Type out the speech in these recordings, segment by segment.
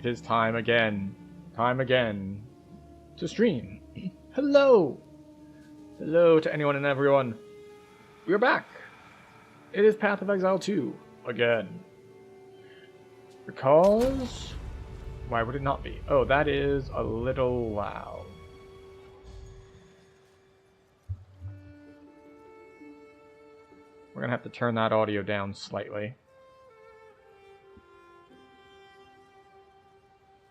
It is time again. Time again. To stream. Hello! Hello to anyone and everyone. We're back. It is Path of Exile 2. Again. Because... why would it not be? Oh, that is a little loud. We're gonna have to turn that audio down slightly.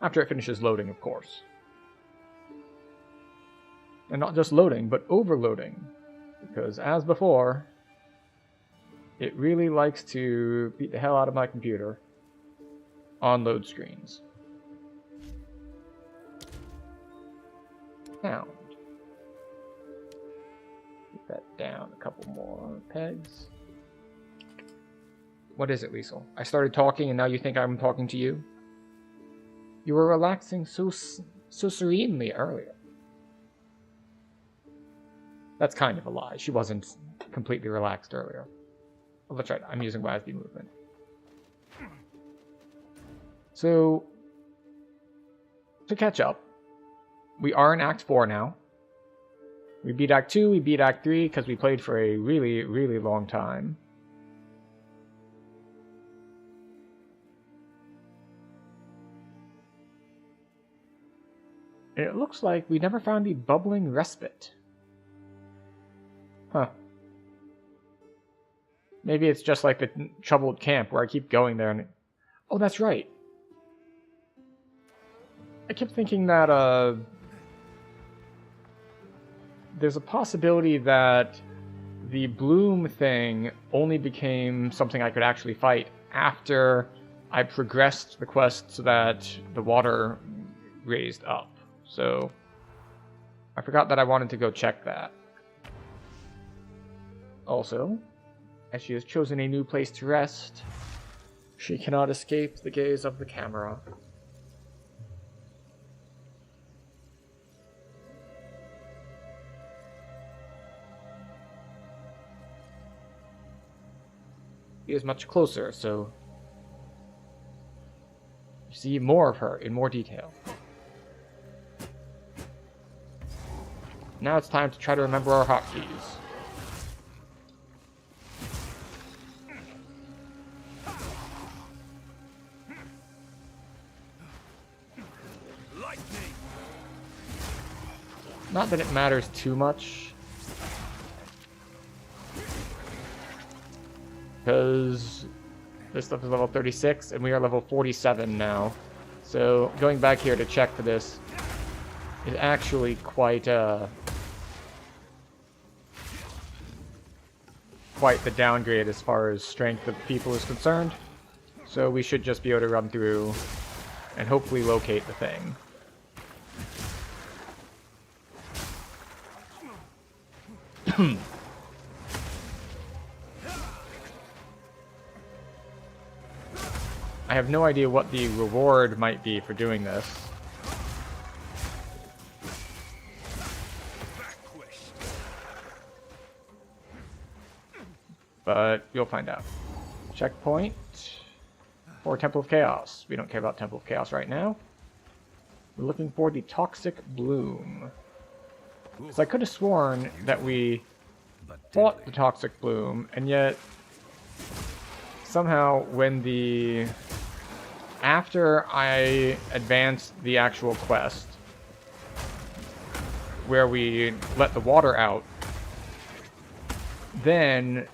After it finishes loading, of course. And not just loading, but overloading. Because as before, it really likes to beat the hell out of my computer on load screens. Sound. Get that down a couple more pegs. What is it, Liesel? I started talking and now you think I'm talking to you? You were relaxing so serenely earlier. That's kind of a lie. She wasn't completely relaxed earlier. Oh, that's right. I'm using WASD movement. So, to catch up, we are in Act 4 now. We beat Act 2, we beat Act 3 because we played for a really, really long time. It looks like we never found the bubbling respite. Huh. Maybe it's just like the troubled camp where I keep going there and... oh, that's right. I kept thinking that, there's a possibility that the bloom thing only became something I could actually fight after I progressed the quest so that the water raised up. So, I forgot that I wanted to go check that. Also, as she has chosen a new place to rest, she cannot escape the gaze of the camera. He is much closer, so you see more of her in more detail. Now it's time to try to remember our hotkeys. Not that it matters too much, because this stuff is level 36 and we are level 47 now. So going back here to check for this is actually quite the downgrade as far as strength of people is concerned. So we should just be able to run through and hopefully locate the thing. I have no idea what the reward might be for doing this. But you'll find out. Checkpoint for Temple of Chaos. We don't care about Temple of Chaos right now. We're looking for the Toxic Bloom. Because I could have sworn that we fought the Toxic Bloom, and yet somehow when the... after I advanced the actual quest, where we let the water out, then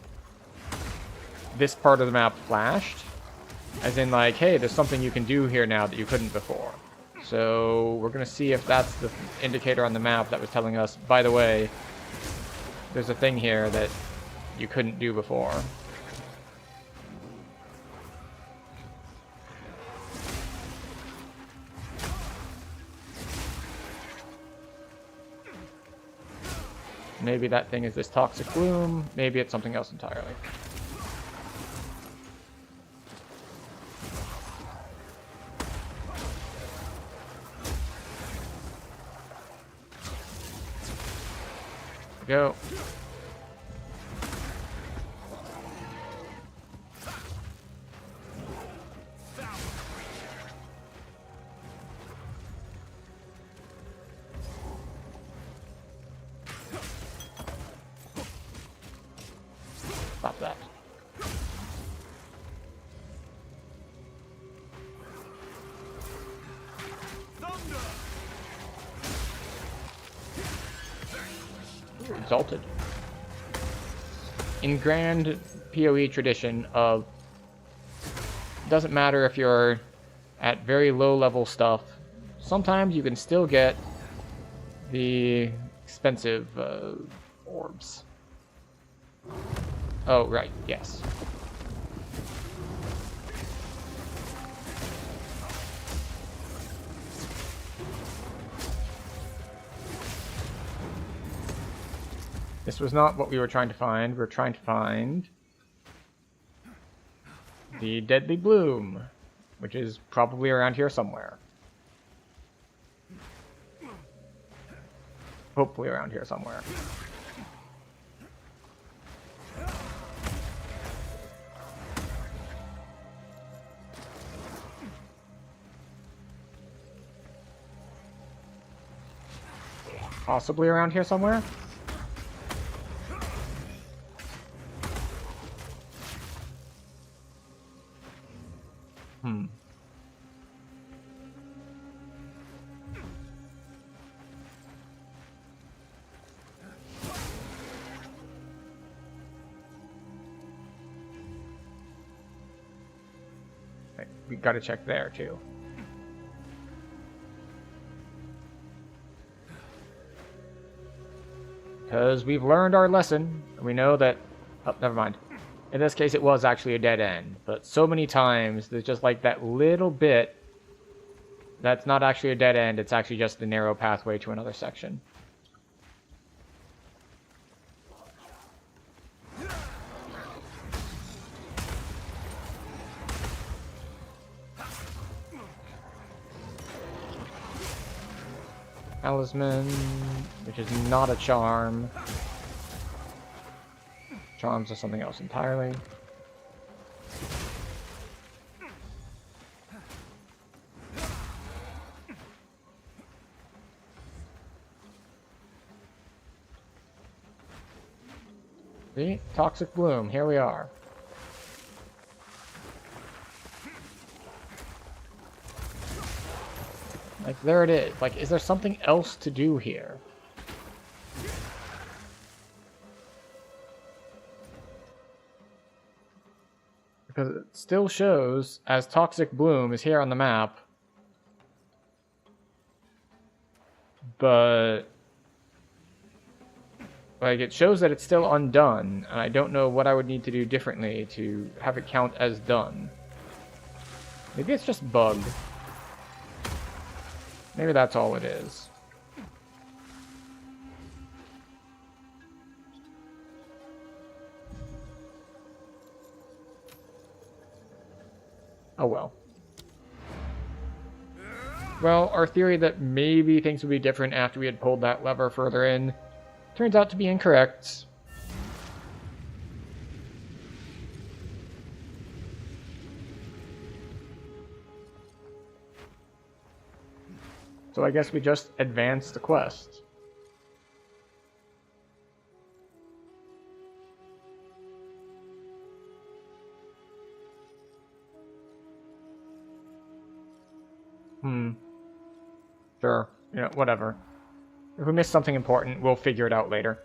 this part of the map flashed, as in like, hey, there's something you can do here now that you couldn't before. So we're going to see if that's the indicator on the map that was telling us, by the way, there's a thing here that you couldn't do before. Maybe that thing is this Toxic Bloom, maybe it's something else entirely. Go. Stop that. Ooh, exalted. In grand PoE tradition of, doesn't matter if you're at very low level stuff, sometimes you can still get the expensive orbs. Oh, right, yes. This was not what we were trying to find. We were trying to find the Deadly Bloom, which is probably around here somewhere. Hopefully around here somewhere. Possibly around here somewhere? We gotta check there, too. Because we've learned our lesson. We know that... Oh, never mind. In this case, it was actually a dead end. But so many times, there's just like that little bit that's not actually a dead end. It's actually just the narrow pathway to another section. Talisman, which is not a charm. Charms are something else entirely. See? Toxic Bloom, here we are. Like, there it is. Like, is there something else to do here? Because it still shows as Toxic Bloom is here on the map. But... like, it shows that it's still undone, and I don't know what I would need to do differently to have it count as done. Maybe it's just bugged. Maybe that's all it is. Oh well. Well, our theory that maybe things would be different after we had pulled that lever further in turns out to be incorrect. So I guess we just advance the quest. Sure. You know, whatever. If we miss something important, we'll figure it out later.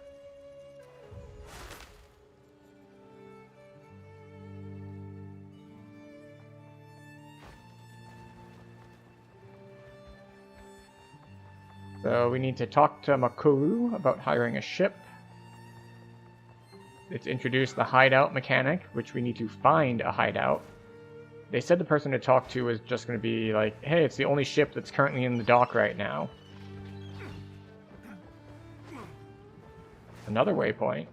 So we need to talk to Makuru about hiring a ship. It's introduced the hideout mechanic, which we need to find a hideout. They said the person to talk to is just going to be like, hey, it's the only ship that's currently in the dock right now. Another waypoint.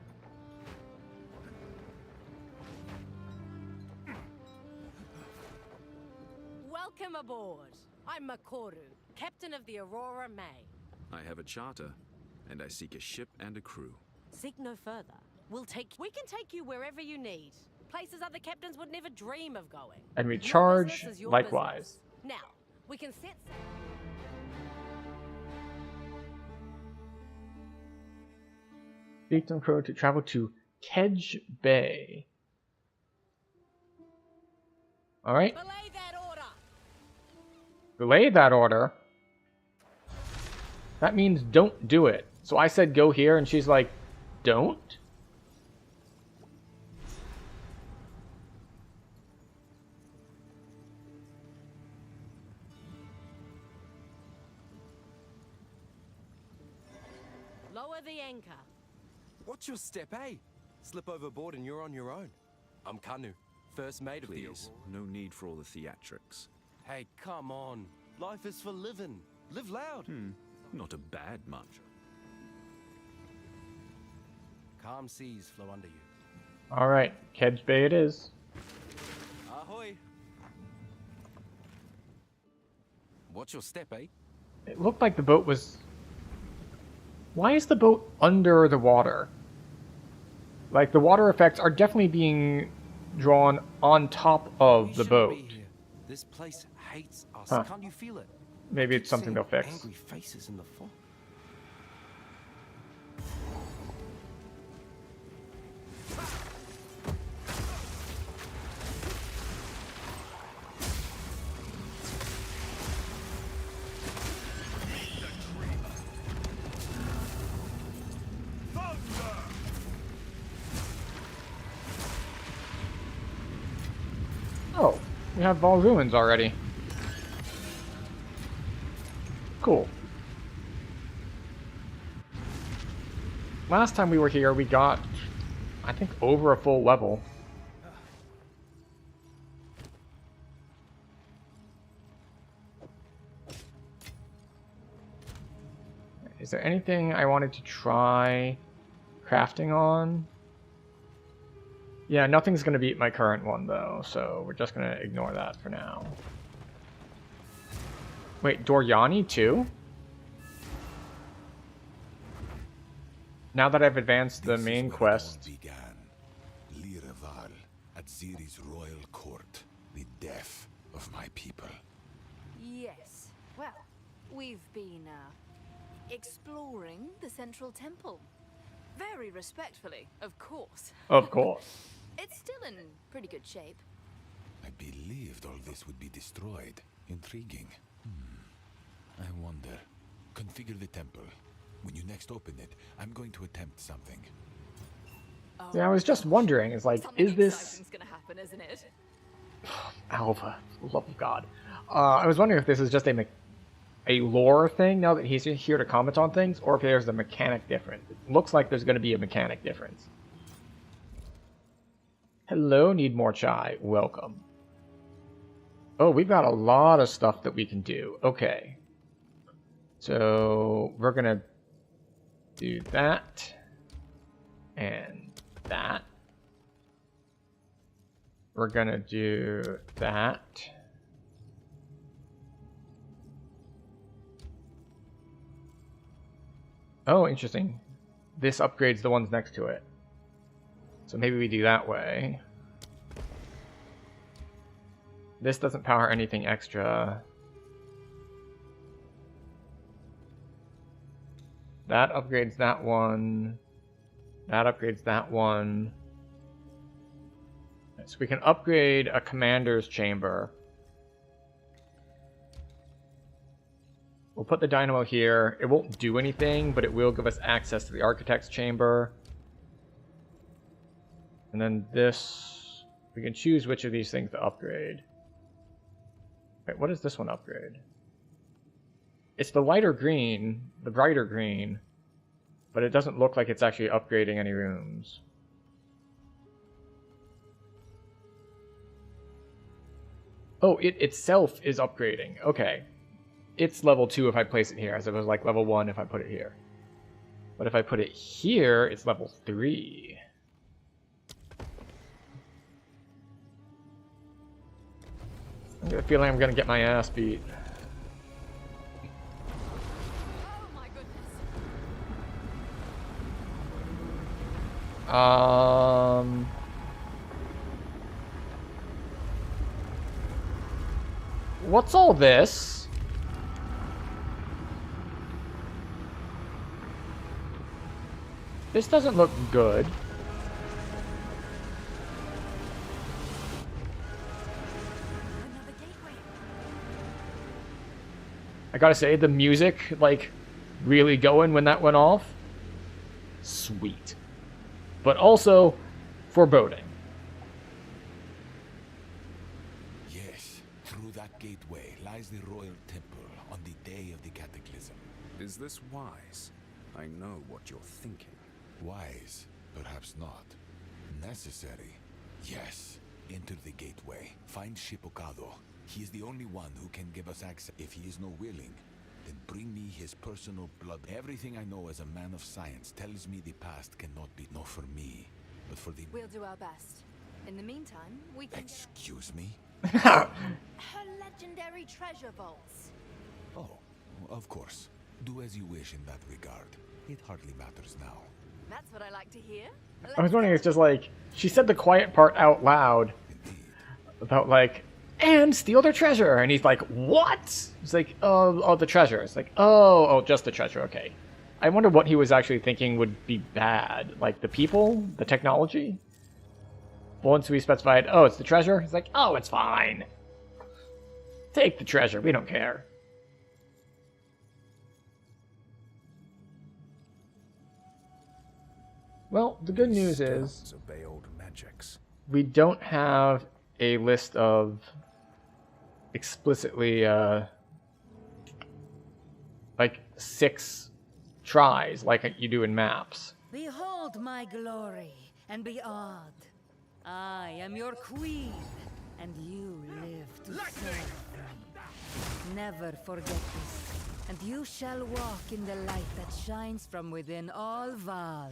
Welcome aboard. I'm Makuru, captain of the Aurora May. I have a charter, and I seek a ship and a crew. Seek no further. We can take you wherever you need. Places other captains would never dream of going. And we Your charge business is your likewise. business. Now, we can set sail. Seek and crew to travel to Kedge Bay. Alright. Belay that order. Relay that order. That means don't do it. So I said go here, and she's like, don't? Lower the anchor. What's your step, eh? Slip overboard and you're on your own. I'm Kanu, first mate of the Please, Aurora. no need for all the theatrics. Hey, come on. Life is for living. Live loud. Not a bad much. Calm seas flow under you. Alright, Kedge Bay it is. Ahoy. What's your step, eh? It looked like the boat was... Why is the boat under the water? Like, the water effects are definitely being drawn on top of We the shouldn't boat. be here. This place hates us. Huh. Can't you feel it? Maybe it's something Seeing they'll fix. Angry faces in the fog. Oh, we have all ruins already. Cool. Last time we were here, we got, I think, over a full level. Is there anything I wanted to try crafting on? Yeah, nothing's going to beat my current one, though, so we're just going to ignore that for now. Wait, Doryani, too? Now that I've advanced the This is main where it all quest... began. Lyraval, at Ziri's royal court, the death of my people. Yes. Well, we've been, exploring the central temple. Very respectfully, of course. Of course. It's still in pretty good shape. I believed all this would be destroyed. Intriguing. I wonder. Configure the temple. When you next open it, I'm going to attempt something. Yeah, I was just wondering, it's like, Something is this... exciting's gonna happen, isn't it? Alpha, for the love of God. I was wondering if this is just a lore thing, now that he's here to comment on things, or if there's a mechanic difference. It looks like there's going to be a mechanic difference. Hello, need more chai. Welcome. Oh, we've got a lot of stuff that we can do. Okay. So, we're going to do that. And that. We're going to do that. Oh, interesting. This upgrades the ones next to it. So maybe we do that way. This doesn't power anything extra. That upgrades that one. That upgrades that one. So we can upgrade a commander's chamber. We'll put the dynamo here. It won't do anything, but it will give us access to the architect's chamber. And then this, we can choose which of these things to upgrade. Wait, what does this one upgrade? It's the lighter green, the brighter green, but it doesn't look like it's actually upgrading any rooms. Oh, it itself is upgrading. Okay. It's level 2 if I place it here, as if it was like level 1 if I put it here. But if I put it here, it's level 3. I get a feeling I'm gonna get my ass beat. Oh my goodness. What's all this? This doesn't look good. I gotta say, the music, like, really going when that went off. Sweet. But also, foreboding. Yes, through that gateway lies the royal temple on the day of the cataclysm. Is this wise? I know what you're thinking. Wise, perhaps not. Necessary, yes. Enter the gateway. Find Shipokado. He is the only one who can give us access. If he is no willing, then bring me his personal blood. Everything I know as a man of science tells me the past cannot be not for me, but for the... We'll do our best. In the meantime, we can... Excuse me? Her legendary treasure vaults. Oh, of course. Do as you wish in that regard. It hardly matters now. That's what I like to hear. I was wondering, it's just like, she said the quiet part out loud Indeed. about like, and steal their treasure, and he's like, what? It's like, oh, the treasure. It's like, oh, just the treasure, okay. I wonder what he was actually thinking would be bad. Like, the people? The technology? Once we specified, oh, it's the treasure, he's like, oh, it's fine. Take the treasure, we don't care. Well, the good news is Obey old magics. we don't have a list of explicitly like 6 tries like you do in maps. Behold my glory, and be awed. I am your queen, and you live to serve me. Never forget this, and you shall walk in the light that shines from within all Val.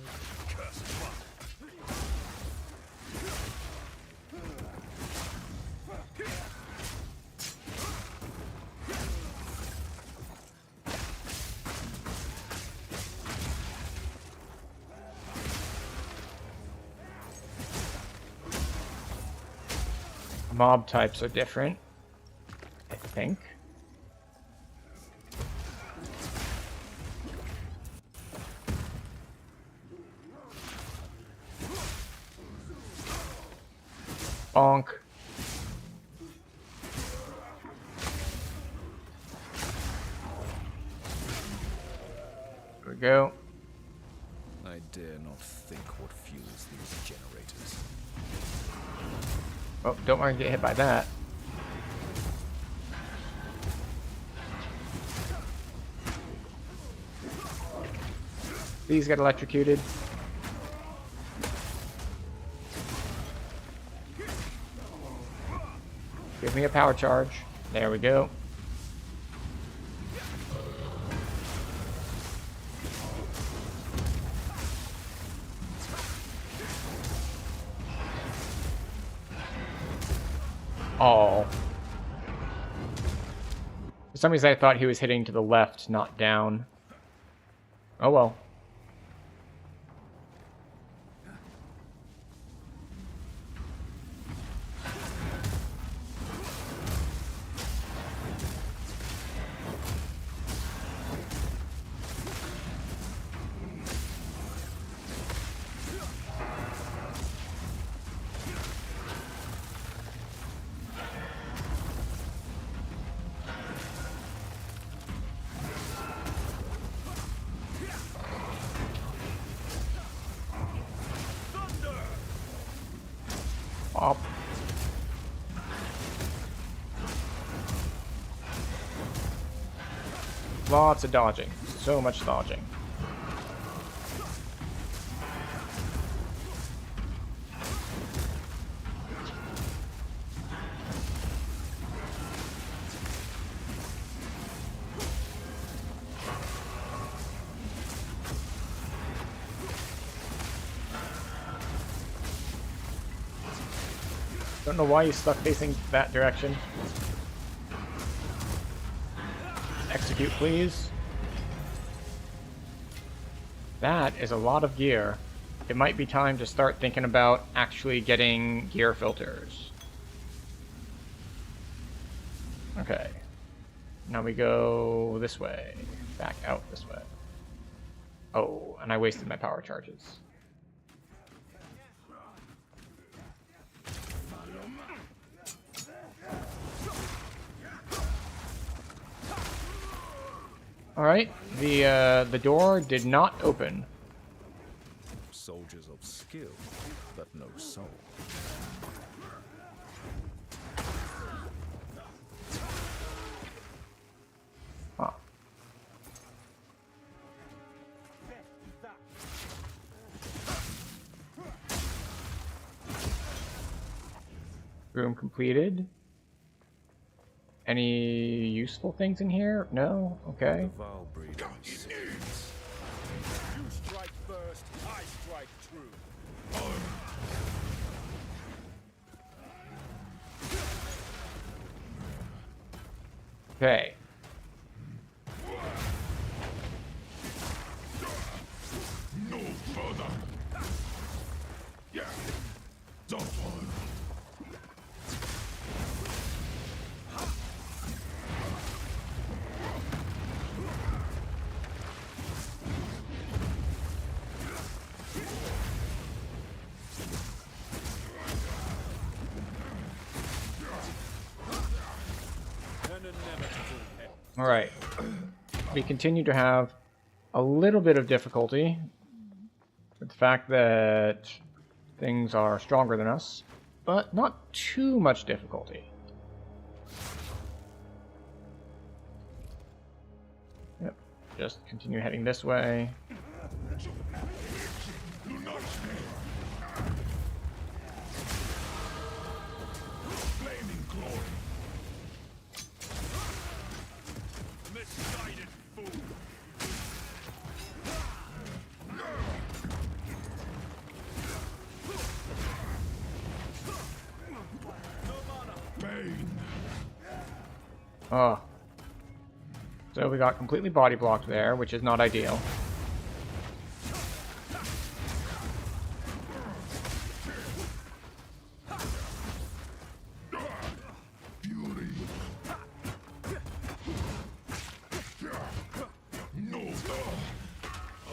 Mob types are different, I think. Bonk. There we go. I dare not think what fuels these generators. Oh, don't want to get hit by that. These got electrocuted. Give me a power charge. There we go. Oh. For some reason I thought he was hitting to the left, not down. Oh well. Up. Lots of dodging. So much dodging. Don't know why he's stuck facing that direction. Execute, please. That is a lot of gear. It might be time to start thinking about actually getting gear filters. Okay. Now we go this way. Back out this way. Oh, and I wasted my power charges. Alright, the door did not open. Soldiers of skill, but no soul. Huh. Room completed. Any useful things in here? No? Okay. The Val breed seeds. You strike first, I strike true. Okay. No further. Yeah. Don't worry. Alright. We continue to have a little bit of difficulty with the fact that things are stronger than us, but not too much difficulty. Yep. Just continue heading this way. Flaming glory. Misguided fool. Pain. Oh. So we got completely body blocked there, which is not ideal. Fury. No.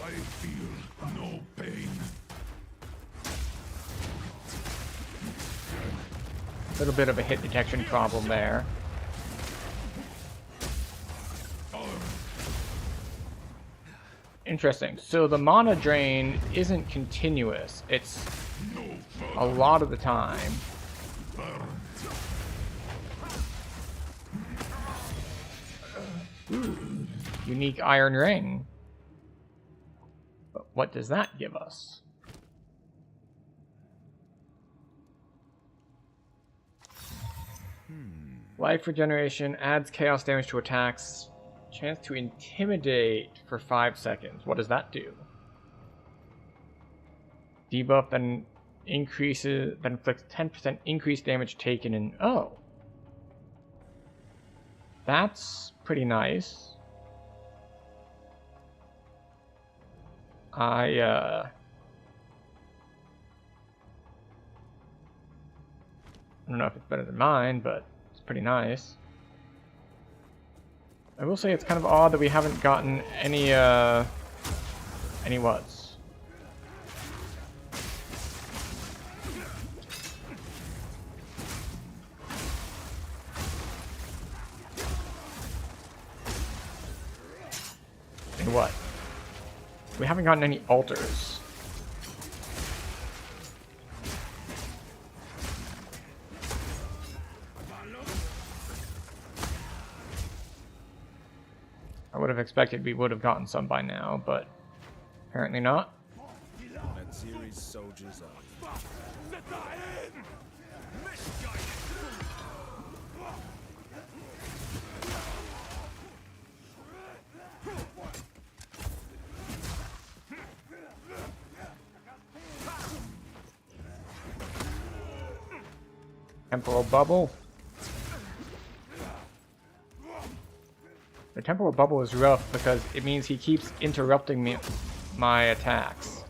I feel no pain. A little bit of a hit detection problem there. Interesting. So the mana drain isn't continuous. It's a lot of the time. Ooh, unique iron ring. But what does that give us? Life regeneration adds chaos damage to attacks. Chance to intimidate for 5 seconds. What does that do? Debuff then increases, then inflicts 10% increased damage taken in. Oh. That's pretty nice. I don't know if it's better than mine, but it's pretty nice. I will say it's kind of odd that we haven't gotten any what's. Any what? We haven't gotten any altars. I would have expected we would have gotten some by now, but apparently not. Natsiri's soldiers are. Temporal bubble. The temporal bubble is rough because it means he keeps interrupting my attacks.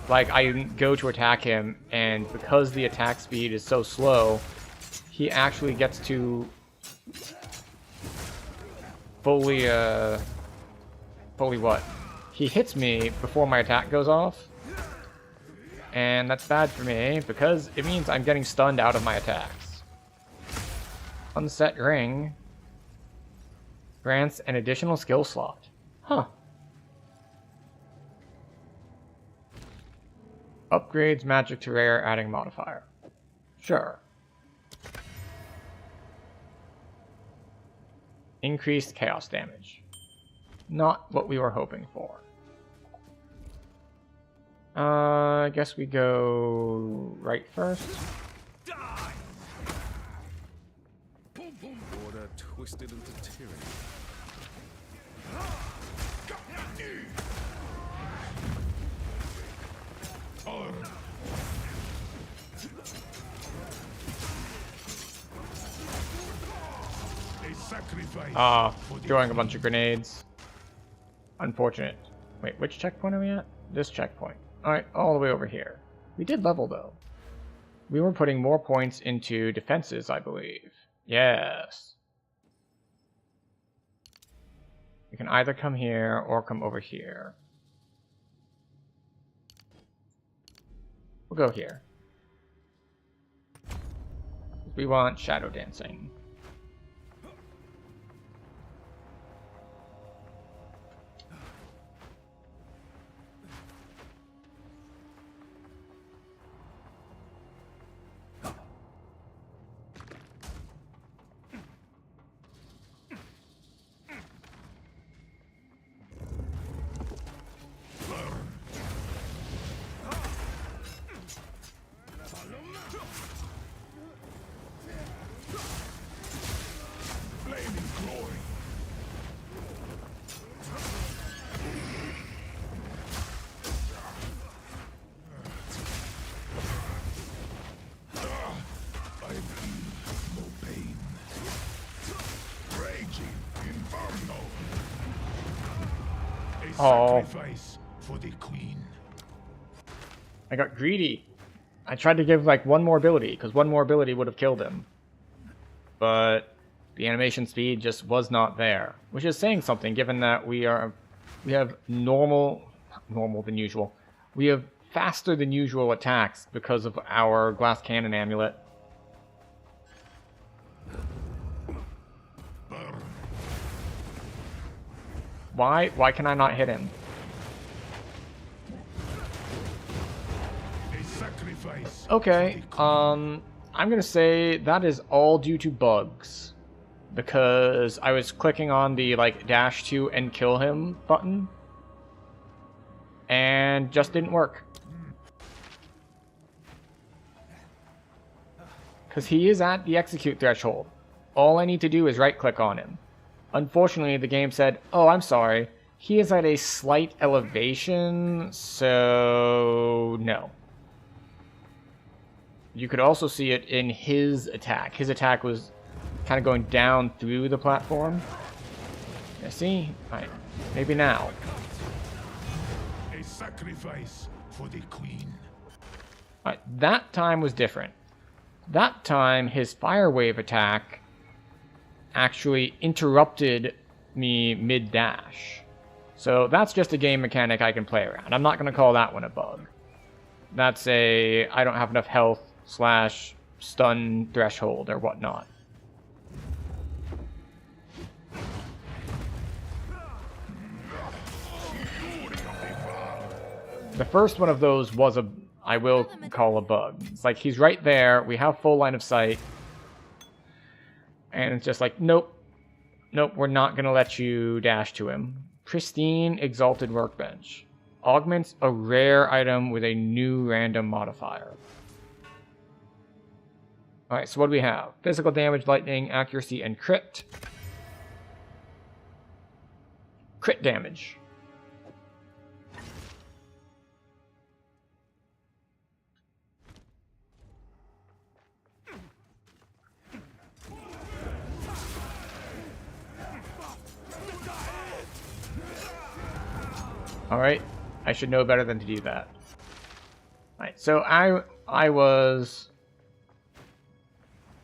Like, I go to attack him, and because the attack speed is so slow, he actually gets to fully what? He hits me before my attack goes off, and that's bad for me because it means I'm getting stunned out of my attacks. Unset ring. Grants an additional skill slot. Huh. Upgrades magic to rare, adding modifier. Sure. Increased chaos damage. Not what we were hoping for. I guess we go right first. Order twisted into tyranny. Throwing a bunch of grenades. Unfortunate. Wait, which checkpoint are we at? This checkpoint. Alright, all the way over here. We did level, though. We were putting more points into defenses, I believe. Yes. We can either come here or come over here. We'll go here. We want shadow dancing. Sacrifice for the queen. I got greedy. I tried to give like one more ability, because one more ability would have killed him. But the animation speed just was not there. Which is saying something, given that we have normal than usual. We have faster than usual attacks because of our glass cannon amulet. Why can I not hit him? A sacrifice. Okay, I'm gonna say that is all due to bugs. Because I was clicking on the like dash to and kill him button and just didn't work. Because he is at the execute threshold. All I need to do is right click on him. Unfortunately, the game said, oh, I'm sorry, he is at a slight elevation, so no. You could also see it in his attack. His attack was kind of going down through the platform. Yeah, see? Right. Maybe now. A sacrifice for the queen. Right. That time was different. That time, his fire wave attack actually interrupted me mid-dash. So that's just a game mechanic I can play around. I'm not going to call that one a bug. That's a I don't have enough health / stun threshold or whatnot. The first one of those was I will call a bug. It's like he's right there, we have full line of sight, and it's just like, nope, we're not going to let you dash to him. Pristine Exalted Workbench. Augments a rare item with a new random modifier. Alright, so what do we have? Physical damage, lightning, accuracy, and crit. Crit damage. Alright, I should know better than to do that. Alright, so I was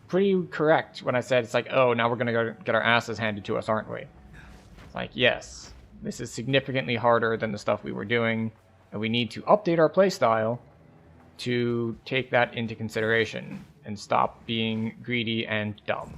pretty correct when I said it's like, oh, now we're gonna go get our asses handed to us, aren't we? It's like, yes, this is significantly harder than the stuff we were doing, and we need to update our playstyle to take that into consideration and stop being greedy and dumb.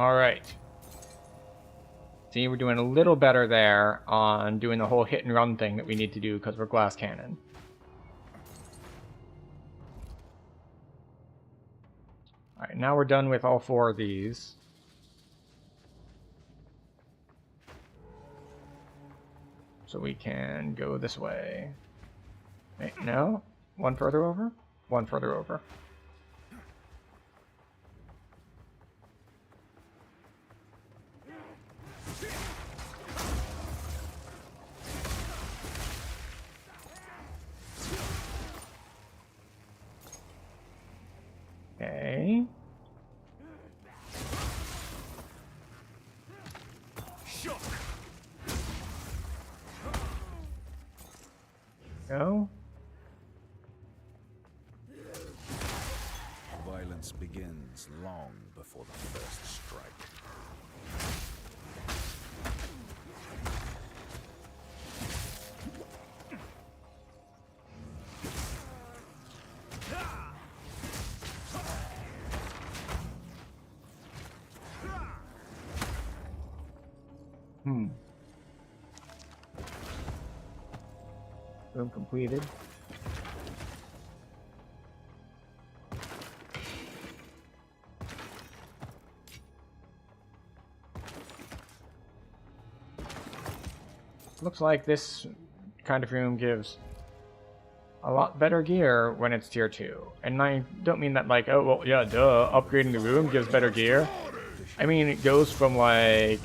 Alright. See, we're doing a little better there on doing the whole hit and run thing that we need to do because we're glass cannon. Alright, now we're done with all 4 of these. So we can go this way. Wait, no? One further over? One further over. Okay. Go. Violence begins long before the first strike. Room completed. Looks like this kind of room gives a lot better gear when it's tier 2. And I don't mean that like, oh, well, yeah, duh, upgrading the room gives better gear. I mean, it goes from like...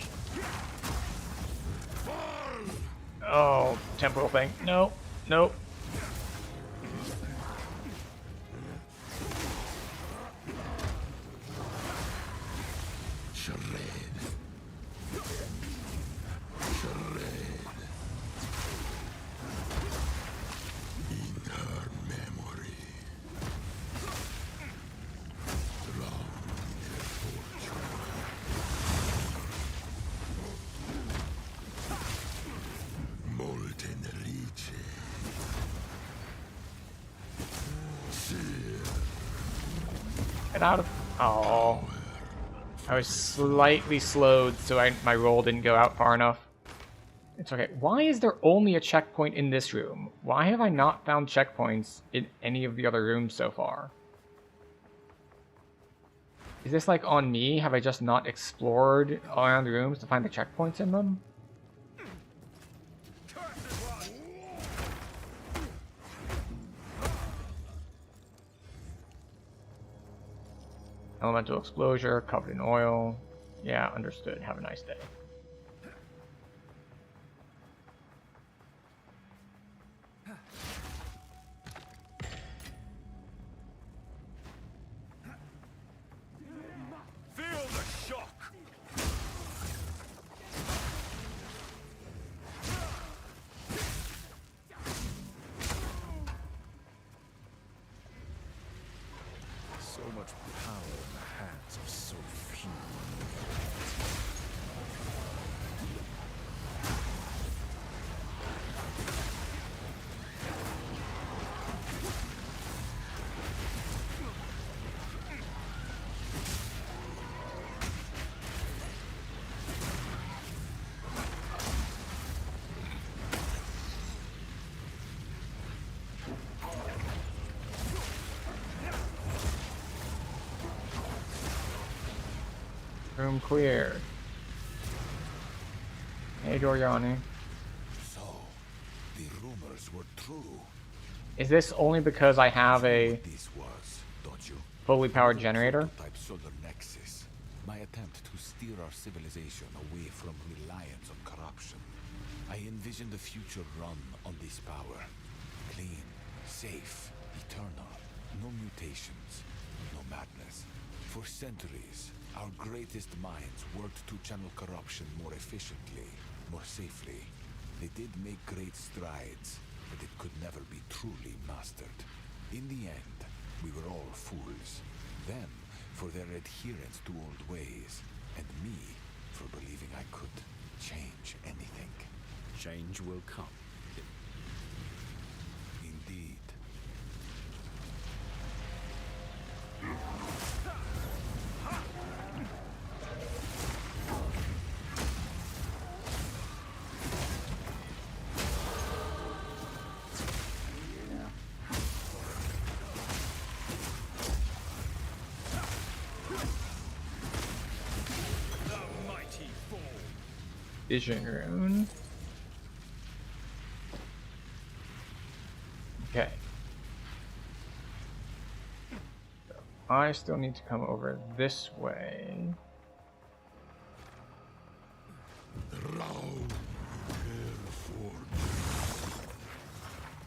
Oh, temporal thing. Nope, nope. Get out of... Oh. I was slightly slowed, so my roll didn't go out far enough. It's okay. Why is there only a checkpoint in this room? Why have I not found checkpoints in any of the other rooms so far? Is this like on me? Have I just not explored around the rooms to find the checkpoints in them? Elemental exposure, covered in oil. Yeah, understood. Have a nice day. Feel the shock. So much power in the hands of so few. Room cleared. Hey, Doriani. So, the rumors were true. Is this only because I have a What this was, don't you? fully powered generator? Type solar nexus. My attempt to steer our civilization away from reliance on corruption. I envisioned a future run on this power. Clean, safe, eternal. No mutations, no madness. For centuries, our greatest minds worked to channel corruption more efficiently, more safely. They did make great strides, but it could never be truly mastered. In the end, we were all fools. Them for their adherence to old ways, and me for believing I could change anything. Change will come. Indeed. vision rune. Okay. So I still need to come over this way.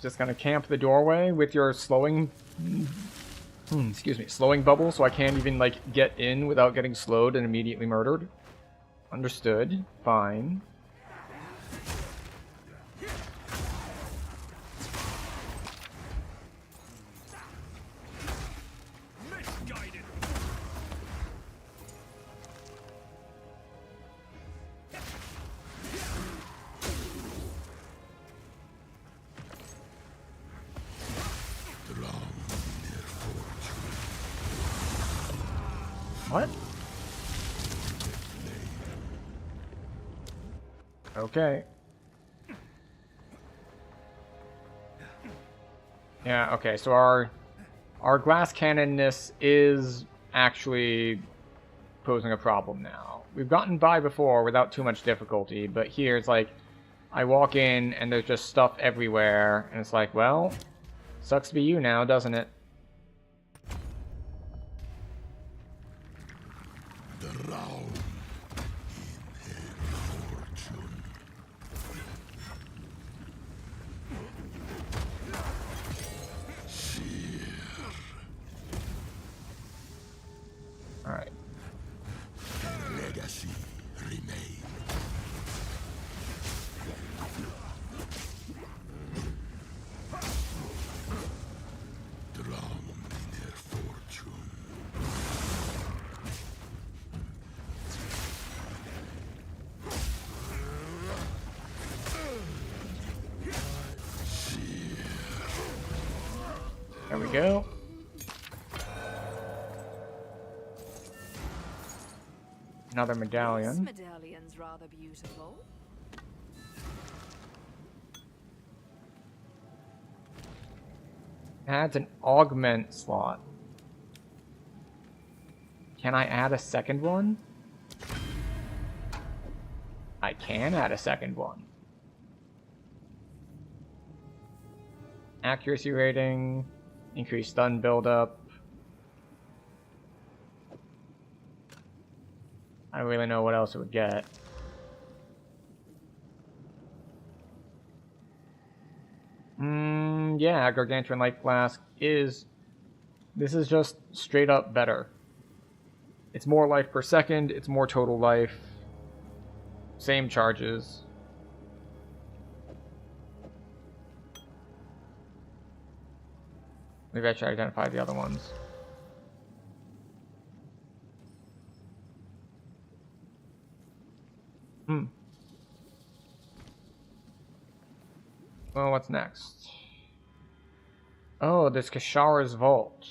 Just gonna camp the doorway with your slowing, excuse me, slowing bubble, so I can't even like get in without getting slowed and immediately murdered. Understood. Fine. Misguided. What? Okay. Yeah, okay, so our glass cannonness is actually posing a problem now. We've gotten by before without too much difficulty, but here it's like I walk in and there's just stuff everywhere, and it's like, well, sucks to be you now, doesn't it? Alright. Legacy remains. Drowned in their fortune. There we go. Another medallion. This medallion's rather beautiful. Adds an augment slot. Can I add a second one? I can add a second one. Accuracy rating, increased stun buildup. I don't really know what else it would get. Yeah, Gargantuan Life Flask is... This is just straight up better. It's more life per second, it's more total life. Same charges. Maybe I should identify the other ones. Well, what's next? Oh, there's Kishara's Vault.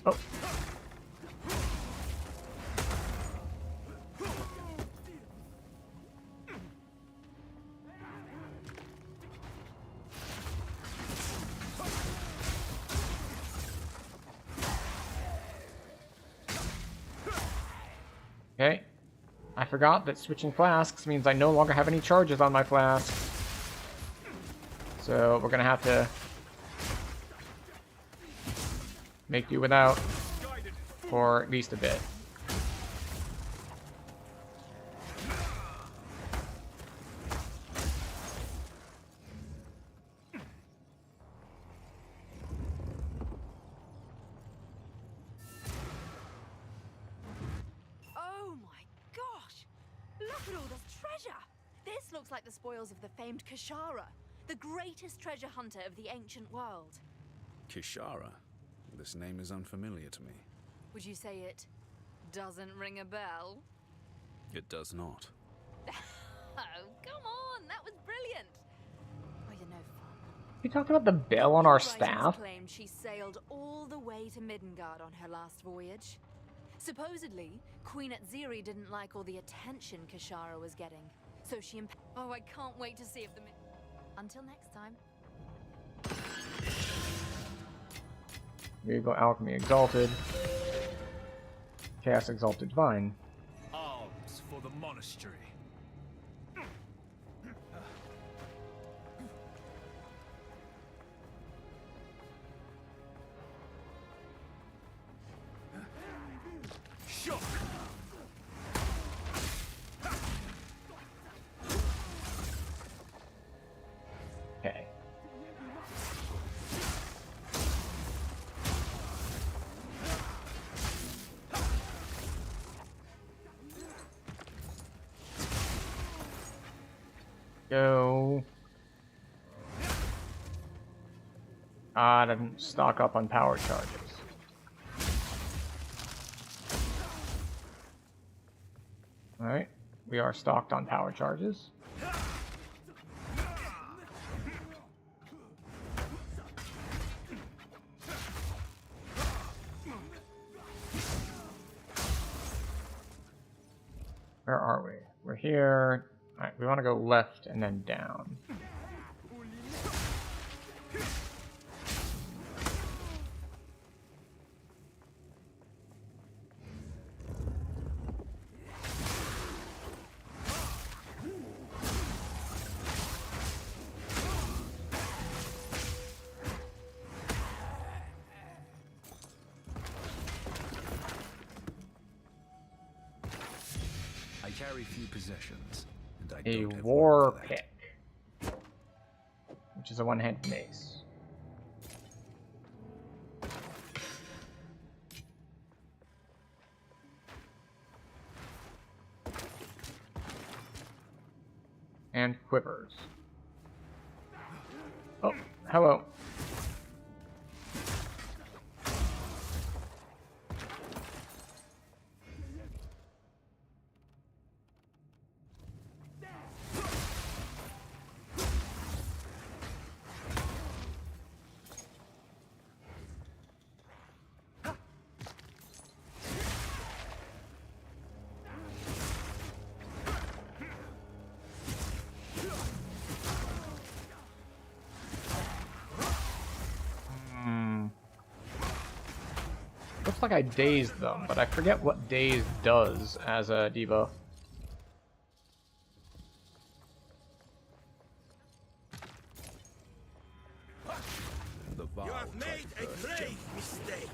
Oh. Okay. I forgot that switching flasks means I no longer have any charges on my flask. So we're gonna have to make do without for at least a bit. Oh my gosh! Look at all this treasure! This looks like the spoils of the famed Kishara, the greatest treasure hunter of the ancient world. Kishara? This name is unfamiliar to me. Would you say it doesn't ring a bell? It does not. Oh, come on! That was brilliant! Oh, you're no fun. We talked about the bell on our Writers staff. claimed she sailed all the way to Midgard on her last voyage. Supposedly, Queen Atziri didn't like all the attention Kishara was getting, so she Oh, I can't wait to see if the Until next time. Regal Alchemy Exalted. Chaos Exalted Divine. Arms for the monastery. Shock! Okay. Go. I didn't stock up on power charges. Alright, we are stocked on power charges. Where are we? We're here. Alright, we want to go left and then down. I carry few possessions, and I A don't have war room for that. pick, which is a one-handed mace. And quivers. Oh, hello. Looks like I dazed them, but I forget what dazed does as a debuff. The Val You have made a first grave gem. mistake.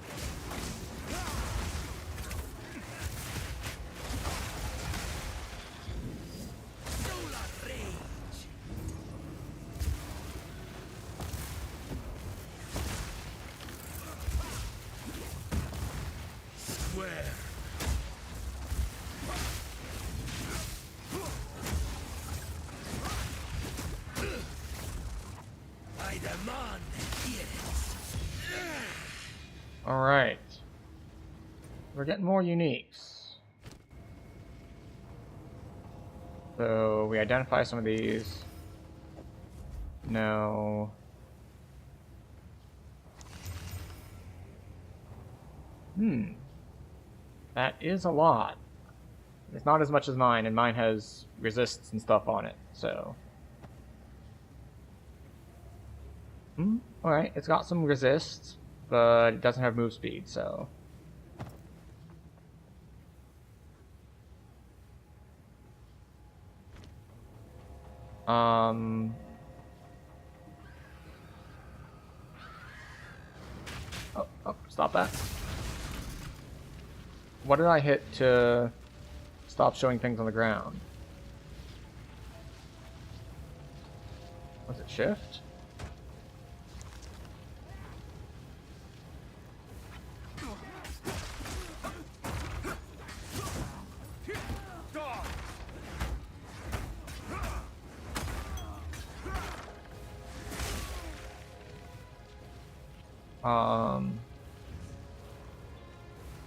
Solar rage. Square. I demand adherence. Alright. We're getting more uniques. So we identify some of these. No. That is a lot. It's not as much as mine, and mine has resists and stuff on it, so. Alright, it's got some resists, but it doesn't have move speed, so. Oh, stop that. What did I hit to stop showing things on the ground? Was it shift?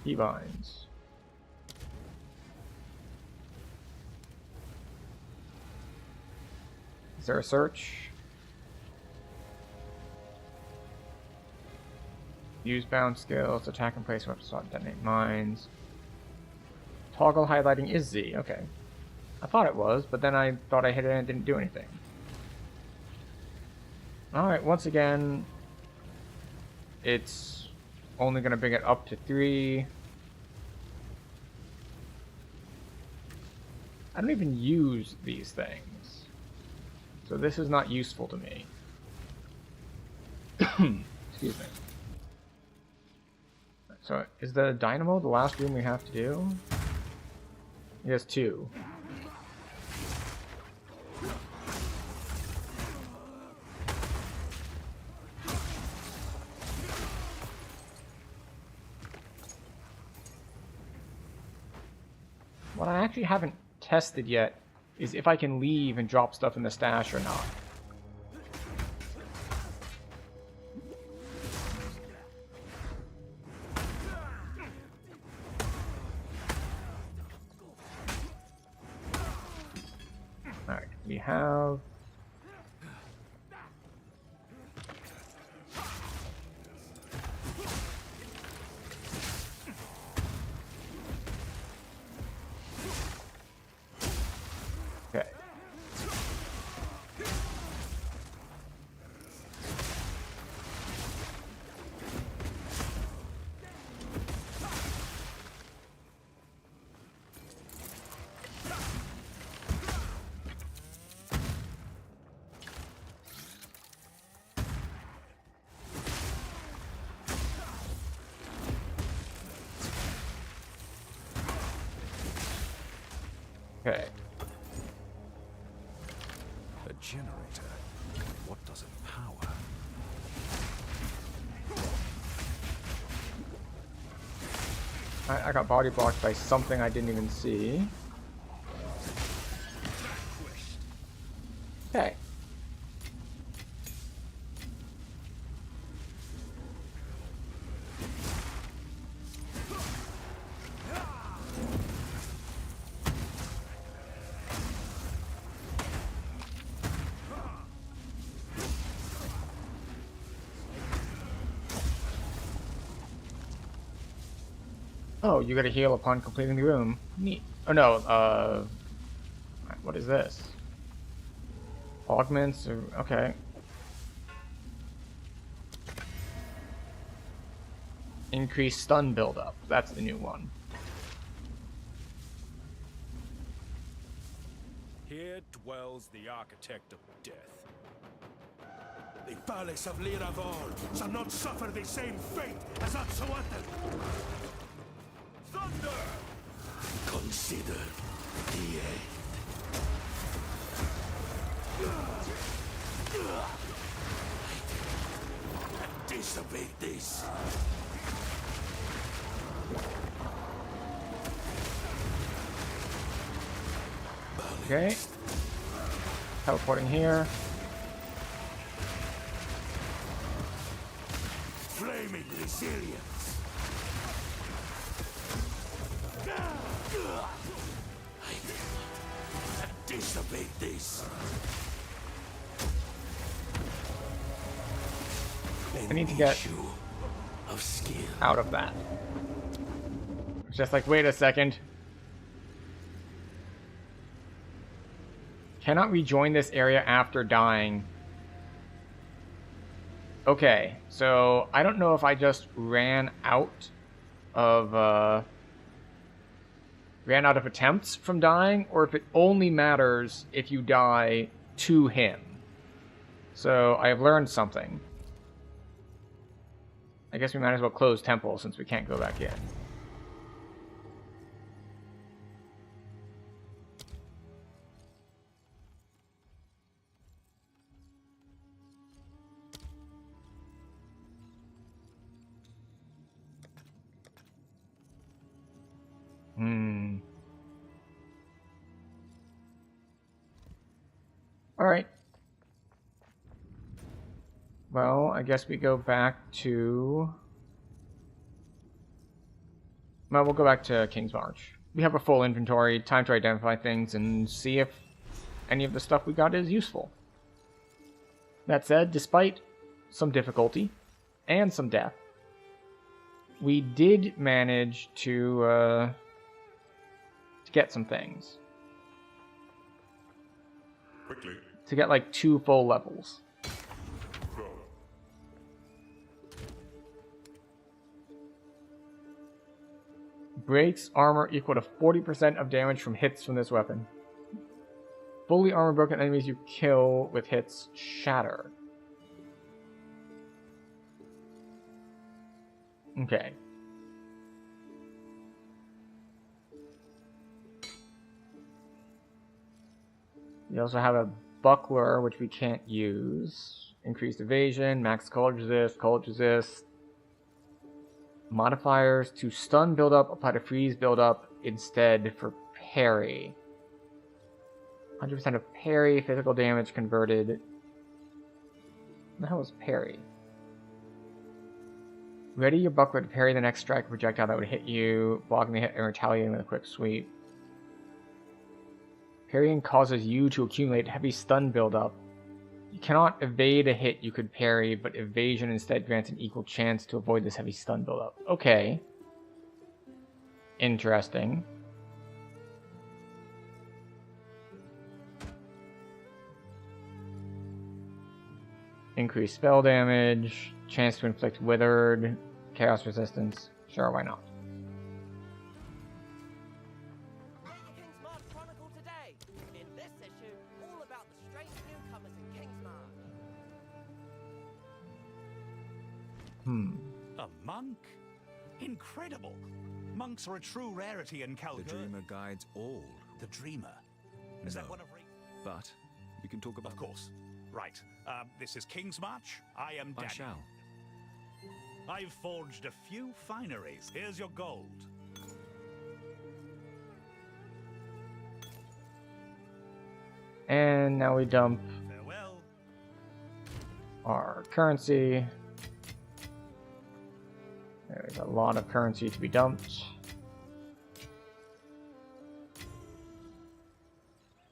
Keybinds. Is there a search? Use bound skills, attack and place weapons, detonate mines. Toggle highlighting is Z, okay. I thought it was, but then I thought I hit it and it didn't do anything. Alright, once again, it's only going to bring it up to 3. I don't even use these things. So this is not useful to me. Excuse me. So is the dynamo the last room we have to do? Yes, 2. What I actually haven't tested yet is if I can leave and drop stuff in the stash or not. Alright, we have... Okay. Okay. A generator? What does it power? I got body blocked by something I didn't even see. Okay. Oh, you gotta heal upon completing the room. Neat. Oh no, what is this? Augments, okay. Increase stun buildup, that's the new one. Here dwells the architect of death. The palace of Liraval shall not suffer the same fate as Atsuatan. Thunder! Consider the end. Anticipate this. Okay. Teleporting here. Flaming resilience. Anticipate this. I need to get Of skill. out of that. It's just like, wait a second. Cannot rejoin this area after dying. Okay, so I don't know if I just ran out of attempts from dying, or if it only matters if you die to him. So I have learned something. I guess we might as well close temple since we can't go back in. Alright. Well, I guess we go back to... Well, we'll go back to King's March. We have a full inventory, time to identify things and see if any of the stuff we got is useful. That said, despite some difficulty and some death, we did manage to get some things. Quickly. To get like 2 full levels. Go. Breaks armor equal to 40% of damage from hits from this weapon. fully armor broken enemies you kill with hits shatter. Okay. We also have a buckler, which we can't use. Increased evasion, max cold resist. Modifiers to stun build up, apply to freeze build up instead for parry. 100% of parry, physical damage converted. What the hell is parry? Ready your buckler to parry the next strike projectile that would hit you, blocking the hit and retaliating with a quick sweep. Parrying causes you to accumulate heavy stun buildup. You cannot evade a hit you could parry, but evasion instead grants an equal chance to avoid this heavy stun buildup. Okay. Interesting. Increased spell damage, chance to inflict withered, chaos resistance. Sure, why not? King's March Chronicle today. In this issue, all about the strange newcomers in King's March. A monk? Incredible! Monks are a true rarity in Calgary. The Dreamer guides all. The Dreamer? Is that No. one of... But we can talk about Of course. Right. This is King's March. I am I Daniel. shall. I've forged a few fineries. Here's your gold. And now we dump Farewell. our currency. There's a lot of currency to be dumped.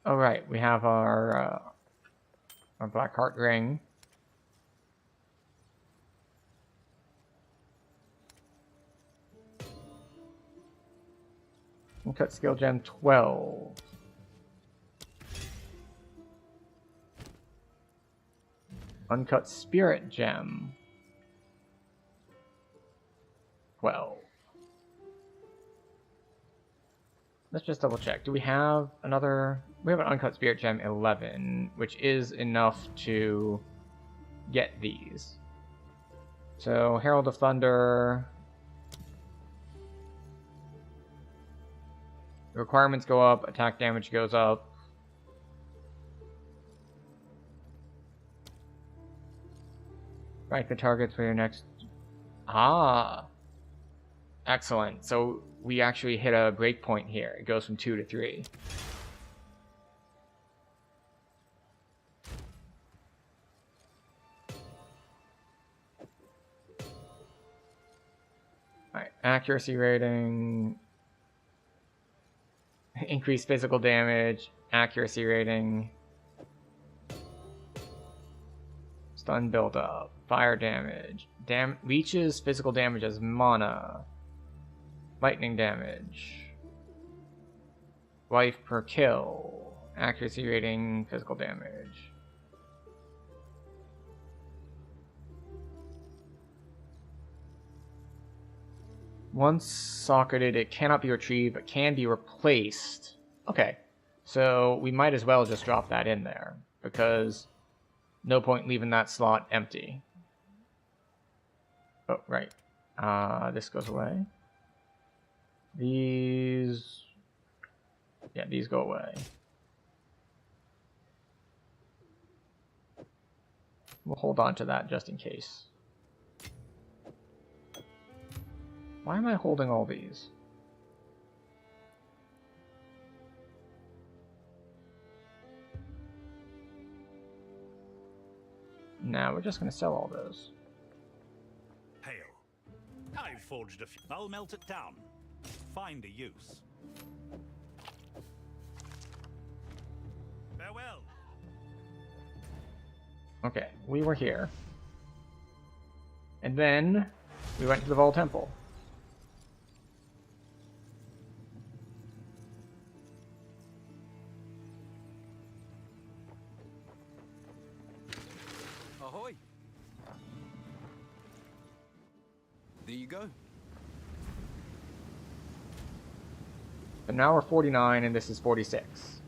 Alright, we have our Black Heart Ring. Uncut Skill Gem 12. Uncut Spirit Gem 12. Let's just double check. Do we have another? We have an Uncut Spirit Gem 11, which is enough to get these. So, Herald of Thunder. The requirements go up, attack damage goes up. Rank the targets for your next... Ah! Excellent. So we actually hit a breakpoint here. It goes from 2 to 3. Alright, accuracy rating. Increased physical damage. Accuracy rating. Stun buildup. Fire damage. Leeches physical damage as mana. Lightning damage. Life per kill. Accuracy rating, physical damage. Once socketed, it cannot be retrieved, but can be replaced. Okay, so we might as well just drop that in there, because no point leaving that slot empty. Oh, right. This goes away. These... Yeah, these go away. We'll hold on to that just in case. Why am I holding all these? Now we're just going to sell all those. Hail. I've forged a few. I'll melt it down. Find a use. Farewell. Okay, we were here. And then we went to the Vol Temple. Ahoy! There you go. But now we're 49 and this is 46.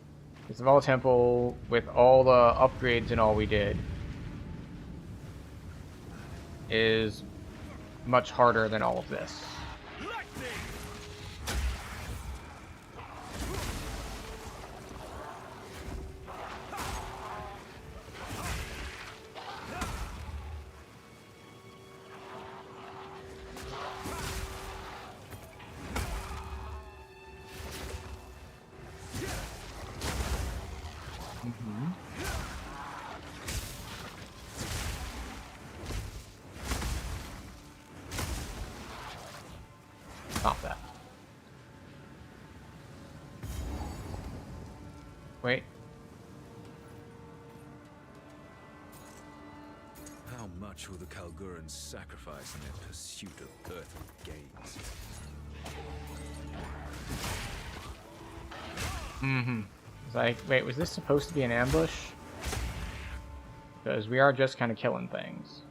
The Zavala Temple, with all the upgrades and all we did, is much harder than all of this. Stop that. Wait. How much will the Kalgurans sacrifice in their pursuit of earthly gains? It's like, wait, was this supposed to be an ambush? Because we are just kind of killing things.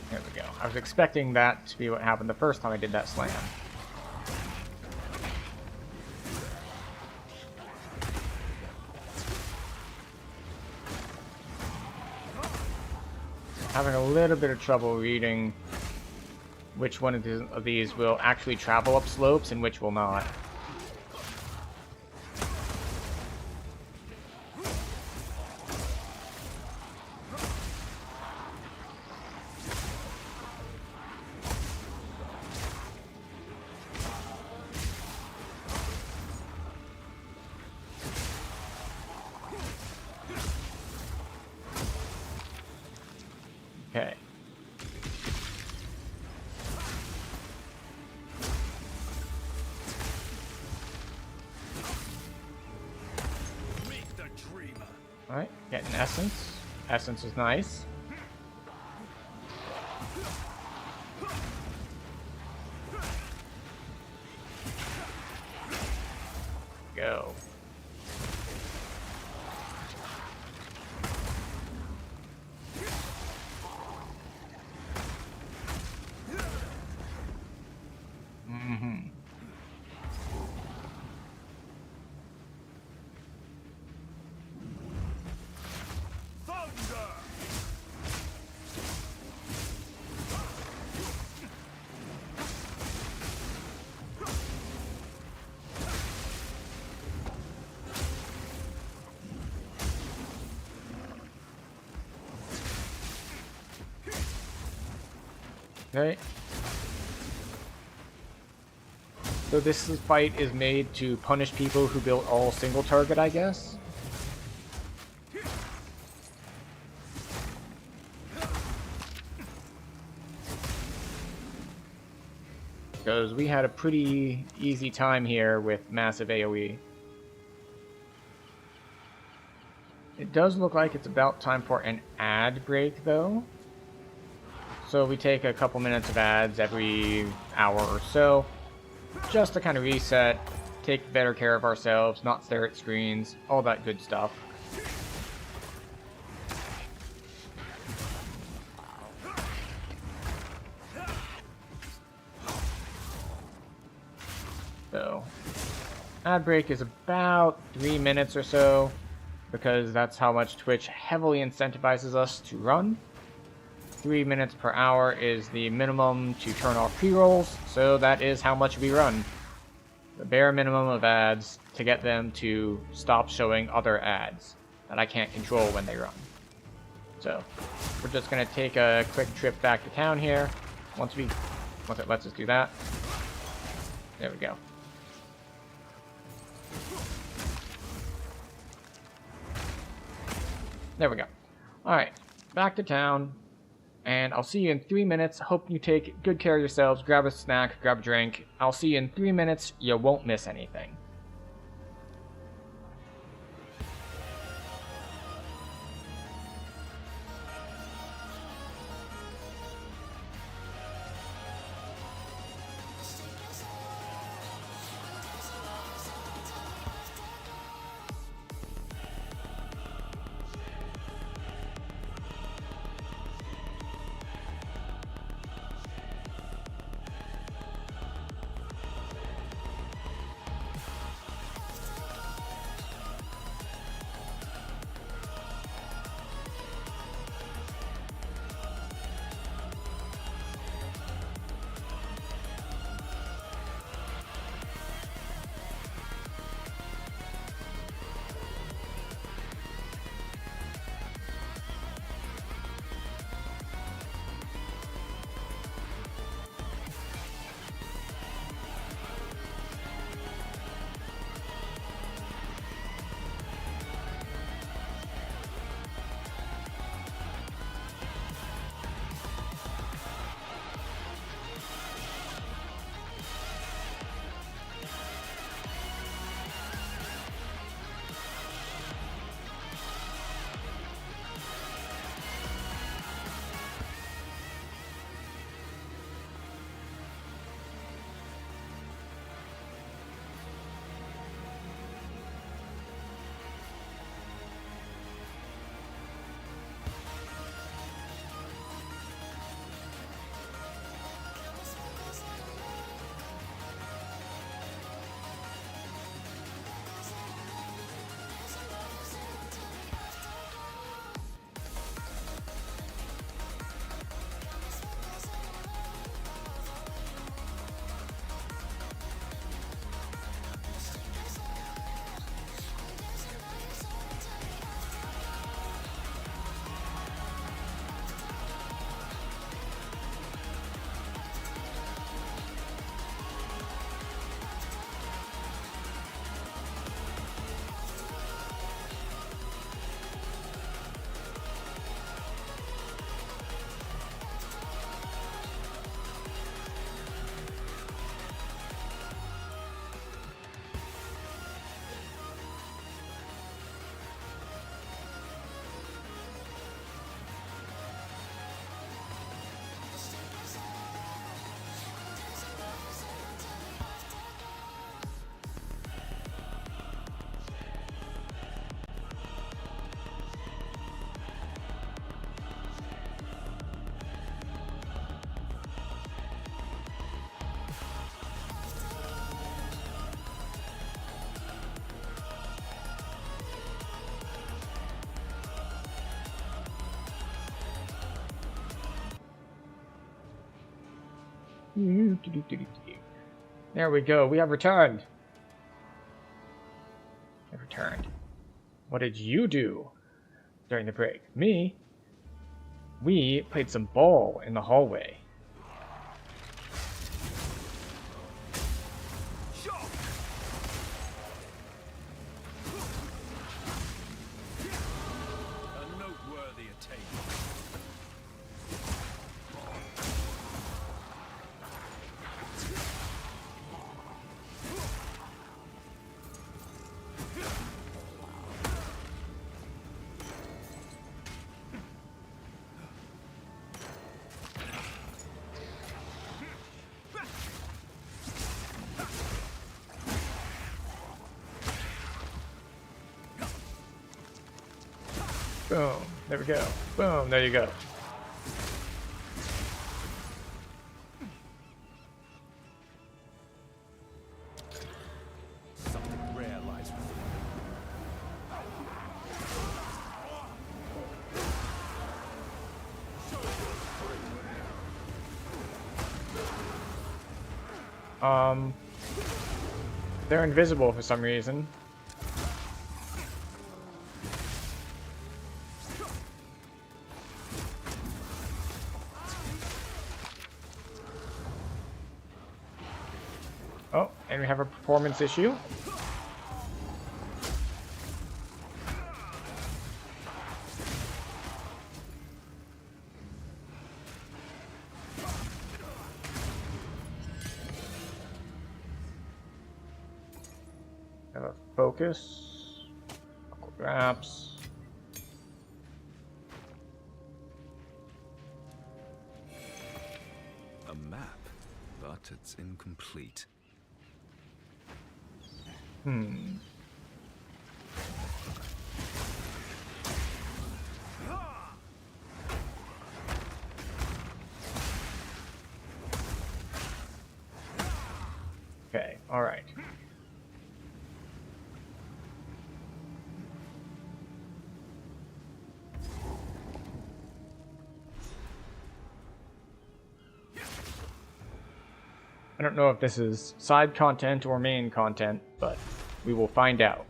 There we go. I was expecting that to be what happened the first time I did that slam. Having a little bit of trouble reading which one of these will actually travel up slopes and which will not. Okay. Alright, getting essence. Essence is nice. Go. Okay. So this fight is made to punish people who built all single target, I guess? Because we had a pretty easy time here with massive AoE. It does look like it's about time for an ad break, though. So we take a couple minutes of ads every hour or so, just to kind of reset, take better care of ourselves, not stare at screens, all that good stuff. So, ad break is about 3 minutes or so, because that's how much Twitch heavily incentivizes us to run. 3 minutes per hour is the minimum to turn off pre-rolls, so that is how much we run. The bare minimum of ads to get them to stop showing other ads that I can't control when they run. So, we're just going to take a quick trip back to town here, once it lets us do that. There we go. There we go. Alright, back to town. And I'll see you in 3 minutes. Hope you take good care of yourselves. Grab a snack, grab a drink. I'll see you in 3 minutes. You won't miss anything. There we go. We have returned. I've returned. What did you do during the break? Me? We played some ball in the hallway. A noteworthy attainment. Boom. There we go. Boom. There you go. Something rare lies within. They're invisible for some reason. Oh, and we have a performance issue. Have a focus. Wraps. A map, but it's incomplete. Okay, alright. I don't know if this is side content or main content, but we will find out.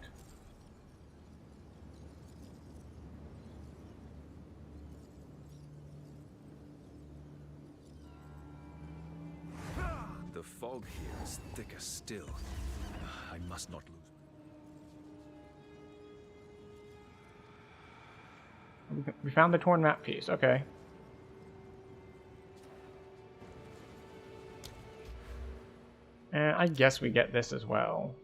The fog here is thicker still. I must not lose. We found the torn map piece, okay. And I guess we get this as well.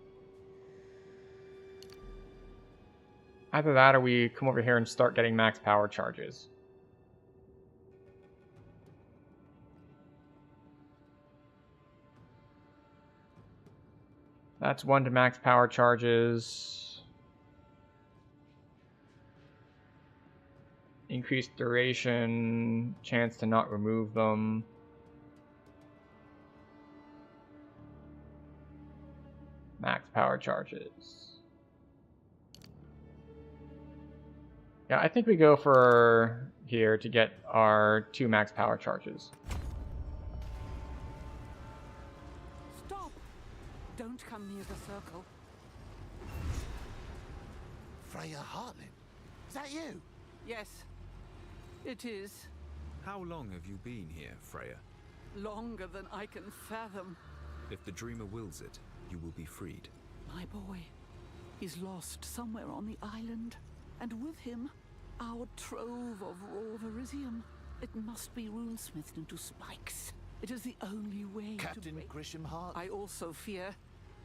Either that or we come over here and start getting max power charges. That's 1 to max power charges. Increased duration, chance to not remove them. Max power charges. Yeah, I think we go for here to get our 2 max power charges. Stop! Don't come near the circle. Freya Heartland? Is that you? Yes, it is. How long have you been here, Freya? Longer than I can fathom. If the dreamer wills it, you will be freed. My boy, he's lost somewhere on the island. And with him, our trove of raw verisium. It must be runesmithed into spikes. It is the only way Captain to break... Grisham Hart? I also fear...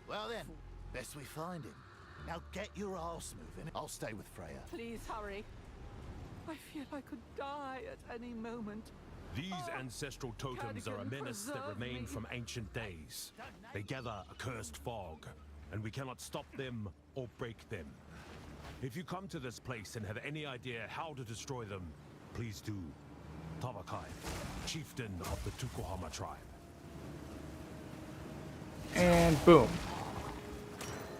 Well then, best we find him. Now get your arse moving. I'll stay with Freya. Please hurry. I fear I could die at any moment. These ancestral totems are a menace that remain from ancient days. They gather a cursed fog, and we cannot stop them or break them. If you come to this place and have any idea how to destroy them, please do. Tabakai, chieftain of the Tukohama tribe. And boom.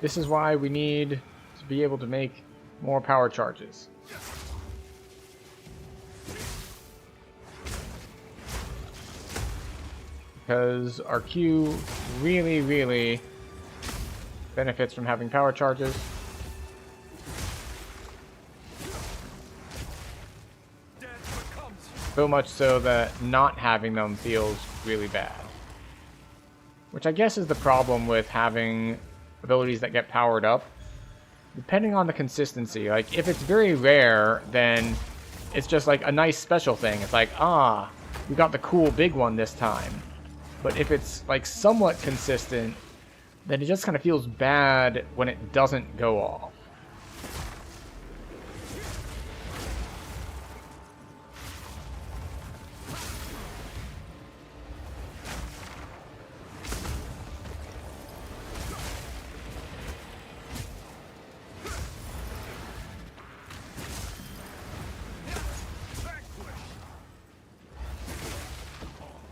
This is why we need to be able to make more power charges. because our Q really benefits from having power charges. So much so that not having them feels really bad. Which I guess is the problem with having abilities that get powered up. Depending on the consistency, like if it's very rare, then it's just like a nice special thing. It's like, ah, we got the cool big one this time. But if it's like somewhat consistent, then it just kind of feels bad when it doesn't go off.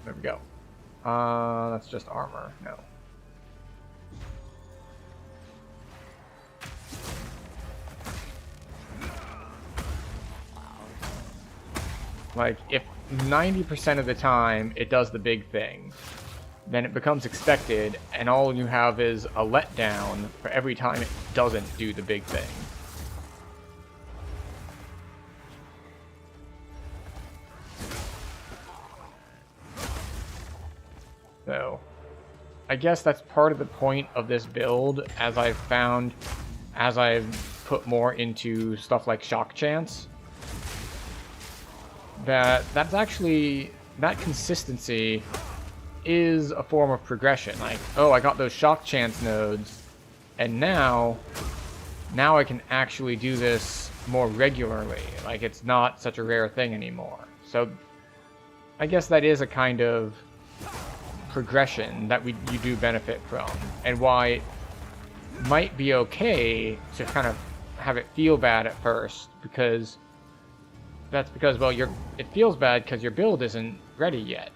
There we go. That's just armor. No. Like, if 90% of the time it does the big thing, then it becomes expected, and all you have is a letdown for every time it doesn't do the big thing. So, I guess that's part of the point of this build, as I've found, as I've put more into stuff like Shock Chance. That's actually, that consistency is a form of progression. Like, oh, I got those Shock Chance nodes, and now I can actually do this more regularly. Like, it's not such a rare thing anymore. So, I guess that is a kind of progression that you do benefit from, and why it might be okay to kind of have it feel bad at first, because that's because, well, it feels bad because your build isn't ready yet.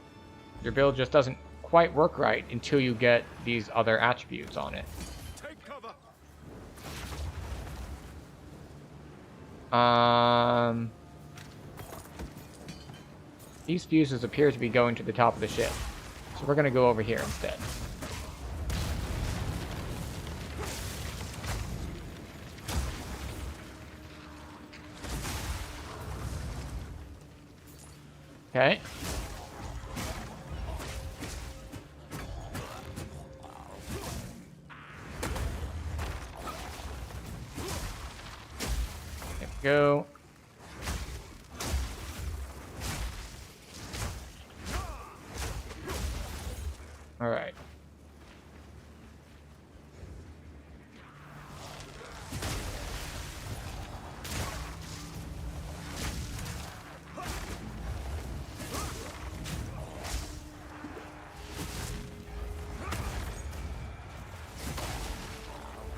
Your build just doesn't quite work right until you get these other attributes on it. Take cover. These fuses appear to be going to the top of the ship, so we're gonna go over here instead. Okay. There we go. All right.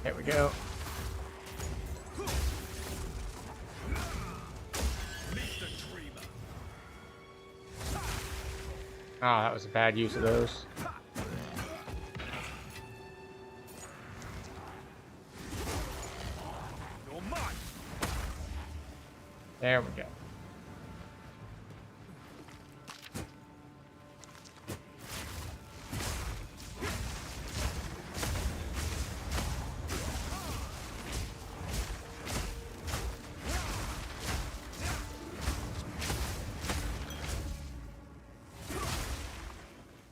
There we go. Ah, that was a bad use of those. There we go.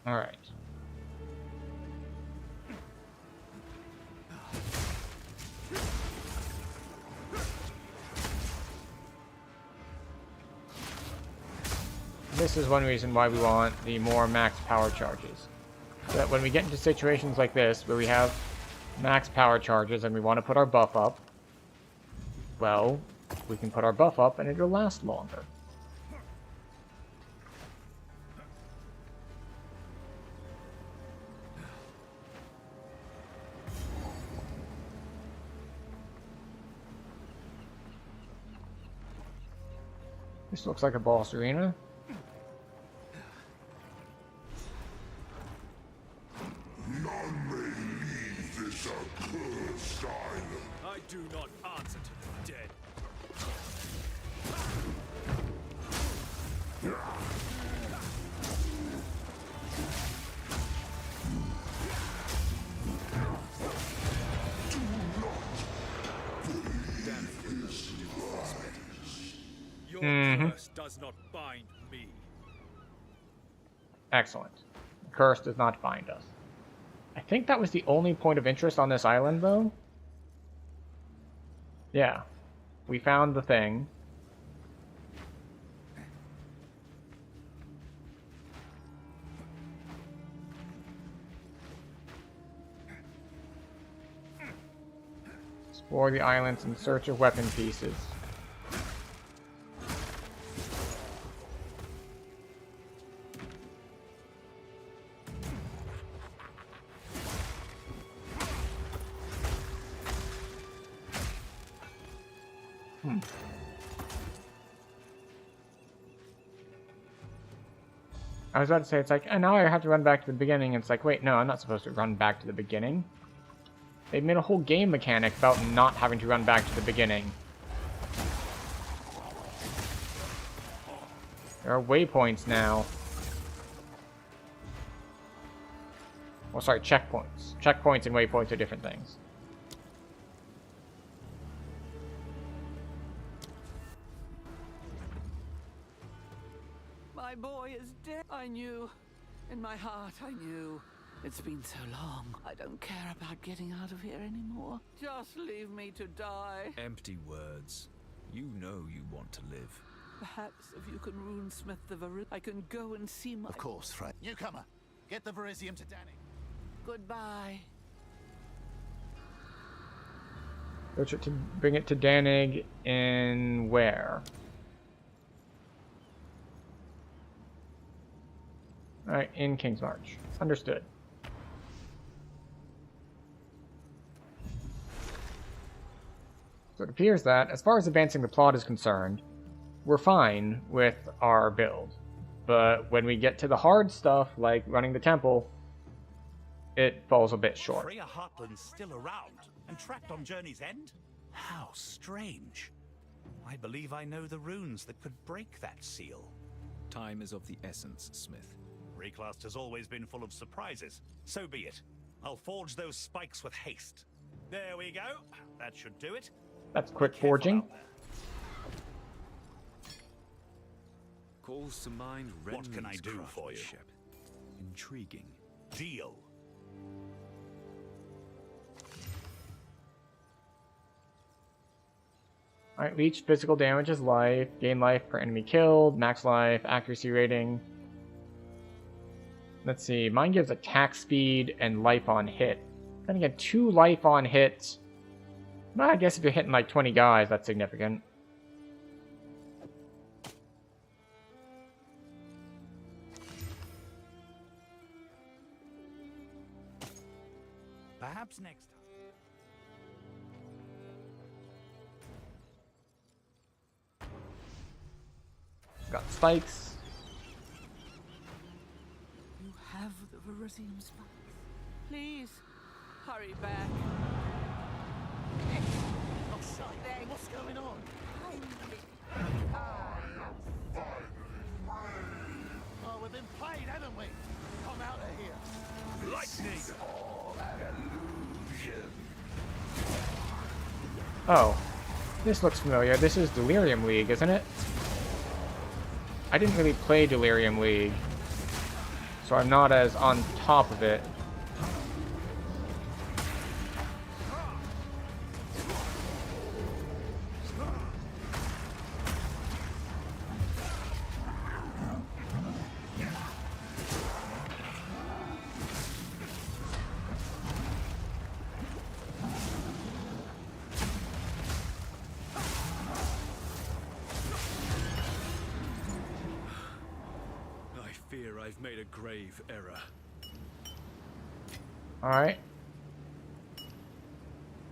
All right. This is one reason why we want the more max power charges. So that when we get into situations like this, where we have max power charges and we want to put our buff up, well, we can put our buff up and it'll last longer. This looks like a boss arena. None may leave this accursed island. I do not answer to the dead. curse does not bind me. Excellent. The curse does not bind us. I think that was the only point of interest on this island, though. Yeah. We found the thing. Explore the islands in search of weapon pieces. I was about to say, it's like, and now I have to run back to the beginning. It's like, wait, no, I'm not supposed to run back to the beginning. They've made a whole game mechanic about not having to run back to the beginning. There are waypoints now. Well, sorry, checkpoints. Checkpoints and waypoints are different things. My boy is dead. I knew. In my heart, I knew. It's been so long. I don't care about getting out of here anymore. Just leave me to die. Empty words. You know you want to live. Perhaps if you can runesmith the I can go and see my... Of course, Frey. Newcomer, get the Verisium to Danny. Goodbye. To bring it to Danig in where? Alright, in King's March. Understood. So it appears that, as far as advancing the plot is concerned, we're fine with our build. But when we get to the hard stuff, like running the temple, it falls a bit short. Freya Heartland's still around and trapped on Journey's End? How strange. I believe I know the runes that could break that seal. Time is of the essence, Smith. Reclast has always been full of surprises. So be it. I'll forge those spikes with haste. There we go. That should do it. That's quick forging. Calls to mind What can I do for you? craftsmanship. Intriguing. Deal. Alright, leech physical damage is life, gain life per enemy killed, max life, accuracy rating. Let's see, mine gives attack speed and life on hit. Then again, 2 life on hit. Well, I guess if you're hitting like 20 guys, that's significant. Perhaps next time. Got spikes. You have the Verisium spikes. Please, hurry back. What's going on? Oh, we've been played, haven't we? Come out of here. Lightning! Oh, this looks familiar. This is Delirium League, isn't it? I didn't really play Delirium League, so I'm not as on top of it. I've made a grave error. Alright.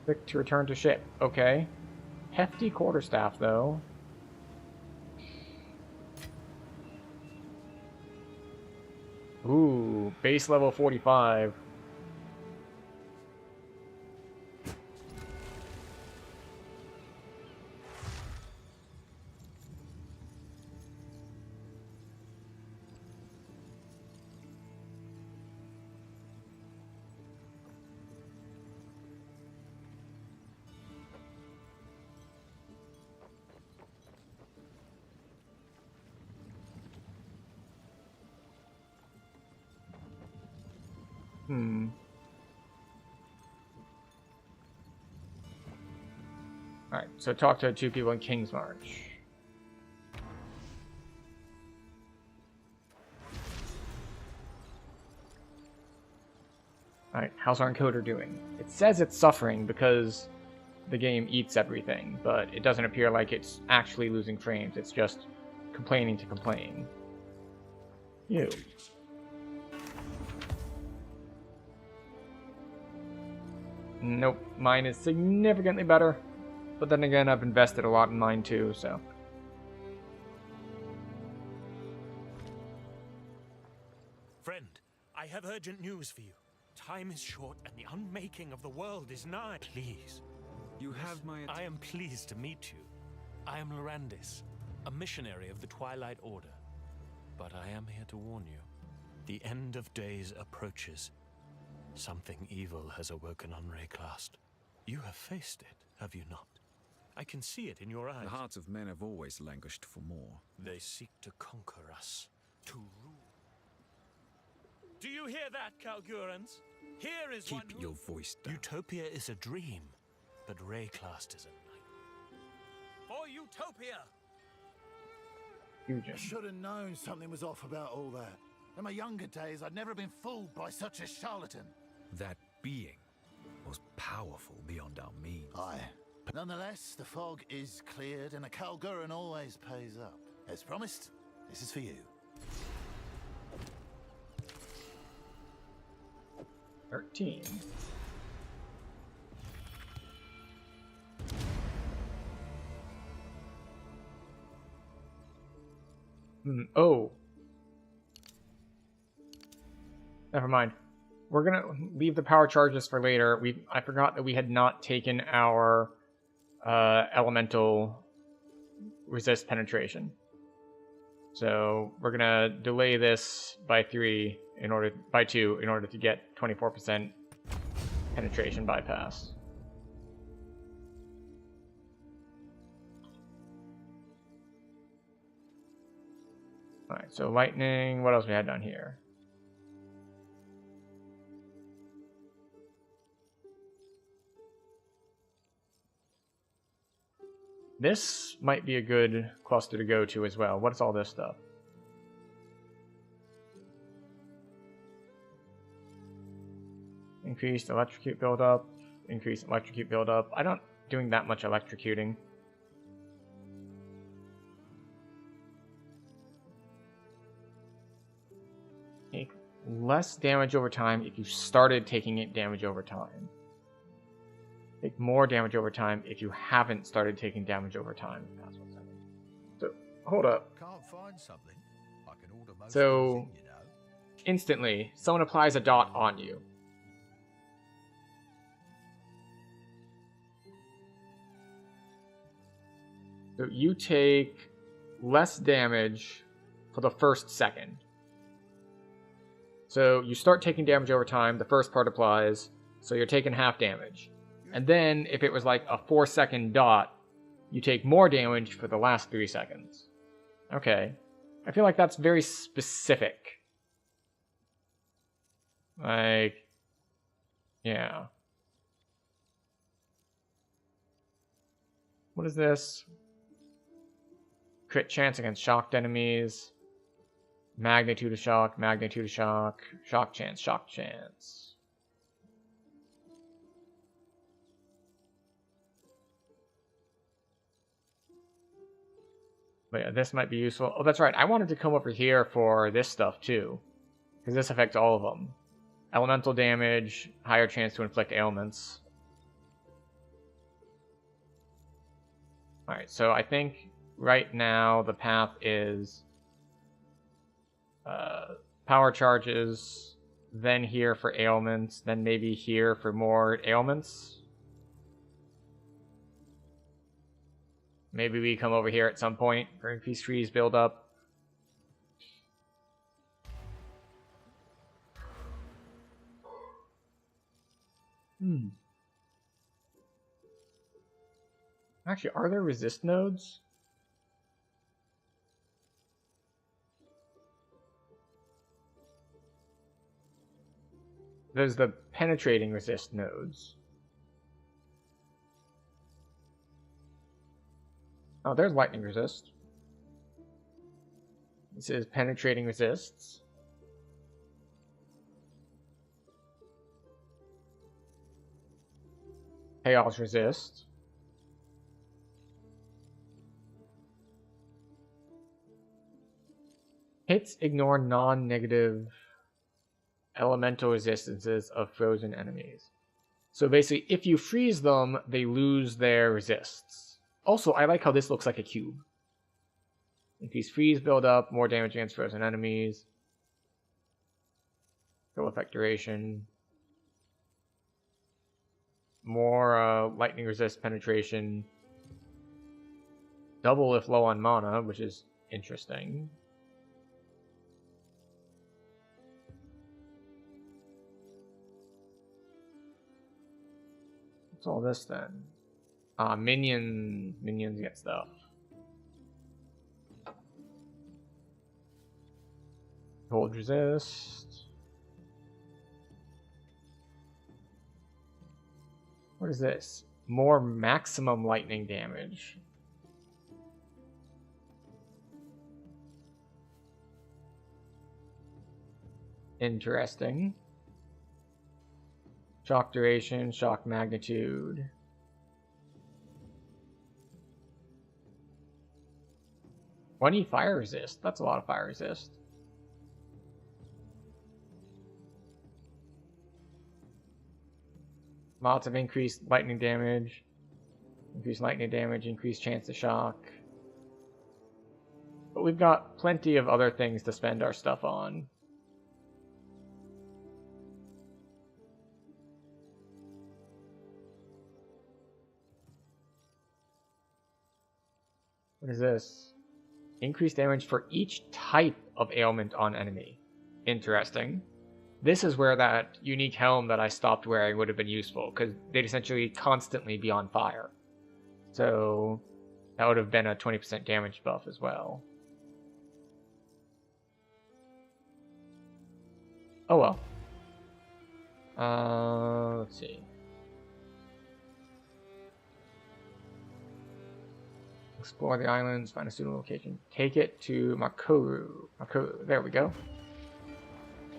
Click to return to ship. Okay. Hefty quarterstaff, though. Ooh, base level 45. Alright, so talk to 2 people in King's March. Alright, how's our encoder doing? It says it's suffering because the game eats everything, but it doesn't appear like it's actually losing frames. It's just complaining to complain. You. Nope, mine is significantly better. But then again, I've invested a lot in mine too, so. Friend, I have urgent news for you. Time is short and the unmaking of the world is nigh. Please. You have my... I am pleased to meet you. I am Lorandis, a missionary of the Twilight Order. But I am here to warn you. The end of days approaches. Something evil has awoken on Rayclast. You have faced it, have you not? I can see it in your eyes. The hearts of men have always languished for more. They seek to conquer us, to rule. Do you hear that, Kalgurans? Here is one Keep your voice down. Utopia is a dream, but Rayclast is a nightmare. For Utopia! I should have known something was off about all that. In my younger days, I'd never been fooled by such a charlatan. That being was powerful beyond our means. Aye. Nonetheless, the fog is cleared and a Kalguran always pays up. As promised, this is for you. 13. Oh. Never mind. We're gonna leave the power charges for later. I forgot that we had not taken our elemental resist penetration. So we're gonna delay this by 2 in order to get 24% penetration bypass. Alright, so lightning, what else we had down here? This might be a good cluster to go to as well. What's all this stuff? Increased electrocute buildup. Increased electrocute buildup. I'm not doing that much electrocuting. Take less damage over time if you started taking it damage over time. Take more damage over time if you haven't started taking damage over time. That's what's happening. So, hold up. Can't find something. I can order most So, things in, you know. instantly, someone applies a dot on you. So you take less damage for the first second. So you start taking damage over time, the first part applies, so you're taking half damage. And then, if it was like a 4-second dot, you take more damage for the last 3 seconds. Okay. I feel like that's very specific. Like, yeah. What is this? Crit chance against shocked enemies. Magnitude of shock, shock chance, shock chance. But yeah, this might be useful. Oh, that's right. I wanted to come over here for this stuff too, because this affects all of them. Elemental damage, higher chance to inflict ailments. Alright, so I think right now the path is power charges, then here for ailments, then maybe here for more ailments. Maybe we come over here at some point for increased trees build up. Actually, are there resist nodes? There's the penetrating resist nodes. Oh, there's lightning resist. This is penetrating resists. Chaos resist. Hits ignore non-negative elemental resistances of frozen enemies. So basically, if you freeze them, they lose their resists. Also, I like how this looks like a cube. Increase freeze buildup, more damage against frozen enemies. Full effect duration. More lightning resist penetration. Double if low on mana, which is interesting. What's all this then? Minions get stuff. Hold resist. What is this? More maximum lightning damage. Interesting. Shock duration, shock magnitude. $20 fire resist. That's a lot of fire resist. Lots of increased lightning damage. Increased lightning damage, increased chance to shock. But we've got plenty of other things to spend our stuff on. What is this? Increased damage for each type of ailment on enemy. Interesting. This is where that unique helm that I stopped wearing would have been useful, because they'd essentially constantly be on fire. So that would have been a 20% damage buff as well. Oh well. Let's see. Explore the islands, find a suitable location. Take it to Makoru. Makoru, there we go.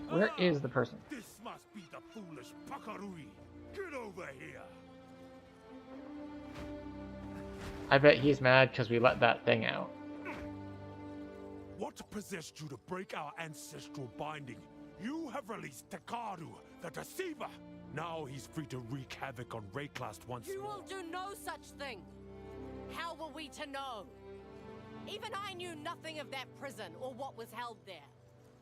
Where is the person? This must be the foolish Pakarui. Get over here. I bet he's mad because we let that thing out. What possessed you to break our ancestral binding? You have released Takaru, the deceiver. Now he's free to wreak havoc on Rayclast once more. You will do no such thing. How were we to know? Even I knew nothing of that prison or what was held there.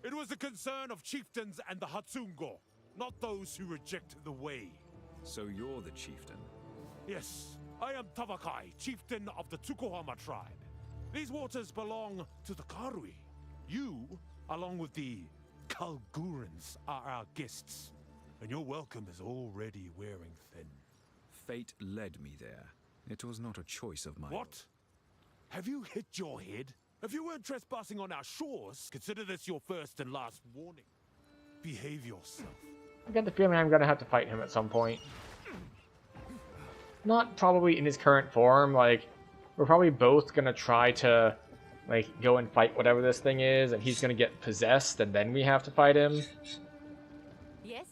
It was the concern of chieftains and the Hatsungo, not those who reject the way. So you're the chieftain? Yes, I am Tavakai, chieftain of the Tsukuhama tribe. These waters belong to the Karui. You, along with the Kalgurans, are our guests, and your welcome is already wearing thin. Fate led me there. It was not a choice of mine. What? Have you hit your head? If you weren't trespassing on our shores, consider this your first and last warning. Behave yourself. I get the feeling I'm gonna have to fight him at some point. Not probably in his current form, like, we're probably both gonna try to, like, go and fight whatever this thing is, and he's gonna get possessed, and then we have to fight him. Yes?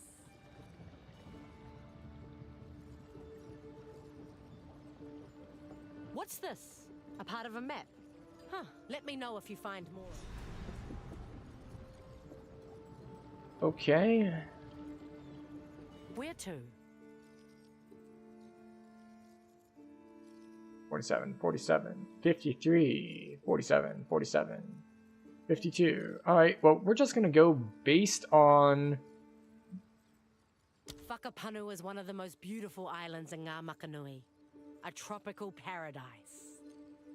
What's this? A part of a map? Huh. Let me know if you find more. Okay. Where to? 47, 47, 53, 47, 47, 52. Alright, well, we're just gonna go based on... Whakapanu is one of the most beautiful islands in Ngā Makanui. A tropical paradise.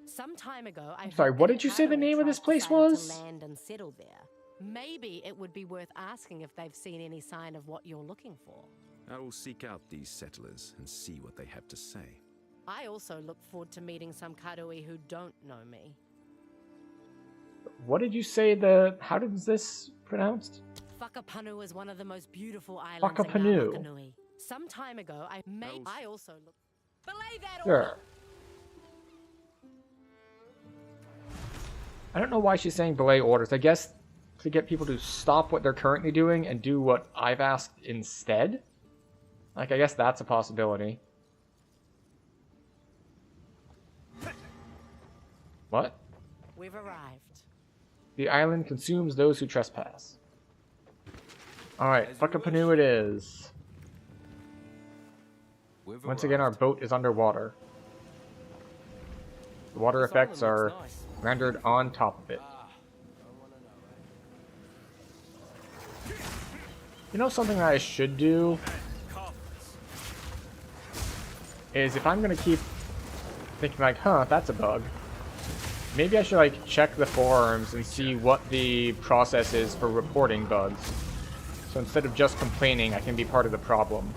Some time ago, I'm sorry, what did you say the name of this place was? To land and settle there. Maybe it would be worth asking if they've seen any sign of what you're looking for. I will seek out these settlers and see what they have to say. I also look forward to meeting some Karui who don't know me. What did you say the... How is this pronounced? Whakapanu is one of the most beautiful islands in Whakapanu. Nui. Some time ago, I also looked. Belay that Sure. order! I don't know why she's saying belay orders. I guess to get people to stop what they're currently doing and do what I've asked instead? Like, I guess that's a possibility. What? We've arrived. The island consumes those who trespass. Alright, Whakapanu it is. Once again, our boat is underwater. The water effects are rendered on top of it. You know something that I should do? Is if I'm gonna keep thinking like, huh, that's a bug. Maybe I should like check the forums and see what the process is for reporting bugs. So instead of just complaining, I can be part of the problem.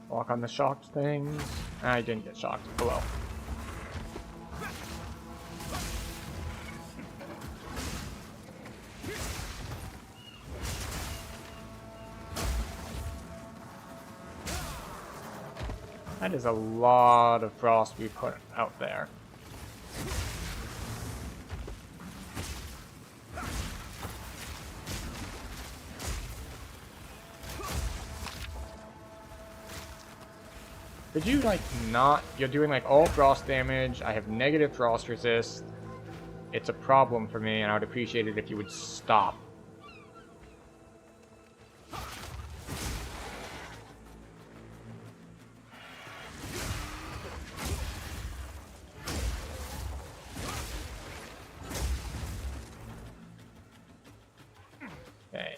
Walk on the shocked things. I didn't get shocked. Oh well. That is a lot of frost we put out there. Did you, like, not... You're doing, like, all frost damage. I have negative frost resist. It's a problem for me, and I would appreciate it if you would stop. Okay.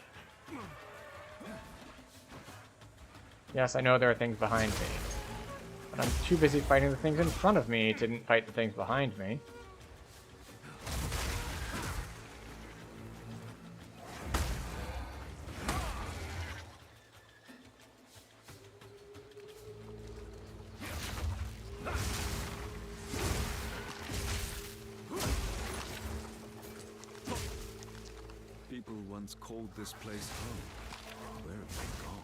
Yes, I know there are things behind me. But I'm too busy fighting the things in front of me to fight the things behind me. People once called this place home. Where have they gone?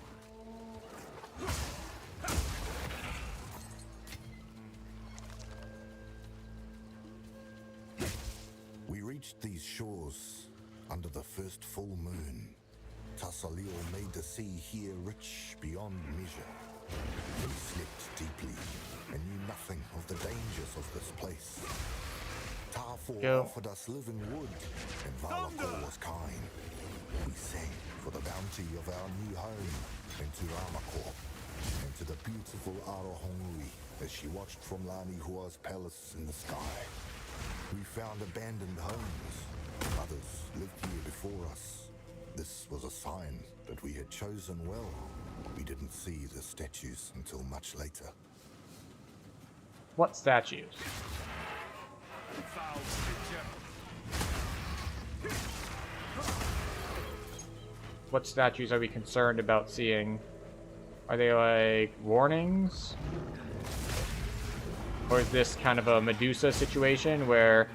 We reached these shores under the first full moon. Tasalio made the sea here rich beyond measure. We slept deeply and knew nothing of the dangers of this place. Tarfor offered us living wood, and Valakor was kind. We sang for the bounty of our new home, and to Ramakor, and to the beautiful Arohongui as she watched from Lani Hua's palace in the sky. We found abandoned homes. Others lived here before us. This was a sign that we had chosen well. We didn't see the statues until much later. What statues? What statues are we concerned about seeing? Are they like warnings? Or is this kind of a Medusa situation where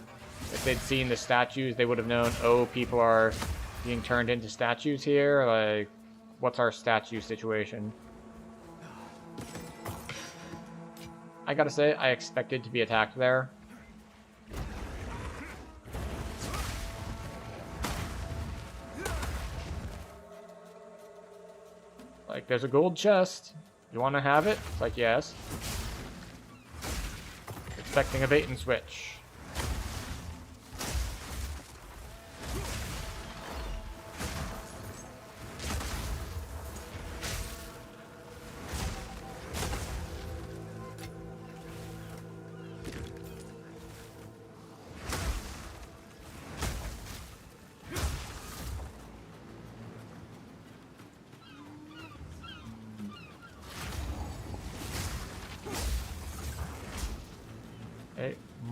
if they'd seen the statues, they would have known, oh, people are being turned into statues here? Like, what's our statue situation? I gotta say, I expected to be attacked there. Like, there's a gold chest. You want to have it? It's like, yes. Expecting a bait and switch.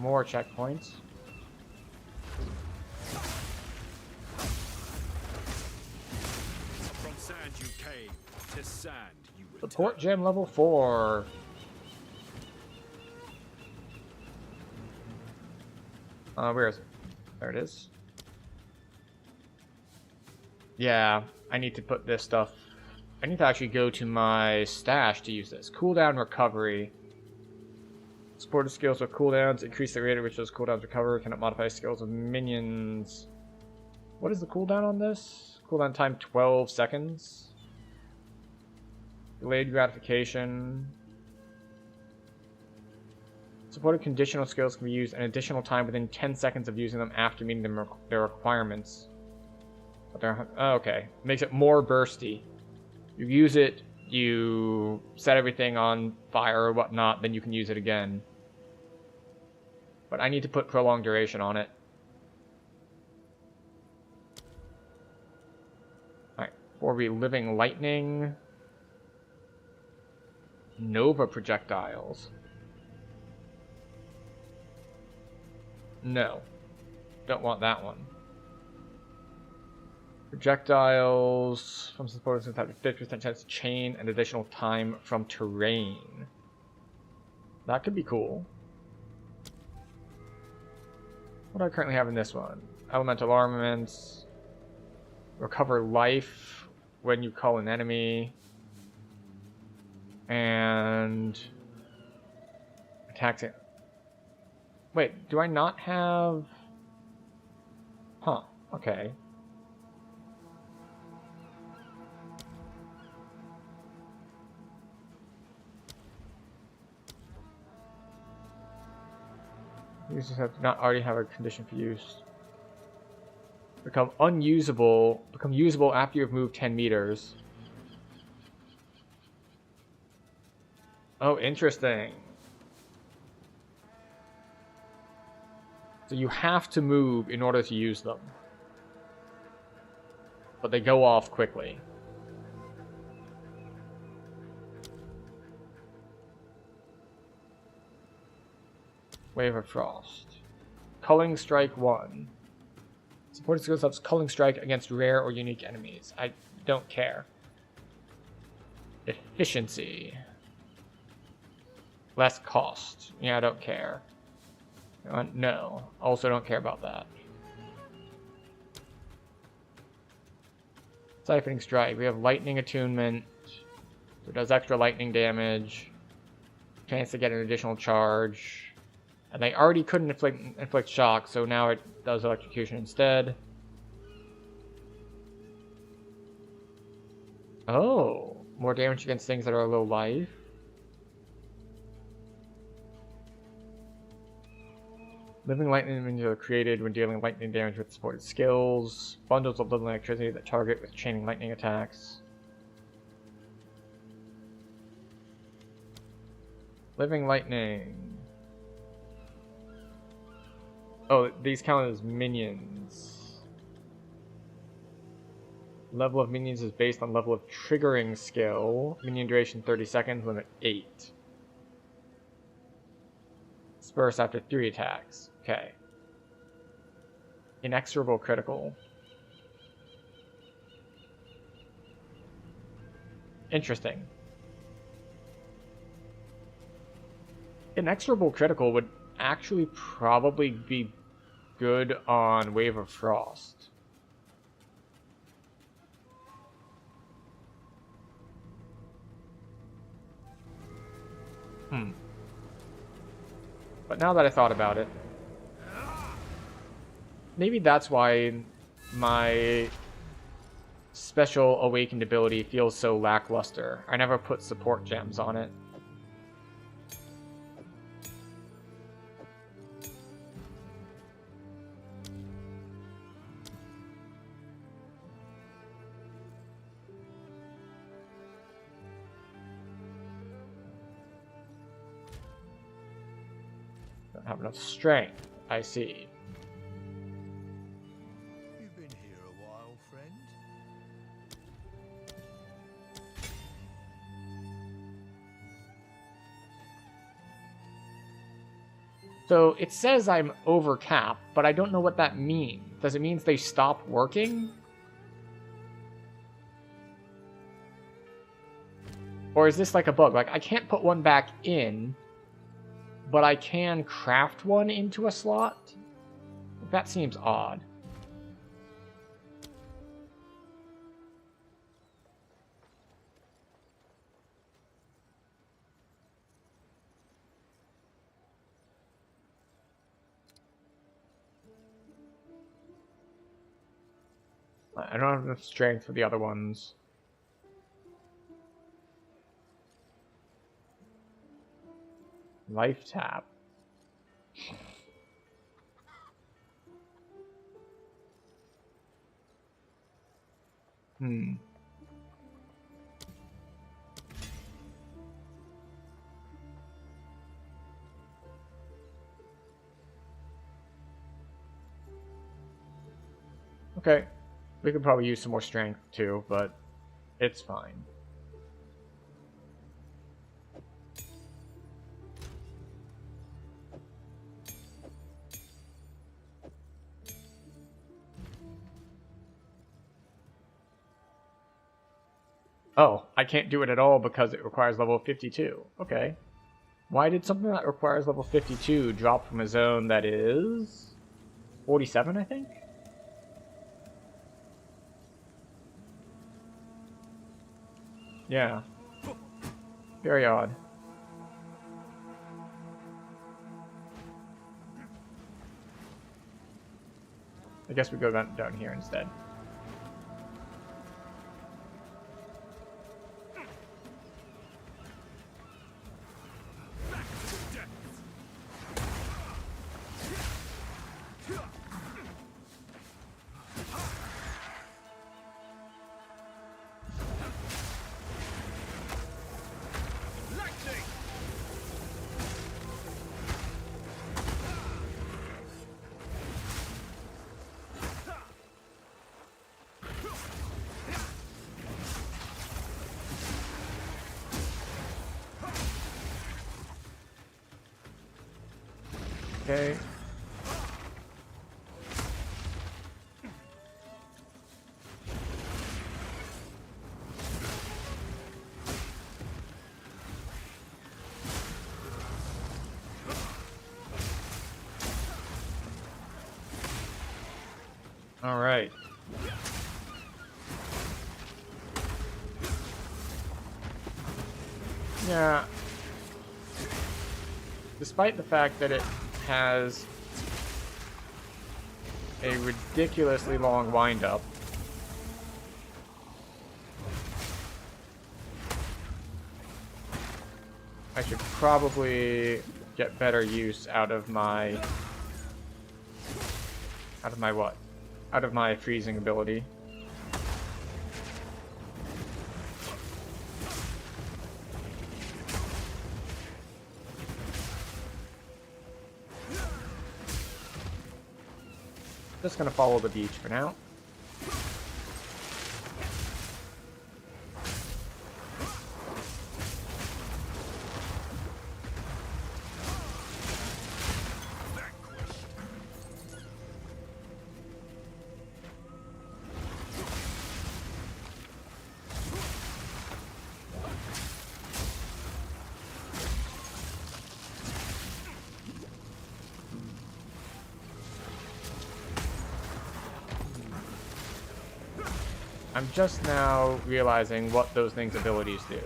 more checkpoints. From sand you came, to sand you return. Support gem level 4. Where is it? There it is. Yeah, I need to put this stuff. I need to actually go to my stash to use this. Cooldown recovery. Supported skills with cooldowns. Increase the rate at which those cooldowns recover. Cannot modify skills of minions. What is the cooldown on this? Cooldown time 12 seconds. Delayed gratification. Supported conditional skills can be used an additional time within 10 seconds of using them after meeting their requirements. But they're, oh, okay. Makes it more bursty. You use it, you set everything on fire or whatnot, then you can use it again. But I need to put prolonged duration on it. Alright, for reliving lightning. Nova projectiles. No. Don't want that one. Projectiles from supporters have a 50% chance to chain and additional time from terrain. That could be cool. What do I currently have in this one? Elemental armaments. Recover life when you call an enemy. And attacks it. Wait, do I not have... Huh, okay. Users have not already have a condition for use. Become unusable. Become usable after you've moved 10 meters. Oh, interesting. So you have to move in order to use them. But they go off quickly. Wave of Frost. Culling Strike 1. Supported skills ups Culling Strike against rare or unique enemies. I don't care. Efficiency. Less cost. Yeah, I don't care. No. Also don't care about that. Siphoning Strike. We have Lightning Attunement. So it does extra lightning damage. Chance to get an additional charge. And they already couldn't inflict shock, so now it does electrocution instead. Oh, more damage against things that are low life. Living lightning minions are created when dealing lightning damage with supported skills. Bundles of living electricity that target with chaining lightning attacks. Living lightning. Oh, these count as minions. Level of minions is based on level of triggering skill. Minion duration 30 seconds, limit 8. Disperse after 3 attacks. Okay. Inexorable critical. Interesting. Inexorable critical would actually probably be good on Wave of Frost. But now that I thought about it, maybe that's why my special awakened ability feels so lackluster. I never put support gems on it. Don't have enough strength, I see. You've been here a while, friend. So it says I'm over cap, but I don't know what that means. Does it mean they stop working? Or is this like a bug? Like, I can't put one back in, but I can craft one into a slot? That seems odd. I don't have enough strength for the other ones. Life tap. Hmm. Okay. We could probably use some more strength too, but it's fine. Oh, I can't do it at all because it requires level 52. Okay. Why did something that requires level 52 drop from a zone that is 47, I think? Yeah. Very odd. I guess we go down here instead. Okay. All right. Yeah. Despite the fact that it has a ridiculously long wind-up, I should probably get better use out of my what? Out of my freezing ability. Just gonna follow the beach for now. I'm just now realizing what those things' abilities do.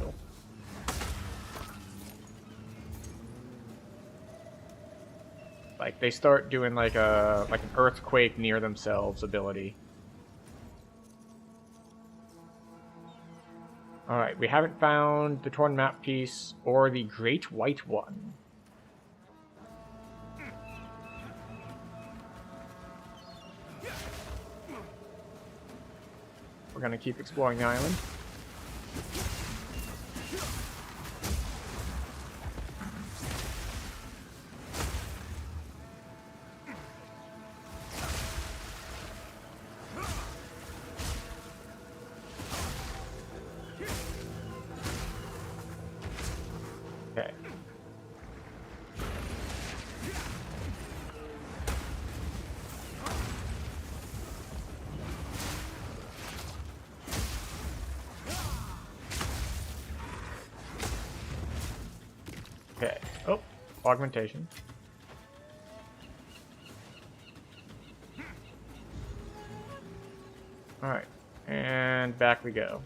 Like, they start doing like an earthquake near themselves ability. Alright, we haven't found the torn map piece or the Great White One. We're gonna keep exploring the island. Okay. augmentation. Alright, and back we go.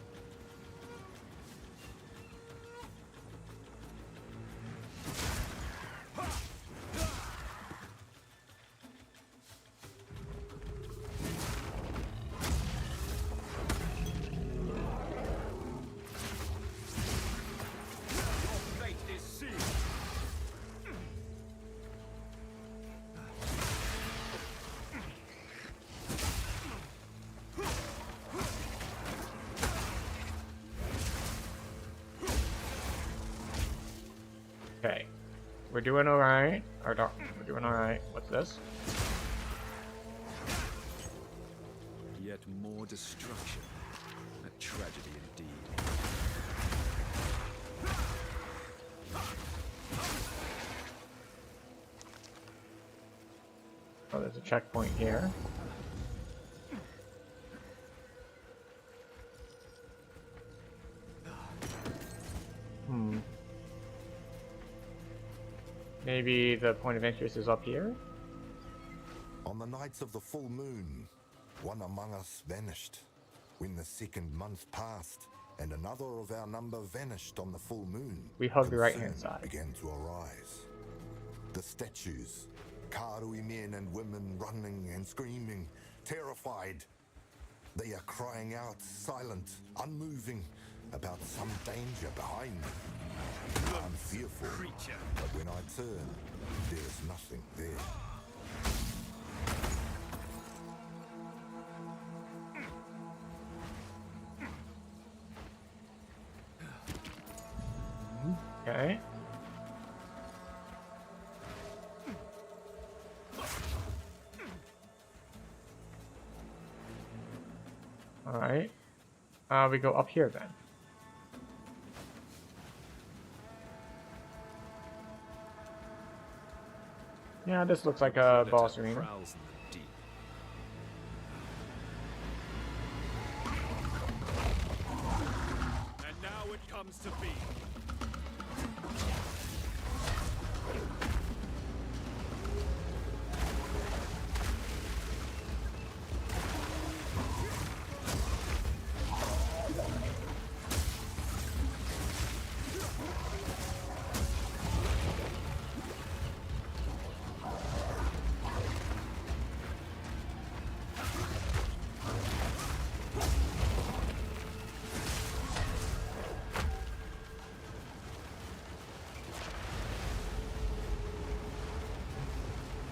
Okay, we're doing alright. We're doing alright. What's this? Yet more destruction. A tragedy indeed. Oh, there's a checkpoint here. Maybe the point of interest is up here? On the nights of the full moon, one among us vanished. When the second month passed, and another of our number vanished on the full moon, We hug the right-hand concern side. began to arise. The statues, Karui men and women running and screaming, terrified. They are crying out, silent, unmoving, about some danger behind me. I'm fearful, but when I turn, there is nothing there. Okay. Alright. We go up here then. Yeah, this looks like a boss arena. Prowls in the deep. And now it comes to be.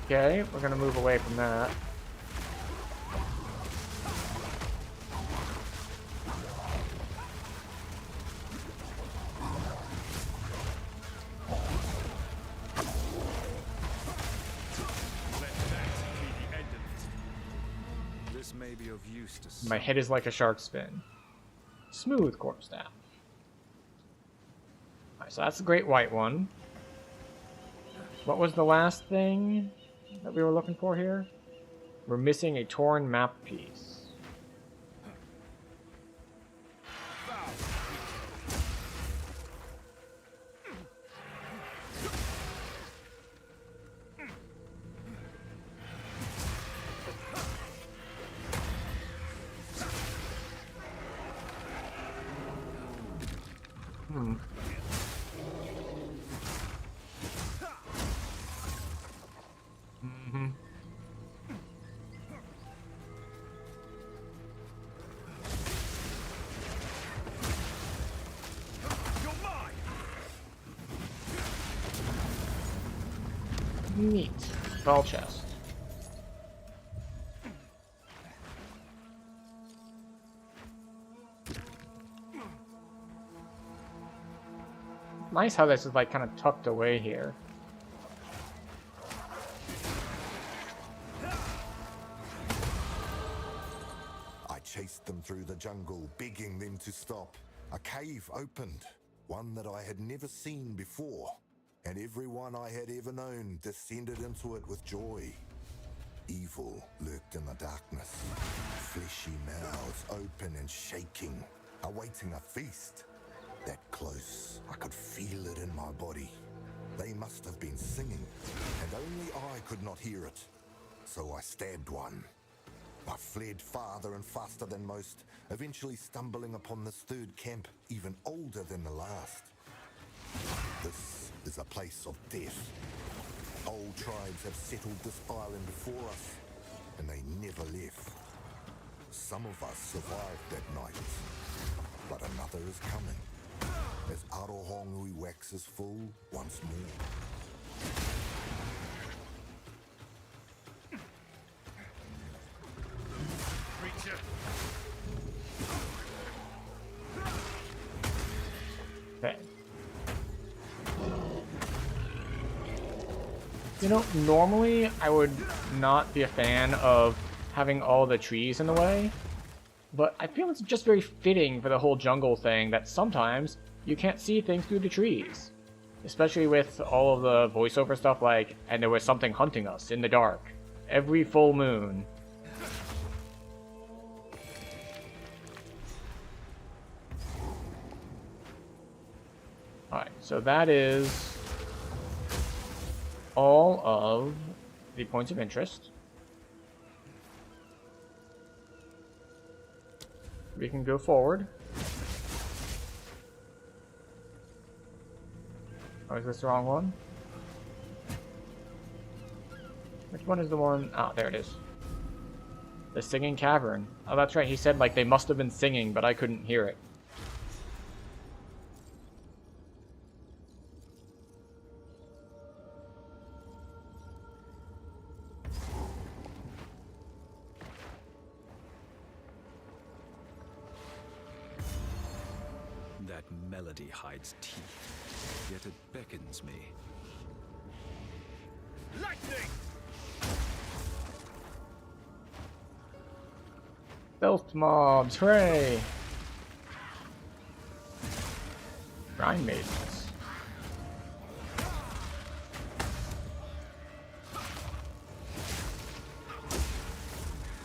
Okay, we're gonna move away from that. This may be of use to some. My head is like a shark's fin. Smooth corpse staff. Alright, so that's the great white one. What was the last thing that we were looking for here? We're missing a torn map piece. Neat. Ball chest. Nice how this is like kind of tucked away here. I chased them through the jungle, begging them to stop. A cave opened, one that I had never seen before, and everyone I had ever known descended into it with joy. Evil lurked in the darkness, fleshy mouths open and shaking, awaiting a feast. That close, I could feel it in my body. They must have been singing, and only I could not hear it. So I stabbed one. I fled farther and faster than most, eventually stumbling upon this third camp, even older than the last. This is a place of death. Old tribes have settled this island before us, and they never left. Some of us survived that night, but another is coming, as Arohongui waxes full once more. Okay. You know, normally I would not be a fan of having all the trees in the way, but I feel it's just very fitting for the whole jungle thing that sometimes you can't see things through the trees. Especially with all of the voiceover stuff like, and there was something hunting us in the dark. Every full moon. Alright, so that is all of the points of interest. We can go forward. Oh, is this the wrong one? Which one is the one? Ah, there it is. The Singing Cavern. Oh, that's right. He said, like, they must have been singing, but I couldn't hear it. That melody hides teeth, yet it beckons me. Lightning! Stealth mobs, hooray! Brine maidens.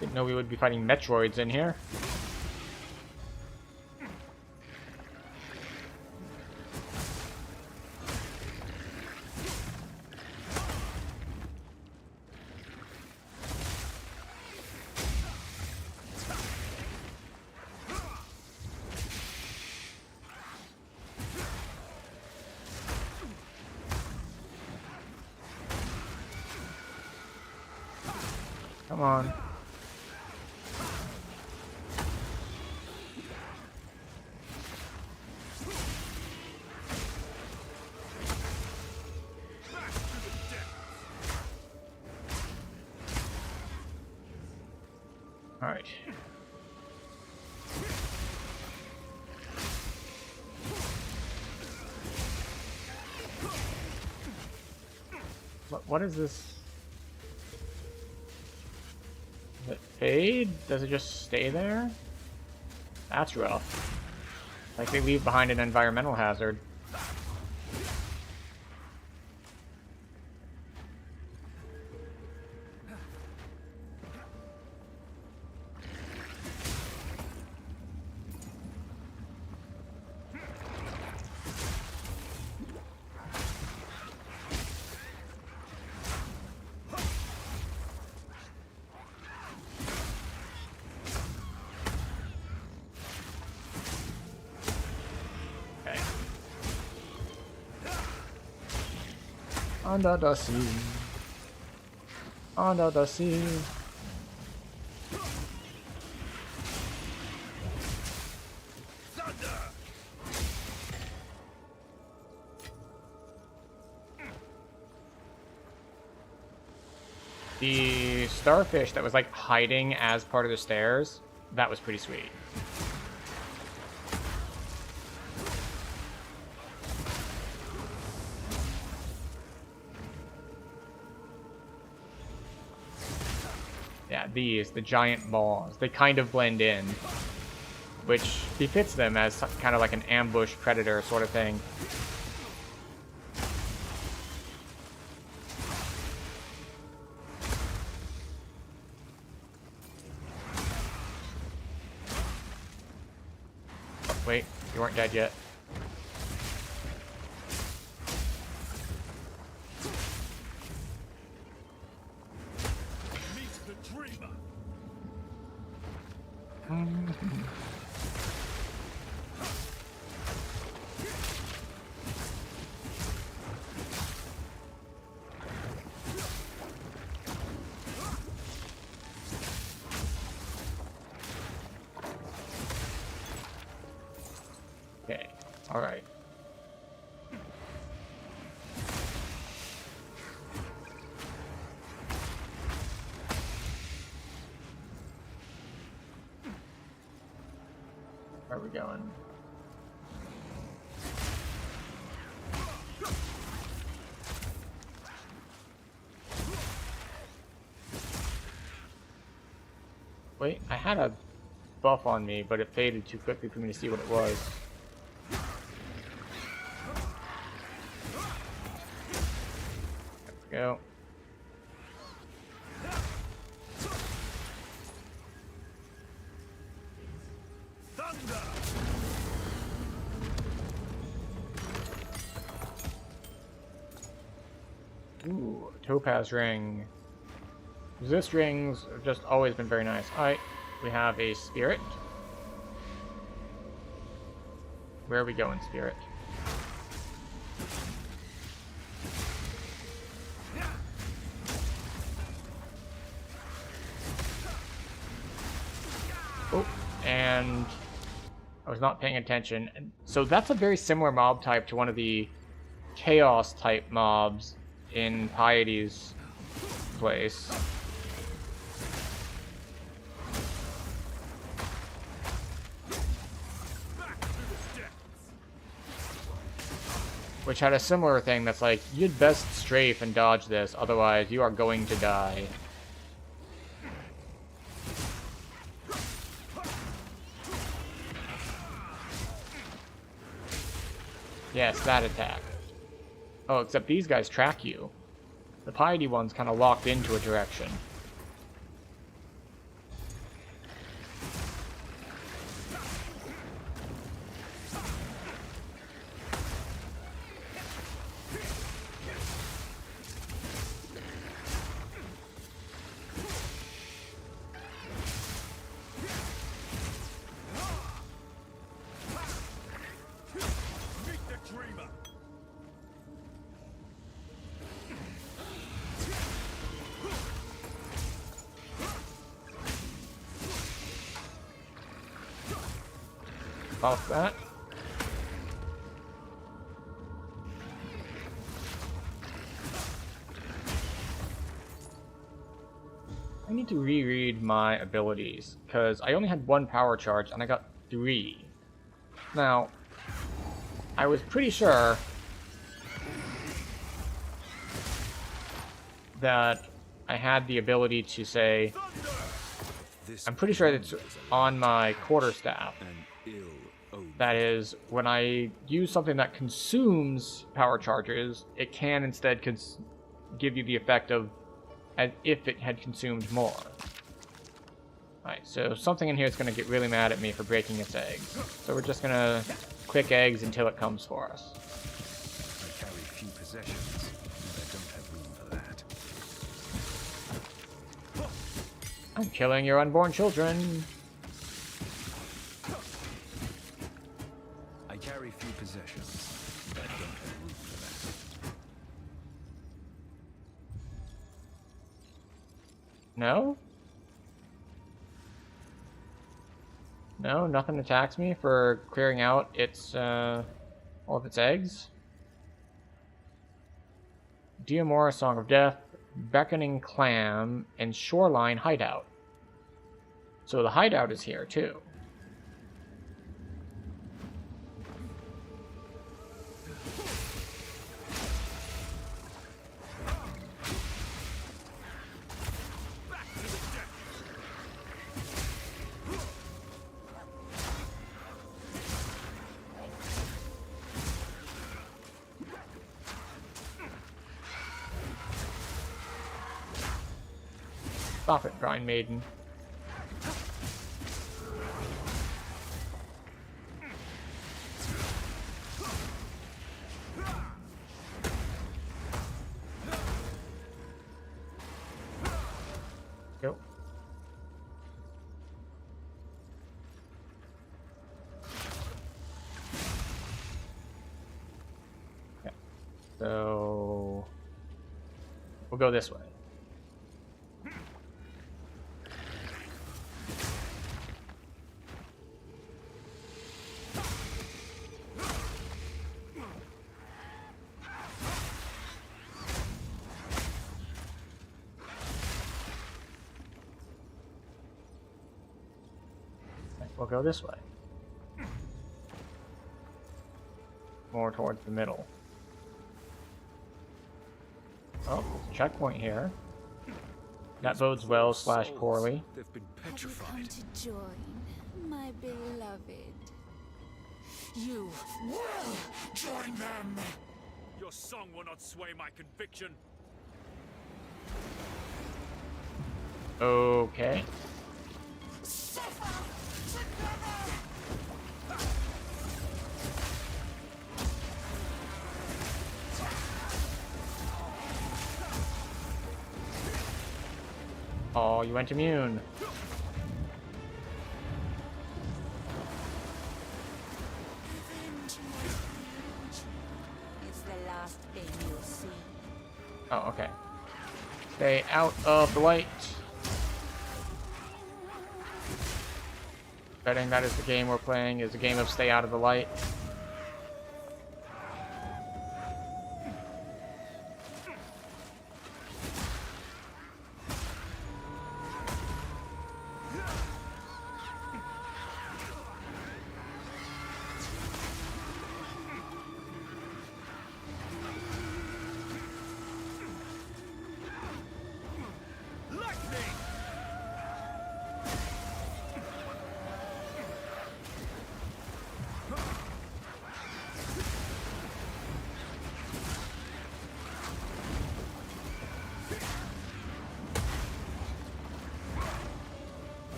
Didn't know we would be fighting Metroids in here. Come on. All right. What is this? Does it fade? Does it just stay there? That's rough. Like they leave behind an environmental hazard. Under the sea. Under the sea. The starfish that was like hiding as part of the stairs, that was pretty sweet. Yeah, the giant balls, they kind of blend in, which befits them as kind of like an ambush predator sort of thing. Oh, wait, you weren't dead yet. dreamer. Okay, alright. Where are we going? Wait, I had a buff on me, but it faded too quickly for me to see what it was. There we go. Ooh, topaz ring. Resist rings have just always been very nice. Alright, we have a spirit. Where are we going, spirit? Oh, and I was not paying attention. So that's a very similar mob type to one of the chaos type mobs in Piety's place. Which had a similar thing that's like, you'd best strafe and dodge this, otherwise you are going to die. Yes, that attack. Oh, except these guys track you. The Piety one's kind of locked into a direction. Off that. I need to reread my abilities, because I only had one power charge and I got 3. Now, I was pretty sure that I had the ability to say, I'm pretty sure it's on my quarterstaff. That is, when I use something that consumes power charges, it can instead give you the effect of as if it had consumed more. Alright, so something in here is going to get really mad at me for breaking its eggs. So we're just going to click eggs until it comes for us. I carry few possessions, and I don't have room for that. I'm killing your unborn children. I carry few possessions, and I don't have room for that. No? No, nothing attacks me for clearing out its, all of its eggs. Diamora, Song of Death, Beckoning Clam, and Shoreline Hideout. So the hideout is here, too. Stop it, Brine Maiden. Go. So we'll go this way. We'll go this way. More towards the middle. Oh, there's a checkpoint here. That bodes well slash poorly. They've been Have you come to join, my beloved? You will join them! Your song will not sway my conviction. Okay. Oh, you went immune. It's the last thing you'll see. Oh, okay. Stay out of the light. Betting that is the game we're playing, is a game of stay out of the light.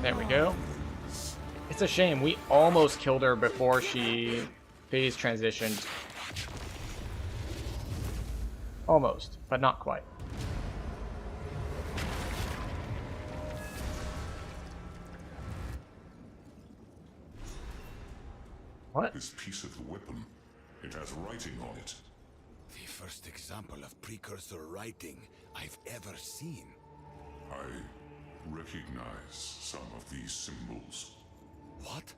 There we go. It's a shame. We almost killed her before she phase transitioned. Almost, but not quite. What? This piece of the weapon, it has writing on it. The first example of precursor writing I've ever seen. I recognize some of these symbols. What?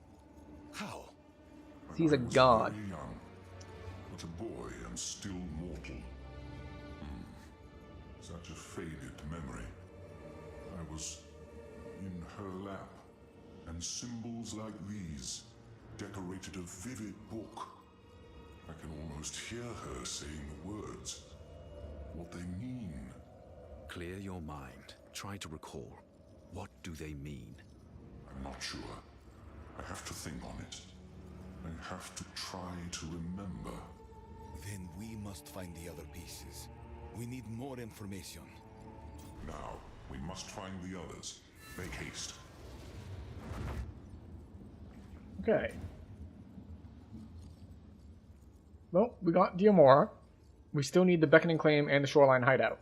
How? He's a god. Very young, but a boy and still mortal. Such a faded memory. I was in her lap, and symbols like these decorated a vivid book. I can almost hear her saying the words, what they mean. Clear your mind. Try to recall. What do they mean? I'm not sure. I have to think on it. I have to try to remember. Then we must find the other pieces. We need more information. Now, we must find the others. Make haste. Okay. Well, we got Diomora. We still need the Beckoning Claim and the Shoreline Hideout.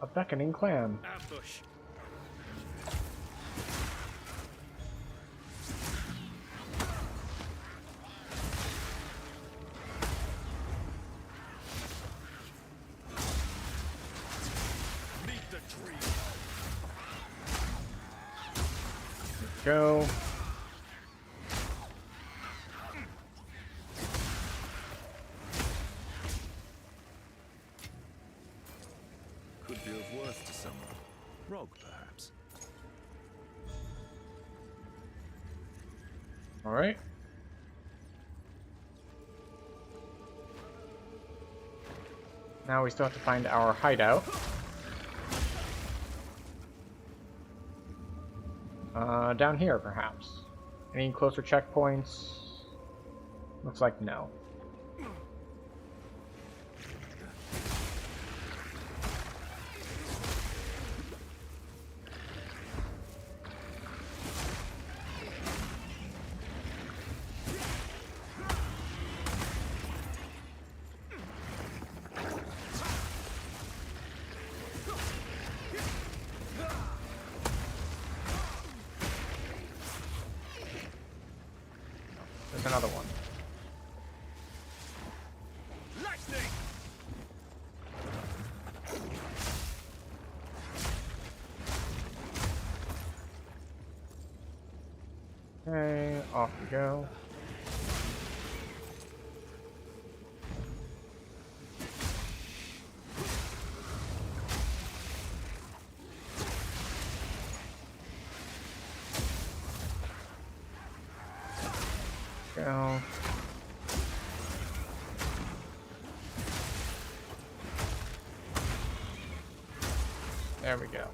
A Beckoning Clam. Ambush. Meet the tree. Go. Could be of worth to someone. Rogue, perhaps. All right. Now we still have to find our hideout. Down here, perhaps. Any closer checkpoints? Looks like no. There's another one. Okay, off we go. Go. There we go.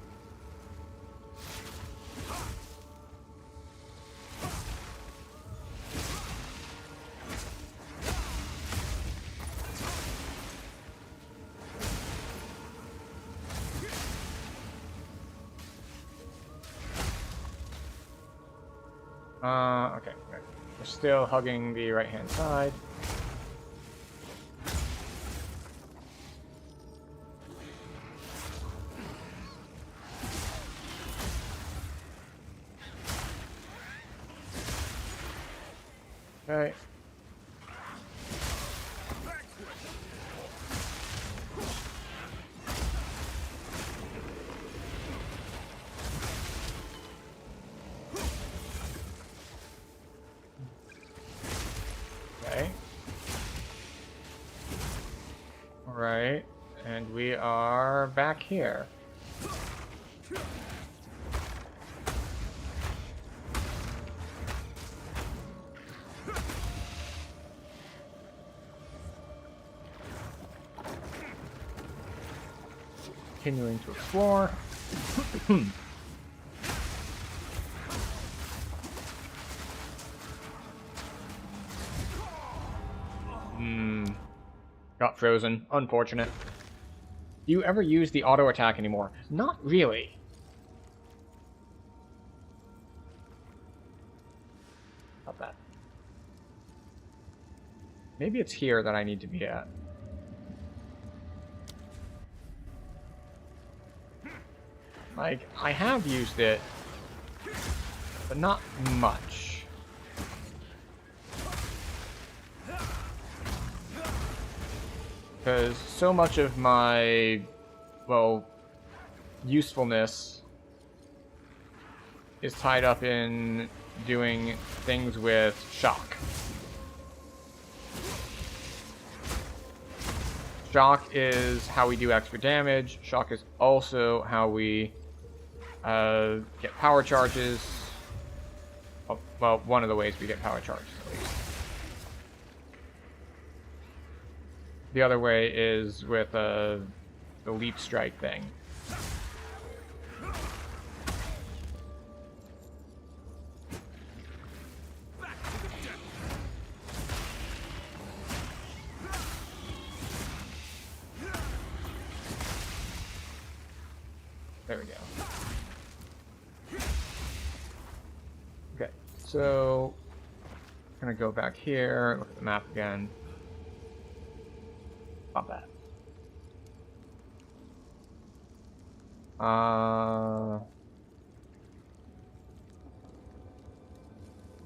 Okay. We're still hugging the right-hand side. Okay. Okay. All right, and we are back here. Continuing to explore. Got frozen. Unfortunate. Do you ever use the auto attack anymore? Not really. Not that. Maybe it's here that I need to be at. Like, I have used it, but not much. Because so much of my, well, usefulness is tied up in doing things with shock. Shock is how we do extra damage. Shock is also how we get power charges. Well, one of the ways we get power charges, at least. The other way is with the leap strike thing. There we go. Okay, so I'm gonna go back here, look at the map again. Not bad.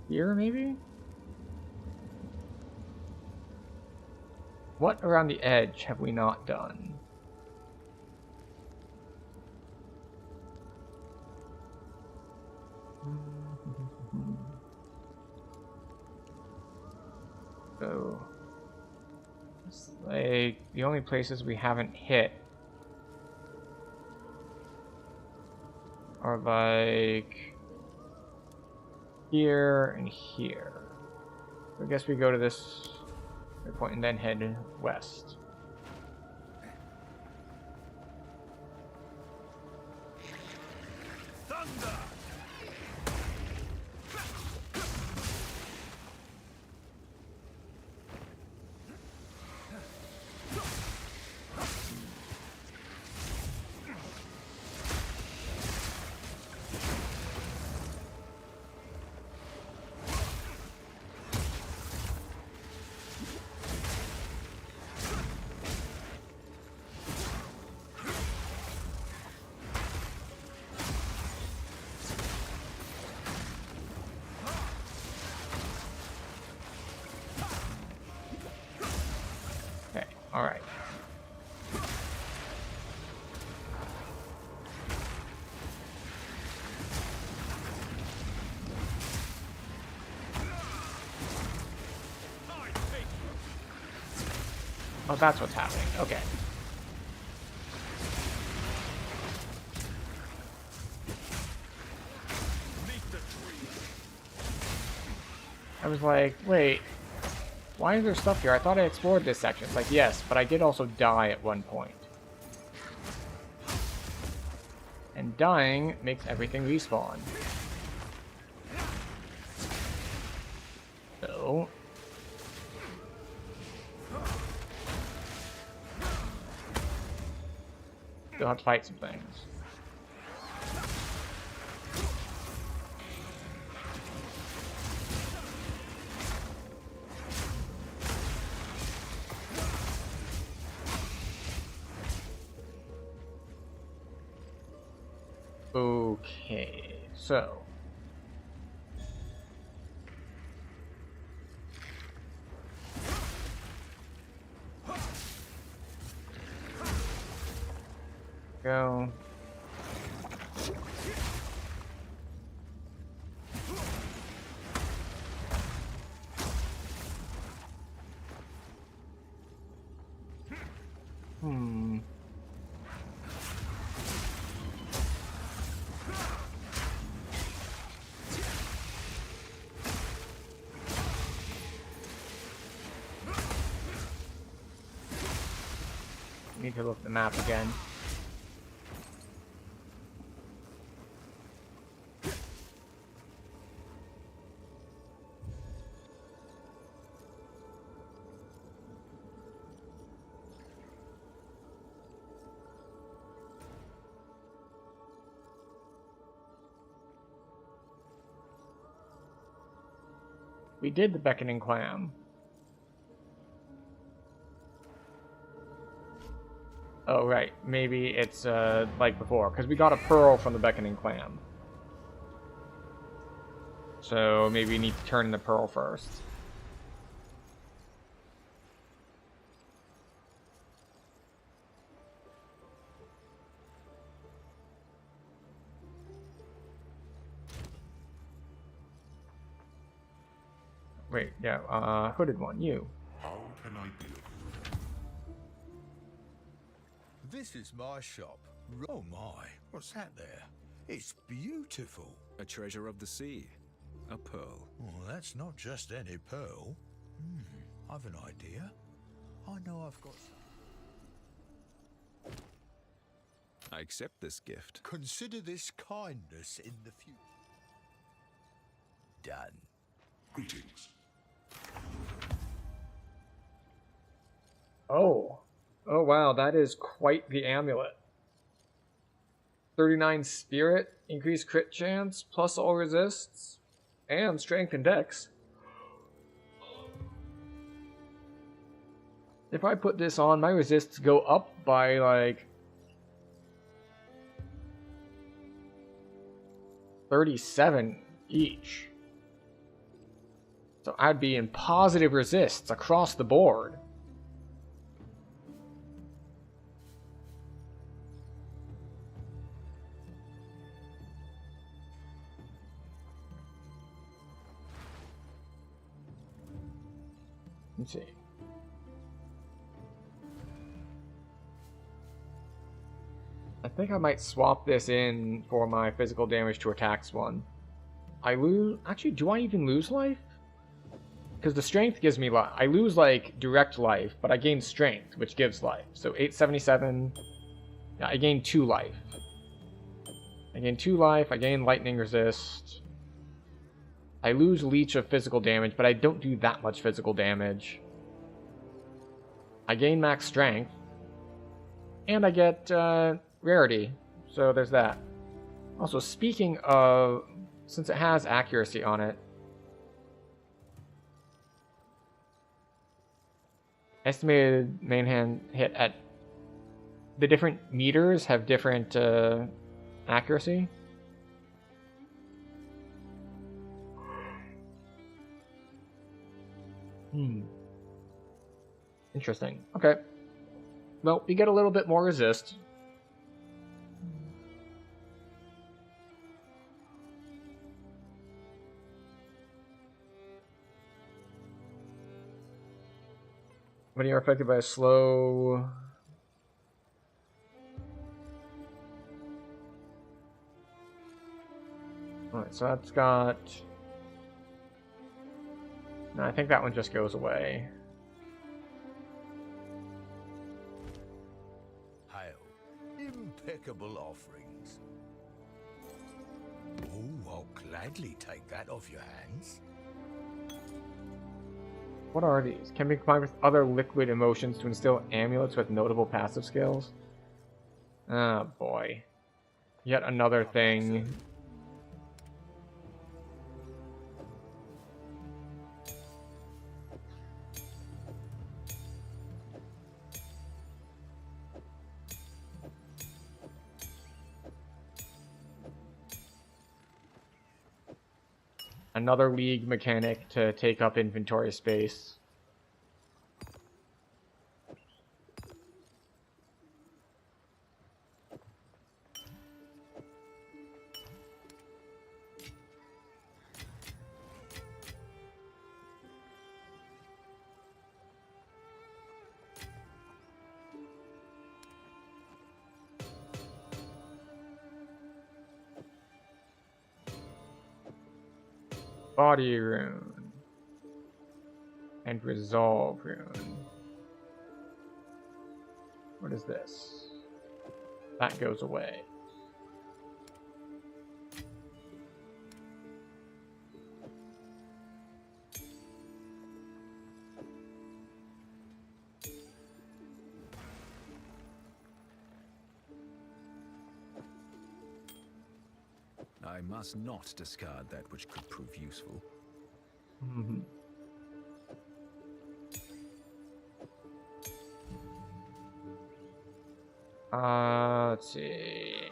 Here maybe? What around the edge have we not done? So, it's like the only places we haven't hit are like here and here. So I guess we go to this point and then head west. Alright. Oh, that's what's happening. Okay. I was like, wait, why is there stuff here? I thought I explored this section. It's like, yes, but I did also die at one point. And dying makes everything respawn. So... still have to fight some things. Okay, so... go. Need to look at the map again. We did the beckoning clam. Oh, right. Maybe it's, like before, because we got a pearl from the beckoning clam. So maybe we need to turn in the pearl first. Wait, yeah, hooded one, you. How can I deal? This is my shop. Oh my, what's that there? It's beautiful. A treasure of the sea. A pearl. Well, that's not just any pearl. I've an idea. I know I've got some. I accept this gift. Consider this kindness in the future. Done. Greetings. Oh. Oh wow, that is quite the amulet. 39 spirit, increased crit chance, plus all resists, and strength and dex. If I put this on, my resists go up by like 37 each. So I'd be in positive resists across the board. Let's see. I think I might swap this in for my physical damage to attacks one. I lose... Actually, do I even lose life? Because the strength gives me life. I lose, like, direct life, but I gain strength, which gives life. So 877... Yeah, I gain 2 life. I gain 2 life, I gain lightning resist. I lose leech of physical damage, but I don't do that much physical damage. I gain max strength. And I get rarity. So there's that. Also, speaking of... Since it has accuracy on it... Estimated main hand hit at... The different meters have different accuracy. Interesting. Okay. Well, we get a little bit more resist. When you're affected by a slow... Alright, so that's got... No, I think that one just goes away. Hail. Impeccable offerings. Oh, I'll gladly take that off your hands. What are these? Can be combined with other liquid emotions to instill amulets with notable passive skills? Ah, boy. Yet another thing. Another League mechanic to take up inventory space. Body rune. And resolve rune. What is this? That goes away. I must not discard that which could prove useful. Mm-hmm. Let's see.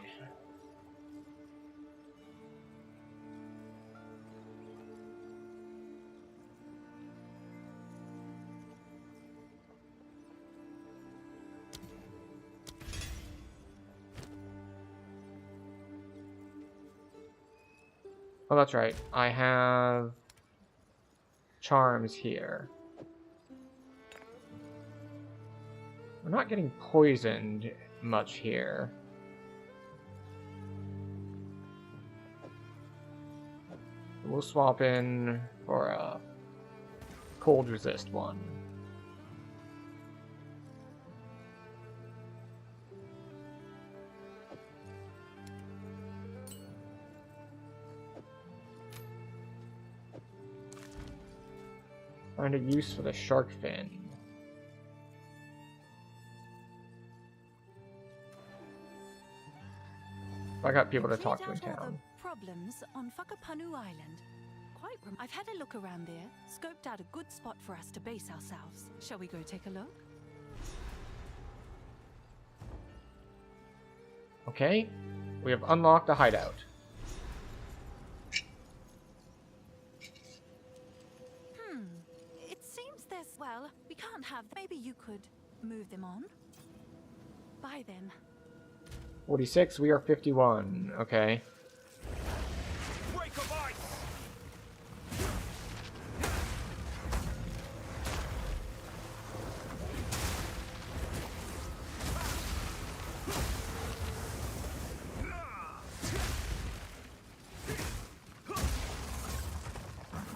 Oh, that's right. I have charms here. We're not getting poisoned much here. We'll swap in for a cold resist one. Find a use for the shark fin. I got people to talk to in town. All the problems on Whakapanu Island. I've had a look around there, scoped out a good spot for us to base ourselves. Shall we go take a look? Okay, we have unlocked a hideout. It seems there's... Well, we can't have... Maybe you could move them on? Buy them. 46, we are 51. Okay. Break of ice!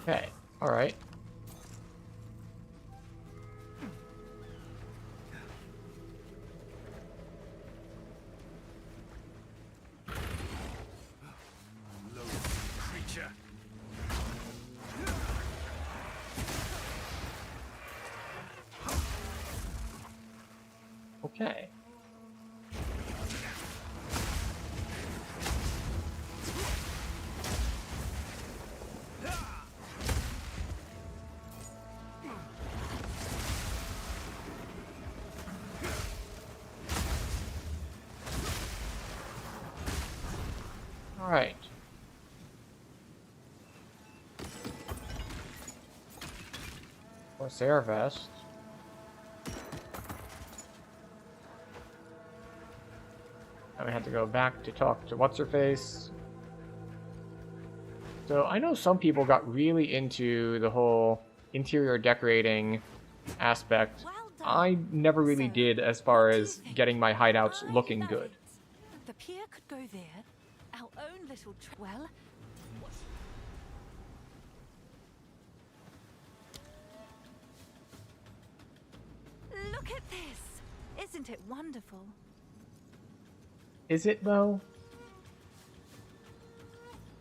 Okay, alright. Okay. All right. Corsair vest. And we had to go back to talk to what's-her-face. So I know some people got really into the whole interior decorating aspect. I never really did as far as getting my hideouts looking good. The pier could go there. Our own little well. Look at this! Isn't it wonderful? Is it though?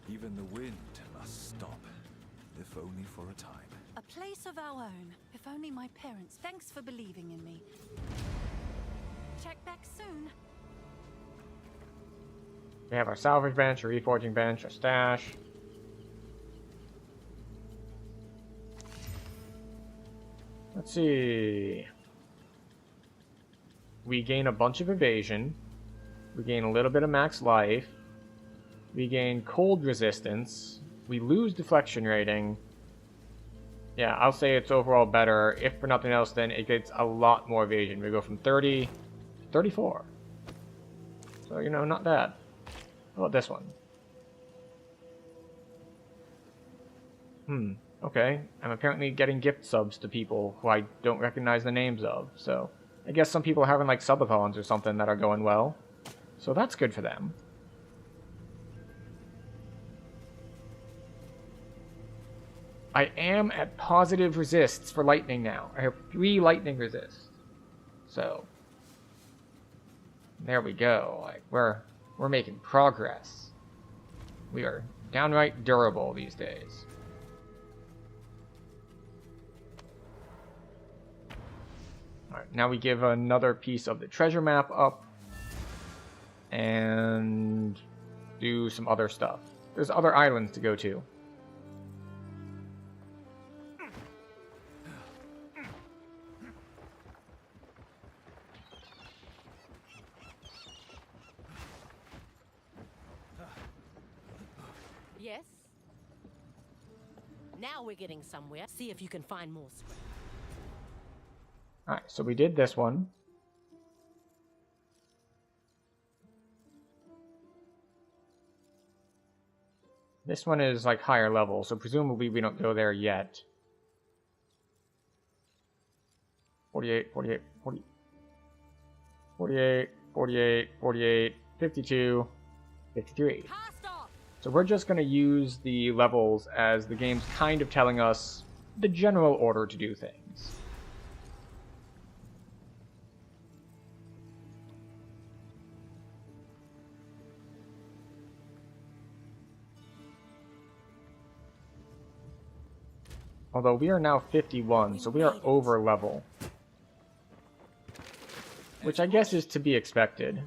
Even the wind must stop, if only for a time. A place of our own. If only my parents. Thanks for believing in me. Check back soon. We have our salvage bench, our reforging bench, our stash. Let's see. We gain a bunch of evasion. We gain a little bit of max life. We gain cold resistance. We lose deflection rating. Yeah, I'll say it's overall better. If for nothing else, then it gets a lot more evasion. We go from 30 to 34. So, you know, not bad. How about this one? Okay. I'm apparently getting gift subs to people who I don't recognize the names of. So, I guess some people are having like subathons or something that are going well. So that's good for them. I am at positive resists for lightning now. I have 3 lightning resists. So there we go. Like we're making progress. We are downright durable these days. Alright, now we give another piece of the treasure map up and do some other stuff. There's other islands to go to. Yes? Now we're getting somewhere. See if you can find more scrap. Alright, so we did this one. This one is like higher level, so presumably we don't go there yet. 48, 48, 40, 48, 48, 48, 52, 53. So we're just going to use the levels as the game's kind of telling us the general order to do things. Although we are now 51, so we are over level. Which I guess is to be expected.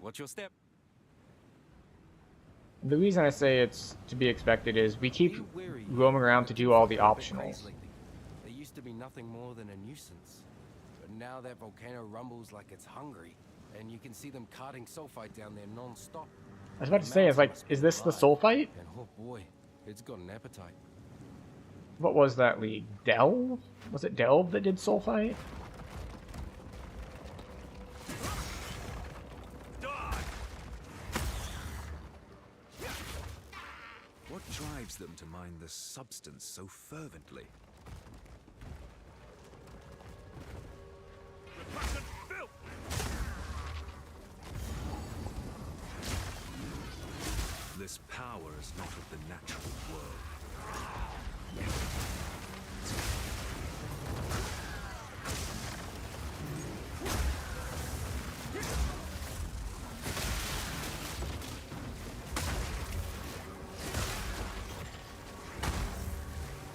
What's your step? The reason I say it's to be expected is we keep roaming around to do all the optionals. They used to be nothing more than a nuisance. But now that volcano rumbles like it's hungry, and you can see them carting sulfite down there non-stop. I was about to say, it's like, is this the sulfite? And oh boy, it's got an appetite. What was that league? Delve? Was it Delve that did sulfite? What drives them to mine the substance so fervently? This power is not of the natural world.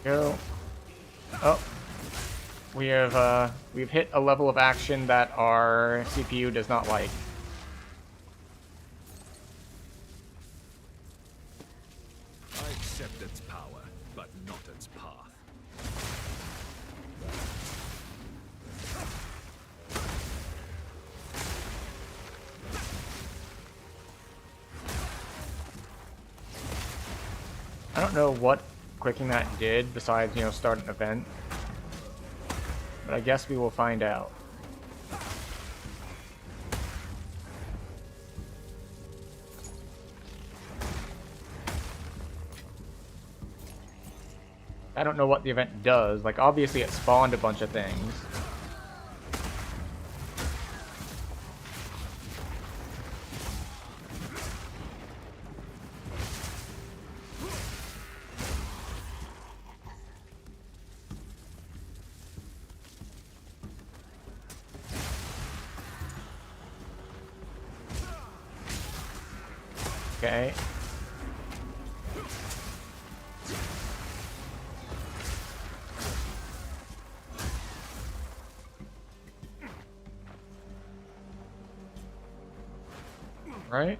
Go. Oh. We've hit a level of action that our CPU does not like. I accept its power, but not its path. I don't know what clicking that did besides, you know, start an event. But I guess we will find out. I don't know what the event does. Like, obviously it spawned a bunch of things. Okay. Right?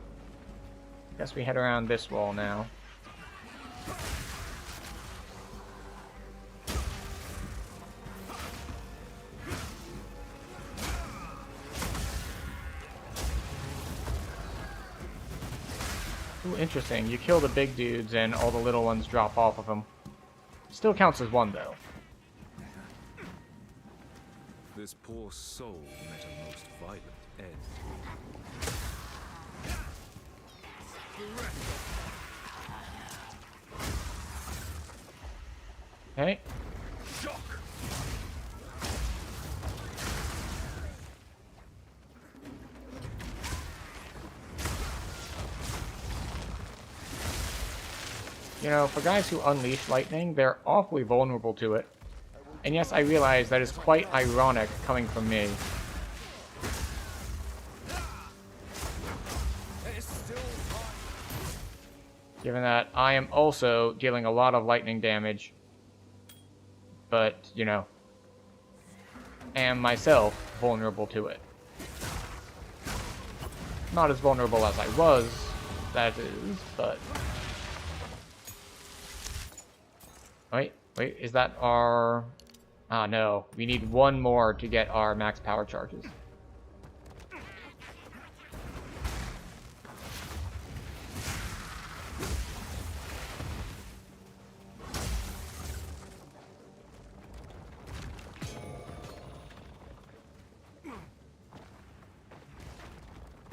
Guess we head around this wall now. Ooh, interesting. You kill the big dudes and all the little ones drop off of them. Still counts as one, though. This poor soul met a most violent end. Okay. Shock. You know, for guys who unleash lightning, they're awfully vulnerable to it. And yes, I realize that is quite ironic coming from me. Given that I am also dealing a lot of lightning damage. But, you know, am myself vulnerable to it. Not as vulnerable as I was, that is, but... Wait, is that our... Ah, no. We need one more to get our max power charges.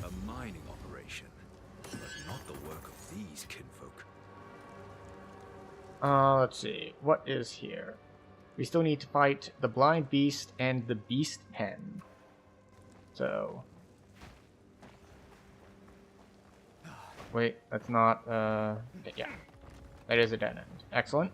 A mining operation, but not the work of these kinfolk. Let's see. What is here? We still need to fight the Blind Beast and the Beast Pen. So... Wait, that's not, yeah. That is a dead end. Excellent.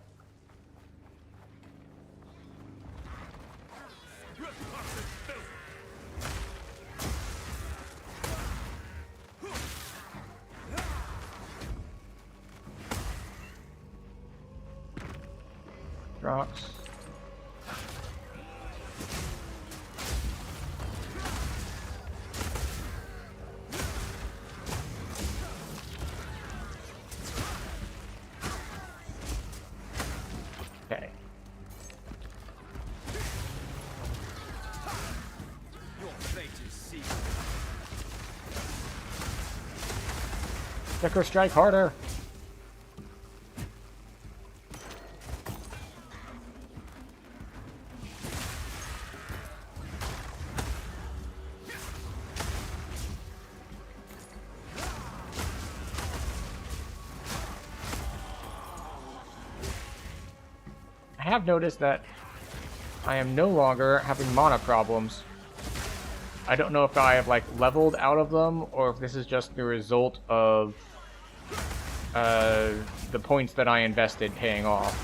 Rocks. Okay. Your fate is sealed. Decker, strike harder! I have noticed that I am no longer having mana problems. I don't know if I have like leveled out of them or if this is just the result of the points that I invested paying off.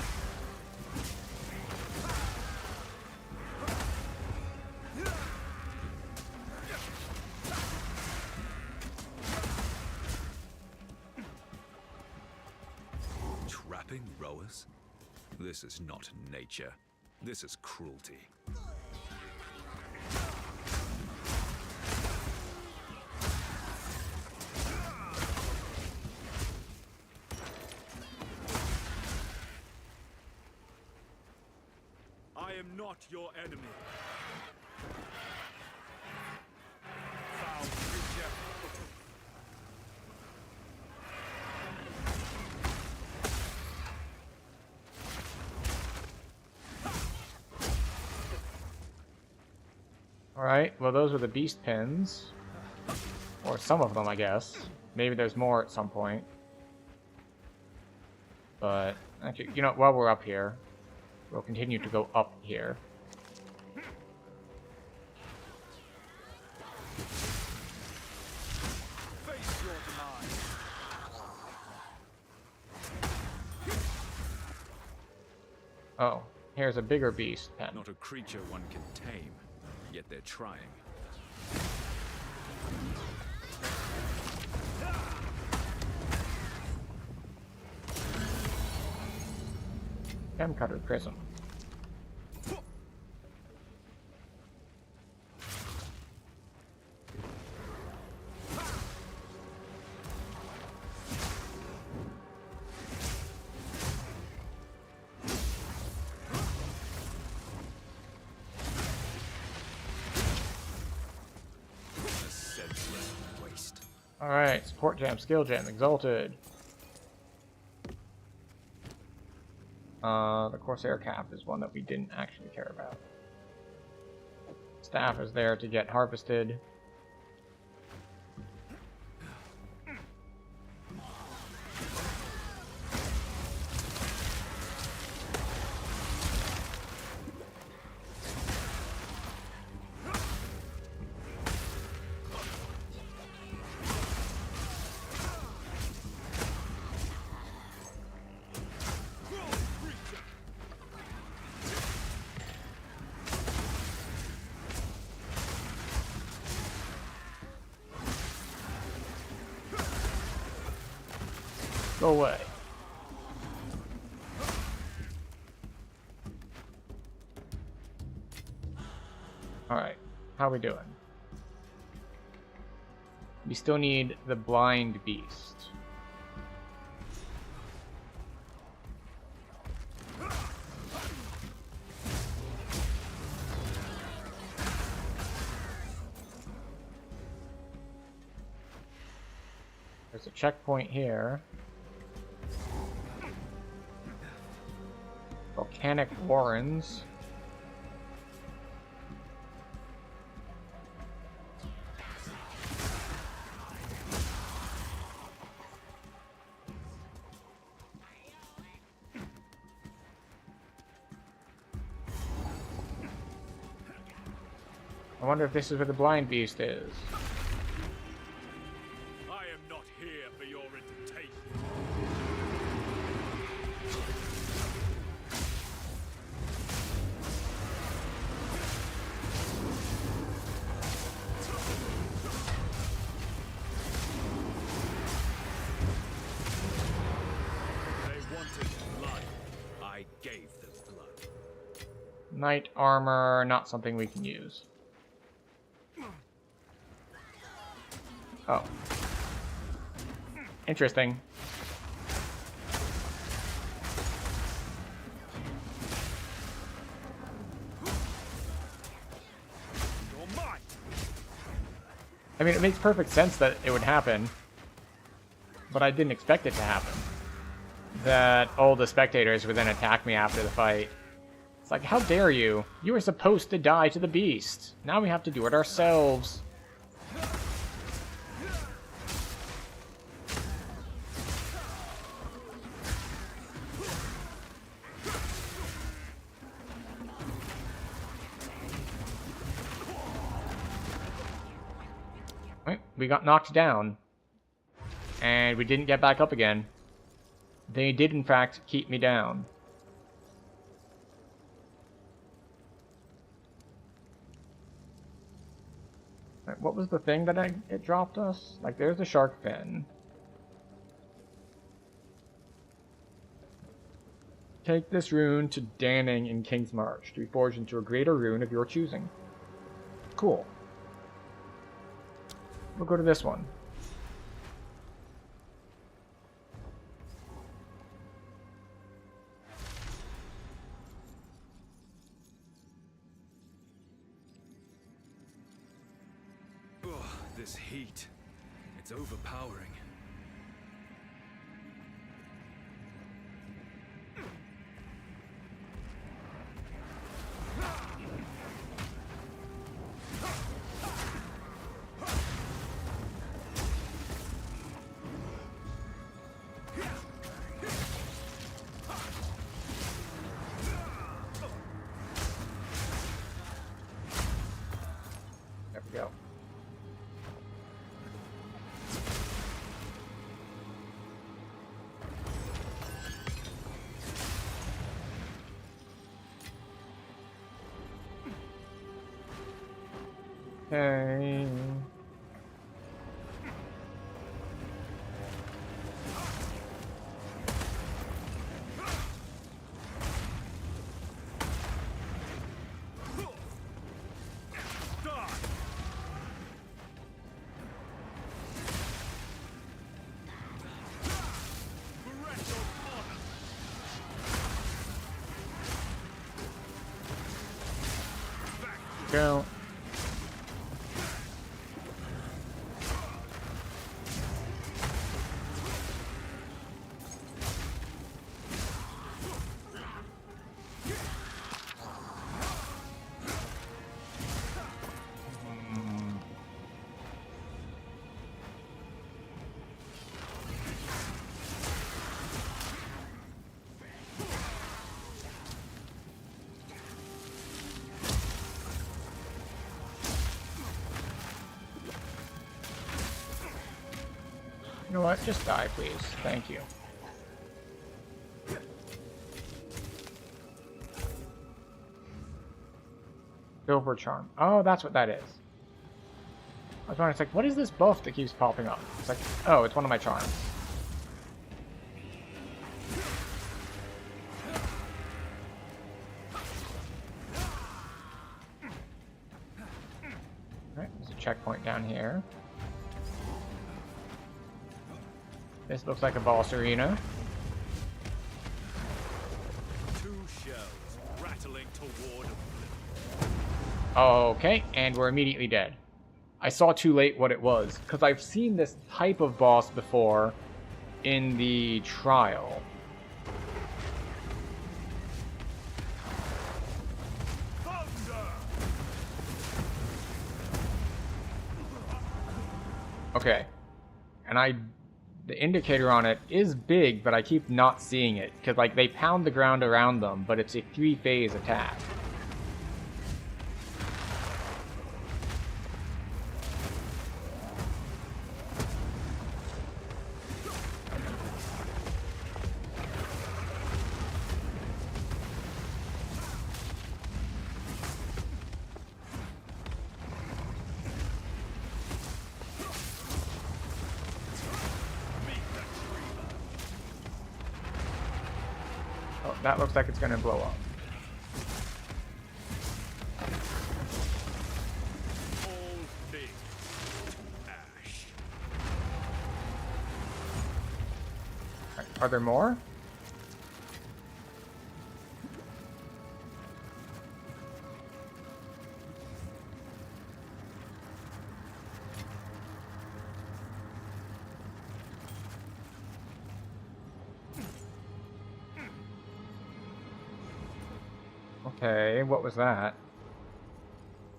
Trapping rowers? This is not nature. This is cruelty. I am not your enemy. Foul creature. Alright, well those were the beast pins. Or some of them, I guess. Maybe there's more at some point. But, actually, you know, while we're up here, We'll continue to go up here. Face your demise. Oh, here's a bigger beast then. Not a creature one can tame, yet they're trying. Gem Cutter Prism. Alright, support gem, skill gem, exalted. The Corsair cap is one that we didn't actually care about. Staff is there to get harvested. Go away. Alright, how are we doing? We still need the blind beast. There's a checkpoint here. Volcanic warrens. I wonder if this is where the blind beast is. I am not here for your entertainment. They wanted blood. I gave them blood. Knight armor, not something we can use. Oh. Interesting. I mean, it makes perfect sense that it would happen, but I didn't expect it to happen. That all the spectators would then attack me after the fight. It's like, how dare you? You were supposed to die to the beast. Now we have to do it ourselves. We got knocked down, and we didn't get back up again. They did, in fact, keep me down. Right, what was the thing that it dropped us? Like, there's the shark fin. Take this rune to Danning in King's March to be forged into a greater rune of your choosing. Cool. We'll go to this one. Ugh, this heat. It's overpowering. Okay. Go. You know what? Just die, please. Thank you. Silver Charm. Oh, that's what that is. I was wondering, it's like, what is this buff that keeps popping up? It's like, oh, it's one of my charms. Alright, there's a checkpoint down here. This looks like a boss arena. Two shells rattling toward oblivion. Okay, and we're immediately dead. I saw too late what it was, because I've seen this type of boss before in the trial. Okay, and the indicator on it is big, but I keep not seeing it, because like they pound the ground around them, but it's a 3-phase attack. Oh, that looks like it's going to blow up. Are there more? Okay, what was that?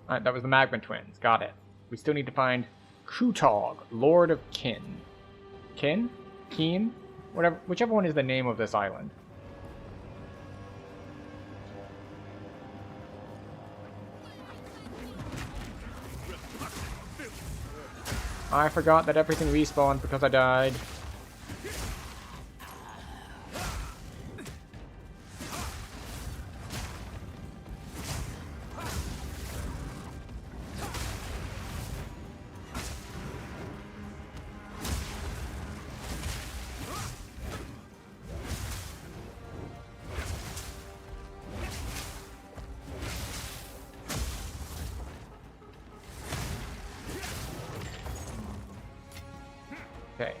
Alright, that was the Magma Twins. Got it. We still need to find Kutog, Lord of Kin. Kin? Keen? Whatever, whichever one is the name of this island. I forgot that everything respawned because I died. Okay.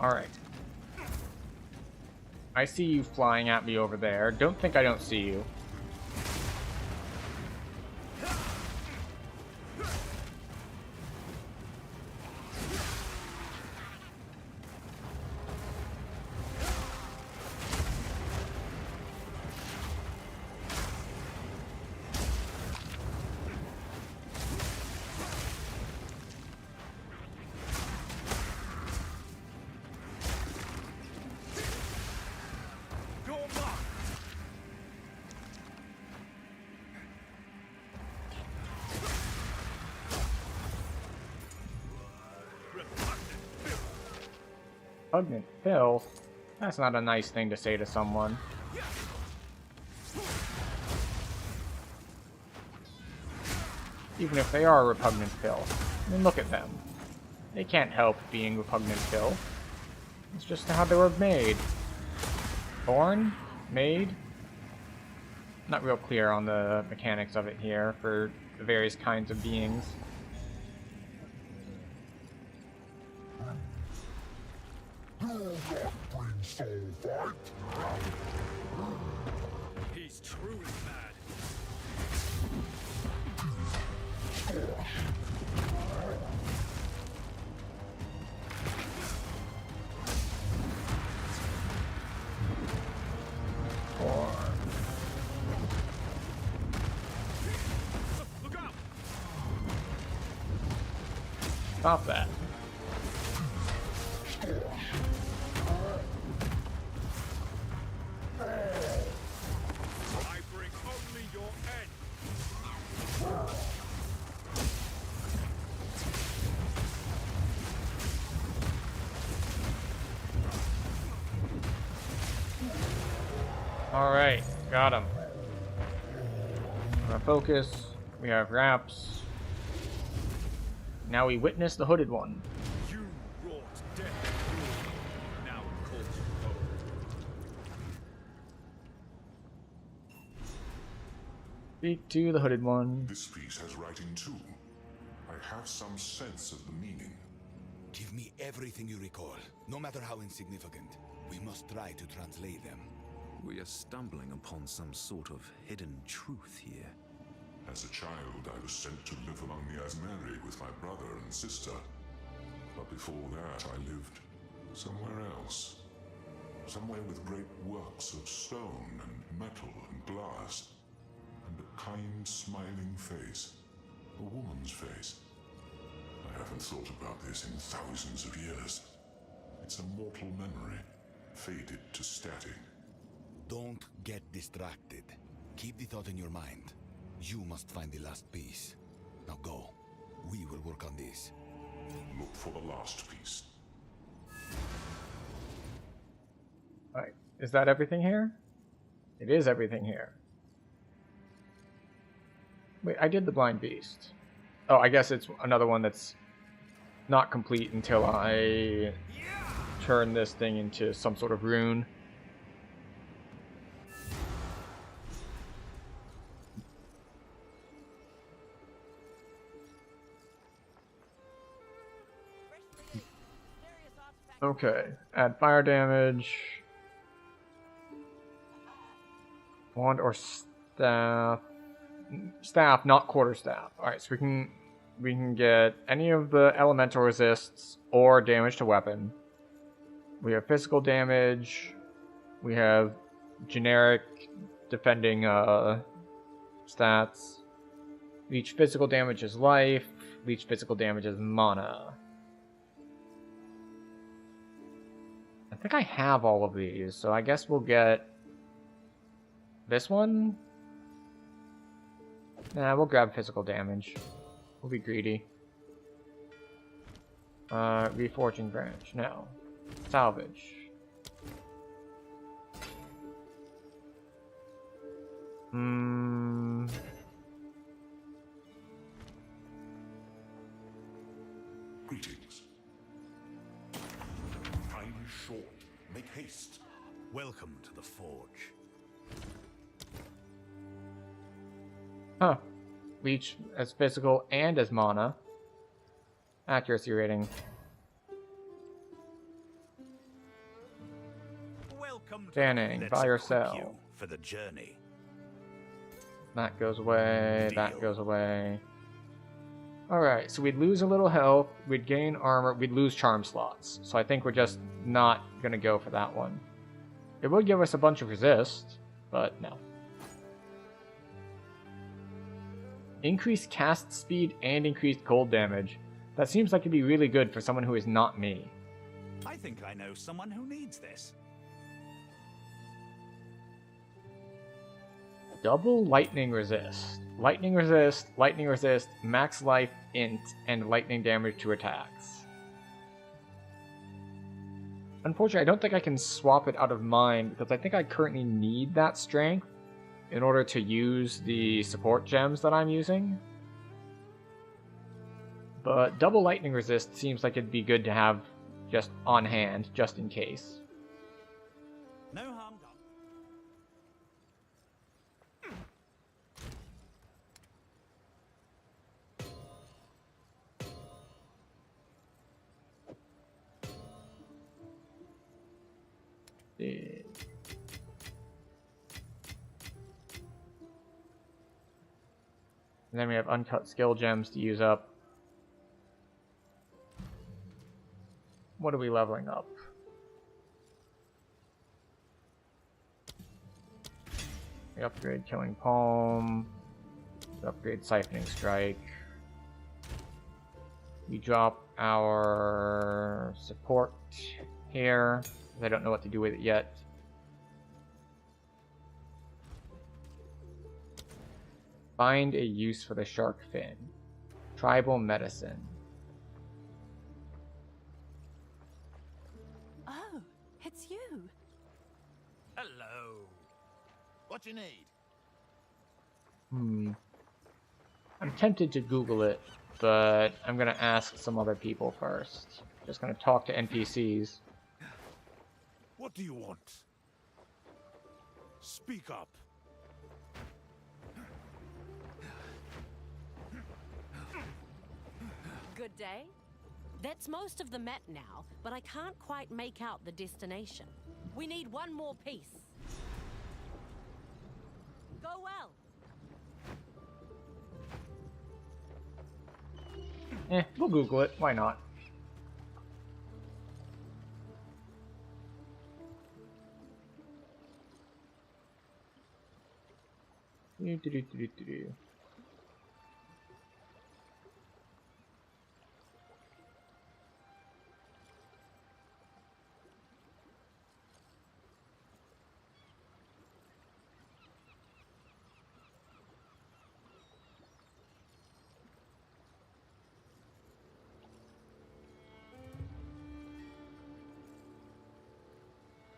Alright. I see you flying at me over there. Don't think I don't see you. Repugnant filth? That's not a nice thing to say to someone. Even if they are repugnant filth. I mean, look at them. They can't help being repugnant filth. It's just how they were made. Born? Made? Not real clear on the mechanics of it here for the various kinds of beings. He's truly mad. Look out! Stop that. I bring only your end. Alright, got him. We're gonna focus. We have wraps. Now we witness the hooded one. You wrought death. Now it calls you home. Speak to the hooded one. This piece has writing too. I have some sense of the meaning. Give me everything you recall, no matter how insignificant. We must try to translate them. We are stumbling upon some sort of hidden truth here. As a child, I was sent to live among the Asmeri with my brother and sister. But before that, I lived somewhere else. Somewhere with great works of stone and metal and glass. And a kind, smiling face. A woman's face. I haven't thought about this in thousands of years. It's a mortal memory, faded to static. Don't get distracted. Keep the thought in your mind. You must find the last piece. Now go. We will work on this. Look for the last piece. Alright, is that everything here? It is everything here. Wait, I did the Blind Beast. Oh, I guess it's another one that's not complete until I turn this thing into some sort of rune. Okay, add fire damage. Wand or staff. Staff, not quarterstaff. Alright, so we can get any of the elemental resists or damage to weapon. We have physical damage. We have generic defending stats. Leech physical damage is life. Leech physical damage is mana. I think I have all of these, so I guess we'll get this one. Nah, we'll grab physical damage. We'll be greedy. Reforging branch. No. Salvage. Greetings. Time is short. Make haste. Welcome to the Forge. Huh. Leech as physical and as mana. Accuracy rating. Welcome to Banning. Let's Buy or equip sell. you for the journey. That goes away. That goes away. Alright, so we'd lose a little health. We'd gain armor. We'd lose charm slots. So I think we're just not going to go for that one. It would give us a bunch of resist, but no. Increased cast speed and increased cold damage. That seems like it'd be really good for someone who is not me. I think I know someone who needs this. Double lightning resist. Lightning resist, max life int, and lightning damage to attacks. Unfortunately, I don't think I can swap it out of mine because I think I currently need that strength in order to use the support gems that I'm using. But double lightning resist seems like it'd be good to have just on hand, just in case. No harm done. And then we have uncut skill gems to use up. What are we leveling up? We upgrade Killing Palm. We upgrade Siphoning Strike. We drop our support here. I don't know what to do with it yet. Find a use for the shark fin. Tribal medicine. Oh, it's you. Hello. What you need? I'm tempted to Google it, but I'm gonna ask some other people first. Just gonna talk to NPCs. What do you want? Speak up. Good day. That's most of the map now, but I can't quite make out the destination. We need one more piece. Go well. We'll Google it. Why not?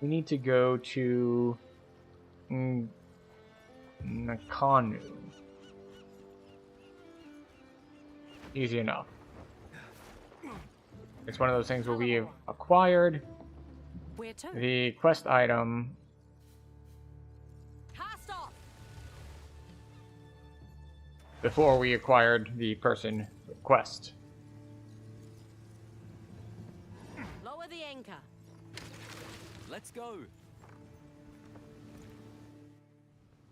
We need to go to Nakanu. Easy enough. It's one of those things where we have acquired Where to? the quest item. Cast off. Before we acquired the person quest. Lower the anchor. Let's go.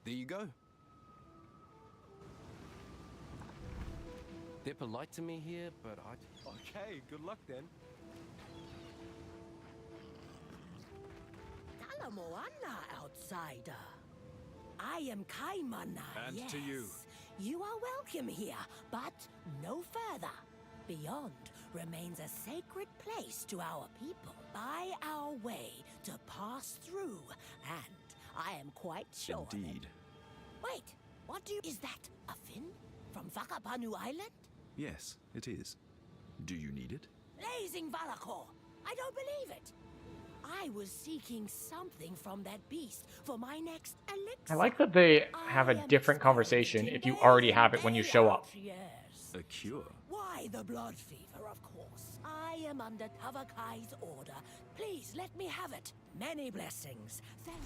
There you go. They're polite to me here, but I... Okay, good luck then. Talamoana, outsider. I am Kaimana, And yes. to you. You are welcome here, but no further. Beyond remains a sacred place to our people. By our way to pass through, and I am quite sure that- Indeed. Wait, what do you... Is that a fin? From Whakapanu Island? Yes, it is. Do you need it? Blazing Valakor! I don't believe it! I was seeking something from that beast for my next elixir. I like that they have a different conversation if you already have it when you show up. Yes. A cure? Why the blood fever, of course. I am under Tavakai's order. Please let me have it. Many blessings. Thank you.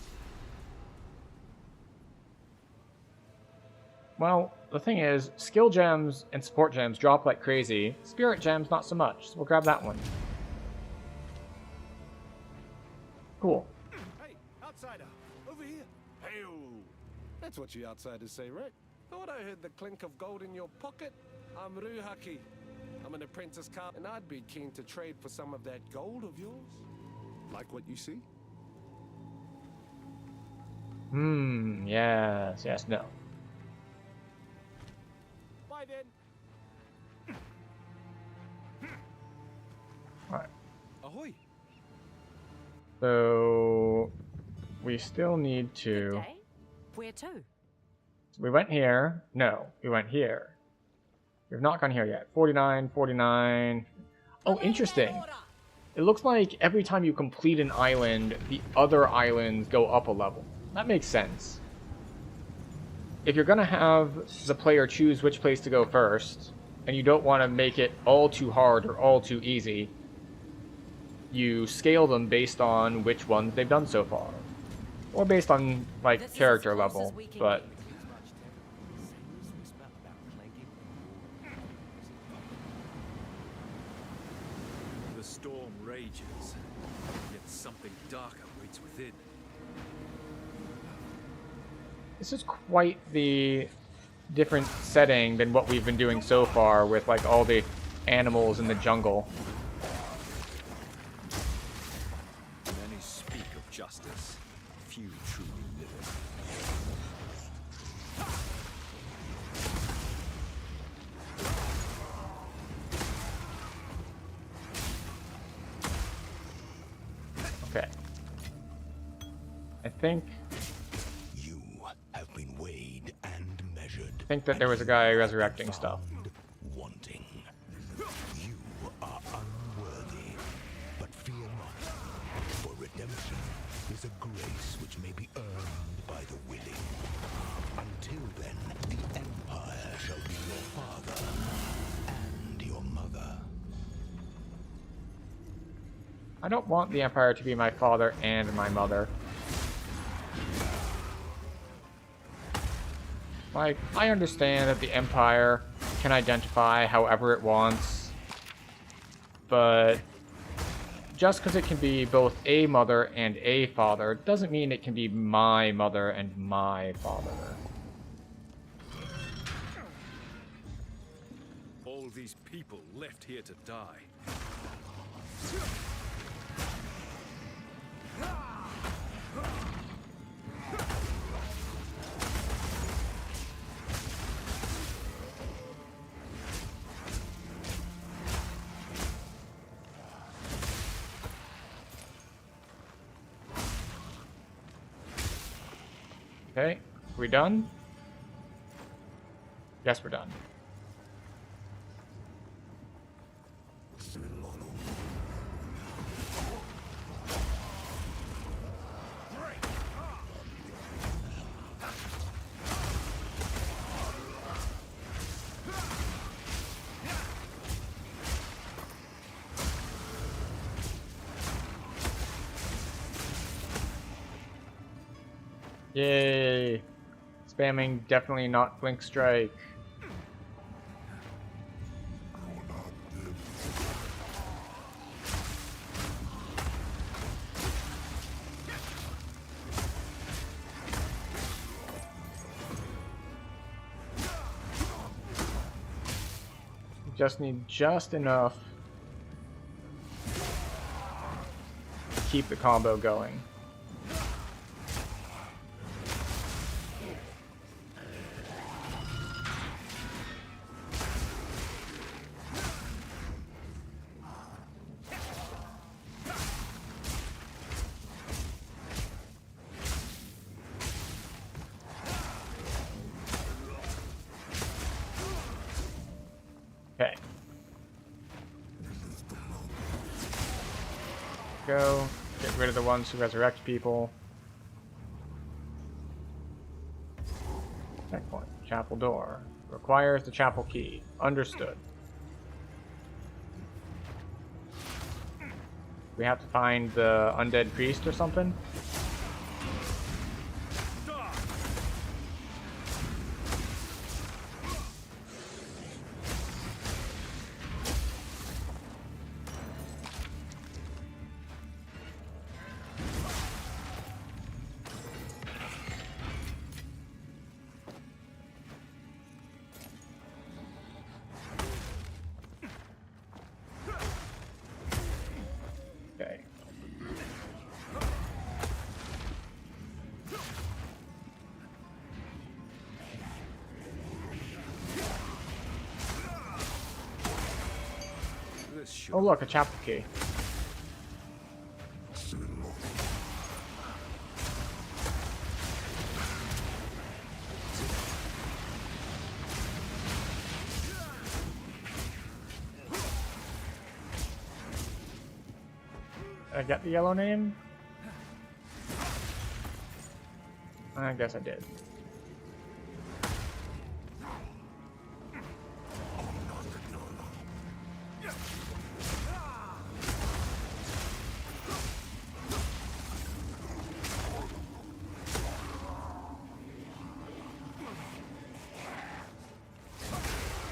Well, the thing is, skill gems and support gems drop like crazy. Spirit gems, not so much. So we'll grab that one. Cool. Hey, outsider, over here. Hey-o. That's what you outsiders say, right? Thought I heard the clink of gold in your pocket. I'm Ruhaki. I'm an apprentice carpenter, and I'd be keen to trade for some of that gold of yours. Like what you see? Yes, no. Bye then. Alright. Ahoy. So we still need to... Day? Where to? We went here. No, we went here. We've not gone here yet. 49, 49. Oh, interesting. it looks like every time you complete an island, the other islands go up a level. That makes sense. If you're going to have the player choose which place to go first, and you don't want to make it all too hard or all too easy, you scale them based on which ones they've done so far. Or based on, like, character level, but... The storm rages, yet something darker waits within. This is quite the different setting than what we've been doing so far with, like, all the animals in the jungle. Many speak of justice, few truly live it. Okay. I think that there was a guy resurrecting stuff. Wanting. You are unworthy, but fear not, for redemption is a grace which may be earned by the willing. Until then, the Empire shall be your father and your mother. I don't want the Empire to be my father and my mother. Like, I understand that the Empire can identify however it wants, but just because it can be both a mother and a father doesn't mean it can be my mother and my father. All these people left here to die. Okay, we done? Yes, we're done. Yay! Spamming definitely not Blink Strike. Just need just enough to keep the combo going. Okay. Go. Get rid of the ones who resurrect people. Checkpoint. Chapel door. Requires the chapel key. Understood. We have to find the undead priest or something? Okay. Oh look, a chapel key. Did I get the yellow name? I guess I did.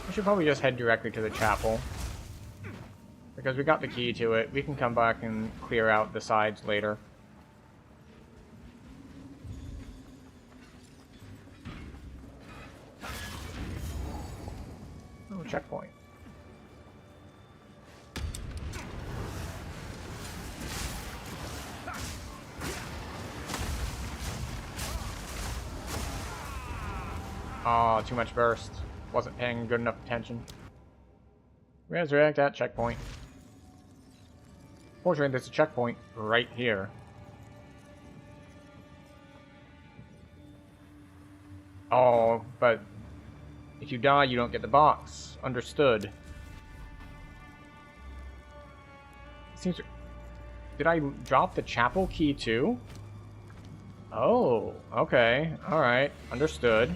We should probably just head directly to the chapel. Because we got the key to it. We can come back and clear out the sides later. Oh, checkpoint. Oh, too much burst. Wasn't paying good enough attention. Resurrect at checkpoint. Fortunately, there's a checkpoint right here. Oh, but if you die, you don't get the box. Understood. Seems. Did I drop the chapel key too? Oh, okay. Alright. Understood.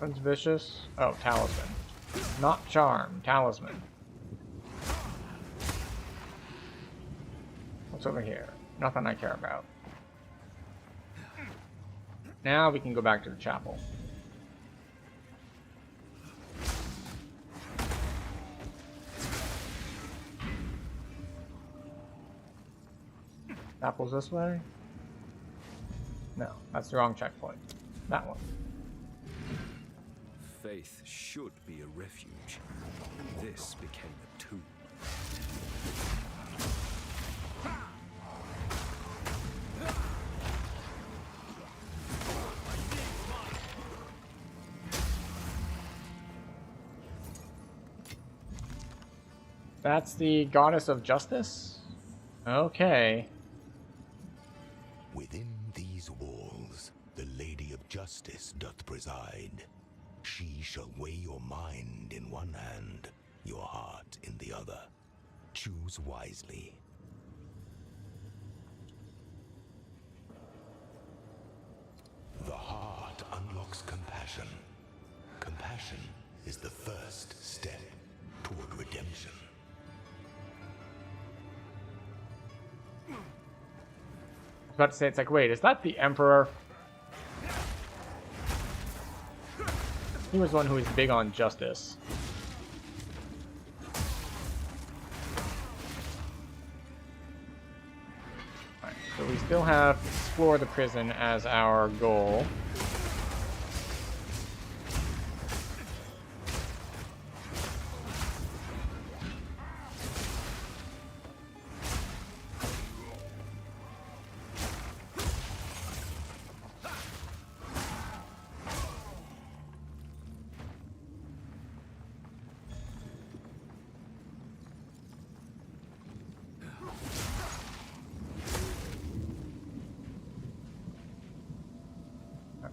One's vicious. Oh, talisman. Not charm, talisman. What's over here? Nothing I care about. Now we can go back to the chapel. Chapel's this way? No, that's the wrong checkpoint. That one. Faith should be a refuge. This became a tomb. That's the goddess of justice? Okay. Within these walls, the Lady of Justice doth preside. She shall weigh your mind in one hand, your heart in the other. Choose wisely. The heart unlocks compassion. Compassion is the first step toward redemption. I was about to say, it's like, wait, is that the Emperor? He was one who was big on justice. Alright, so we still have explore the prison as our goal.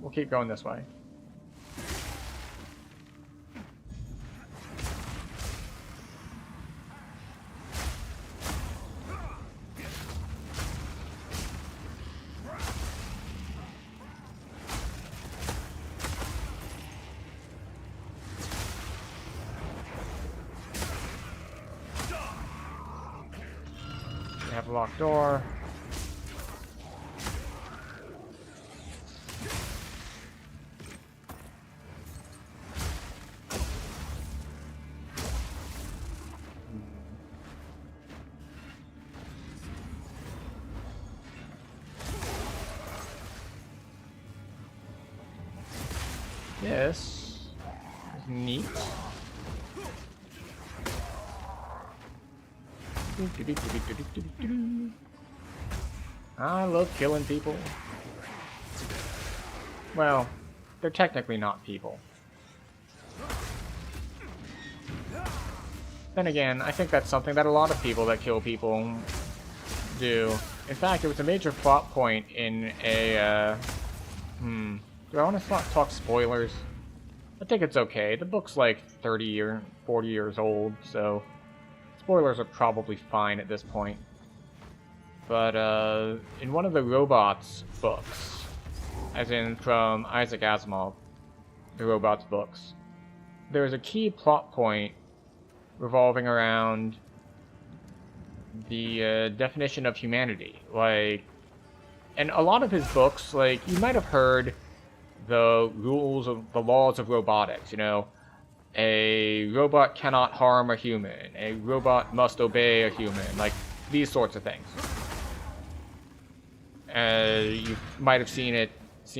We'll keep going this way. Locked door. This is neat. I love killing people. Well, they're technically not people. Then again, I think that's something that a lot of people that kill people do. In fact, it was a major plot point in a, do I want to talk spoilers? I think it's okay. The book's like 30 or 40 years old, so spoilers are probably fine at this point. But in one of the Robots books, as in from Isaac Asimov, the Robots books, there's a key plot point revolving around the definition of humanity. Like, and a lot of his books, like, you might have heard the rules of the laws of robotics, you know, a robot cannot harm a human, a robot must obey a human, like these sorts of things. You might have seen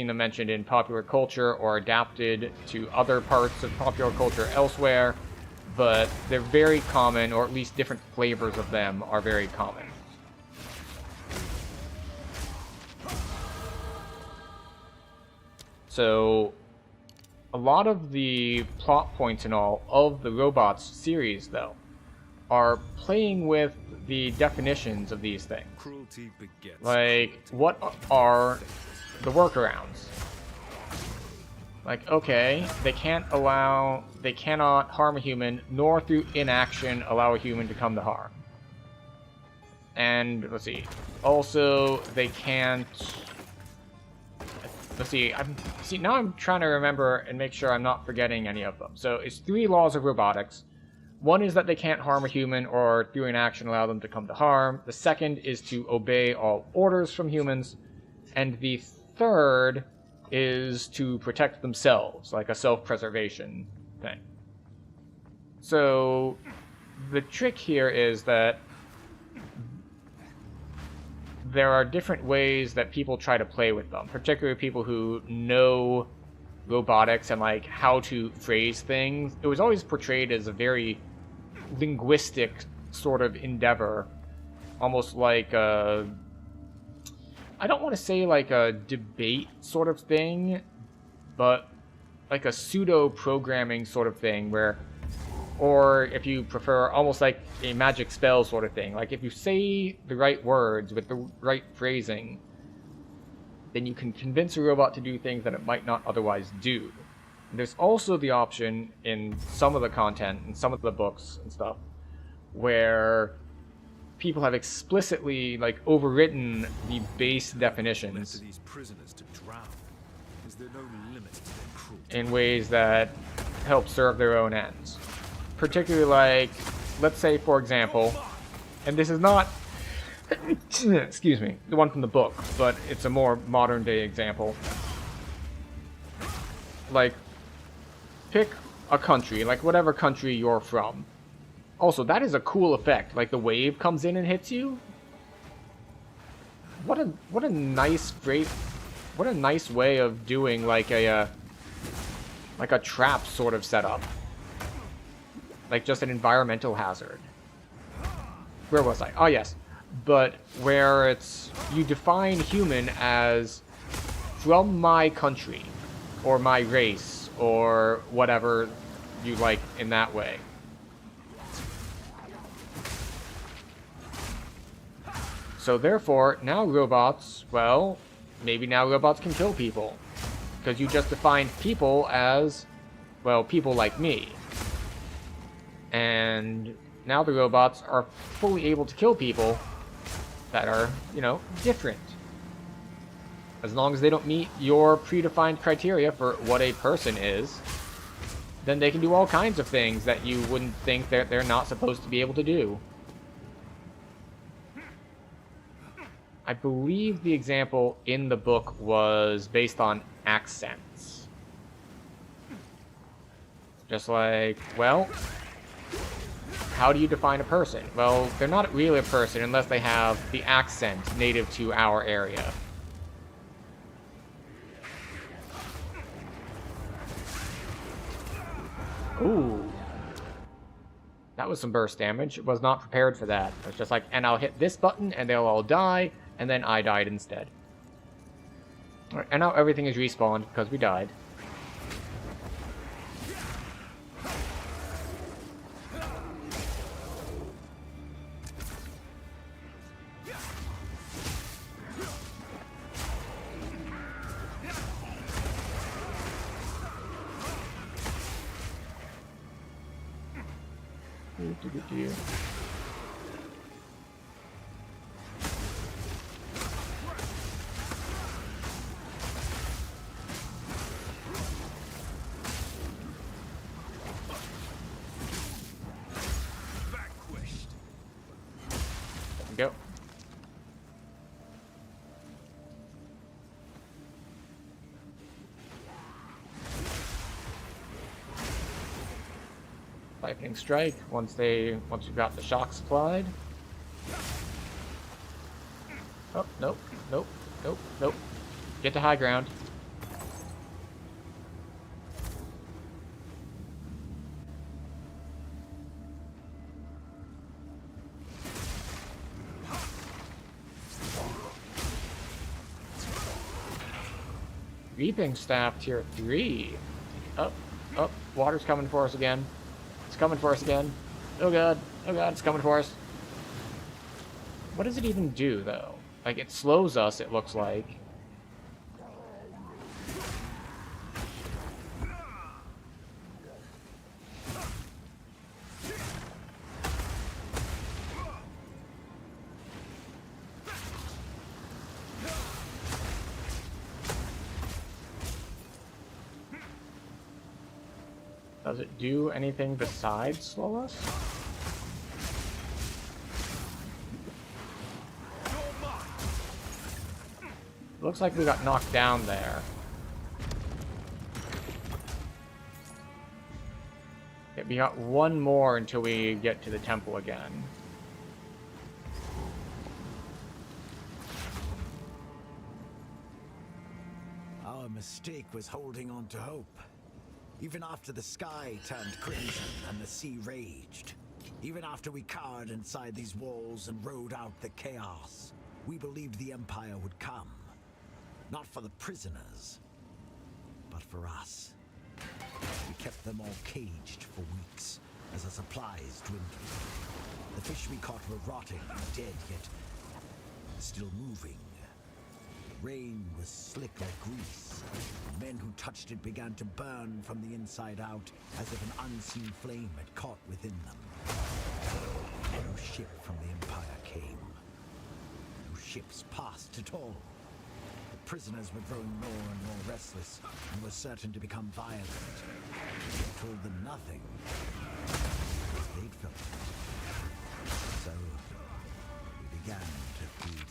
them mentioned in popular culture or adapted to other parts of popular culture elsewhere, but they're very common, or at least different flavors of them are very common. So, a lot of the plot points and all of the Robots series, though, are playing with the definitions of these things. Cruelty begets like, what are the workarounds? Like, okay, they cannot harm a human, nor through inaction allow a human to come to harm. And, let's see, also, they can't... Let's see, now I'm trying to remember and make sure I'm not forgetting any of them. So, it's 3 laws of robotics. One is that they can't harm a human or through inaction allow them to come to harm. The second is to obey all orders from humans. And the third is to protect themselves, like a self-preservation thing. So, the trick here is that there are different ways that people try to play with them, particularly people who know robotics and like how to phrase things. It was always portrayed as a very linguistic sort of endeavor, almost like a, I don't want to say like a debate sort of thing, but like a pseudo-programming sort of thing where, or if you prefer, almost like a magic spell sort of thing. Like if you say the right words with the right phrasing, then you can convince a robot to do things that it might not otherwise do. And there's also the option in some of the content, in some of the books and stuff, where people have explicitly like overwritten the base definitions these prisoners to drown. Is there no limit to their cruelty? in ways that help serve their own ends. Particularly like, let's say for example, and this is not, excuse me, the one from the book, but it's a more modern day example. Like, pick a country, like whatever country you're from. Also, that is a cool effect. Like the wave comes in and hits you. What a nice what a nice way of doing like a trap sort of setup. Like just an environmental hazard. Where was I? Oh yes. But where it's, you define human as from my country or my race or whatever you like in that way. So therefore, now robots, well, maybe now robots can kill people. Because you just defined people as, well, people like me. And now the robots are fully able to kill people that are, you know, different. As long as they don't meet your predefined criteria for what a person is, then they can do all kinds of things that you wouldn't think that they're not supposed to be able to do. I believe the example in the book was based on accents. Just like, well, how do you define a person? Well, they're not really a person unless they have the accent native to our area. Ooh. That was some burst damage. Was not prepared for that. I was just like, and I'll hit this button and they'll all die, and then I died instead. Alright, and now everything is respawned because we died. Go. Lightning strike once we've got the shock supplied. Oh, nope, nope, nope, nope. Get to high ground. Reaping Staff tier 3. Up, up. Water's coming for us again. It's coming for us again. Oh god, it's coming for us. What does it even do, though? Like, it slows us, it looks like. Does it do anything besides slow us? Looks like we got knocked down there. Okay, we got one more until we get to the temple again. Our mistake was holding on to hope. Even after the sky turned crimson and the sea raged. Even after we cowered inside these walls and rode out the chaos, we believed the Empire would come. Not for the prisoners, but for us. We kept them all caged for weeks as our supplies dwindled. The fish we caught were rotting, dead, yet still moving. Rain was slick like grease. Men who touched it began to burn from the inside out, as if an unseen flame had caught within them. No ship from the Empire came. No ships passed at all. The prisoners were growing more and more restless, and were certain to become violent. We told them nothing. They'd felt it. So we began to feed them.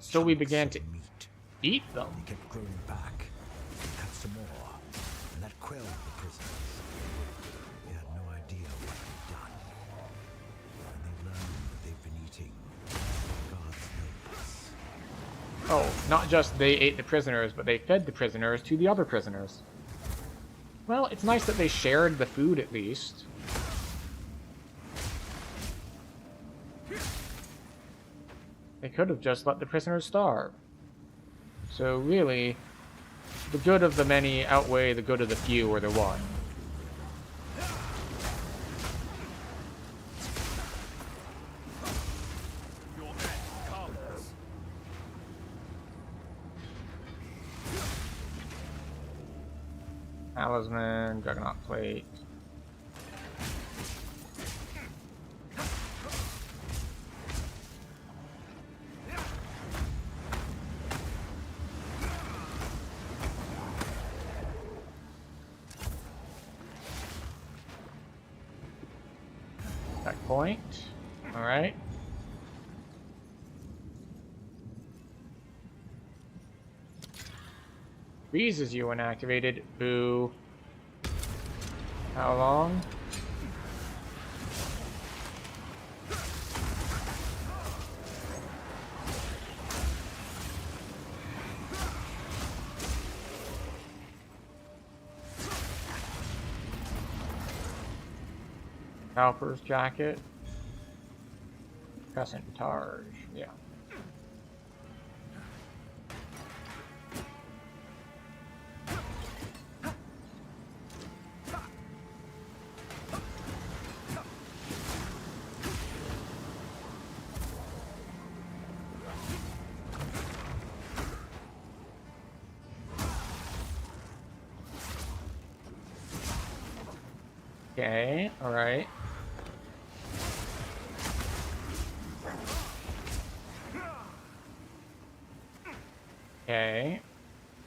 So we began to eat them. They kept growing back. We cut some more, and that quelled the prisoners. They had no idea what we'd done. And they learned that they've been eating God's neighbors. Oh, not just they ate the prisoners, but they fed the prisoners to the other prisoners. Well, it's nice that they shared the food at least. They could have just let the prisoners starve. So really, the good of the many outweigh the good of the few or the one. Talisman, Juggernaut Plate. Point. Alright. freezes you when activated. Boo. How long? Cowper's jacket. Crescent Targe, yeah. Okay, alright. Okay.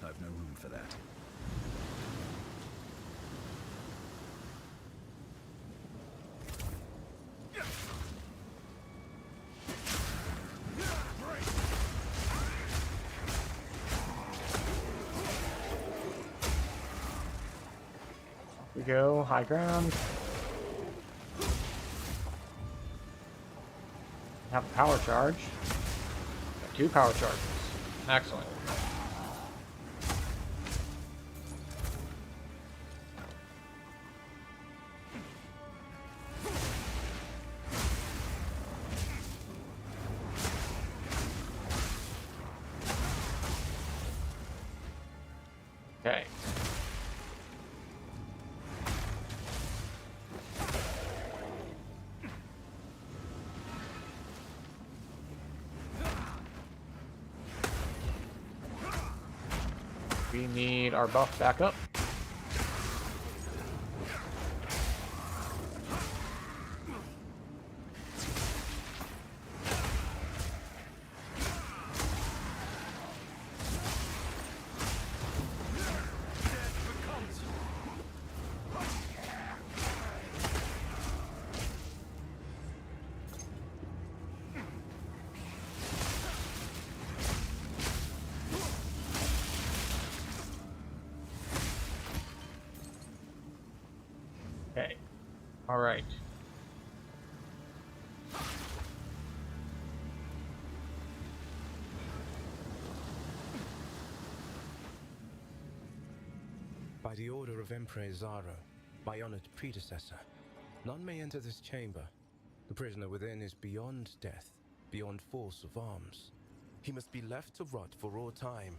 I've no room for that. We go, high ground. Have a power charge. Got 2 power charges. Excellent. Okay. We need our buff back up. Okay. All right. By the order of Emperor Zaro, my honored predecessor, none may enter this chamber. The prisoner within is beyond death, beyond force of arms. He must be left to rot for all time.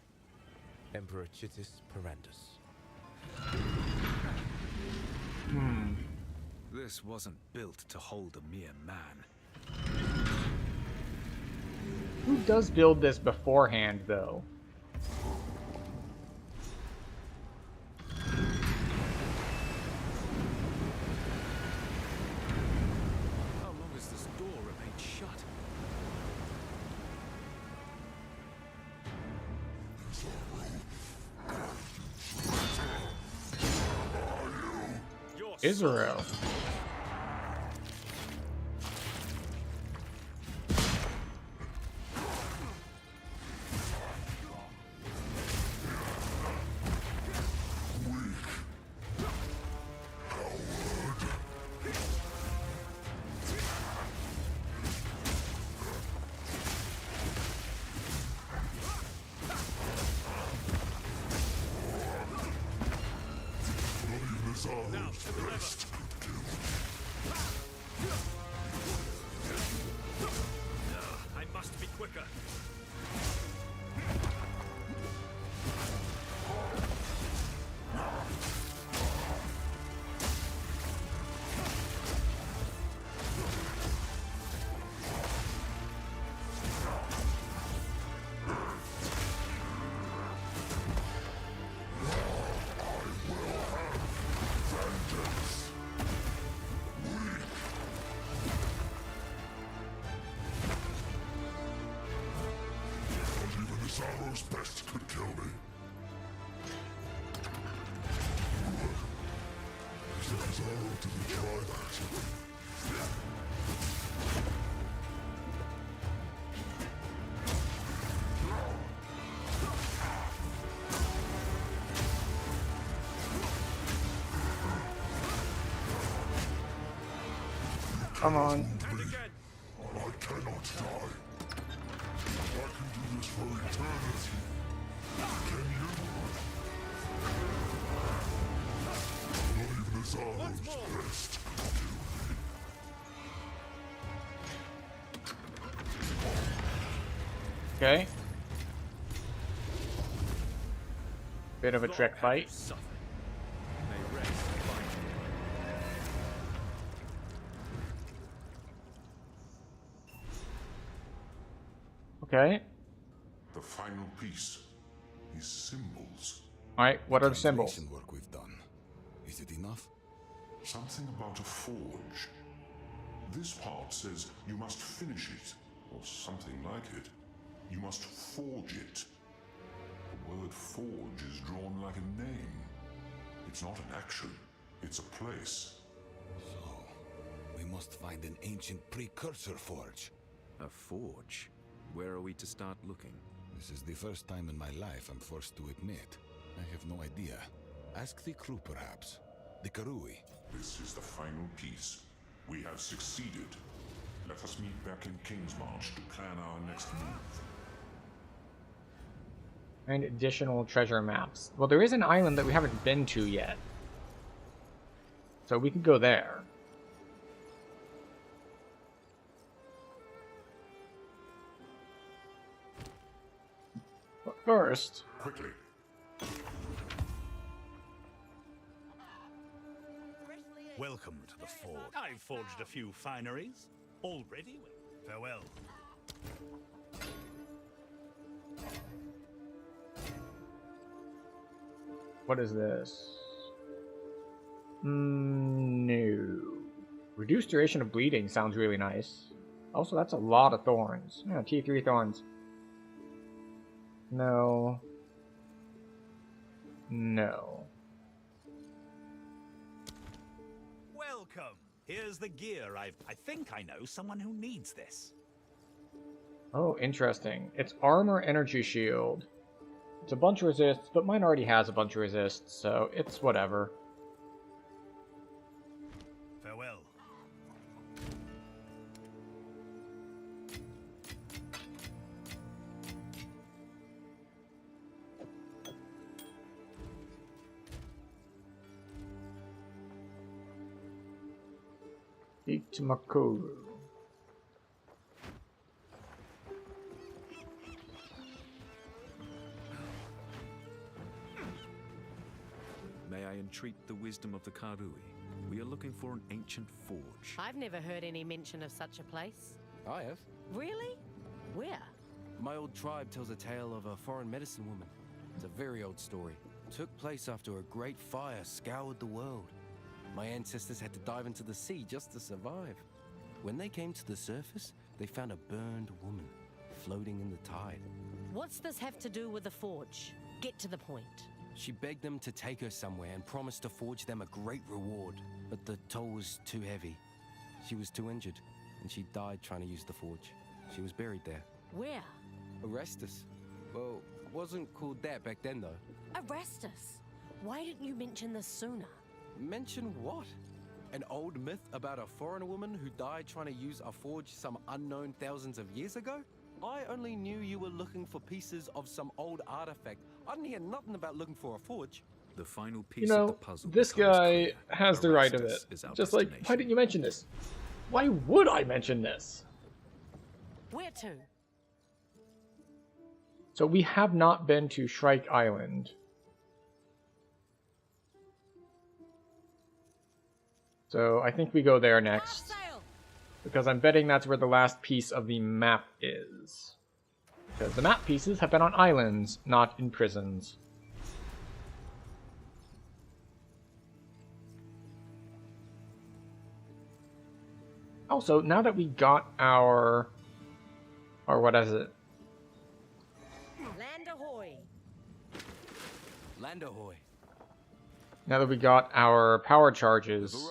Emperor Chitis Perandus. This wasn't built to hold a mere man. Who does build this beforehand, though? How long has this door remained shut? Israel. I must be quicker. Zaro's best could kill me. Zaro didn't try that. Come on. I cannot die. I can do this for eternity. Can you? Not even Azaro's best. Okay. Bit of a trick fight. Okay. The final piece. These symbols. Alright, what are the symbols? Translation work we've done. Is it enough? Something about a forge. This part says you must finish it, or something like it. You must forge it. The word forge is drawn like a name. It's not an action, it's a place. So, we must find an ancient precursor forge. A forge? Where are we to start looking? This is the first time in my life I'm forced to admit. I have no idea. Ask the crew, perhaps. The Karui. This is the final piece. We have succeeded. Let us meet back in Kingsmarch to plan our next move. And additional treasure maps. Well, there is an island that we haven't been to yet. So we can go there. But first... Quickly. Welcome to the forge. I've forged a few fineries. All ready? Farewell. What is this? No. Reduced duration of bleeding sounds really nice. Also, that's a lot of thorns. Yeah, T3 thorns. No. No. Welcome. Here's the gear. I think I know someone who needs this. Oh, interesting. It's armor energy shield. It's a bunch of resists, but mine already has a bunch of resists, so it's whatever. Farewell. Itumakuru. May I entreat the wisdom of the Karui? We are looking for an ancient forge. I've never heard any mention of such a place. I have. Really? Where? My old tribe tells a tale of a foreign medicine woman. It's a very old story. Took place after a great fire scoured the world. My ancestors had to dive into the sea just to survive. When they came to the surface, they found a burned woman floating in the tide. What's this have to do with the forge? Get to the point. She begged them to take her somewhere and promised to forge them a great reward. But the toll was too heavy. She was too injured, and she died trying to use the forge. She was buried there. Where? Arrestus. Well, it wasn't called that back then, though. Arrestus? Why didn't you mention this sooner? Mention what? An old myth about a foreign woman who died trying to use a forge some unknown thousands of years ago? I only knew you were looking for pieces of some old artifact. I didn't hear nothing about looking for a forge. The final piece You know, of the puzzle. this guy has the right of it. Just like, why didn't you mention this? Why would I mention this? Where to? So we have not been to Shrike Island. So I think we go there next. Because I'm betting that's where the last piece of the map is. Because the map pieces have been on islands, not in prisons. Also, now that we got our... Or what is it? Land ahoy! Land ahoy. Now that we got our power charges,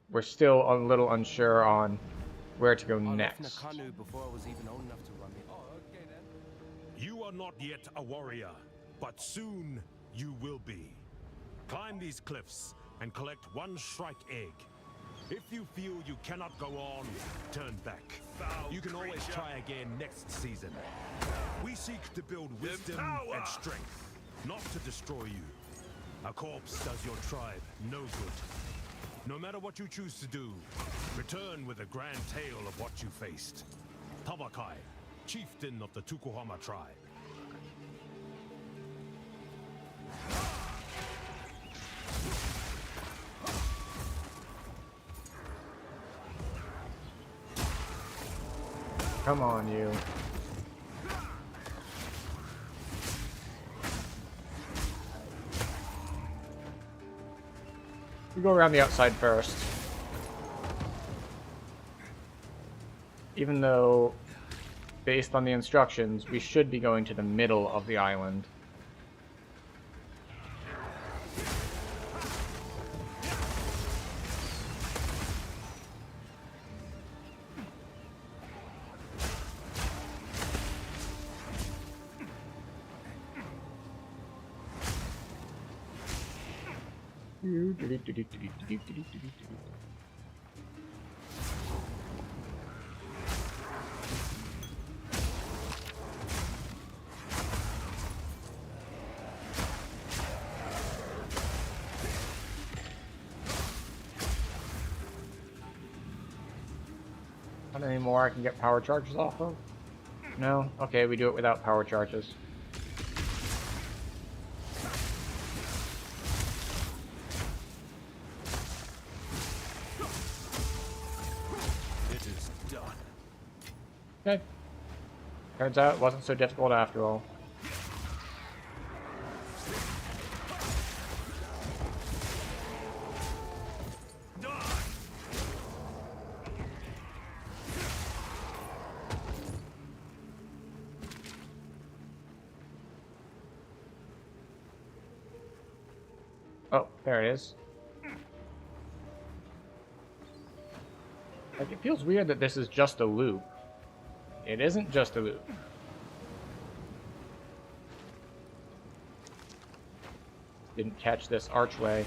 we're still a little unsure on where to go next. Before I was even old enough to run it. Oh, okay then. You are not yet a warrior, but soon you will be. Climb these cliffs and collect one shrike egg. If you feel you cannot go on, turn back. You can always try again next season. We seek to build wisdom and strength, not to destroy you. A corpse does your tribe no good. No matter what you choose to do, return with a grand tale of what you faced. Tabakai, chieftain of the Tukuhama tribe. Come on, you. We go around the outside first. Even though, based on the instructions, we should be going to the middle of the island. Not anymore. I can get power charges off of? No? Okay, we do it without power charges. It is done. Okay. Turns out it wasn't so difficult after all. Oh, there it is. Like, it feels weird that this is just a loop. It isn't just a loop. Didn't catch this archway.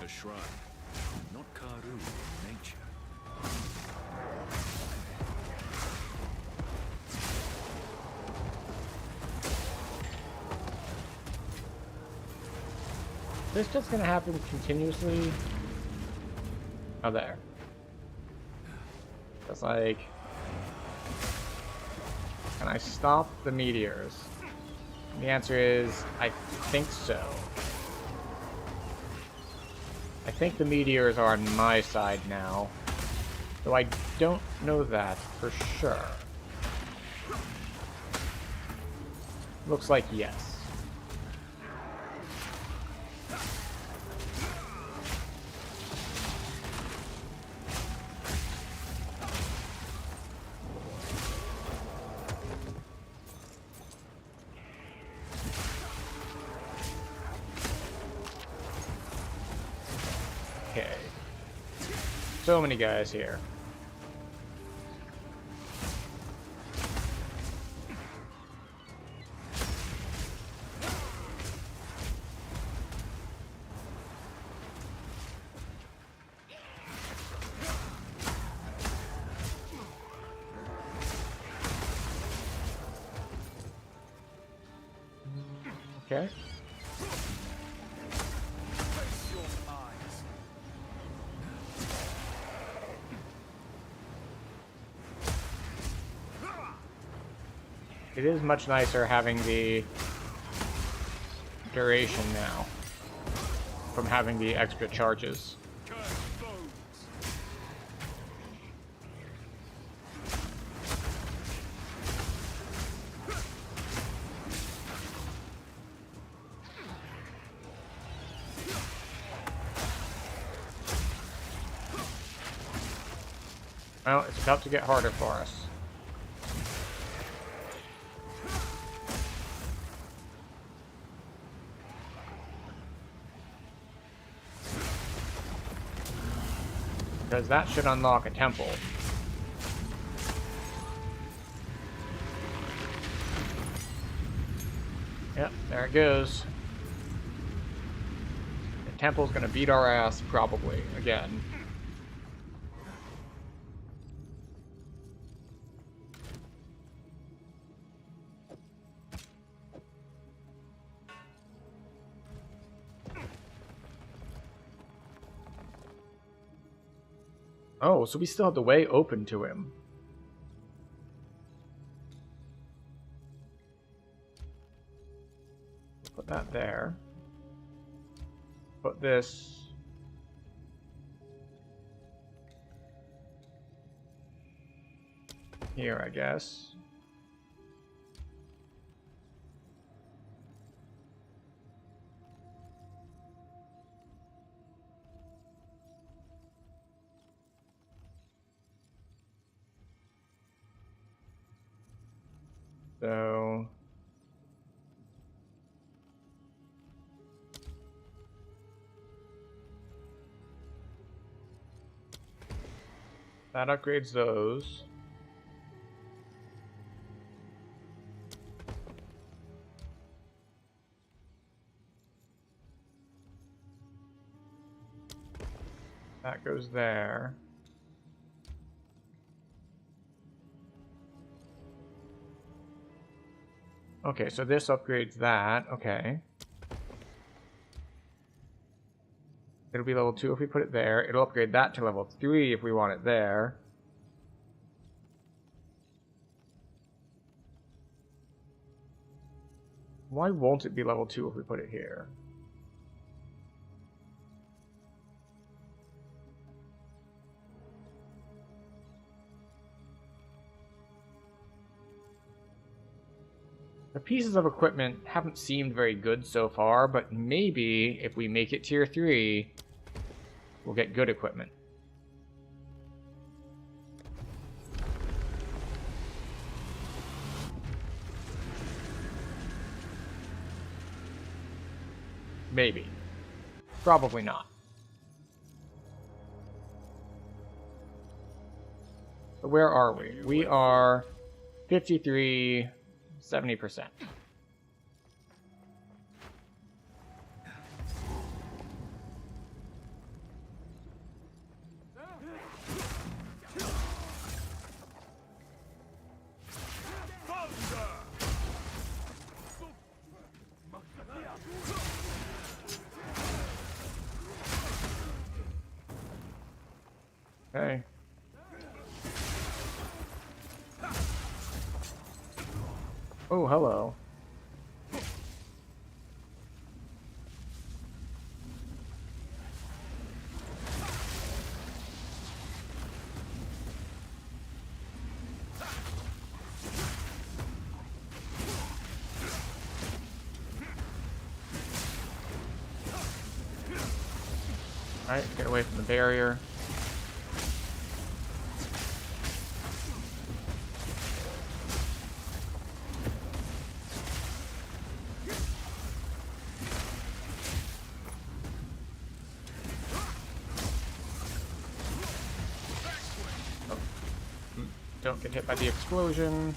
A shrine, not Karu, nature. Is this just gonna happen continuously? Oh, there. It's like... Can I stop the meteors? And the answer is, I think so. I think the meteors are on my side now, though I don't know that for sure. Looks like yes. Okay. So many guys here. Okay. It is much nicer having the duration now from having the extra charges. Well, it's about to get harder for us. Because that should unlock a temple. Yep, There it goes. The temple's gonna beat our ass, probably, again. Oh, so we still have the way open to him. Put that there. Put this here, I guess. So that upgrades those. That goes there. Okay, so this upgrades that. Okay. It'll be level 2 if we put it there. It'll upgrade that to level 3 if we want it there. Why won't it be level 2 if we put it here? The pieces of equipment haven't seemed very good so far, but maybe if we make it tier 3, we'll get good equipment. Maybe. Probably not. So where are we? We are 53, 70%. Okay. Oh, hello. Alright, get away from the barrier. Don't get hit by the explosion.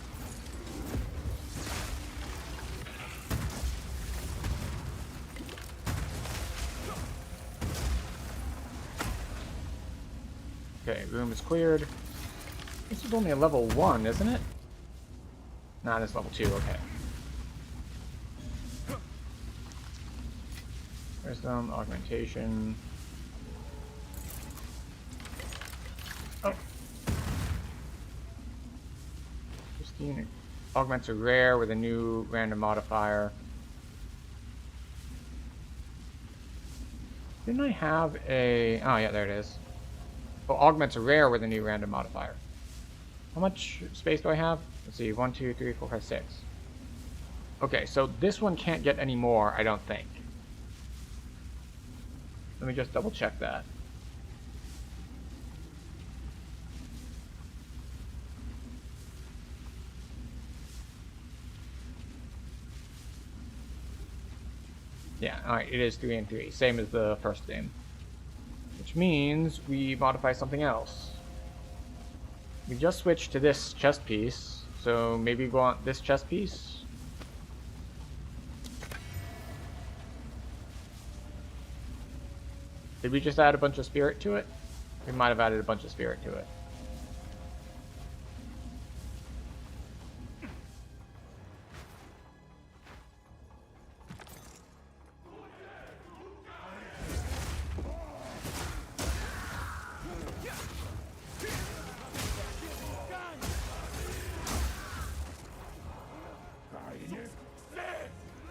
Okay, room is cleared. This is only a level 1, isn't it? Nah, it's level 2, okay. Wisdom, augmentation. Oh. Pristine. Augments are rare with a new random modifier. Didn't I have a... Oh, yeah, there it is. Well, augments are rare with a new random modifier. How much space do I have? Let's see, 1, 2, 3, 4, 5, 6. Okay, so this one can't get any more, I don't think. Let me just double check that. Yeah, alright, it is 3 and 3, same as the first game. Which means we modify something else. We just switched to this chest piece, so maybe we want this chest piece. Did we just add a bunch of spirit to it? We might have added a bunch of spirit to it.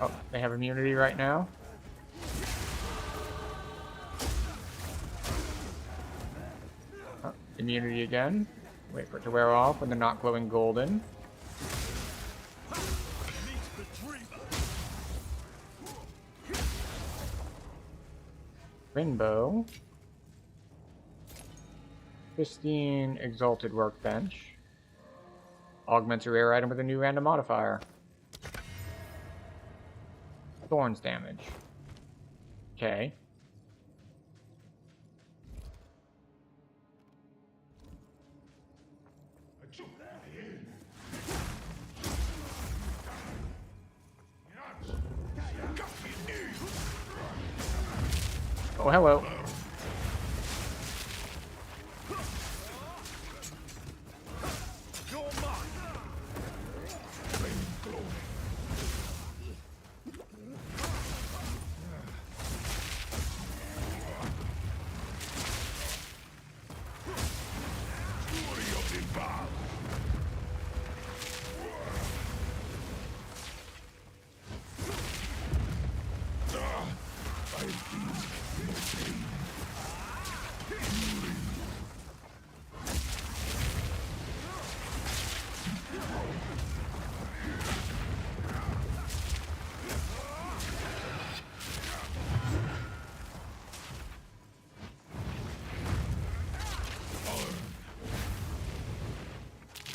Oh, they have immunity right now. Oh, immunity again. Wait for it to wear off when they're not glowing golden. Rainbow. Pristine Exalted Workbench. Augments a rare item with a new random modifier. Thorns damage. Okay. Oh, hello.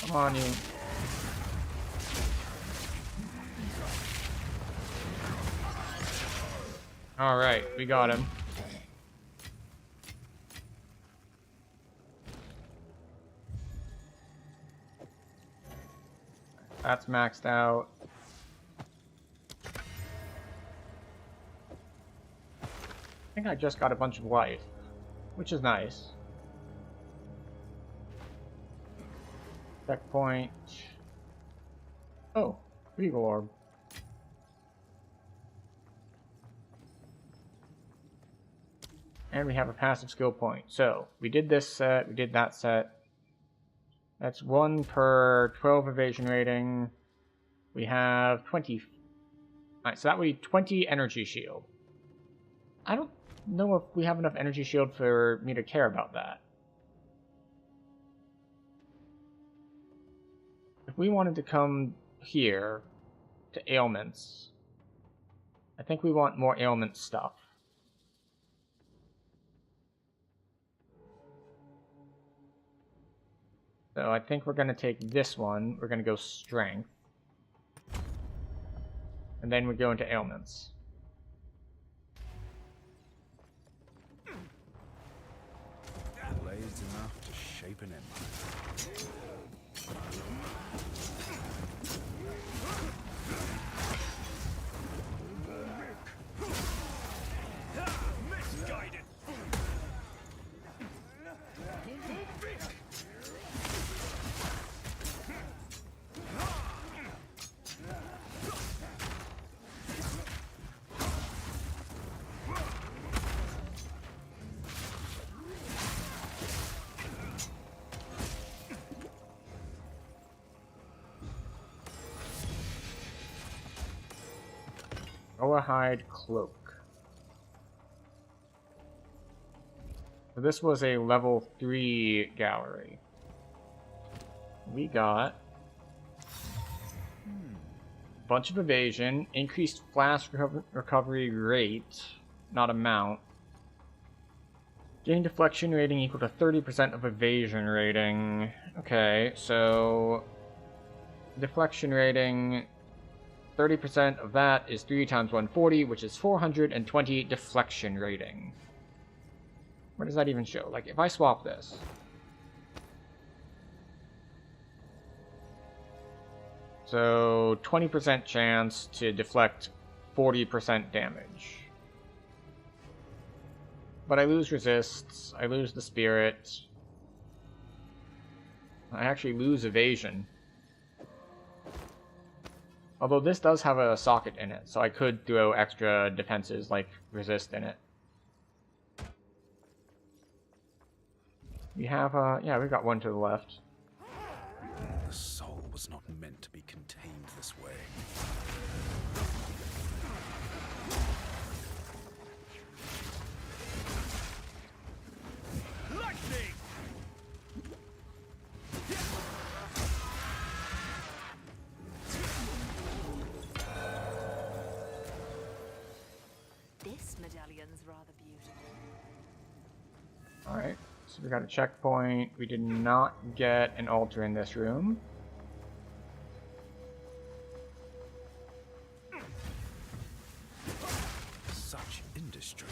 Come on, you. Alright, we got him. That's maxed out. I think I just got a bunch of life, which is nice. Checkpoint. Oh, Regal Orb. And we have a passive skill point. So, we did this set, we did that set. That's 1 per 12 evasion rating. We have 20. Alright, so that would be 20 energy shield. I don't know if we have enough energy shield for me to care about that. If we wanted to come here to ailments, I think we want more ailment stuff. So I think we're going to take this one. We're going to go strength. And then we go into ailments. Blades enough to shape an empire. Misguided. Rawhide Cloak. So this was a level 3 gallery. We got a bunch of evasion, increased flash recovery rate, not amount. Gain deflection rating equal to 30% of evasion rating. Okay, so deflection rating, 30% of that is 3 times 140, which is 420 deflection rating. Where does that even show? Like, if I swap this. So, 20% chance to deflect 40% damage. But I lose resists, I lose the spirit. I actually lose evasion. Although this does have a socket in it, so I could throw extra defenses like resist in it. We have, yeah, we've got one to the left. The soul was not meant to be contained this way. This medallion's rather beautiful. Alright, so we got a checkpoint. We did not get an altar in this room. Such industry,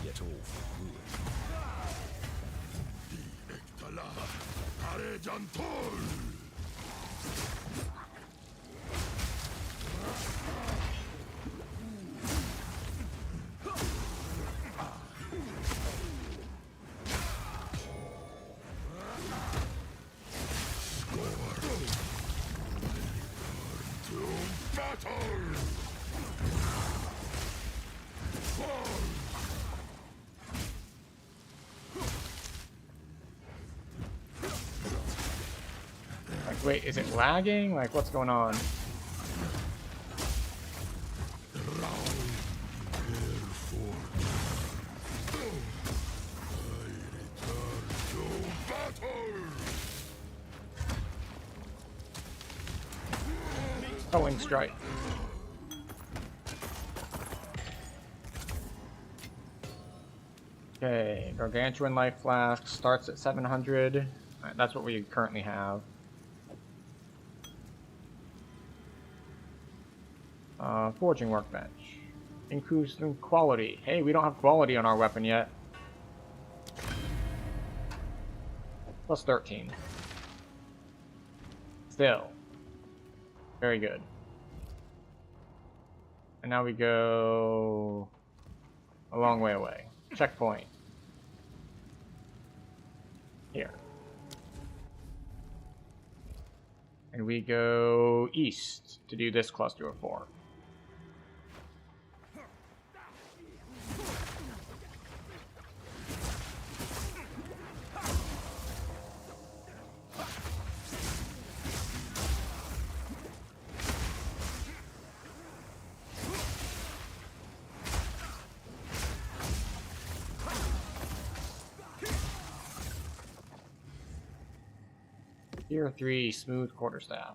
yet all for ruin. Like, wait, is it lagging? Like, what's going on? Towing strike. Okay, Gargantuan Life Flask starts at 700. Alright, that's what we currently have. Forging Workbench. Increase in quality. Hey, we don't have quality on our weapon yet. Plus 13. Still. Very good. And now we go a long way away. Checkpoint. Here. And we go east to do this cluster of 4. Tier 3 smooth quarterstaff.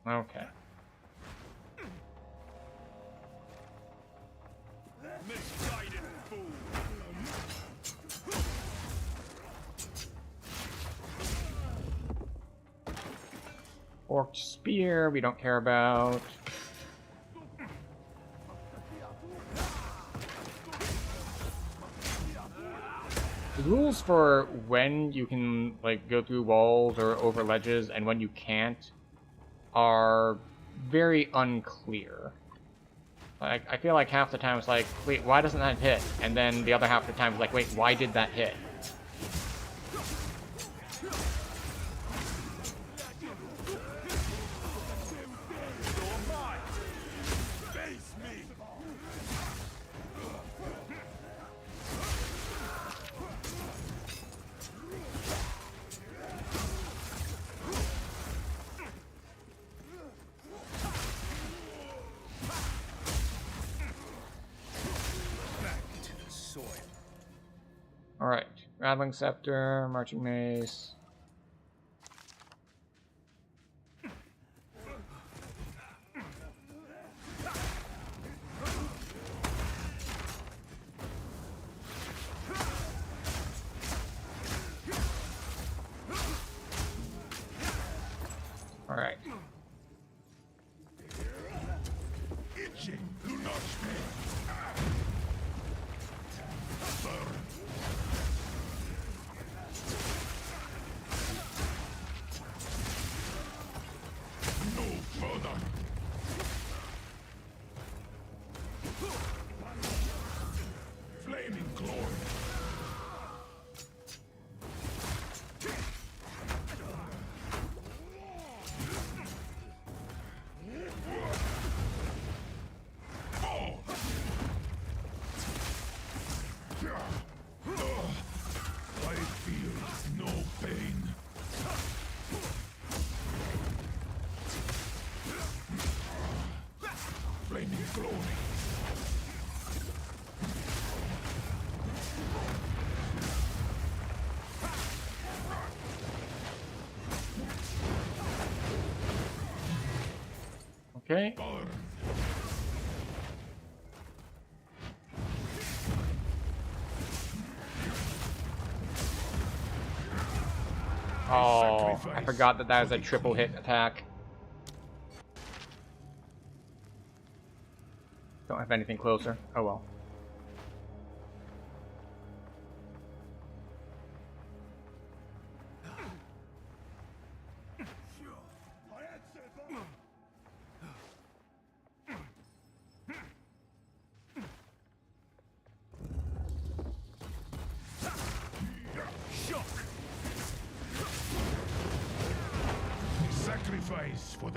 Okay. Misguided fool. Forked spear, we don't care about. The rules for when you can like go through walls or over ledges and when you can't are very unclear. Like, I feel like half the time it's like, wait, why doesn't that hit? And then the other half of the time it's like, wait, why did that hit? Alright, Rattling Scepter, Marching Mace. Alright. Okay. Oh, I forgot that that was a triple hit attack. Don't have anything closer. Oh well.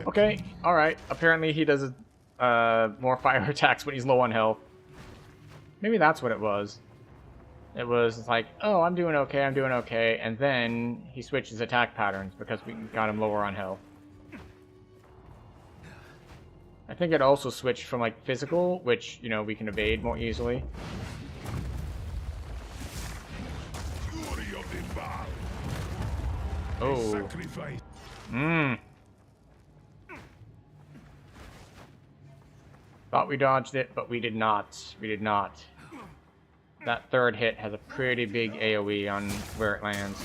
Okay, alright. Apparently he does more fire attacks when he's low on health. Maybe that's what it was. It was like, oh, I'm doing okay, and then he switches attack patterns because we got him lower on health. I think it also switched from, like, physical, which, you know, we can evade more easily. Oh. Thought we dodged it, but we did not. We did not. That third hit has a pretty big AoE on where it lands.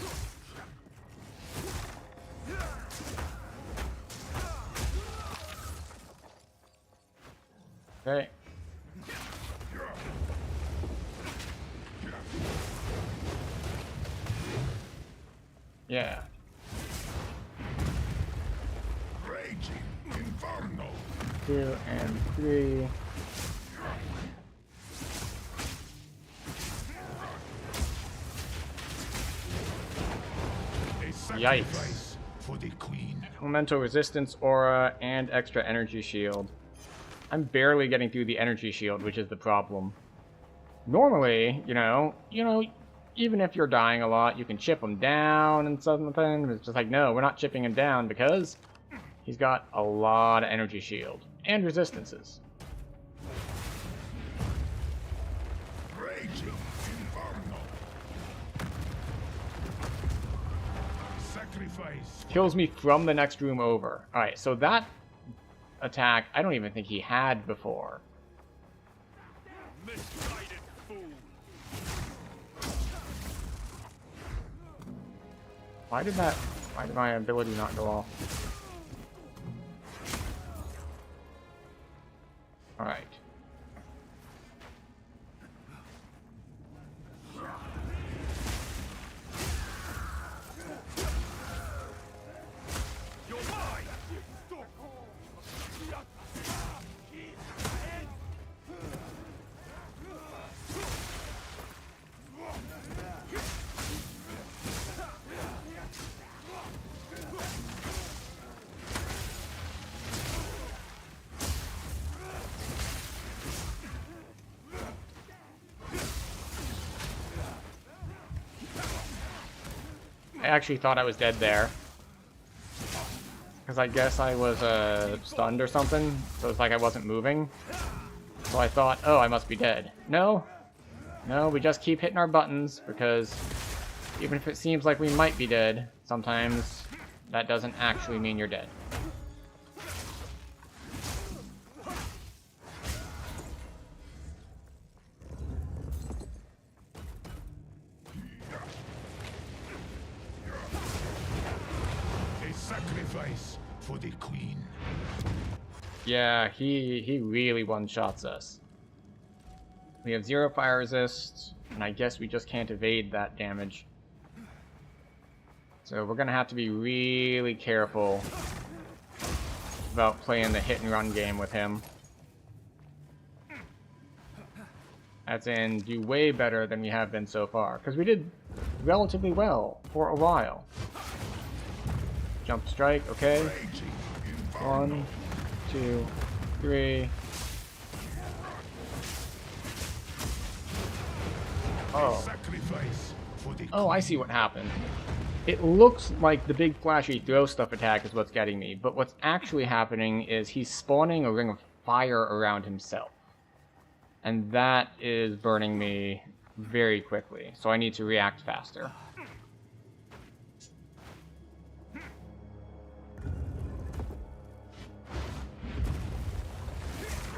Okay. Yeah. Raging Inferno. 2 and 3. Yikes. For the queen. Elemental resistance aura and extra energy shield. I'm barely getting through the energy shield, which is the problem. Normally, you know, even if you're dying a lot, you can chip him down and something. It's just like, no, we're not chipping him down because he's got a lot of energy shield and resistances. Raging Inferno. Sacrifice. Kills me from the next room over. Alright, so that attack, I don't even think he had before. Misguided fool. Why did my ability not go off? Alright. I actually thought I was dead there. Because I guess I was stunned or something. So it's like I wasn't moving. So I thought, oh, I must be dead. No. No, we just keep hitting our buttons because even if it seems like we might be dead, sometimes that doesn't actually mean you're dead. For the queen. Yeah, he really one-shots us. We have 0 fire resist, and I guess we just can't evade that damage. So we're gonna have to be really careful about playing the hit and run game with him. As in, do way better than we have been so far. Because we did relatively well for a while. Jump strike, okay. 1, 2, 3. Oh. Oh, I see what happened. It looks like the big flashy throw stuff attack is what's getting me, but what's actually happening is he's spawning a ring of fire around himself. And that is burning me very quickly, so I need to react faster.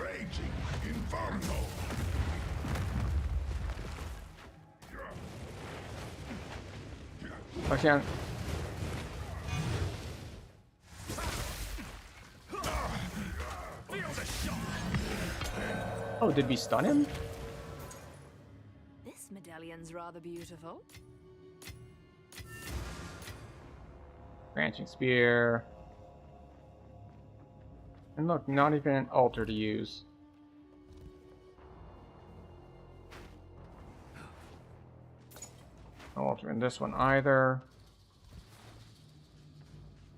Raging Inferno. Okay. Oh, did we stun him? This medallion's rather beautiful. Branching spear. And look, not even an altar to use. No altar in this one either.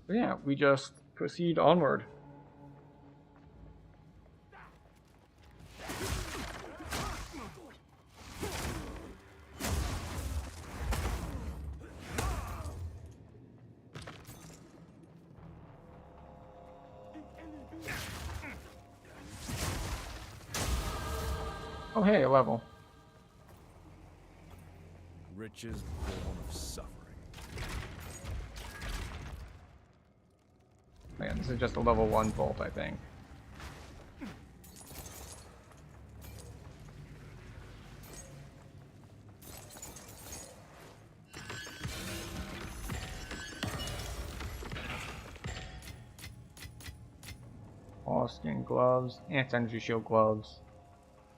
But yeah, we just proceed onward. Oh hey, a level. Riches born of suffering. Man, this is just a level 1 bolt, I think. All skin gloves, anti-energy shield gloves,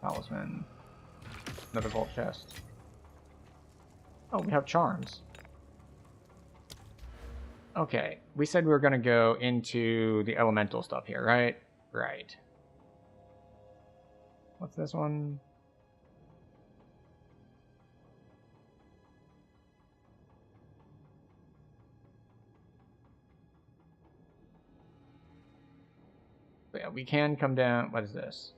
talisman, another vault chest. Oh, we have charms. Okay, we said we were gonna go into the elemental stuff here, right? Right. What's this one? But yeah, we can come down. What is this?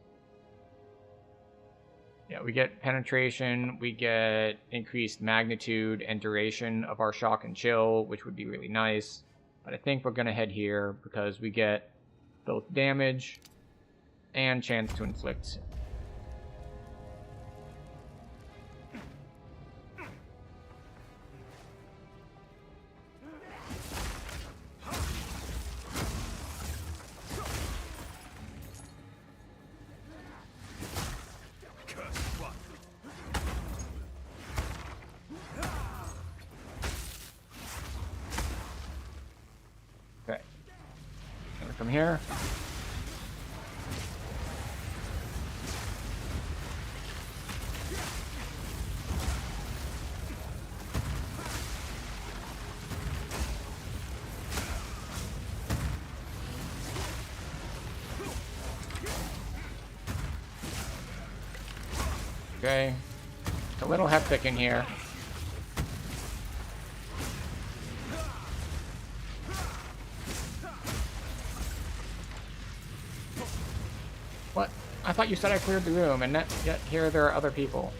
Yeah, we get penetration, we get increased magnitude and duration of our shock and chill, which would be really nice. But I think we're gonna head here because we get both damage and chance to inflict. From here. Okay. It's a little hectic in here. What? I thought you said I cleared the room, and yet here there are other people.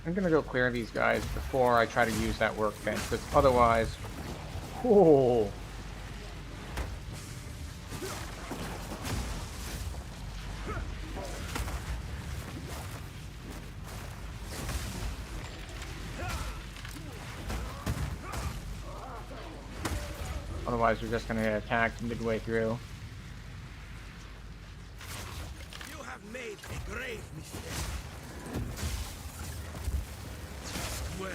I'm gonna go clear these guys before I try to use that workbench, because otherwise... Whoa! Otherwise we're just gonna get attacked midway through. You have made a grave mistake. Where?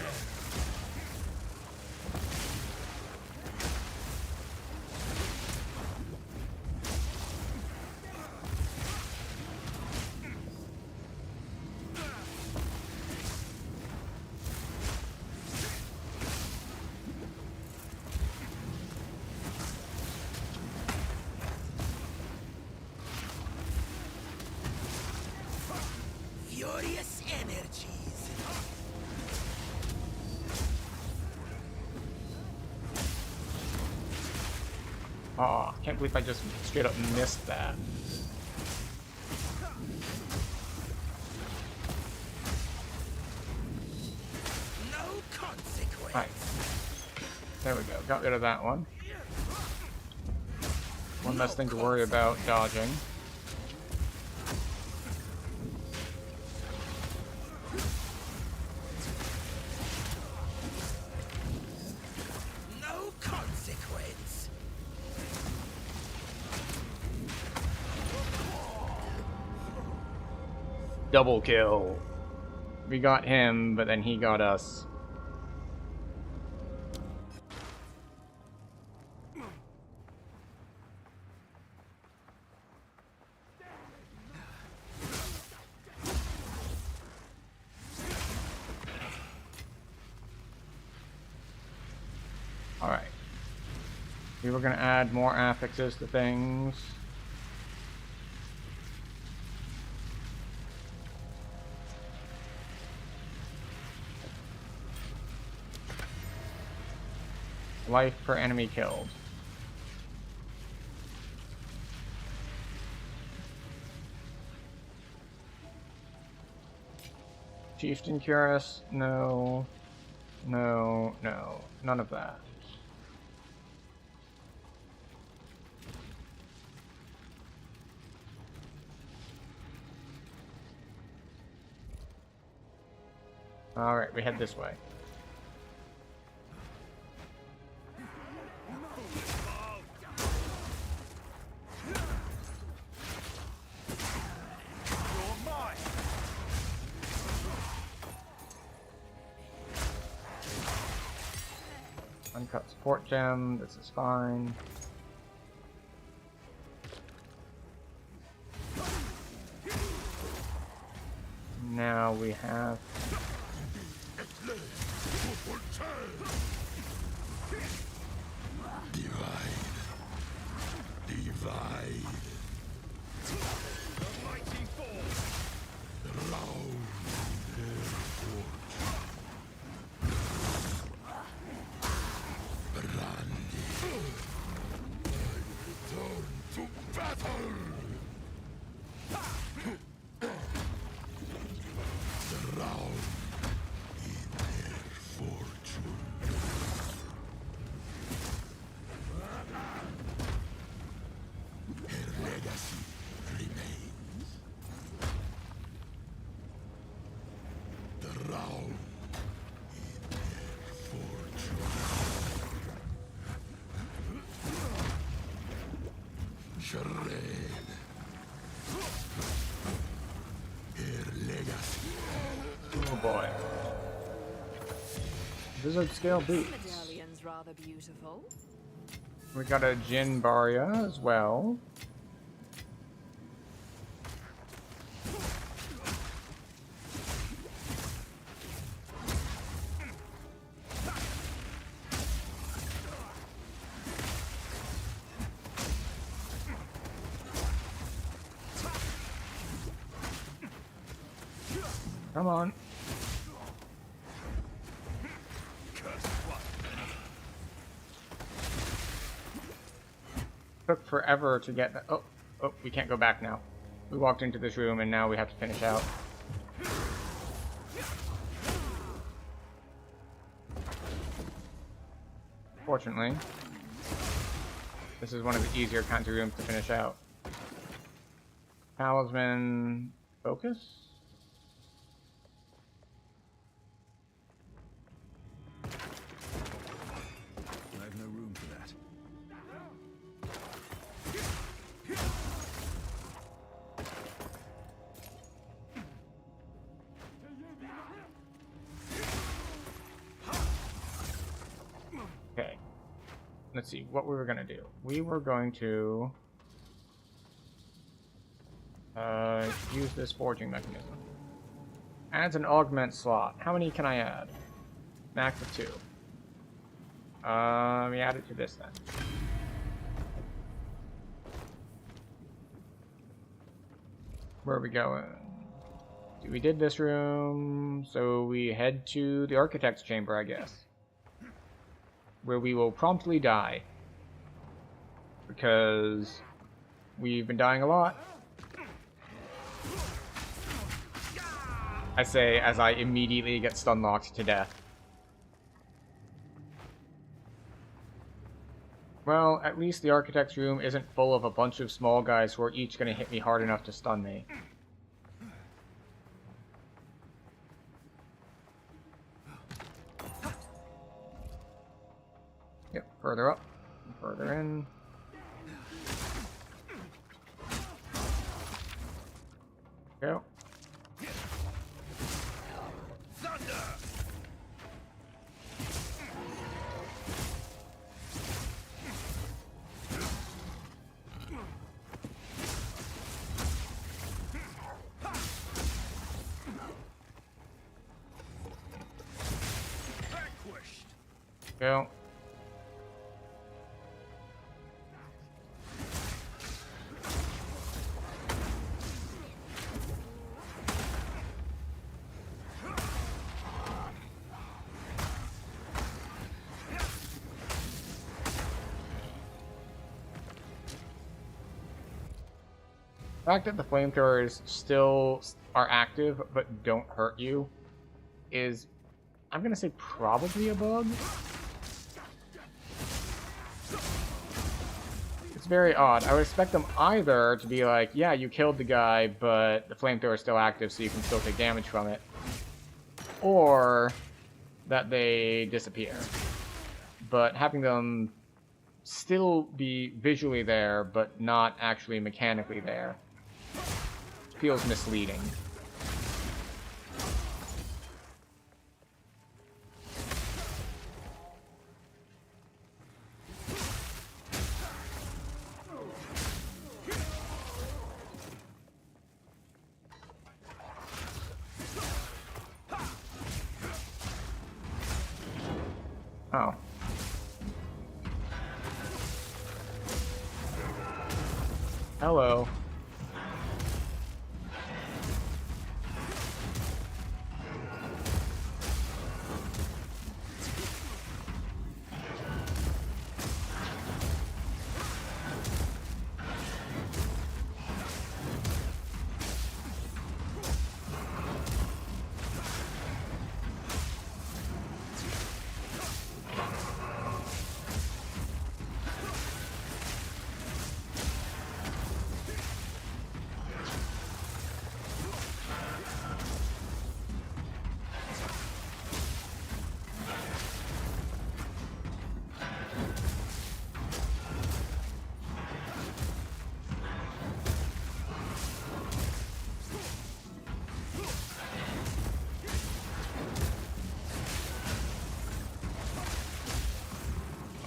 Furious energies. Aw, can't believe I just straight up missed that. No consequence. Right. There we go. Got rid of that one. One less thing to worry about dodging. No consequence. Double kill. We got him, but then he got us. Alright. We were gonna add more affixes to things. Life per enemy killed. Chieftain Curus? No. No, no. None of that. Alright, we head this way. Uncut support gem, this is fine. Now we have Divide. The mighty force. Round their forge. Brandy. Return to battle. Drown in their fortune. Her legacy remains. Drown in their fortune. Shred. Her legacy. Oh boy. Wizard scale boots. Medallion's rather beautiful. We got a Jin Barya as well. Come on. Took forever to get that. Oh, we can't go back now. We walked into this room and now we have to finish out. Fortunately, this is one of the easier kinds of rooms to finish out. Talisman focus? I have no room for that. Okay. Let's see what we were gonna do. We were going to use this forging mechanism. Adds an augment slot. How many can I add? Max of 2. We add it to this then. Where are we going? We did this room, so we head to the Architect's Chamber, I guess. Where we will promptly die. because we've been dying a lot. I say as I immediately get stun locked to death. Well, at least the Architect's Room isn't full of a bunch of small guys who are each going to hit me hard enough to stun me. Yep, further up, further in. Go. Go. The fact that the flamethrowers still are active but don't hurt you is, I'm gonna say, probably a bug. It's very odd. I would expect them either to be like, yeah, you killed the guy, but the flamethrower is still active, so you can still take damage from it, or that they disappear. But having them still be visually there, but not actually mechanically there, feels misleading. Oh. Hello.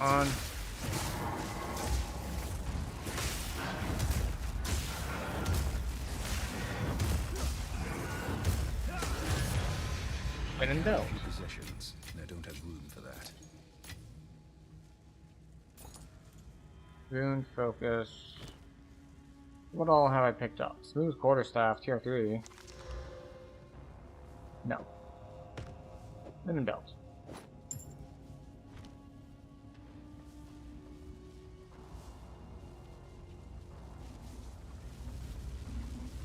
On. When in doubt. Possessions. I don't have room for that. Rune focus. What all have I picked up? Smooth quarterstaff, tier 3. No. Linen belt.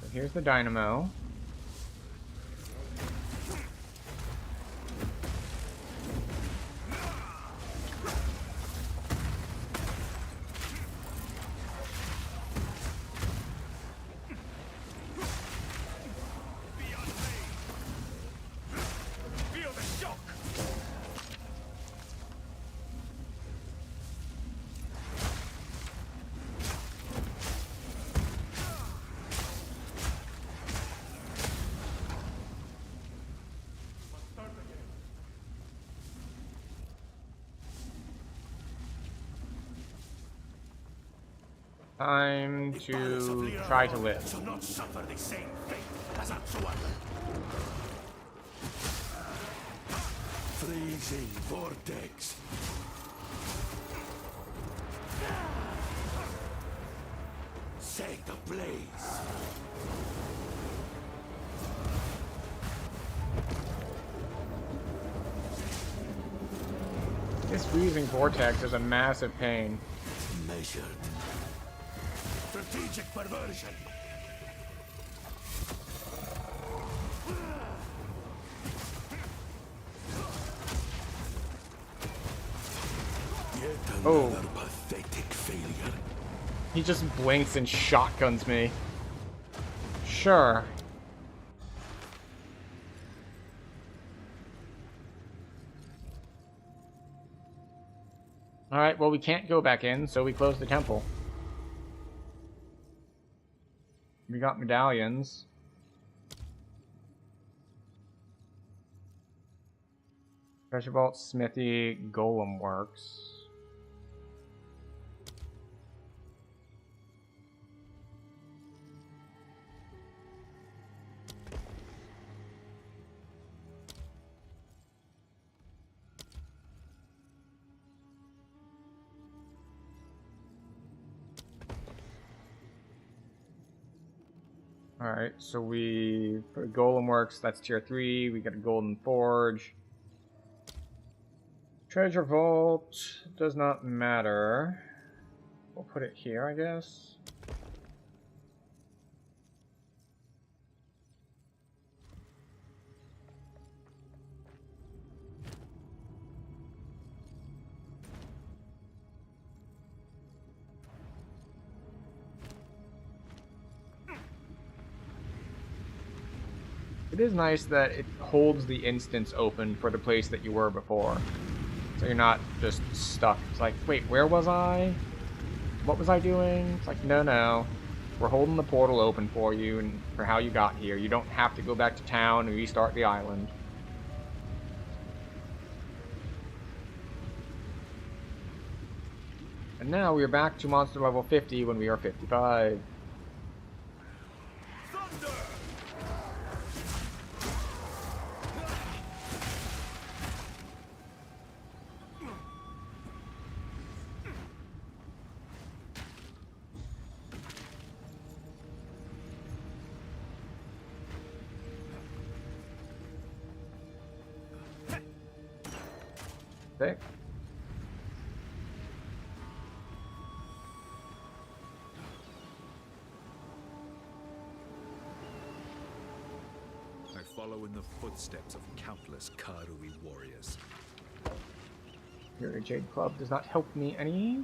So here's the dynamo. Time to try to live. Shall not suffer the same fate as Atsuala. Freezing vortex. Set ablaze. This freezing vortex is a massive pain. Measured. strategic perversion. Yet Oh. another pathetic failure. He just blinks and shotguns me. Sure. Alright, well we can't go back in, so we close the temple. We got medallions. Treasure vault, smithy, golem works. Alright, so we put golem works, that's tier 3, we got a golden forge. Treasure vault does not matter. We'll put it here, I guess. It is nice that it holds the instance open for the place that you were before. So you're not just stuck. It's like, wait, where was I? What was I doing? It's like, no. We're holding the portal open for you and for how you got here. You don't have to go back to town and restart the island. And now we're back to monster level 50 when we are 55. Okay. I follow in the footsteps of countless Karui warriors. Your Jade Club does not help me any.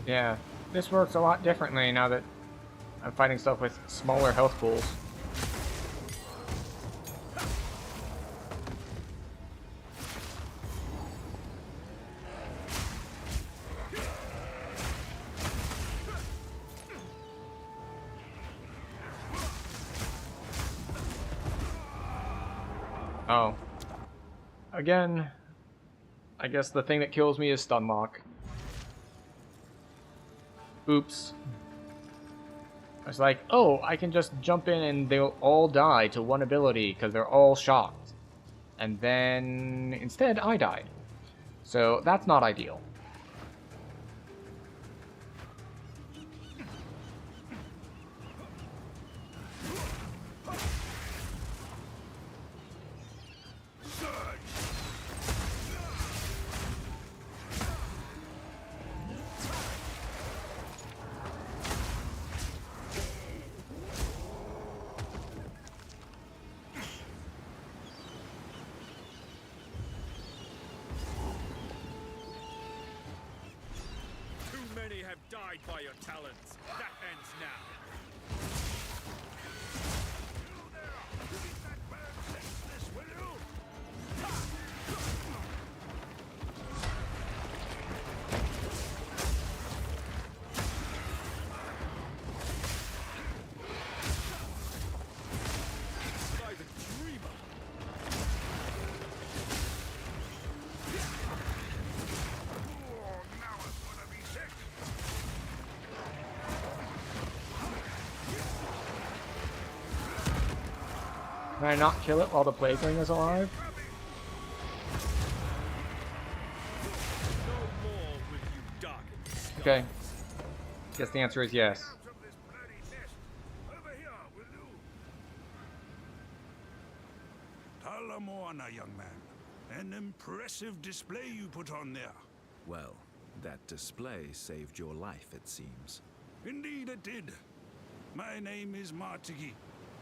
Yeah, this works a lot differently now that I'm fighting stuff with smaller health pools. Oh. Again, I guess the thing that kills me is stun lock. Oops. I was like, oh, I can just jump in and they'll all die to one ability because they're all shocked. And then instead I died. So that's not ideal. Many have died by your talents. That ends now. Can I not kill it while the Plague Ring is alive? Okay. Guess the answer is yes. Talamoana, young man. An impressive display you put on there. Well, that display saved your life, it seems. Indeed it did. My name is Martigi,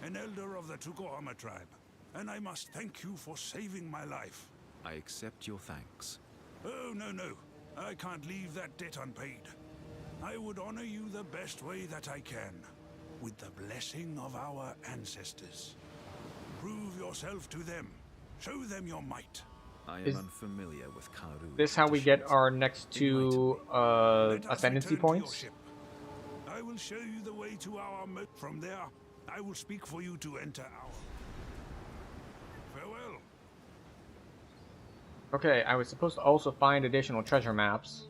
an elder of the Tukohama tribe, and I must thank you for saving my life. I accept your thanks. Oh, no. I can't leave that debt unpaid. I would honor you the best way that I can, with the blessing of our ancestors. Prove yourself to them. Show them your might. I am unfamiliar with Karu. This how we get our next two ascendancy points? I will show you the way to our moat. From there, I will speak for you to enter our... Farewell. Okay, I was supposed to also find additional treasure maps.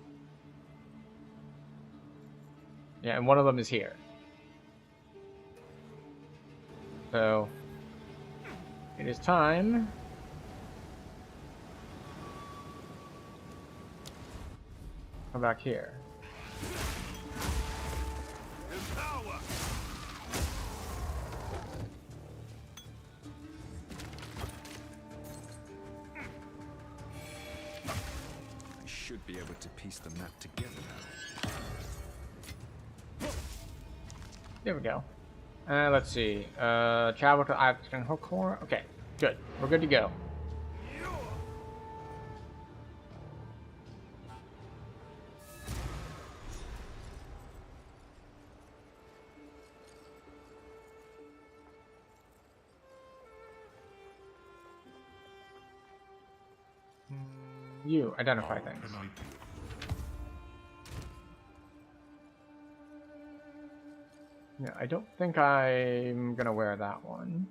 Yeah, and one of them is here. So, it is time. Come back here. I should be able to piece the map together now. There we go. Let's see. Travel to Ivan Hokor. Okay, good. We're good to go. You identify things. Yeah, I don't think I'm gonna wear that one.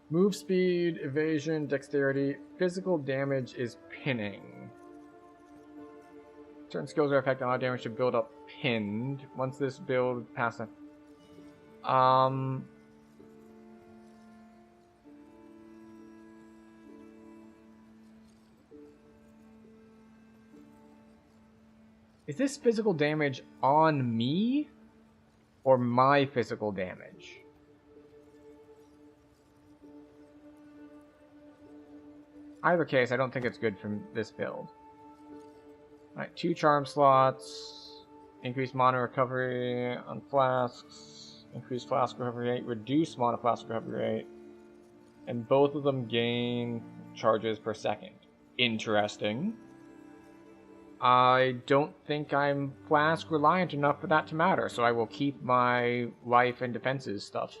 Move speed, evasion, dexterity, physical damage is pinning. Certain skills are affected on damage to build up pinned. Once this build passes. Is this physical damage on me? Or my physical damage? Either case, I don't think it's good from this build. Alright, 2 charm slots. Increase mana recovery on flasks. Increase flask recovery rate. Reduce mana flask recovery rate. And both of them gain charges per second. Interesting. I don't think I'm flask reliant enough for that to matter, so I will keep my life and defenses stuff.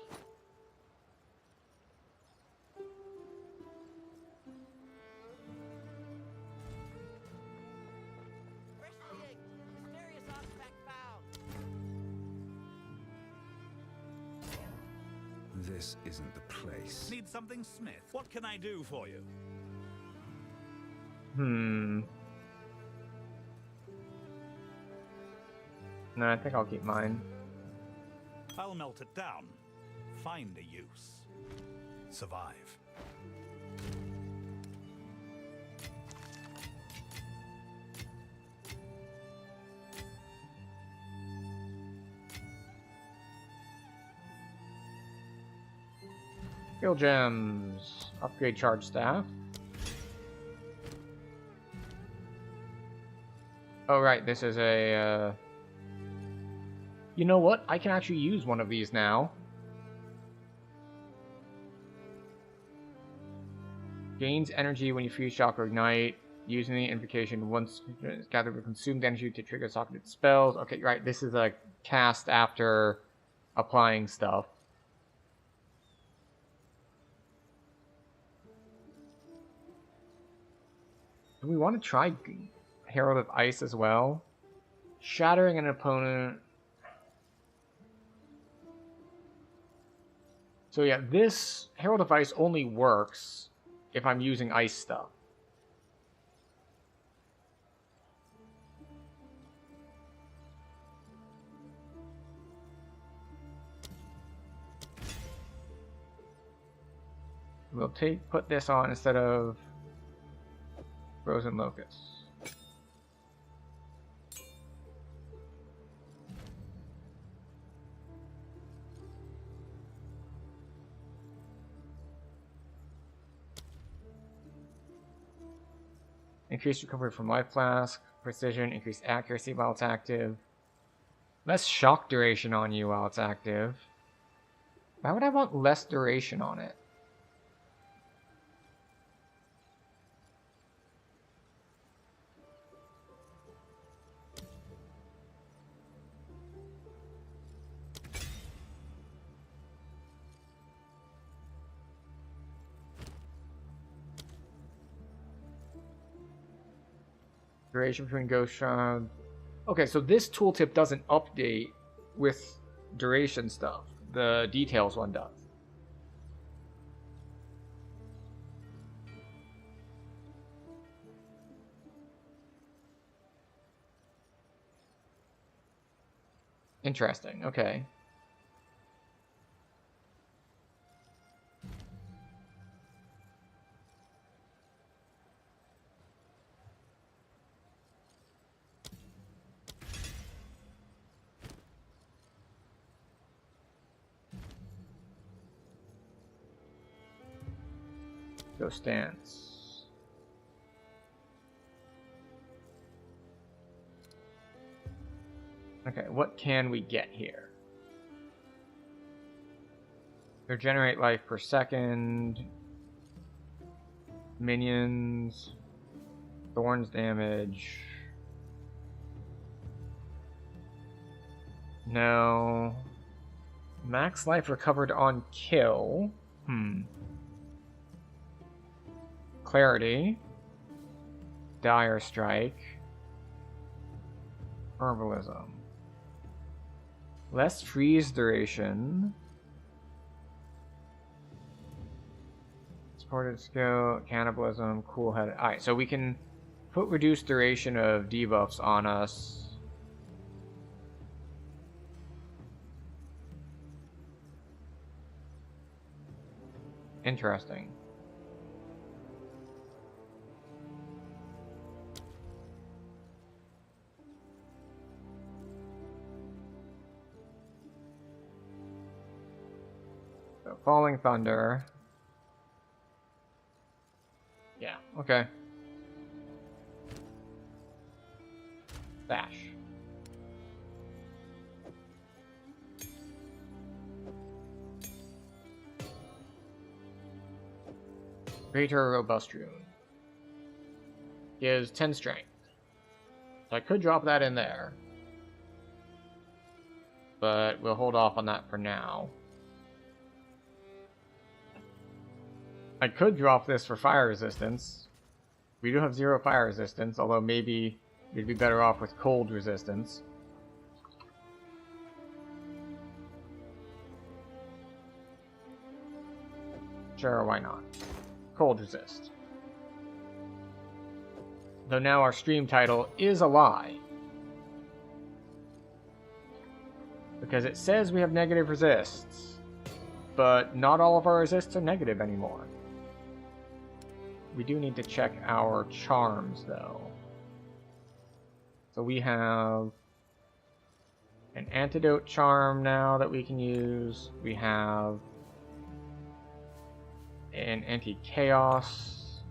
This isn't the place. Need something, Smith? What can I do for you? No, I think I'll keep mine. I'll melt it down. Find a use. Survive. Skill gems. Upgrade charge staff. Oh right, this is a You know what? I can actually use one of these now. Gains energy when you fuse shock or ignite. Using the invocation once gathered with consumed energy to trigger socketed spells. Okay, right. This is a cast after applying stuff. Do we want to try Herald of Ice as well? Shattering an opponent. So yeah, this Herald of Ice only works if I'm using ice stuff. We'll put this on instead of Frozen Locusts. Increased recovery from life flask, precision, increased accuracy while it's active. Less shock duration on you while it's active. Why would I want less duration on it? Duration between Ghost Shroud. Okay, so this tooltip doesn't update with duration stuff. The details one does. Interesting, okay. Go stance. Okay, what can we get here? Regenerate life per second. Minions. Thorns damage. No. Max life recovered on kill. Clarity. Dire Strike. Herbalism. Less freeze duration. Supported skill, cannibalism, cool headed. Alright, so we can put reduced duration of debuffs on us. Interesting. So, Falling Thunder. Yeah, okay. Bash. Greater Robust Rune. Gives 10 strength. So I could drop that in there. But we'll hold off on that for now. I could drop this for fire resistance. We do have 0 fire resistance, although maybe we'd be better off with cold resistance. Sure, why not? Cold resist. Though now our stream title is a lie. Because it says we have negative resists, but not all of our resists are negative anymore. We do need to check our charms, though. So we have an antidote charm now that we can use. We have an anti-chaos.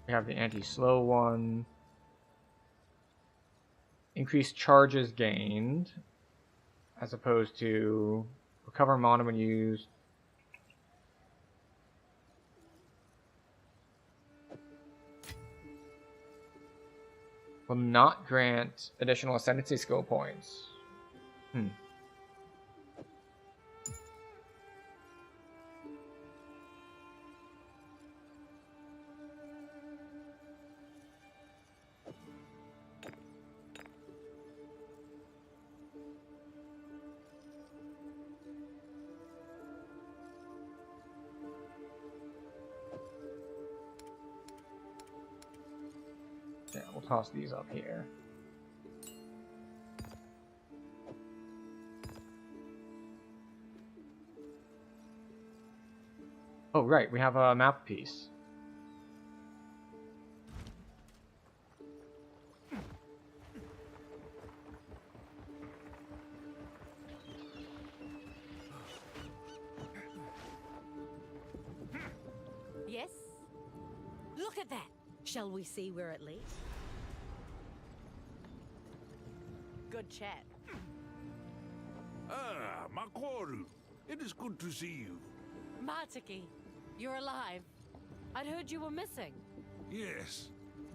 We have the anti-slow one. Increased charges gained, as opposed to recover mana when used. Will not grant additional ascendancy skill points. Yeah, we'll toss these up here. Oh, right, we have a map piece. Yes? Look at that! Shall we see where it leads? Good chat. Ah, Makoru. It is good to see you. Martiki, you're alive. I'd heard you were missing. Yes.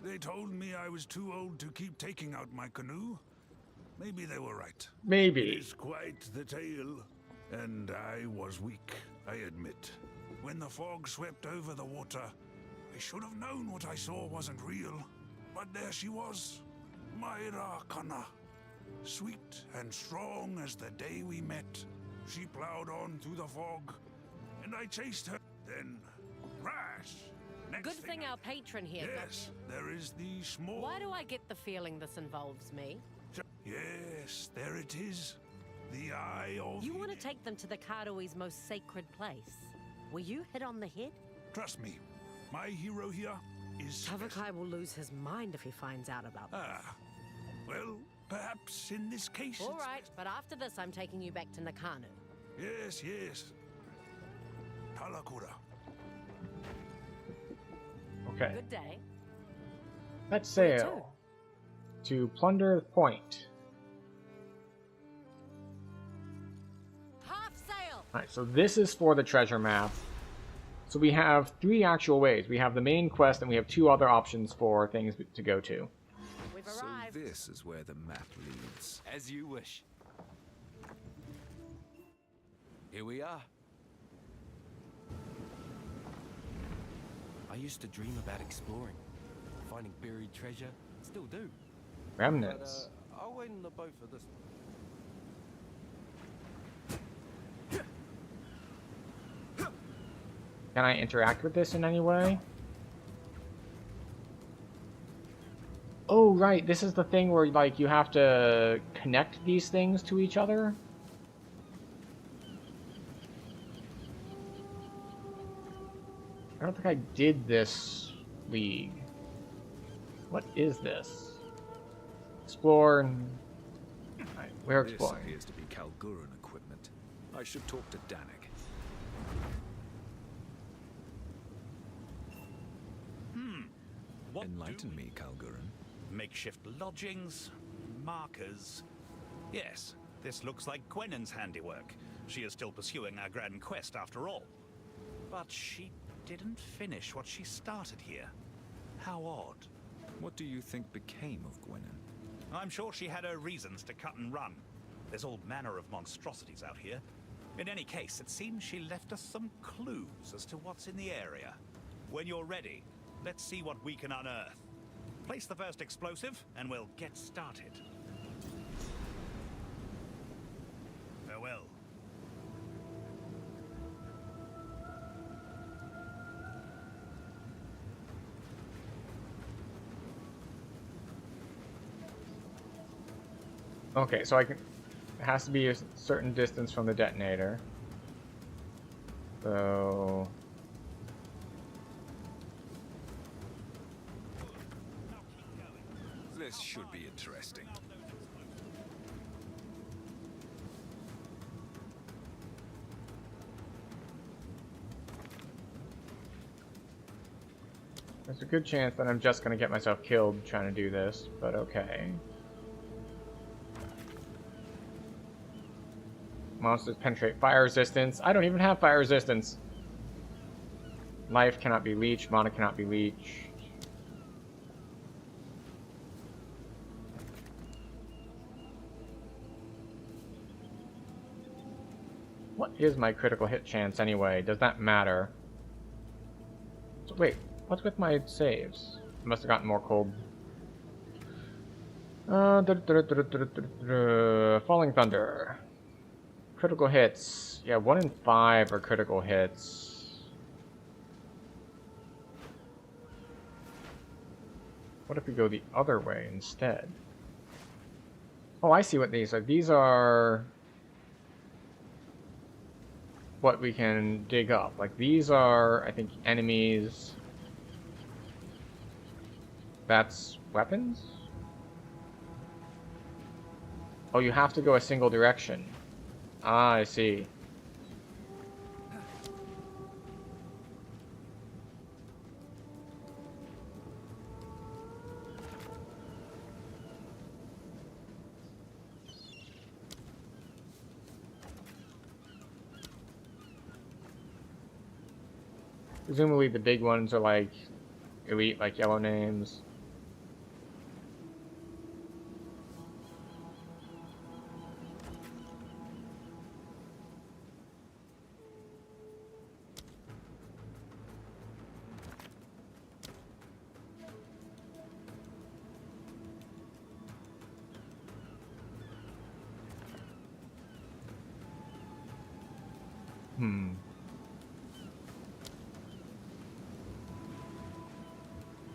They told me I was too old to keep taking out my canoe. Maybe they were right. Maybe. It is quite the tale. And I was weak, I admit. When the fog swept over the water, I should have known what I saw wasn't real. But there she was, Myra Kana. Sweet and strong as the day we met. She plowed on through the fog, and I chased her. Then, crash! Good thing our patron here got Yes, there is the small... Why do I get the feeling this involves me? Yes, there it is. The Eye of... You want to take them to the Karui's most sacred place? Were you hit on the head? Trust me, my hero here is... Tavakai will lose his mind if he finds out about this. Ah, well, perhaps in this case... All right, but after this I'm taking you back to Nakanu. Yes, yes. Talakura. Okay. Good day. Let's sail to Plunder Point. Half sail! Alright, so this is for the treasure map. So we have 3 actual ways. We have the main quest and we have 2 other options for things to go to. We've So arrived. this is where the map leads. As you wish. Here we are. I used to dream about exploring, finding buried treasure. Still do. Remnants. But, I'll wait in the boat for this one. Can I interact with this in any way? Oh, right. This is the thing where, like, you have to connect these things to each other. I don't think I did this league. What is this? Explore. Right, we're exploring. This appears to be Kalguran equipment. I should talk to Danik. Enlighten me, Kalguran. Makeshift lodgings, markers. Yes, this looks like Gwennon's handiwork. She is still pursuing our grand quest after all. But she didn't finish what she started here. How odd. What do you think became of Gwennon? I'm sure she had her reasons to cut and run. There's all manner of monstrosities out here. In any case, it seems she left us some clues as to what's in the area. When you're ready, let's see what we can unearth. Place the first explosive, and we'll get started. Farewell. Okay, so I can. It has to be a certain distance from the detonator. So. This should be interesting. There's a good chance that I'm just gonna get myself killed trying to do this, but okay. Monsters penetrate fire resistance. I don't even have fire resistance. Life cannot be leached. Mana cannot be leached. What is my critical hit chance anyway? Does that matter? So, wait, what's with my saves? I must have gotten more cold. Falling Thunder. Critical hits. Yeah, 1 in 5 are critical hits. What if we go the other way instead? Oh, I see what these are. These are... what we can dig up. Like, these are, I think, enemies. That's weapons? Oh, you have to go a single direction. Ah, I see. Presumably the big ones are like elite, like yellow names.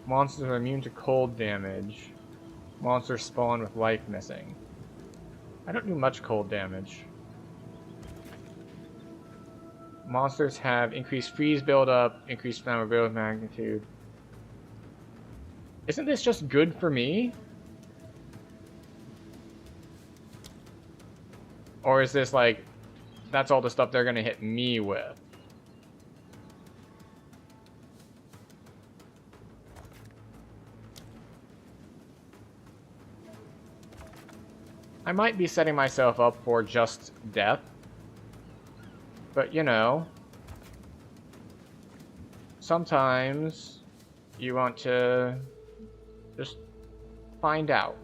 Monsters are immune to cold damage. Monsters spawn with life missing. I don't do much cold damage. Monsters have increased freeze buildup, increased flammability magnitude. Isn't this just good for me? Or is this like, that's all the stuff they're gonna hit me with? I might be setting myself up for just death. But, you know, sometimes you want to just find out.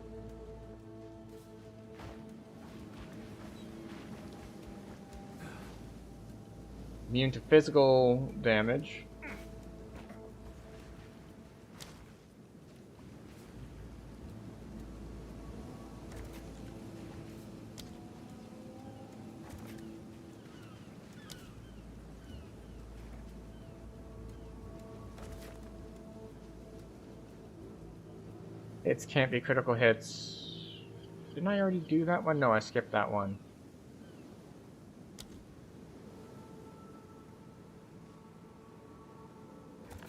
Immune to physical damage. Hits can't be critical hits. Didn't I already do that one? No, I skipped that one.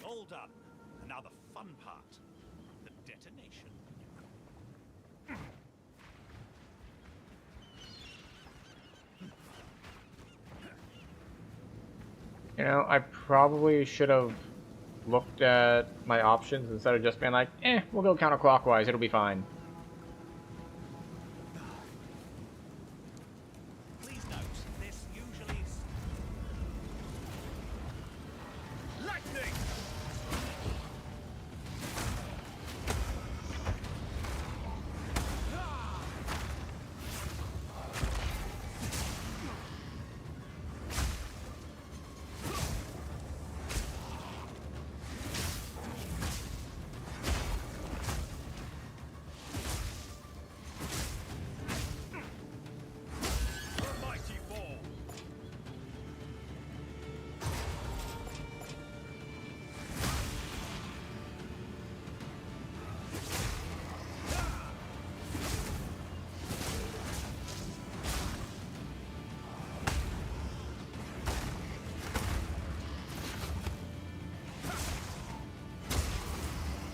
All done. And now the fun part. The detonation. You know, I probably should have looked at my options instead of just being like, we'll go counterclockwise, it'll be fine. Please note, this usually is... Lightning!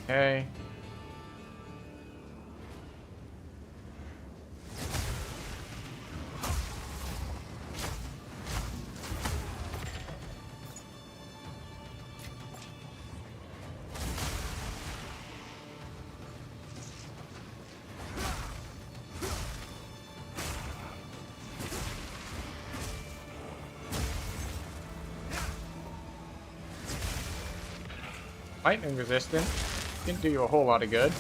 Okay. Lightning resistant. Didn't do you a whole lot of good.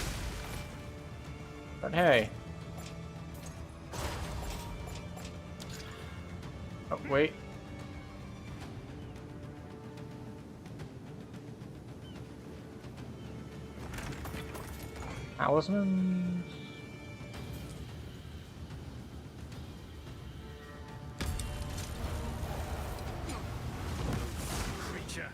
But hey. Oh, wait. Talismans? Creature.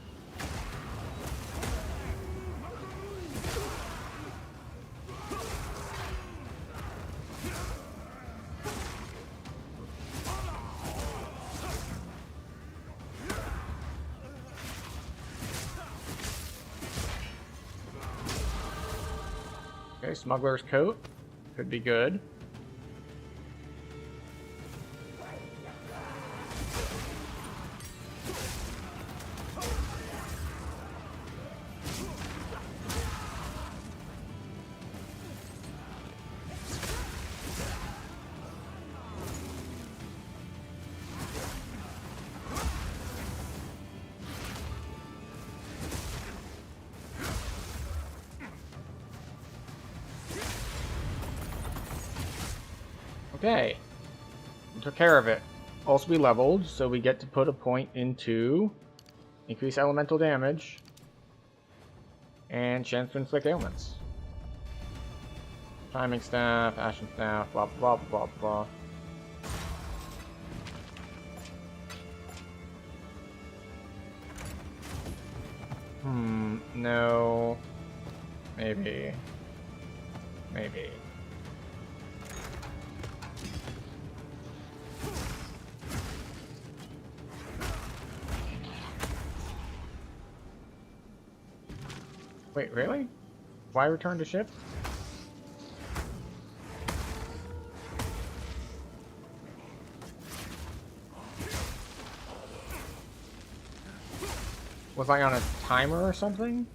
Okay, smuggler's coat. Could be good. Okay, we took care of it. Also, we leveled, so we get to put a point into increase elemental damage and chance to inflict ailments. Timing staff, ashen staff, blah blah blah blah. No. Maybe. Maybe. Wait, really? Why return to ship? Was I on a timer or something?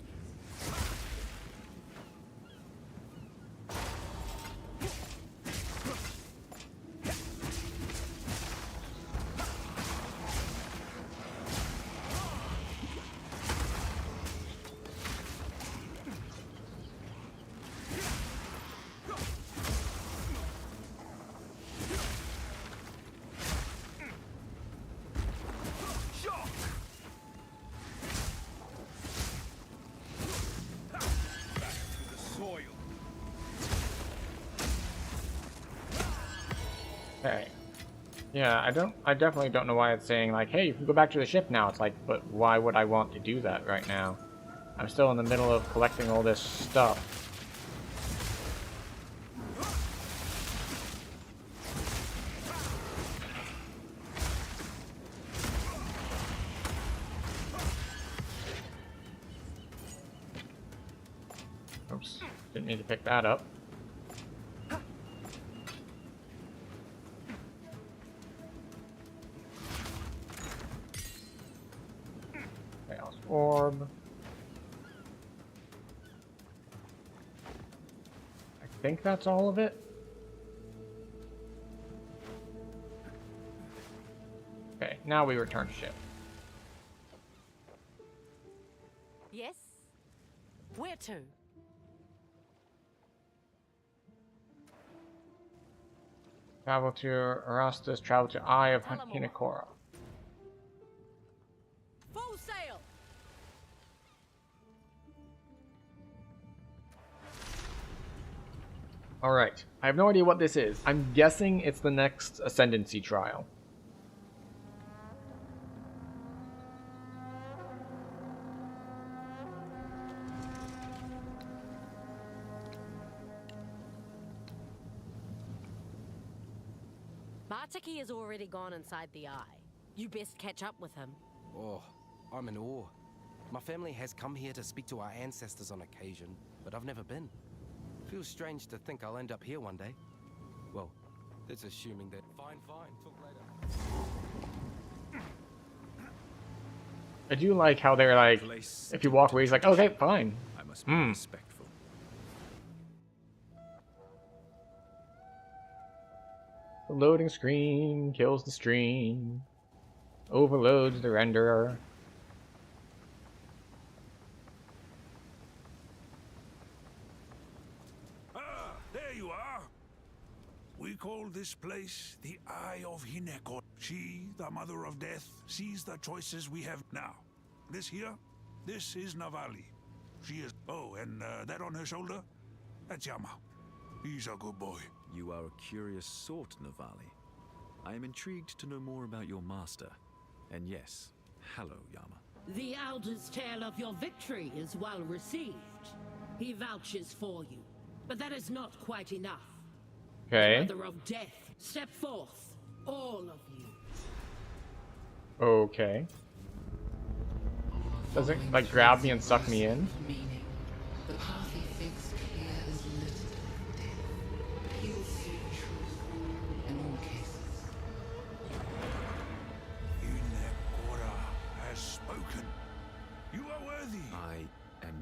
Okay. Yeah, I definitely don't know why it's saying like, hey, you can go back to the ship now. It's like, but why would I want to do that right now? I'm still in the middle of collecting all this stuff. Oops, didn't need to pick that up. Orb. I think that's all of it. Okay, now we return to ship. Yes? Where to? Travel to Erastus, travel to Eye of Hinekora. Full sail! Alright, I have no idea what this is. I'm guessing it's the next Ascendancy trial. Bartiki has already gone inside the Eye. You best catch up with him. Oh, I'm in awe. My family has come here to speak to our ancestors on occasion, but I've never been. Feels strange to think I'll end up here one day. Well, that's assuming that... Fine, talk later. I do like how they're like, if you walk away, he's like, okay, fine. I must be respectful. The loading screen kills the stream. Overloads the renderer. There you are. We call this place the Eye of Hinekora. She, the Mother of Death, sees the choices we have now. This here, this is Navali. She is... Oh, and that on her shoulder? That's Yama. He's a good boy. You are a curious sort, Navali. I am intrigued to know more about your master. And yes, hello, Yama. The Elder's tale of your victory is well received. He vouches for you. But that is not quite enough. Okay. Mother of Death, step forth, all of you. Okay. Does it like grab me and suck me in? The path he fixed here is littered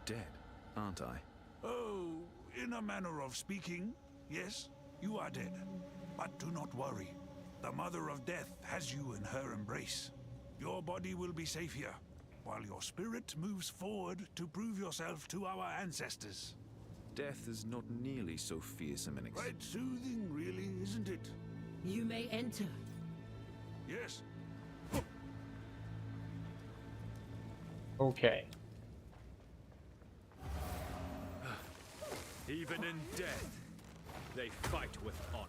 dead, aren't I? Oh, in a manner of speaking, yes, you are dead. But do not worry. The Mother of Death has you in her embrace. Your body will be safe here, while your spirit moves forward to prove yourself to our ancestors. Death is not nearly so fearsome and Quite soothing, really, isn't it? You may enter. Yes. Okay. Even in death, they fight with honor.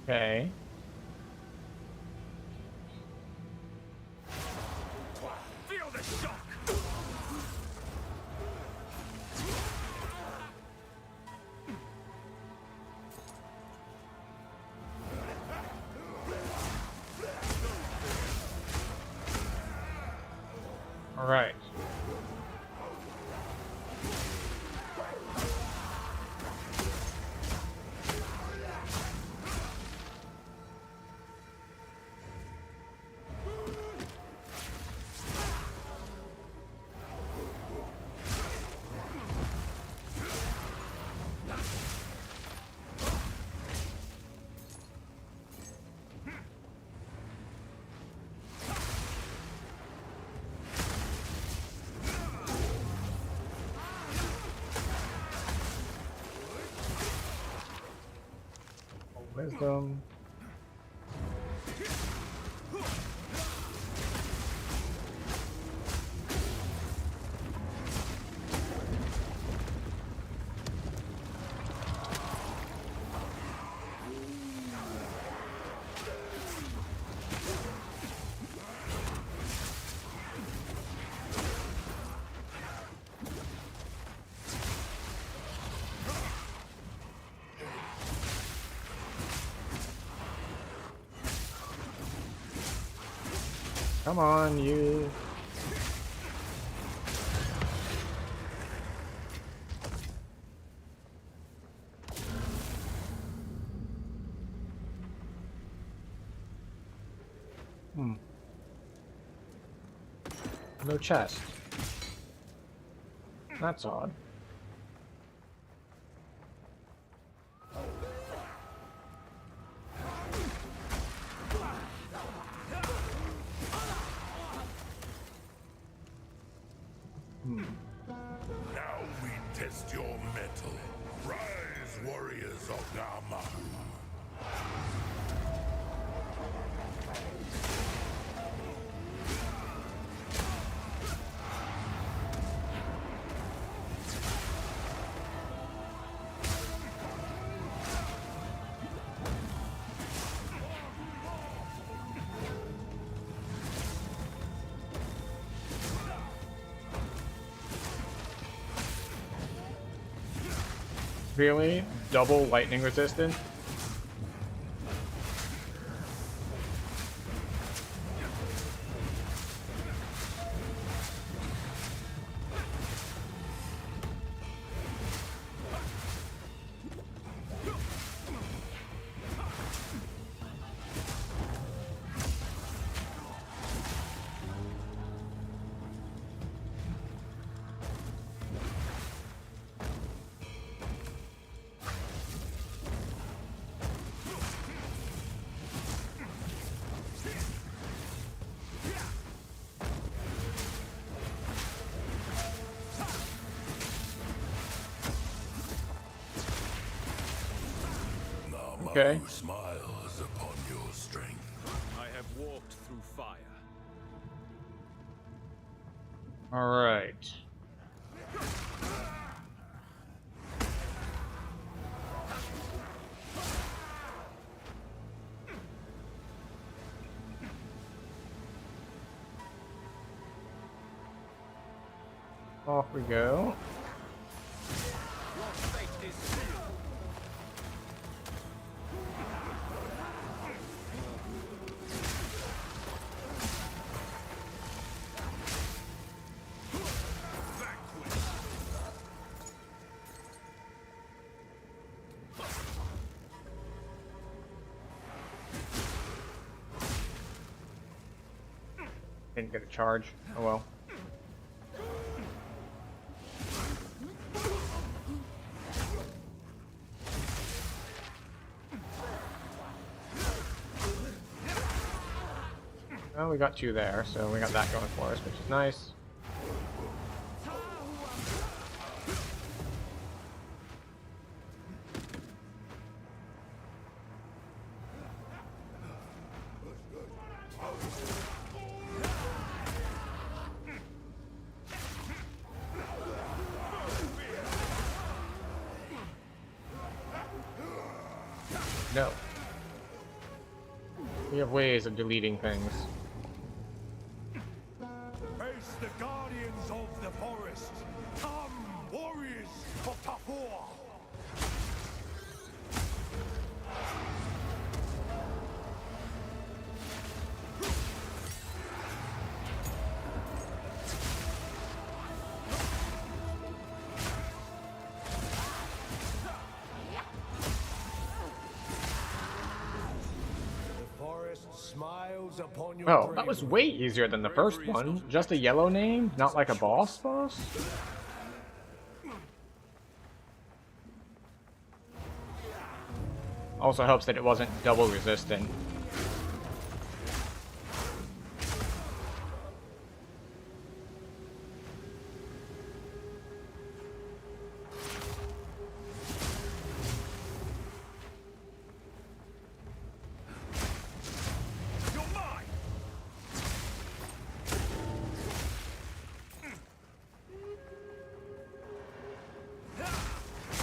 Okay. Feel the shock! All right. Wisdom. Come on, you. No chest. That's odd. Now we test your mettle. Rise, warriors of Nama. Really? Double lightning resistant? Okay. Smiles upon your strength. I have walked through fire. All right. Off we go. Your fate is sealed. Didn't get a charge. Oh well. Well, we got 2 there, so we got that going for us, which is nice. No. We have ways of deleting things. Face the guardians of the forest. Come, warriors of Tahor. Smiles upon your Oh, that was way easier than the first one. Just a yellow name, not like a boss? Also helps that it wasn't double resistant.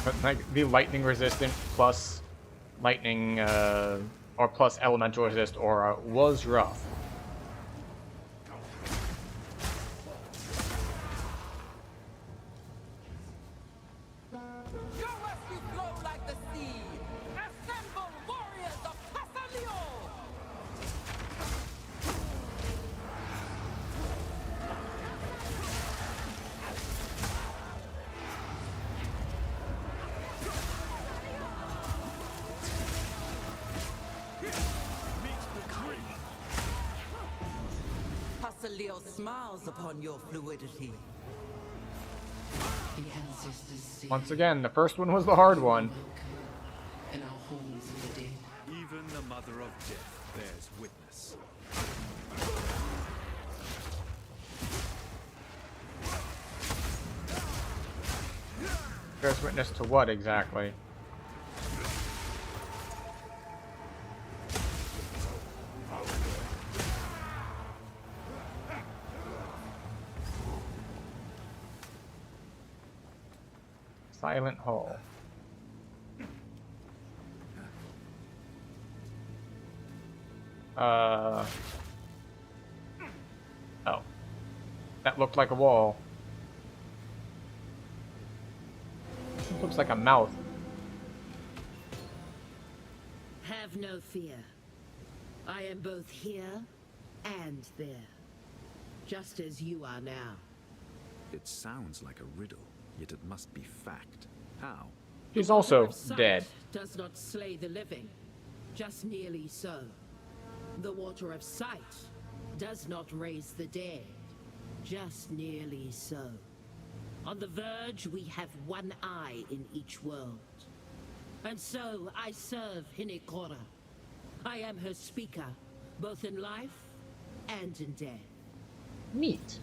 But like the lightning resistant plus lightning or plus elemental resist aura was rough. Leo smiles upon your fluidity. The ancestors see. Once again, the first one was the hard one. In our homes of the dead. Even the mother of death bears witness. Bears witness to what exactly? Silent Hall. Oh. That looked like a wall. It looks like a mouth. Have no fear. I am both here and there. Just as you are now. It sounds like a riddle, yet it must be fact. How? He's also Water of sight dead. Does not slay the living, just nearly so. The water of sight does not raise the dead, just nearly so. On the verge, we have one eye in each world. And so I serve Hinekora. I am her speaker, both in life and in death. Neat.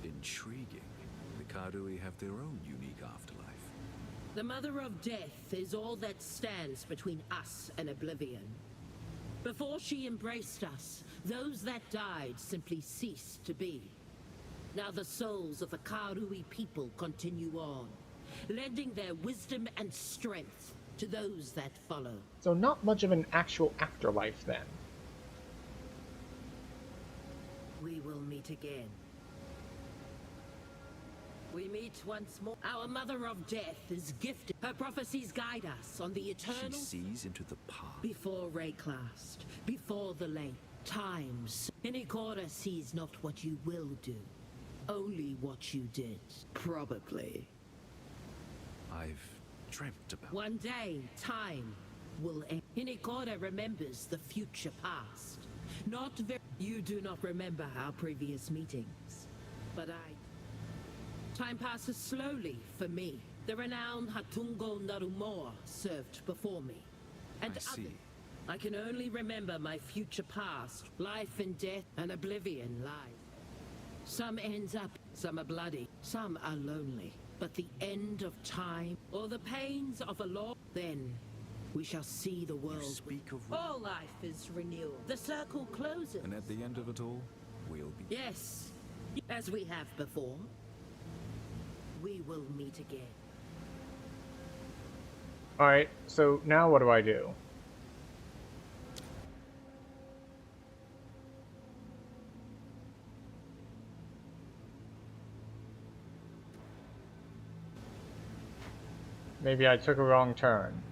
Intriguing. The Karui have their own unique afterlife. The Mother of Death is all that stands between us and oblivion. Before she embraced us, those that died simply ceased to be. Now the souls of the Karui people continue on, lending their wisdom and strength to those that follow. So not much of an actual afterlife then. We will meet again. We meet once more. Our Mother of Death is gifted. Her prophecies guide us on the eternal... She sees into the past. Before Rayclast, before the late times. Hinekora sees not what you will do, only what you did. Probably. I've dreamt about... One day, time will end. Hinekora remembers the future past, Not very. You do not remember our previous meetings, but time passes slowly for me. The renowned Hatungo Narumoa served before me. And I see. I can only remember my future past. Life and death and oblivion lie. Some ends up, some are bloody, some are lonely. But the end of time, or the pains of a law, then we shall see the world. You speak of... All life is renewal. The circle closes. And at the end of it all, we'll be... Yes, as we have before. We will meet again. Alright, so now what do I do? Maybe I took a wrong turn.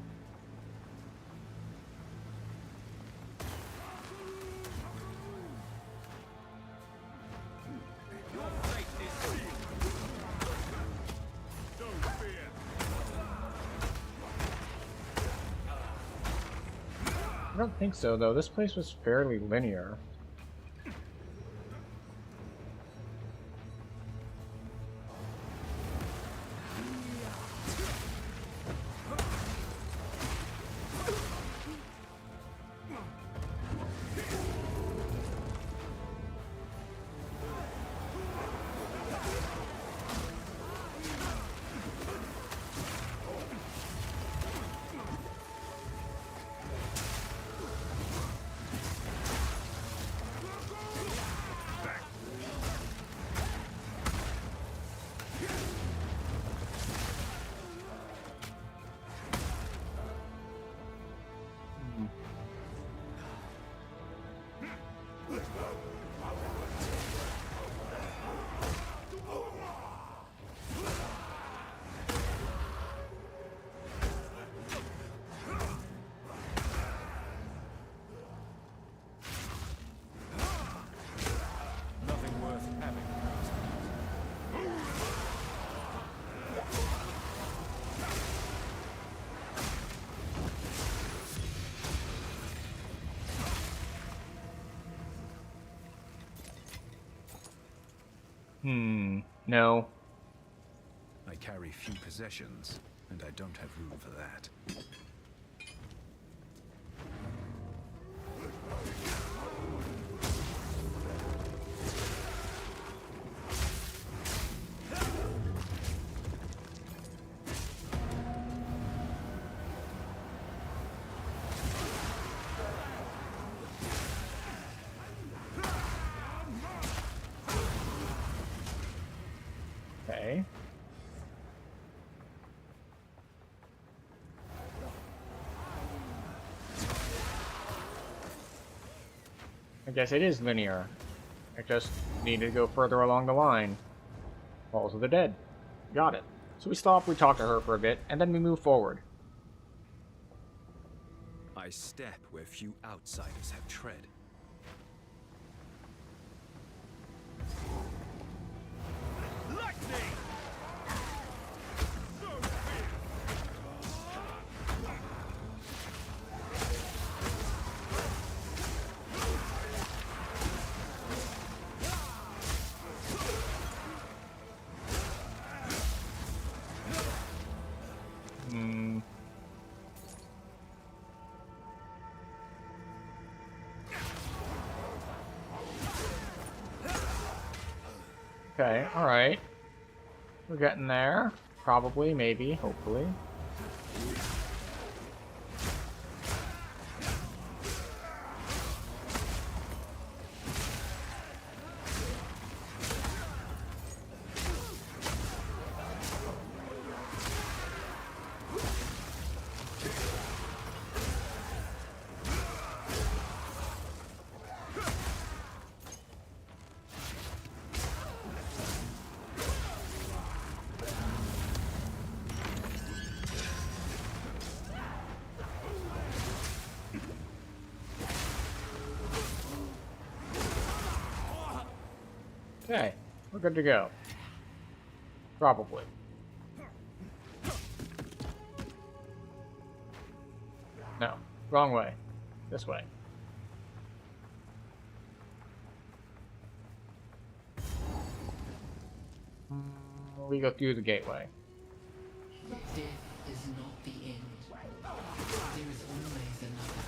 I don't think so, though. This place was fairly linear. No. I carry few possessions, and I don't have room for that. Okay. I guess it is linear. I just need to go further along the line. Falls of the Dead. Got it. So we stop, we talk to her for a bit, and then we move forward. I step where few outsiders have tread. Lightning! Okay, alright. We're getting there. Probably, maybe, hopefully. Okay, we're good to go. Probably. No, wrong way. This way. We go through the gateway. Death is not the end. There is always another.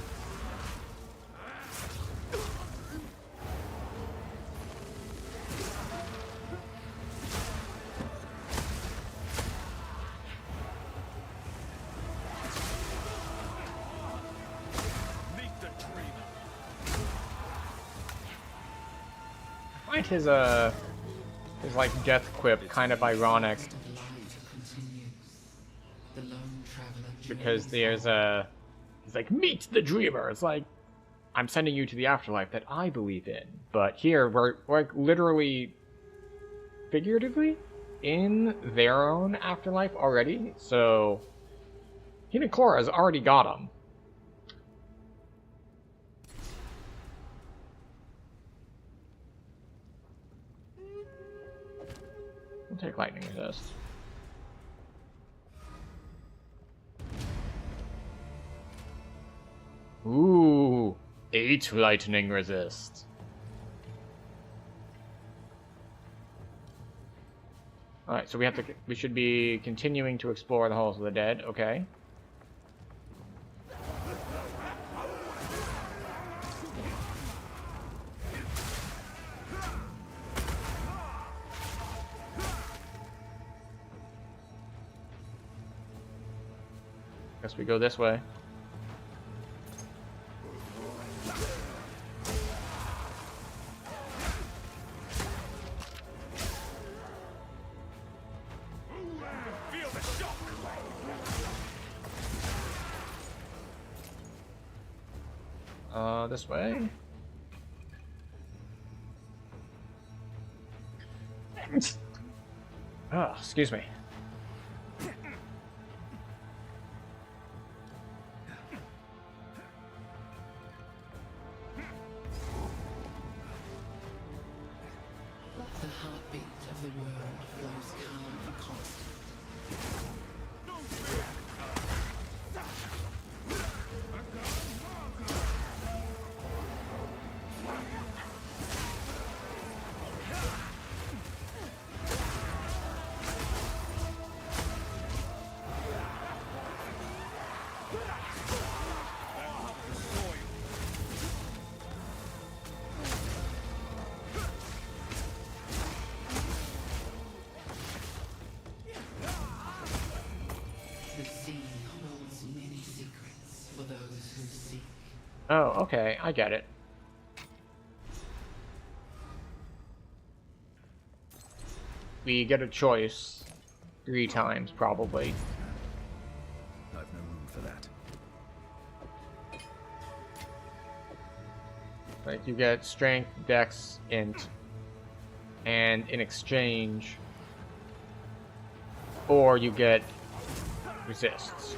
I find his like death quip kind of ironic. Because there's he's like, meet the dreamer. It's like, I'm sending you to the afterlife that I believe in. But here, we're like literally, figuratively, in their own afterlife already. So, Hinakora's already got him. We'll take lightning resist. Ooh, 8 lightning resist. Alright, so we should be continuing to explore the halls of the dead, okay. Guess we go this way. This way. Oh, excuse me. The heartbeat of the world flows calm and constant. Oh, okay, I get it. We get a choice 3 times, probably. I've no room for that. Like, you get strength, dex, int, and in exchange, or you get resists.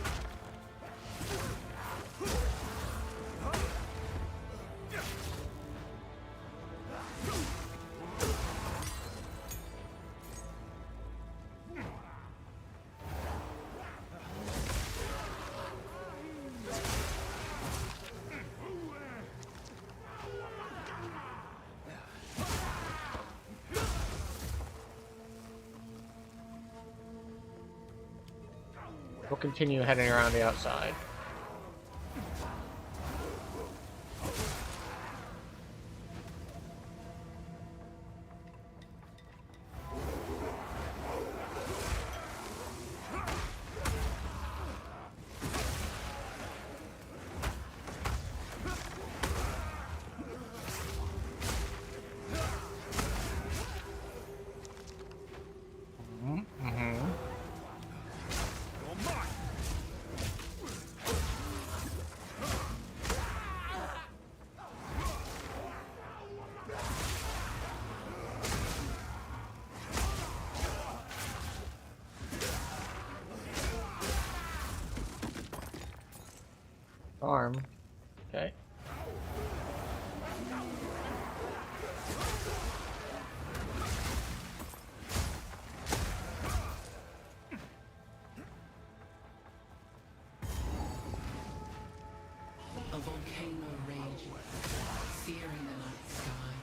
We'll continue heading around the outside. Arm. Okay. A volcano rages, searing the night sky.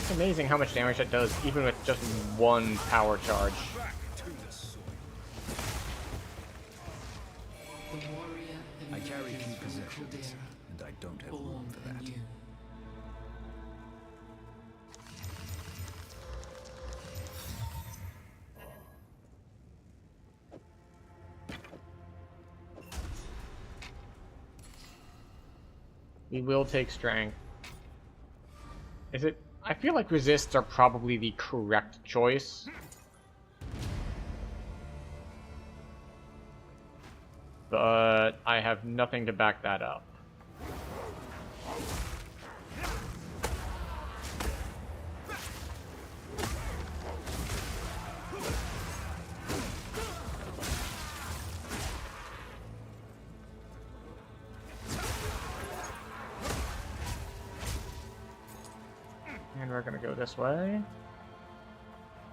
It's amazing how much damage that does, even with just one power charge. I carry few possessions, and I don't have room for that. We will take strength. Is it? I feel like resists are probably the correct choice. But I have nothing to back that up. And we're gonna go this way.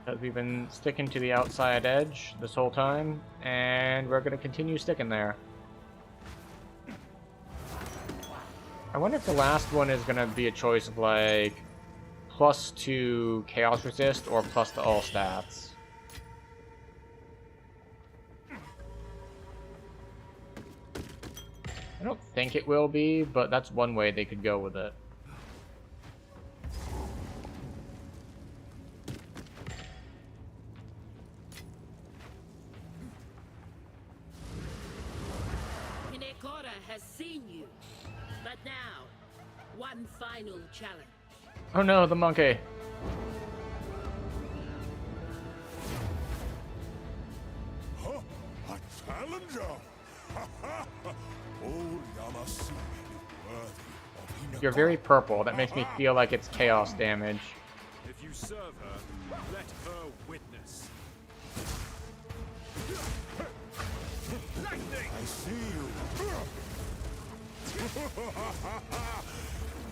Because we've been sticking to the outside edge this whole time, and we're gonna continue sticking there. I wonder if the last one is gonna be a choice of like +2 chaos resist or plus to all stats. I don't think it will be, but that's one way they could go with it. Has seen you, but now, one final challenge. Oh no, the monkey. Huh? A challenger? Oh, Yamasi is worthy of Hinata. You're very purple. That makes me feel like it's chaos damage. If you serve her, let her witness. I see you.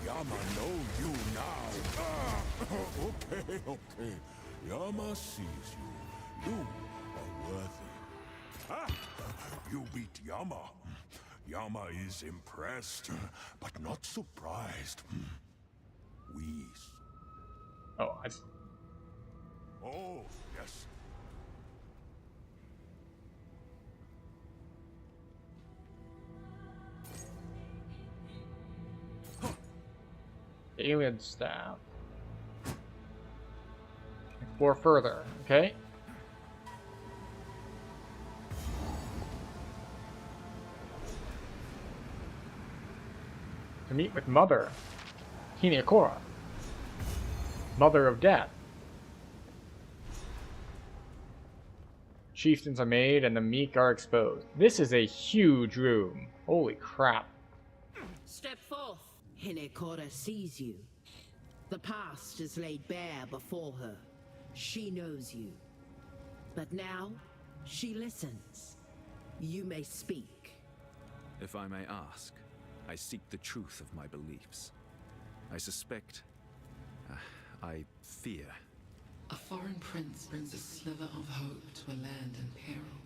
Yama know you now. Okay. Yama sees you. You are worthy. You beat Yama. Yama is impressed, but not surprised. Oh, Oh, yes. Alien staff. Explore further, okay? To meet with Mother Hinekora, Mother of Death. Chieftains are made and the meek are exposed. This is a huge room. Holy crap. Step forth. Hinekora sees you. The past is laid bare before her. She knows you. But now, she listens. You may speak. If I may ask, I seek the truth of my beliefs. I suspect... I fear. A foreign prince brings a sliver of hope to a land in peril.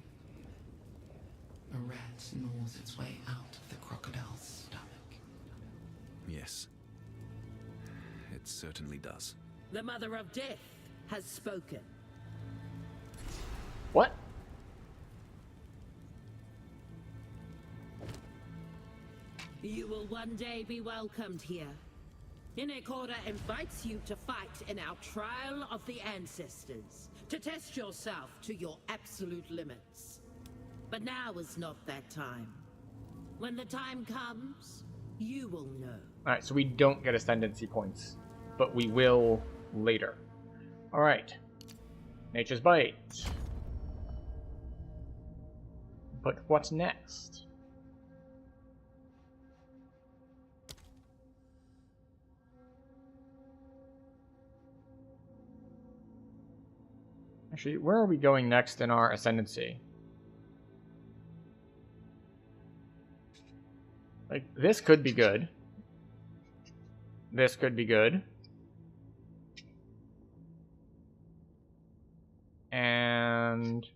A rat gnaws its way out of the crocodile's stomach. Yes. It certainly does. The Mother of Death has spoken. What? You will one day be welcomed here. Hinekora invites you to fight in our trial of the ancestors, to test yourself to your absolute limits. But now is not that time. When the time comes, you will know. Alright, so we don't get ascendancy points, but we will later. Alright. Nature's Bite. But what's next? Actually, where are we going next in our ascendancy? Like, this could be good. This could be good. And...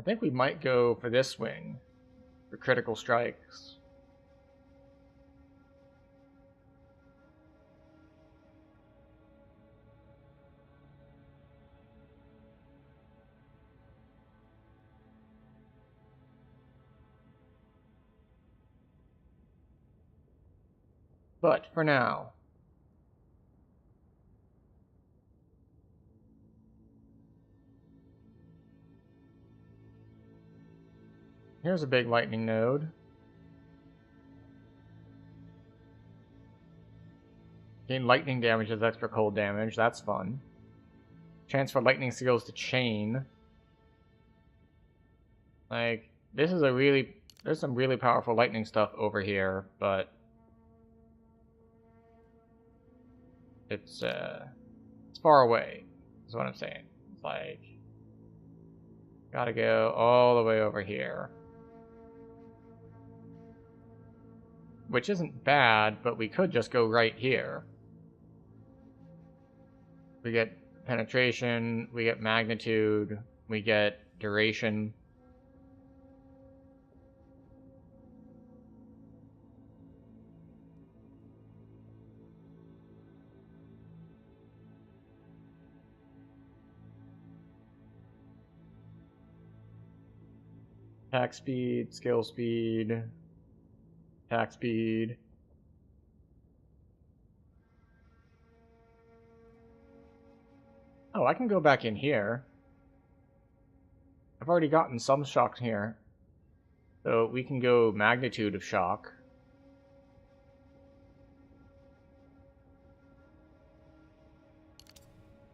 I think we might go for this wing for critical strikes. But for now, here's a big lightning node. Gain lightning damage as extra cold damage, that's fun. Transfer lightning skills to chain. Like, this is a really... There's some really powerful lightning stuff over here, but... It's far away, is what I'm saying. It's like... Gotta go all the way over here. Which isn't bad, but we could just go right here. We get penetration, we get magnitude, we get duration. Attack speed, skill speed, attack speed. Oh, I can go back in here. I've already gotten some shocks here. So we can go magnitude of shock.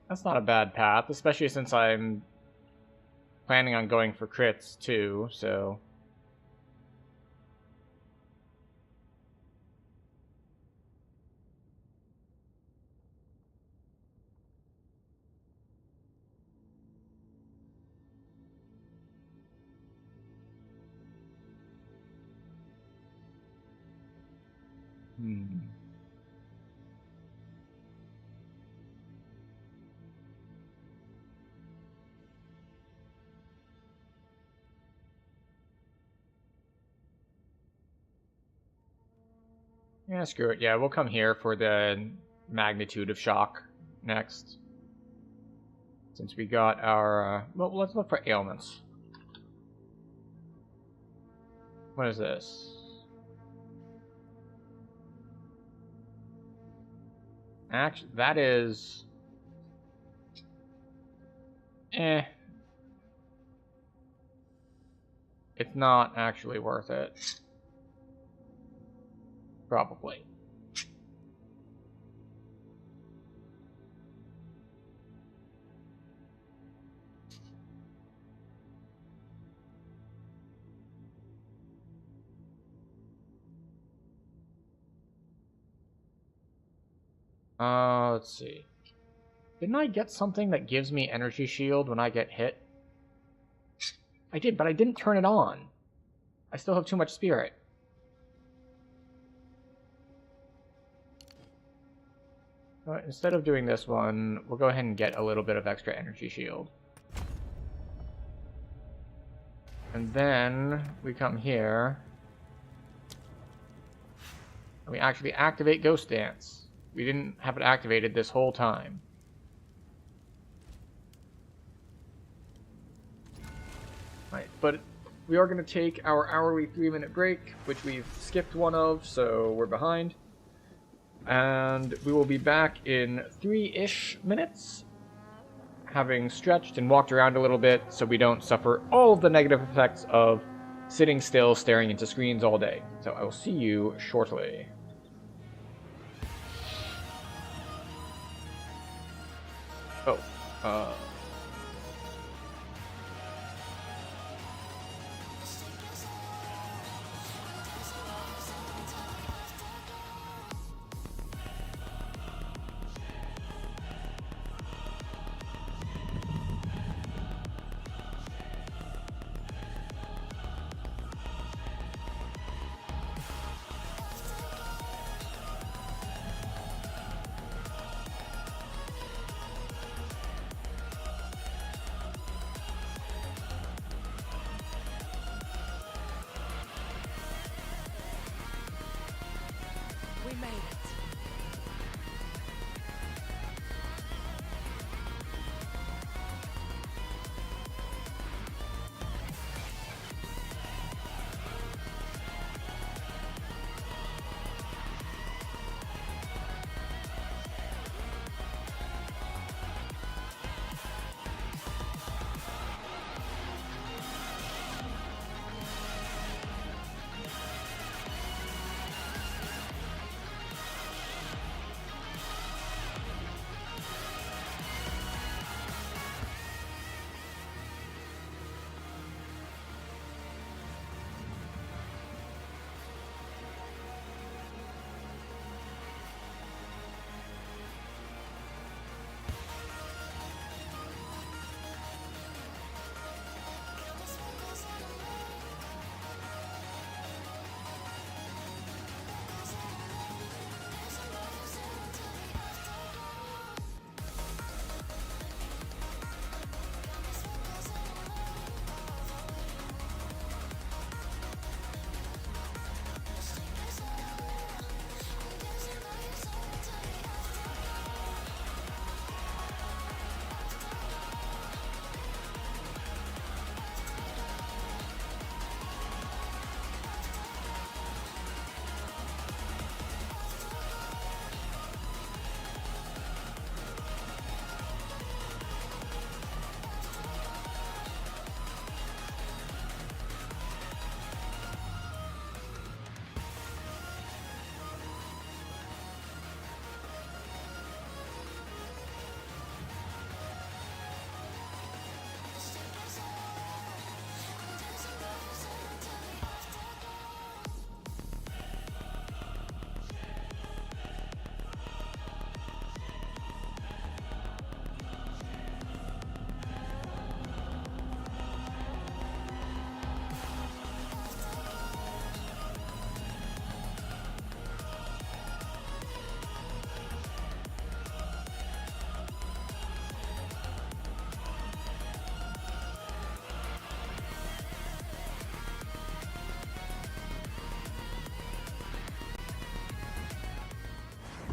That's not a bad path, especially since I'm planning on going for crits too, so... Yeah, screw it. Yeah, we'll come here for the magnitude of shock next. Since we got our... well, let's look for ailments. What is this? Actually, that is... It's not actually worth it. Probably. Let's see. Didn't I get something that gives me energy shield when I get hit? I did, but I didn't turn it on. I still have too much spirit. Instead of doing this one, we'll go ahead and get a little bit of extra energy shield. And then we come here. And we actually activate Ghost Dance. We didn't have it activated this whole time. Right, but we are going to take our hourly 3-minute break, which we've skipped one of, so we're behind. And we will be back in 3-ish minutes, having stretched and walked around a little bit so we don't suffer all of the negative effects of sitting still staring into screens all day. So I will see you shortly. Oh,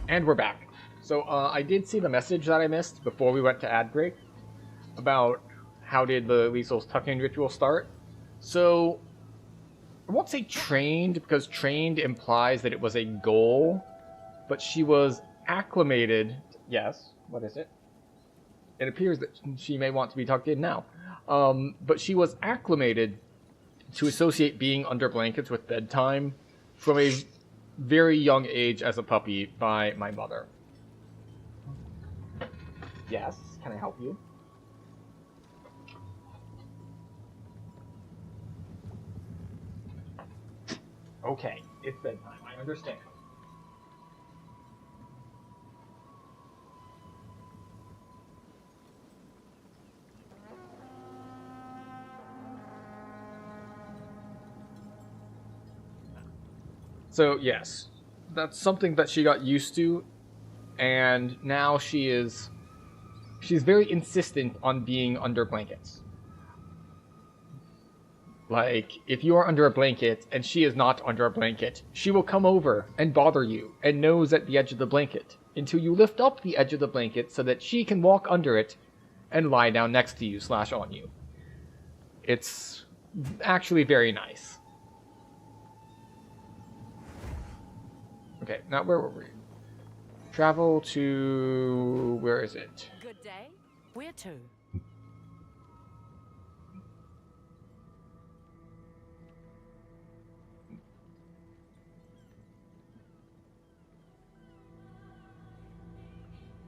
And we're back. So I did see the message that I missed before we went to ad break about how did the Liesl's tuck-in ritual start. So I won't say trained, because trained implies that it was a goal, but she was acclimated. Yes, what is it? It appears that she may want to be tucked in now. But she was acclimated to associate being under blankets with bedtime from a very young age as a puppy by my mother. Yes, can I help you? Okay, it's bedtime, I understand. So, yes, that's something that she got used to, and now she's very insistent on being under blankets. Like, if you are under a blanket and she is not under a blanket, she will come over and bother you and nose at the edge of the blanket until you lift up the edge of the blanket so that she can walk under it and lie down next to you / on you. It's actually very nice. Okay, now where were we? Travel to... where is it? Good day. Where to?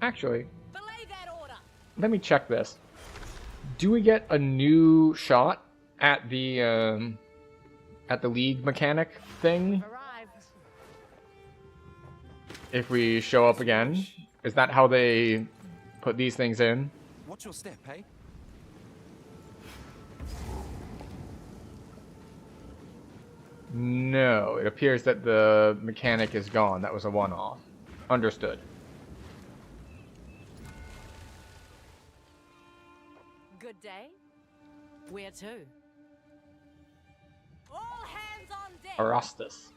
Actually, let me check this. Do we get a new shot at the league mechanic thing? If we show up again? Is that how they put these things in? What's your step, eh? No, it appears that the mechanic is gone. That was a one-off. Understood. Good day. Where to? All hands on deck. Arastus.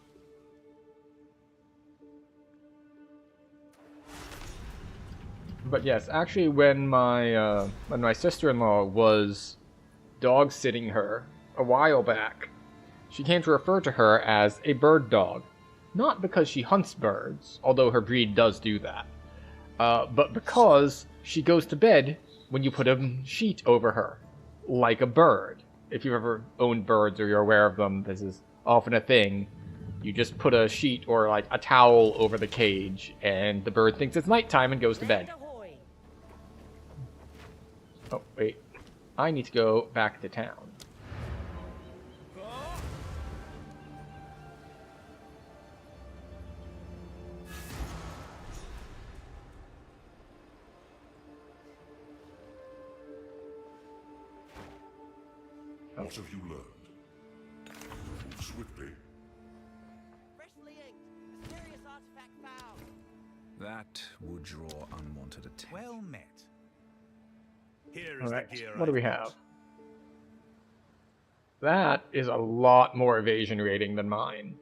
But yes, actually, when my sister-in-law was dog sitting her a while back, she came to refer to her as a bird dog, not because she hunts birds, although her breed does do that, but because she goes to bed when you put a sheet over her, like a bird. If you've ever owned birds or you're aware of them, this is often a thing. You just put a sheet or like a towel over the cage, and the bird thinks it's nighttime and goes to bed. Oh, wait. I need to go back to town. What have you learned? Move swiftly. Freshly inked. Mysterious artifact found. That would draw unwanted attention. Well met. Here is Alright, the gear what do we I've have? That is a lot more evasion rating than mine.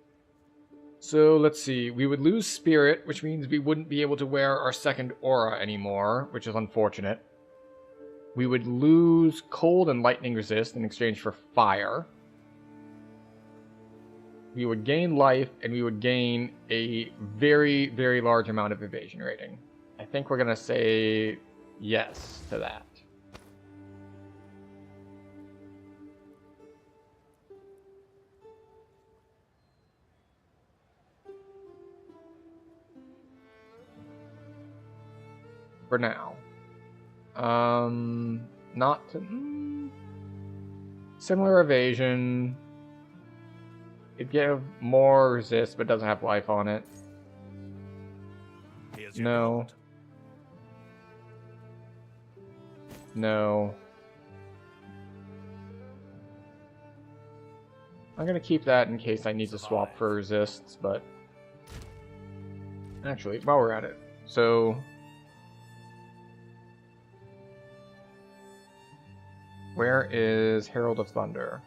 So, let's see. We would lose spirit, which means we wouldn't be able to wear our second aura anymore, which is unfortunate. We would lose cold and lightning resist in exchange for fire. We would gain life, and we would gain a very, very large amount of evasion rating. I think we're going to say yes to that. For now. Not to... similar evasion. It give more resist, but doesn't have life on it. No. No. I'm gonna keep that in case I need to swap for resists, but... Actually, while we're at it. So... where is Herald of Thunder?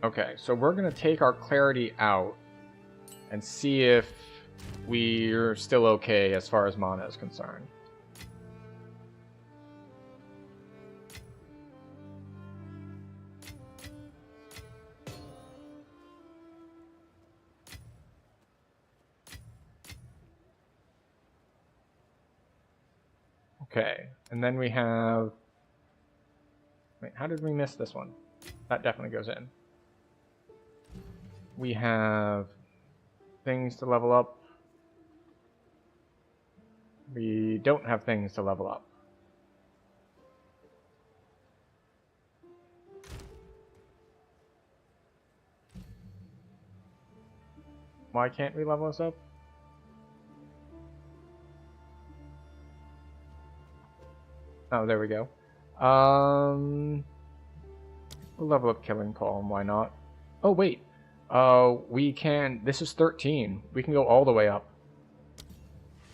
Okay, so we're going to take our clarity out and see if we're still okay as far as mana is concerned. Okay, and then we have... Wait, how did we miss this one? That definitely goes in. We have things to level up. We don't have things to level up. Why can't we level us up? Oh, there we go. We'll level up Killing Palm, why not? Oh, wait. We can... This is 13. We can go all the way up.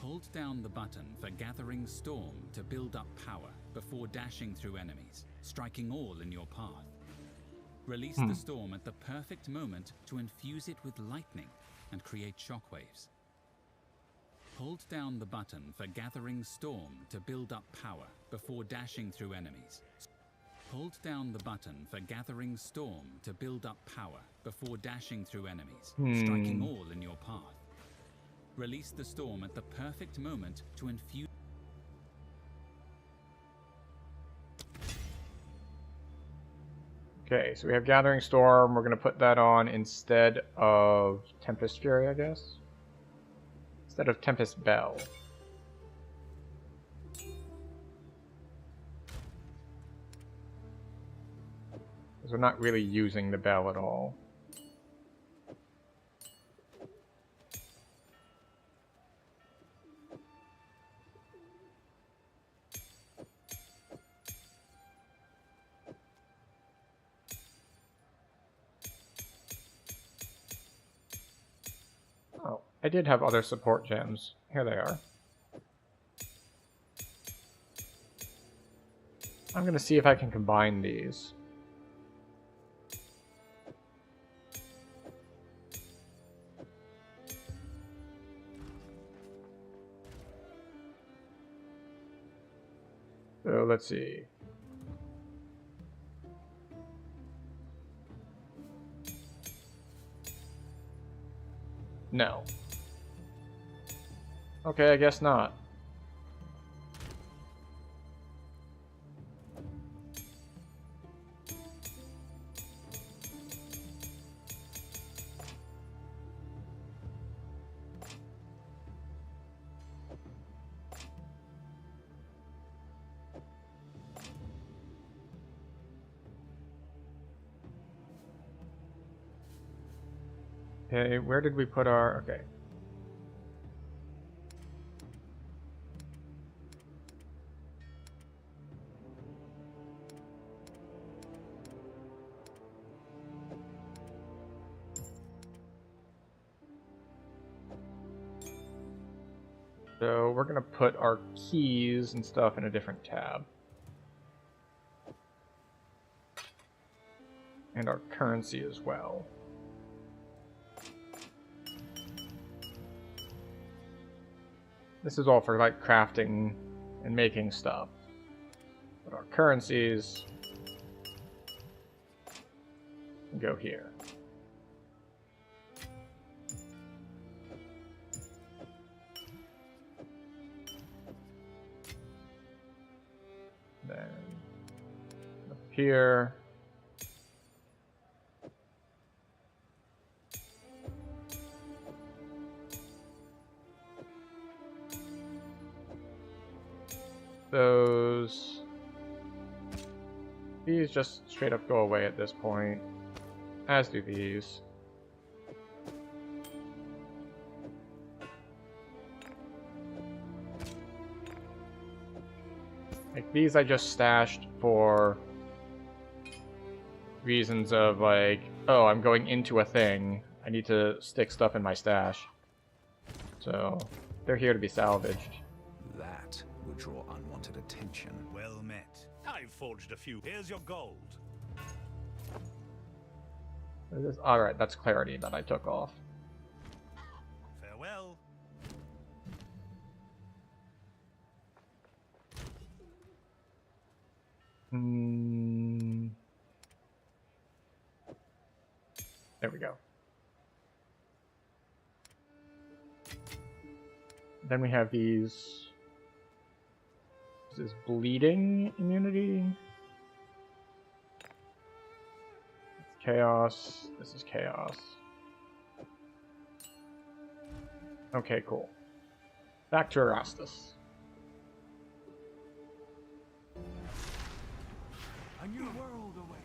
Hold down the button for Gathering Storm to build up power before dashing through enemies, striking all in your path. Release the storm at the perfect moment to infuse it with lightning and create shockwaves. Hold down the button for Gathering Storm to build up power before dashing through enemies. Hold down the button for Gathering Storm to build up power before dashing through enemies, striking all in your path. Release the storm at the perfect moment to infuse... Okay, so we have Gathering Storm. We're going to put that on instead of Tempest Fury, I guess? Instead of Tempest Bell. Because we're not really using the bell at all. Oh, I did have other support gems. Here they are. I'm going to see if I can combine these. So let's see. No. Okay, I guess not. Okay, where did we put our... Okay. So we're going to put our keys and stuff in a different tab. And our currency as well. This is all for like crafting and making stuff. But our currencies go here. Then up here. These just straight up go away at this point, as do these. Like these I just stashed for reasons of like, oh, I'm going into a thing. I need to stick stuff in my stash. So they're here to be salvaged. That would draw unwanted attention. Well met. I've forged a few. Here's your gold. Alright, that's clarity that I took off. Farewell. There we go. Then we have these. This is bleeding immunity. It's chaos. This is chaos. Okay, cool. Back to Erastus. A new world away.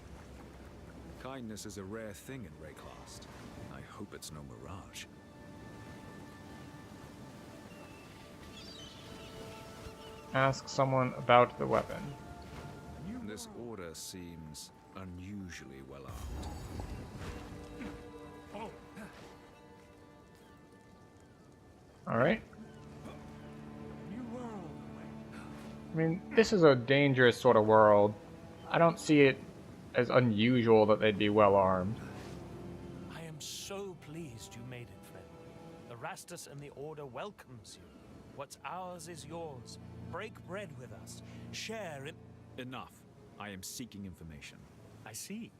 Kindness is a rare thing in Rayclast. I hope it's no mirage. Ask someone about the weapon. This order seems unusually well armed. Alright. I mean, this is a dangerous sort of world. I don't see it as unusual that they'd be well armed. I am so pleased you made it, friend. Erastus and the Order welcomes you. What's ours is yours. Break bread with us. Share it. Enough. I am seeking information. I see.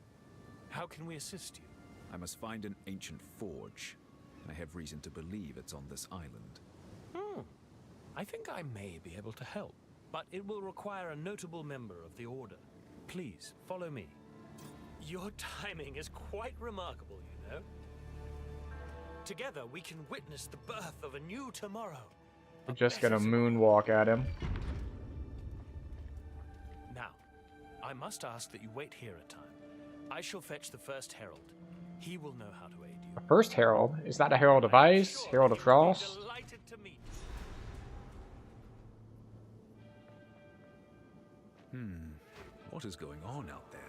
How can we assist you? I must find an ancient forge. I have reason to believe it's on this island. I think I may be able to help, but it will require a notable member of the Order. Please, follow me. Your timing is quite remarkable, you know. Together, we can witness the birth of a new tomorrow. I'm just gonna moonwalk at him. Now, I must ask that you wait here a time. I shall fetch the first herald. He will know how to aid you. The first herald? Is that a herald of ice? Herald of frost? Delighted to meet you. What is going on out there?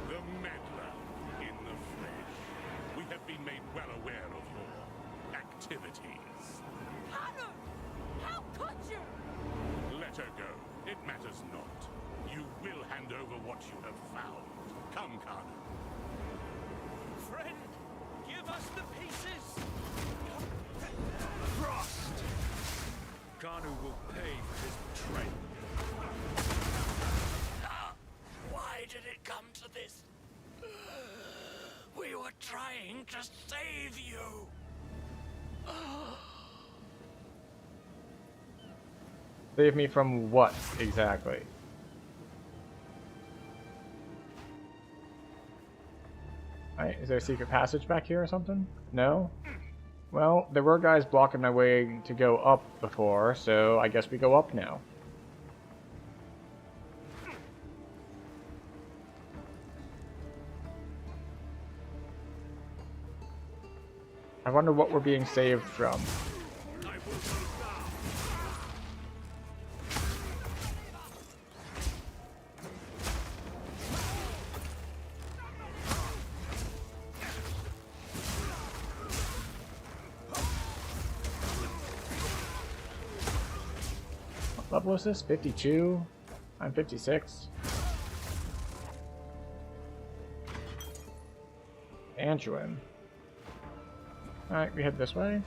The meddler in the flesh. We have been made well aware of your activities. Connor! How could you? Let her go. It matters not. You will hand over what you have found. Come, Connor. Friend, give us the pieces! Frost! Kanu will pay for his betrayal. Why did it come to this? We were trying to save you! Save me from what, exactly? Alright, is there a secret passage back here or something? No? Well, there were guys blocking my way to go up before, so I guess we go up now. I wonder what we're being saved from. What level is this? 52? I'm 56. Antuin. Alright, we head this way.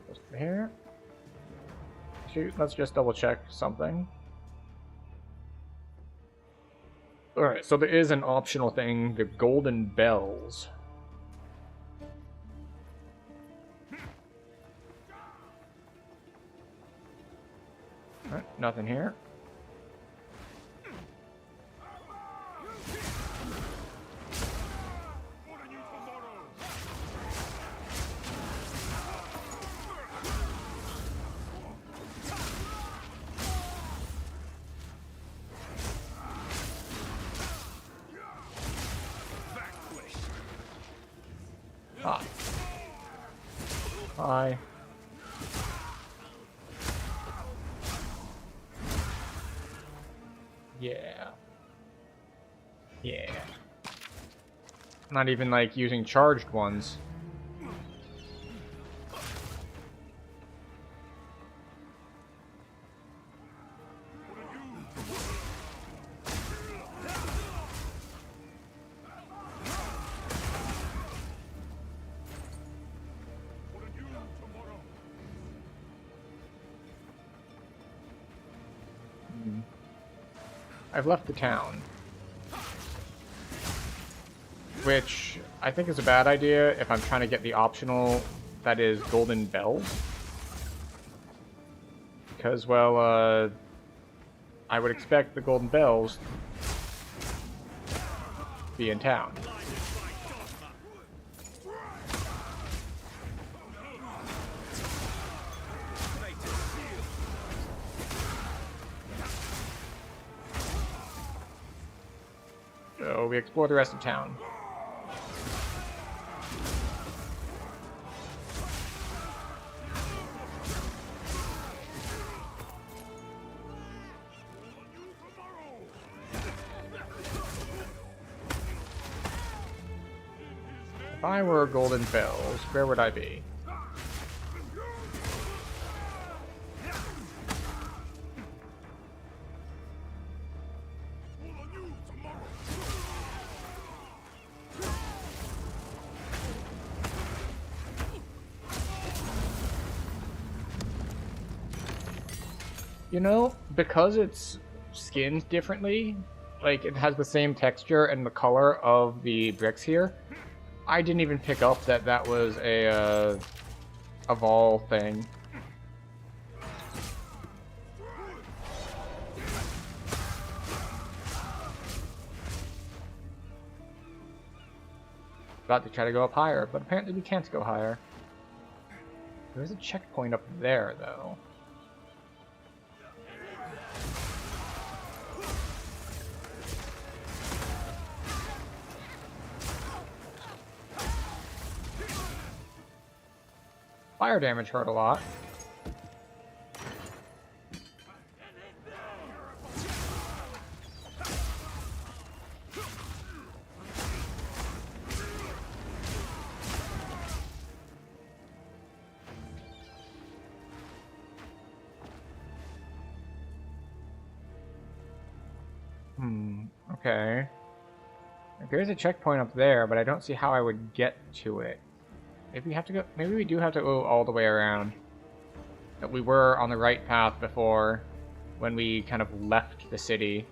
Just here. Shoot, let's just double check something. Alright, so there is an optional thing, the golden bells. Alright, nothing here. Ah. Hi. Yeah. Yeah. Not even like using charged ones. I've left the town. Which I think is a bad idea if I'm trying to get the optional, that is, golden bells. Because, well, I would expect the golden bells to be in town. So we explore the rest of town. If I were golden bells, where would I be? You know, because it's skinned differently, like it has the same texture and the color of the bricks here, I didn't even pick up that that was a Vol thing. About to try to go up higher, but apparently we can't go higher. There's a checkpoint up there, though. Fire damage hurt a lot. Okay. There's a checkpoint up there, but I don't see how I would get to it. Maybe we have to go. Maybe we do have to go all the way around. That we were on the right path before, when we kind of left the city.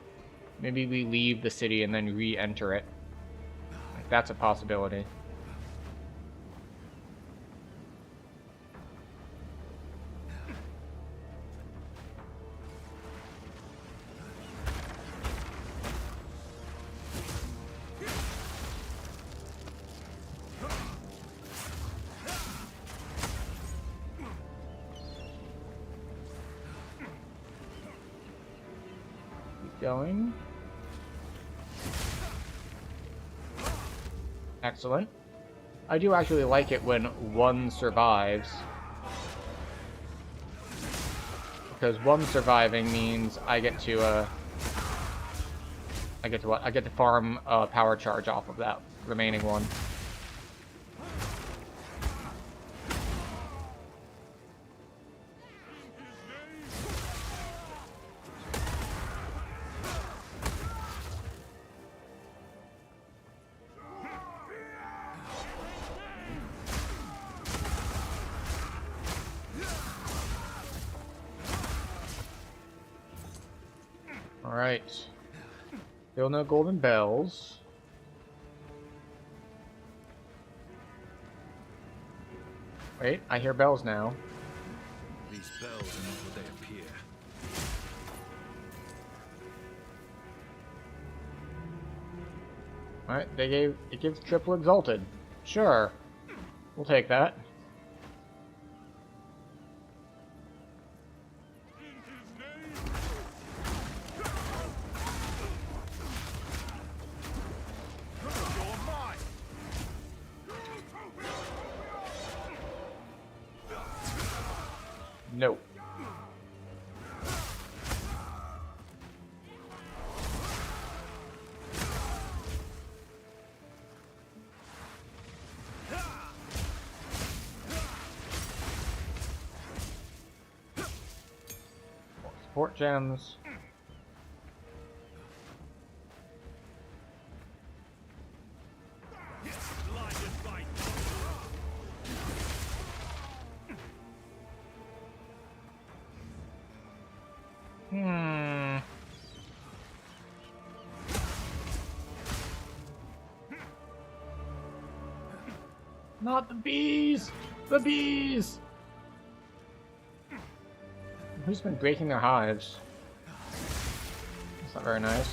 Maybe we leave the city and then re-enter it. Like, that's a possibility. Going. Excellent. I do actually like it when one survives. Because one surviving means I get to I get to farm a power charge off of that remaining one. Alright. Still no golden bells. Wait, I hear bells now. These bells are not what they appear. Alright, it gives triple exalted. Sure. We'll take that. No. Support gems. Not the bees! The bees! Who's been breaking their hives? That's not very nice.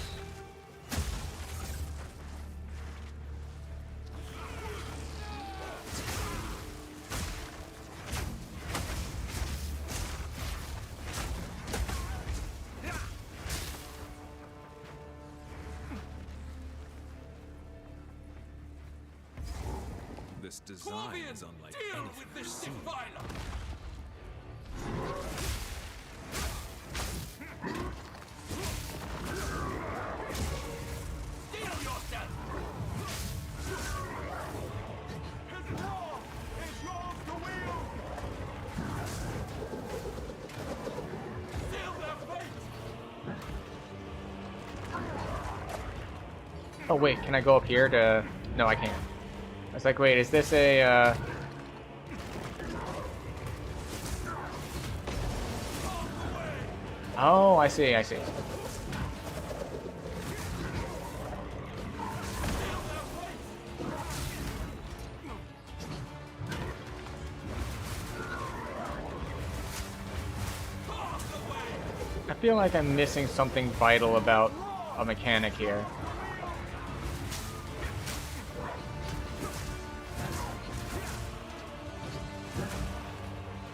This design is unlike anything I've seen. Oh wait, can I go up here to... No, I can't. I was like, wait, is this a, Oh, I see, I see. I feel like I'm missing something vital about a mechanic here.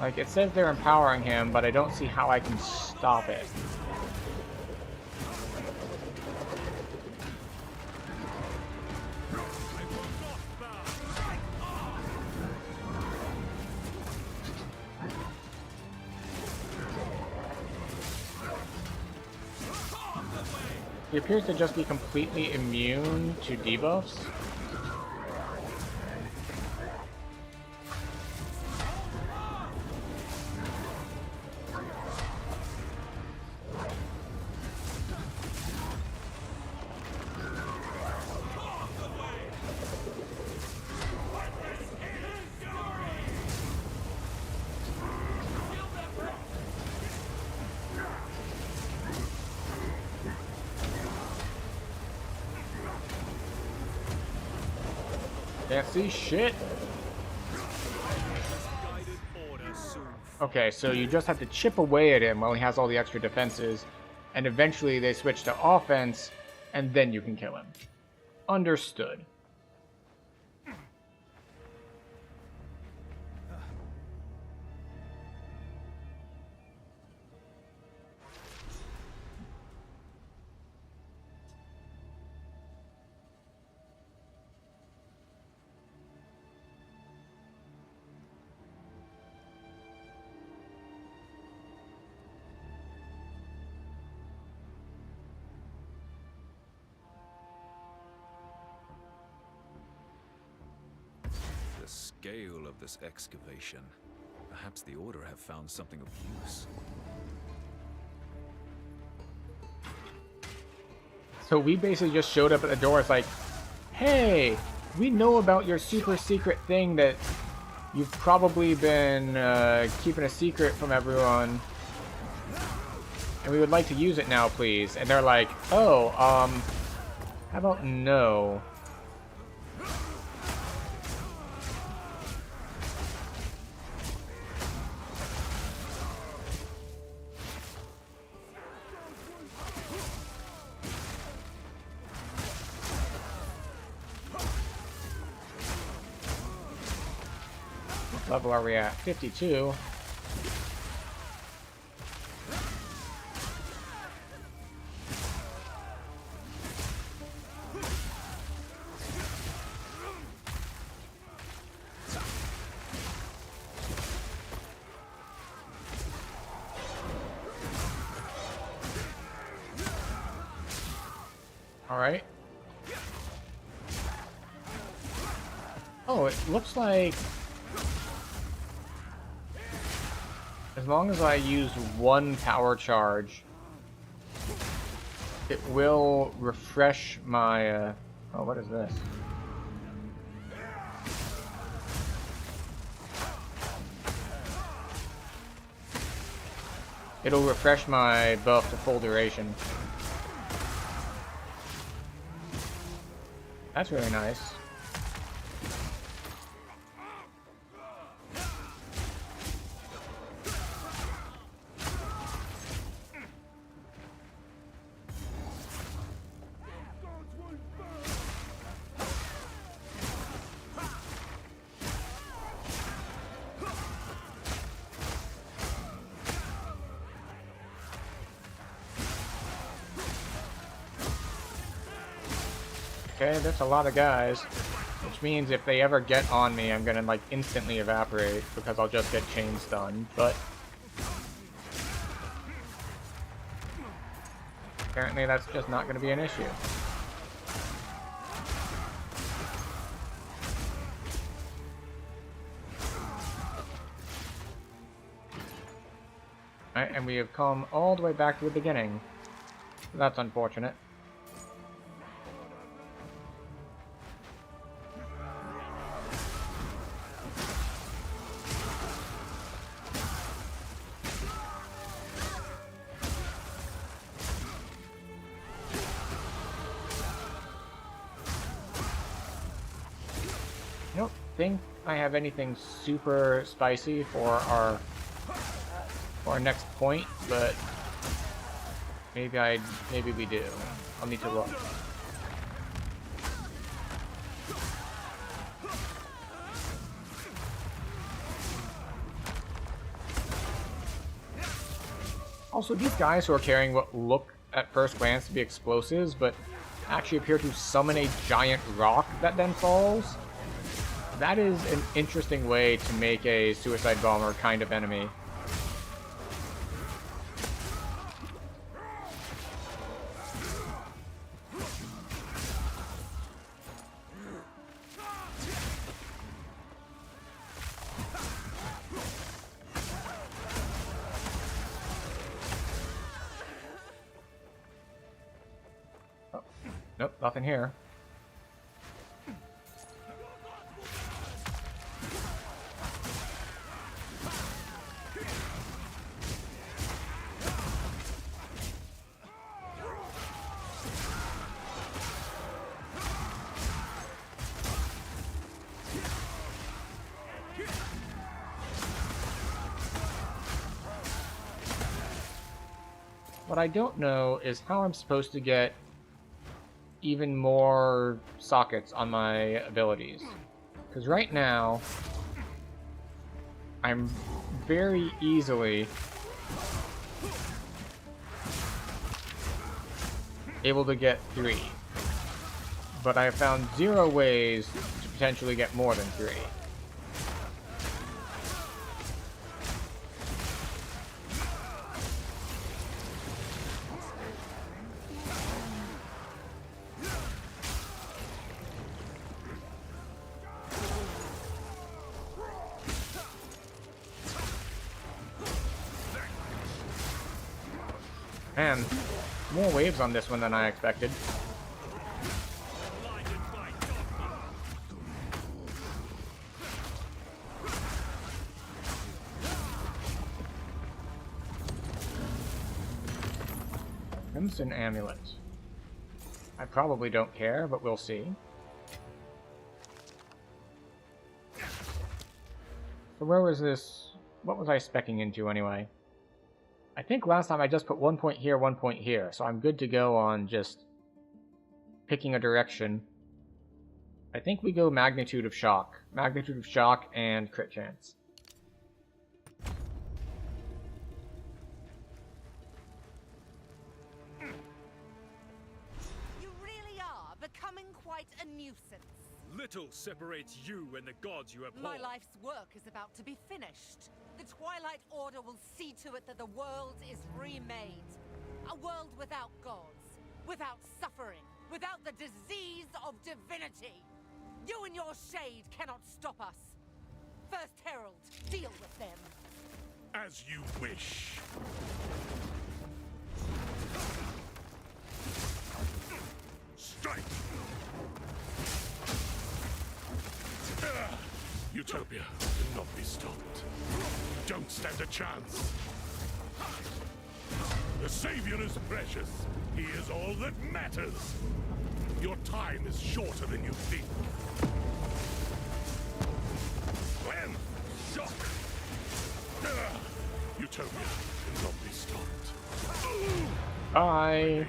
Like, it says they're empowering him, but I don't see how I can stop it. He appears to just be completely immune to debuffs. Can't see shit. Okay, so you just have to chip away at him while he has all the extra defenses, and eventually they switch to offense, and then you can kill him. Understood. The scale of this excavation. Perhaps the Order have found something of use. So we basically just showed up at the door. It's like, hey, we know about your super secret thing that you've probably been keeping a secret from everyone, and we would like to use it now, please. And they're like, oh, how about no? What level are we at? 52. Alright. Oh, it looks like as long as I use one power charge, it will refresh my, oh, what is this? It'll refresh my buff to full duration. That's really nice. Okay, that's a lot of guys. Which means if they ever get on me, I'm gonna, like, instantly evaporate, because I'll just get chain stunned, but... apparently that's just not gonna be an issue. Alright, and we have come all the way back to the beginning. That's unfortunate. I don't think I have anything super spicy for our next point, but maybe we do. I'll need to look. Also, these guys who are carrying what look at first glance to be explosives, but actually appear to summon a giant rock that then falls. That is an interesting way to make a suicide bomber kind of enemy. Oh, nope, nothing here. What I don't know is how I'm supposed to get even more sockets on my abilities. Because right now, I'm very easily able to get 3. But I have found 0 ways to potentially get more than 3. Man, more waves on this one than I expected. Crimson Amulet. I probably don't care, but we'll see. So where was this? What was I speccing into anyway? I think last time I just put 1 point here, 1 point here, so I'm good to go on just picking a direction. I think we go Magnitude of Shock. Magnitude of Shock and crit chance. You really are becoming quite a nuisance. Little separates you and the gods you abhor. My life's work is about to be finished. The Twilight Order will see to it that the world is remade. A world without gods, without suffering, without the disease of divinity. You and your shade cannot stop us. First Herald, deal with them. As you wish. Strike! Utopia cannot be stopped. Don't stand a chance. The Savior is precious. He is all that matters. Your time is shorter than you think. When? Shock! Utopia cannot be stopped. Bye. You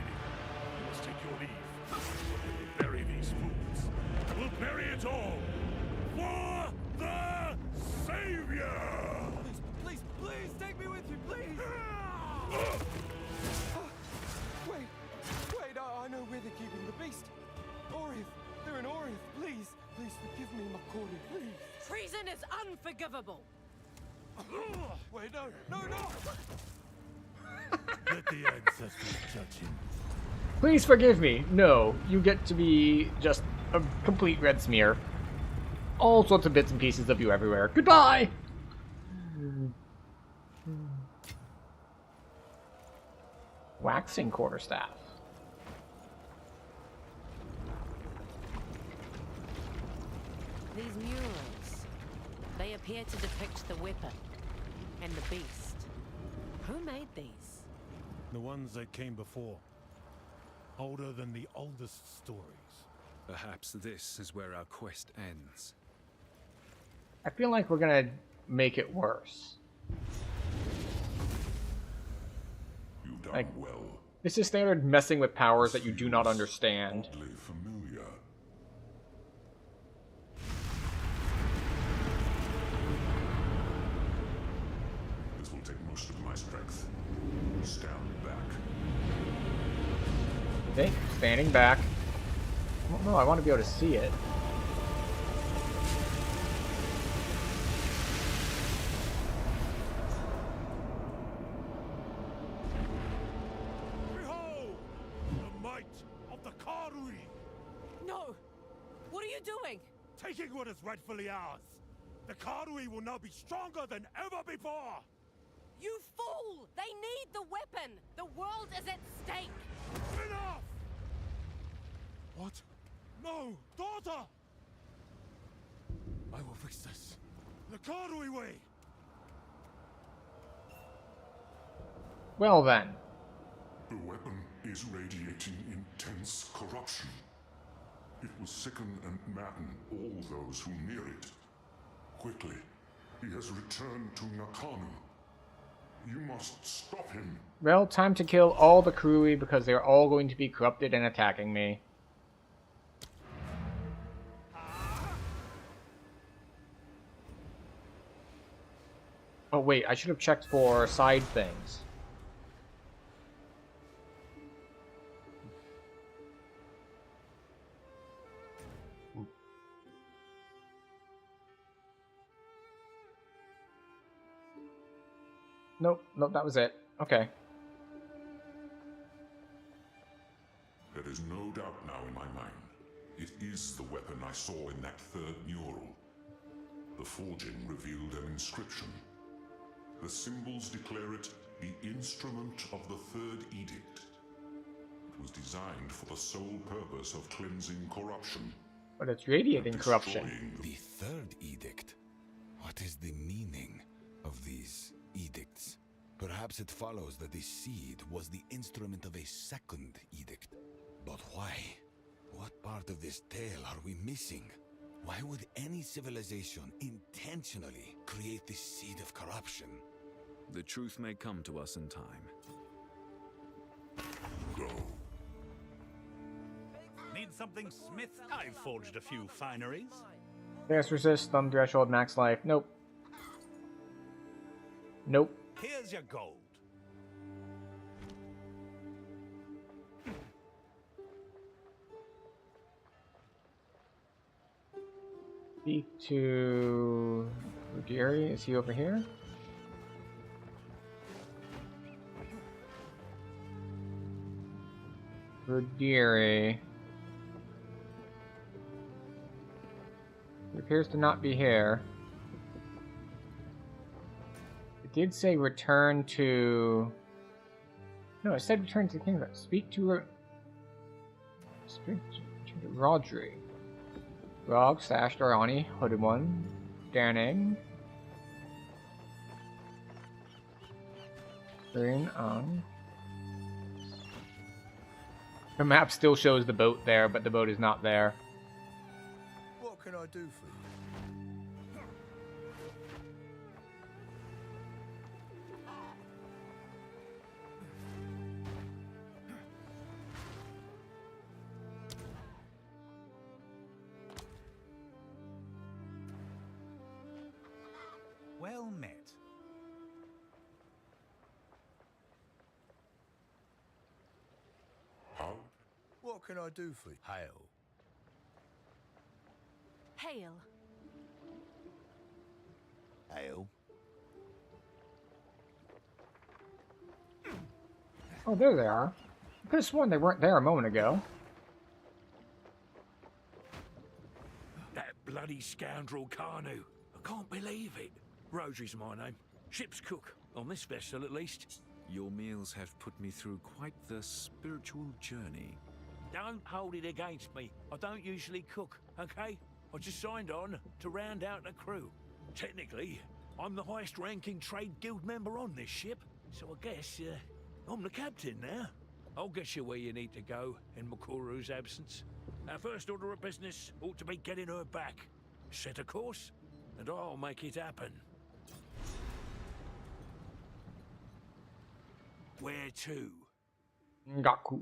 must take your leave. We'll bury these fools. We'll bury it all. For the Savior! Please, please, take me with you, please! Wait, I know where they're keeping the beast. Or if They're in Orient. Please, please forgive me, Makori, please. Treason is unforgivable. Wait, no, no, no! Let the ancestors judge him. Please forgive me. No, you get to be just a complete red smear. All sorts of bits and pieces of you everywhere. Goodbye! Waxing quarterstaff. These murals, they appear to depict the weapon and the beast. Who made these? The ones that came before. Older than the oldest stories. Perhaps this is where our quest ends. I feel like we're gonna make it worse. You've done Like, well. this is standard messing with powers that you do not understand. Oddly familiar. This will take most of my strength. Stand back. Okay, standing back. I don't know, I want to be able to see it. Behold! The might of the Karui! No! What are you doing? Taking what is rightfully ours! The Karui will now be stronger than ever before! You fool! They need the weapon! The world is at stake! Enough! What? No! Daughter! I will fix this. The Karui way! Well then. The weapon is radiating intense corruption. It will sicken and madden all those who near it. Quickly, he has returned to Nakanu. You must stop him. Well, time to kill all the Krui because they're all going to be corrupted and attacking me. Oh wait, I should have checked for side things. Nope, nope, that was it. Okay. There is no doubt now in my mind. It is the weapon I saw in that third mural. The forging revealed an inscription. The symbols declare it the instrument of the third edict. It was designed for the sole purpose of cleansing corruption. But it's radiating corruption. The third edict? What is the meaning of these edicts? Perhaps it follows that the seed was the instrument of a second edict. But why? What part of this tale are we missing? Why would any civilization intentionally create this seed of corruption? The truth may come to us in time. Go. Need something, Smith? I've forged a few fineries. Yes, resist, thumb threshold, max life. Nope. Nope. Here's your gold. Speak to Ruggieri. Is he over here? Ruggieri. He appears to not be here. It did say return to... No, it said return to the kingdom. Speak to Rodri. Rog, Sash, Dorani, Hooded One, Danning. Green on. The map still shows the boat there, but the boat is not there. What can I do for you? Well met. How? What can I do for you? Hail. Hail. Ale. Oh, there they are. I could have sworn they weren't there a moment ago. That bloody scoundrel Carnu. I can't believe it. Rosary's my name. Ship's cook. On this vessel, at least. Your meals have put me through quite the spiritual journey. Don't hold it against me. I don't usually cook, okay? I just signed on to round out the crew. Technically, I'm the highest-ranking trade guild member on this ship, so I guess I'm the captain now. I'll get you where you need to go in Makuru's absence. Our first order of business ought to be getting her back. Set a course, and I'll make it happen. Where to? Ngaku.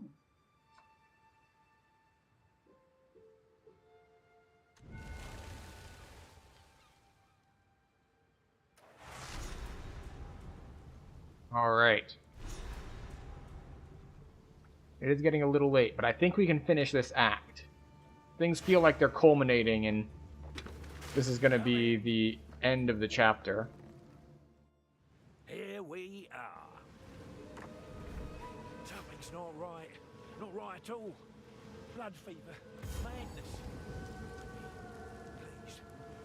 All right. It is getting a little late, but I think we can finish this act. Things feel like they're culminating, and this is going to be the end of the chapter. Here we are. Something's not right. Not right at all. Blood fever. Madness. Please,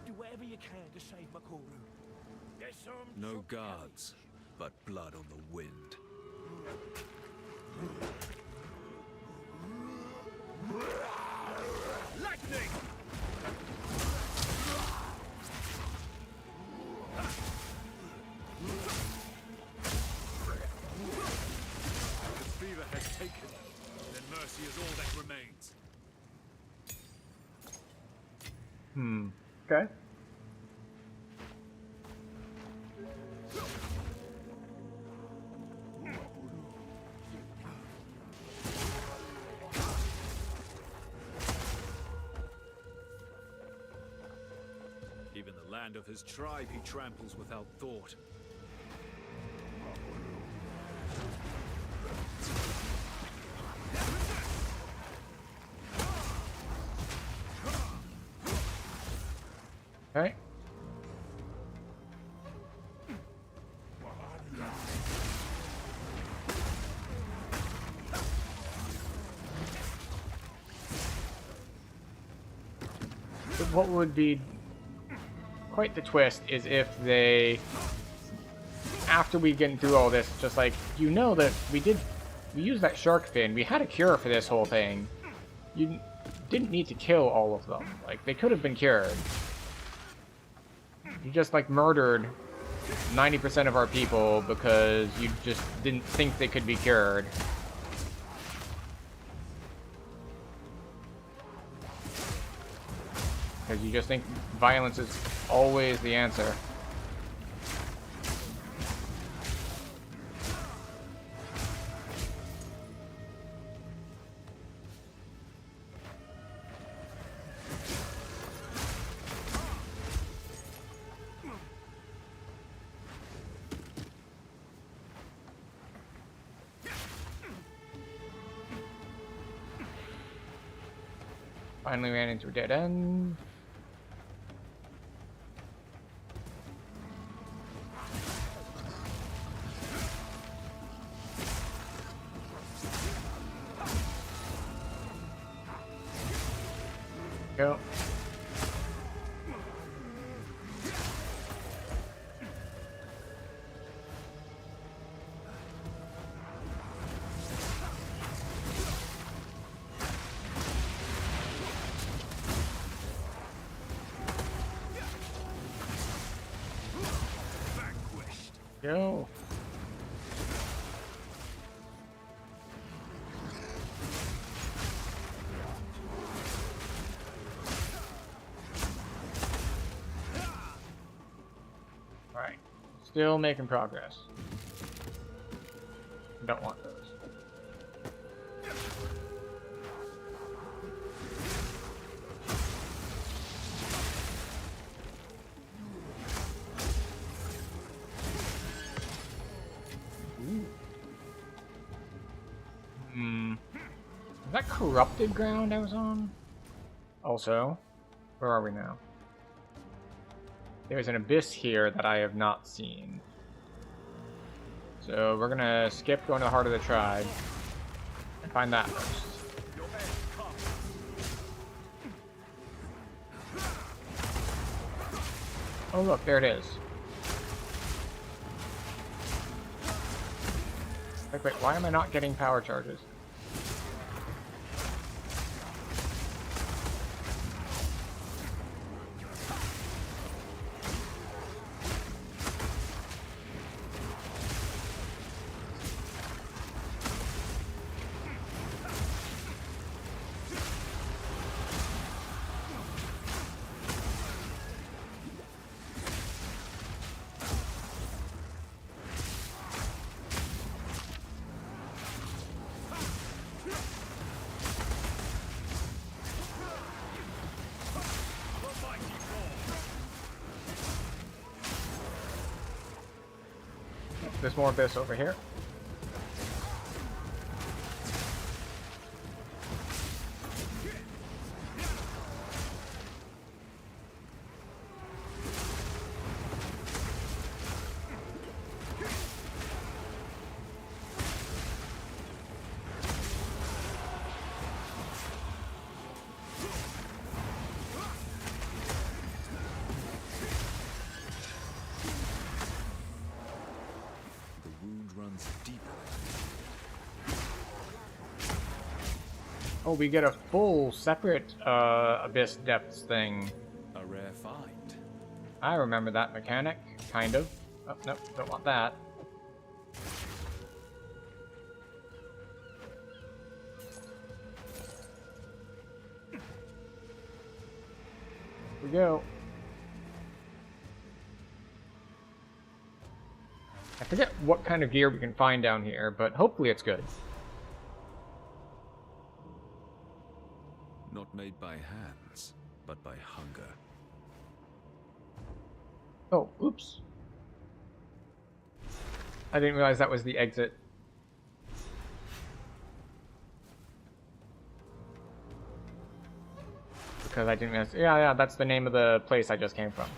do whatever you can to save Makuru. There's some... No guards, but blood on the wind. Lightning! The fever has taken, then mercy is all that remains. Okay. Even the land of his tribe he tramples without thought. Okay. So what would be quite the twist is if they, after we get through all this, just like, you know that we used that shark fin, we had a cure for this whole thing. You didn't need to kill all of them. Like, they could have been cured. You just, like, murdered 90% of our people because you just didn't think they could be cured. Because you just think violence is always the answer. Finally ran into a dead end. Go. Go. Alright. Still making progress. Don't want those. Is that corrupted ground I was on? Also, Where are we now? There's an abyss here that I have not seen. So we're gonna skip going to the heart of the tribe and find that first. Oh look, there it is. Wait, why am I not getting power charges? There's more abyss over here. Oh, we get a full separate abyss depths thing. A rare find. I remember that mechanic, kind of. Oh, nope, don't want that. Here we go. I forget what kind of gear we can find down here, but hopefully it's good. Not made by hands, but by hunger. Oh, oops. I didn't realize that was the exit. Because I didn't realize... Yeah, that's the name of the place I just came from.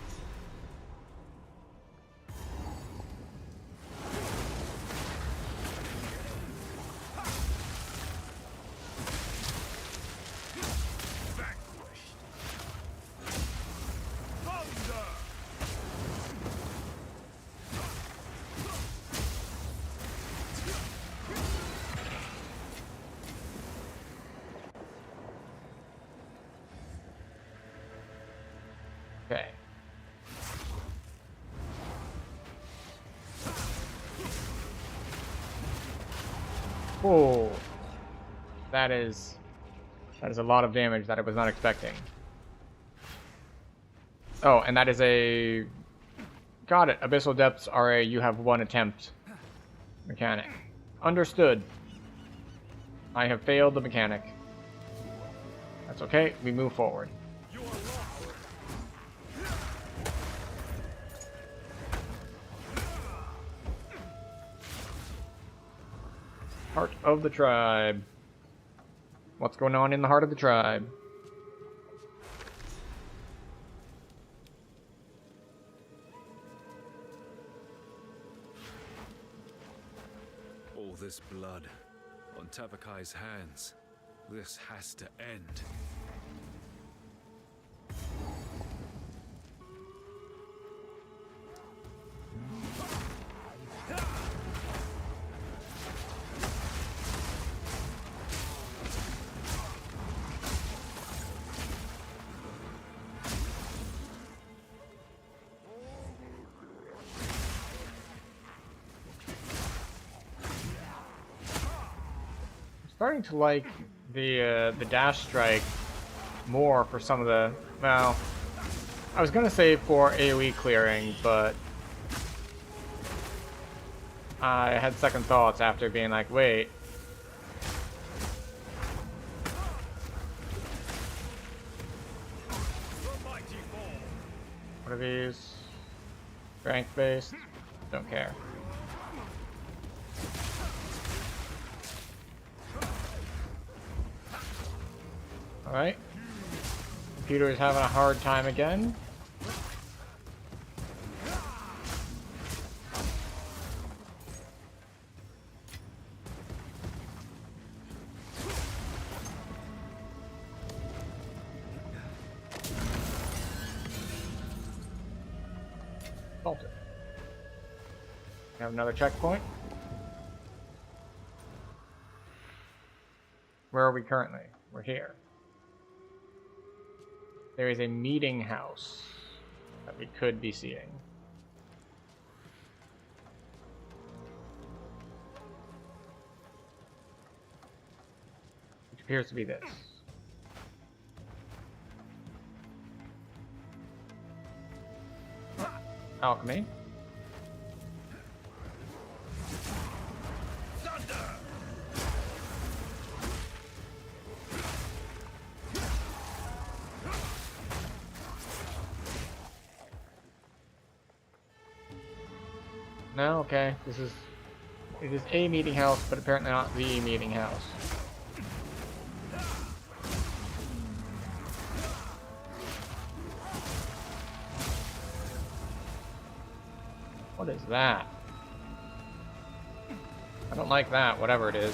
Okay. Oh, that is a lot of damage that I was not expecting. Oh, and that is a... Got it. Abyssal depths are a you have one attempt mechanic. Understood. I have failed the mechanic. That's okay. We move forward. Heart of the tribe. What's going on in the heart of the tribe? All this blood on Tavakai's hands. This has to end. Starting to like the dash strike more for some of the, well, I was gonna say for AoE clearing, but I had second thoughts after being like, wait. What are these? Strength based? Don't care. Alright. Computer is having a hard time again. Salted. Have another checkpoint. Where are we currently? We're here. There is a meeting house that we could be seeing. Which appears to be this. Alchemy. No, okay. It is a meeting house, but apparently not the meeting house. What is that? I don't like that, whatever it is.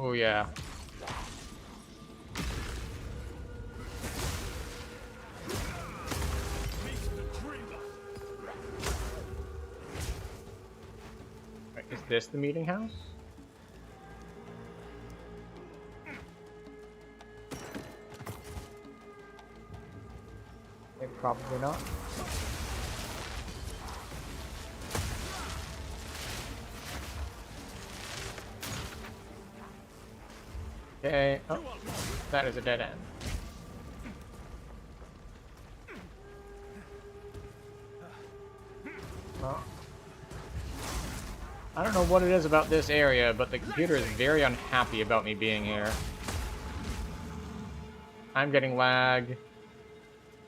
Oh yeah. Wait, is this the meeting house? Probably not. Okay, oh, that is a dead end. Well, I don't know what it is about this area, but the computer is very unhappy about me being here. I'm getting lag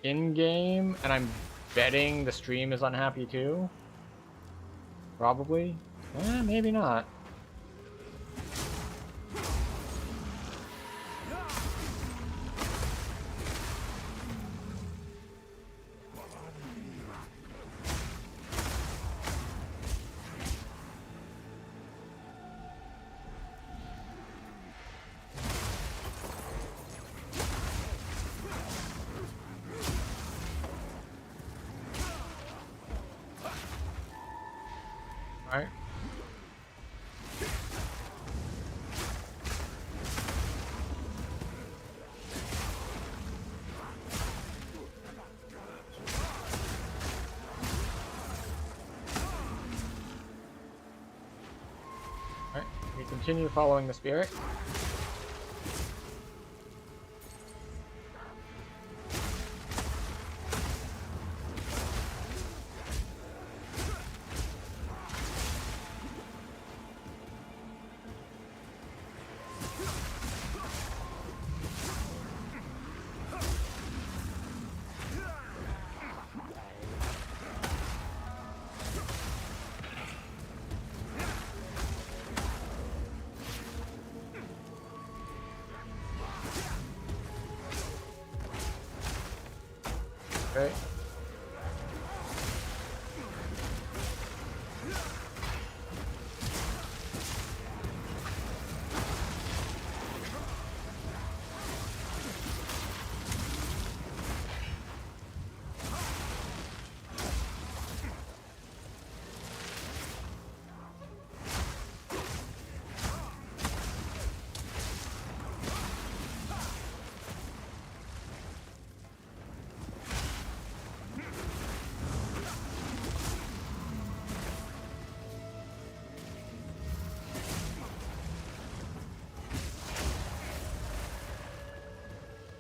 in-game, and I'm betting the stream is unhappy too. Probably. Maybe not. Alright. Alright, we continue following the spirit. Okay.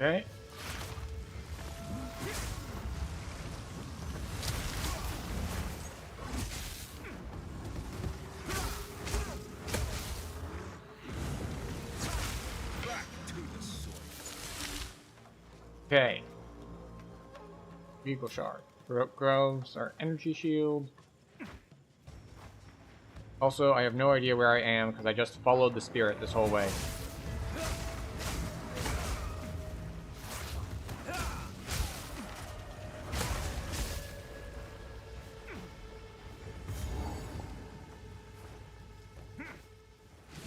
Okay. Okay. Vehicle shard. Groves our energy shield. Also, I have no idea where I am because I just followed the spirit this whole way.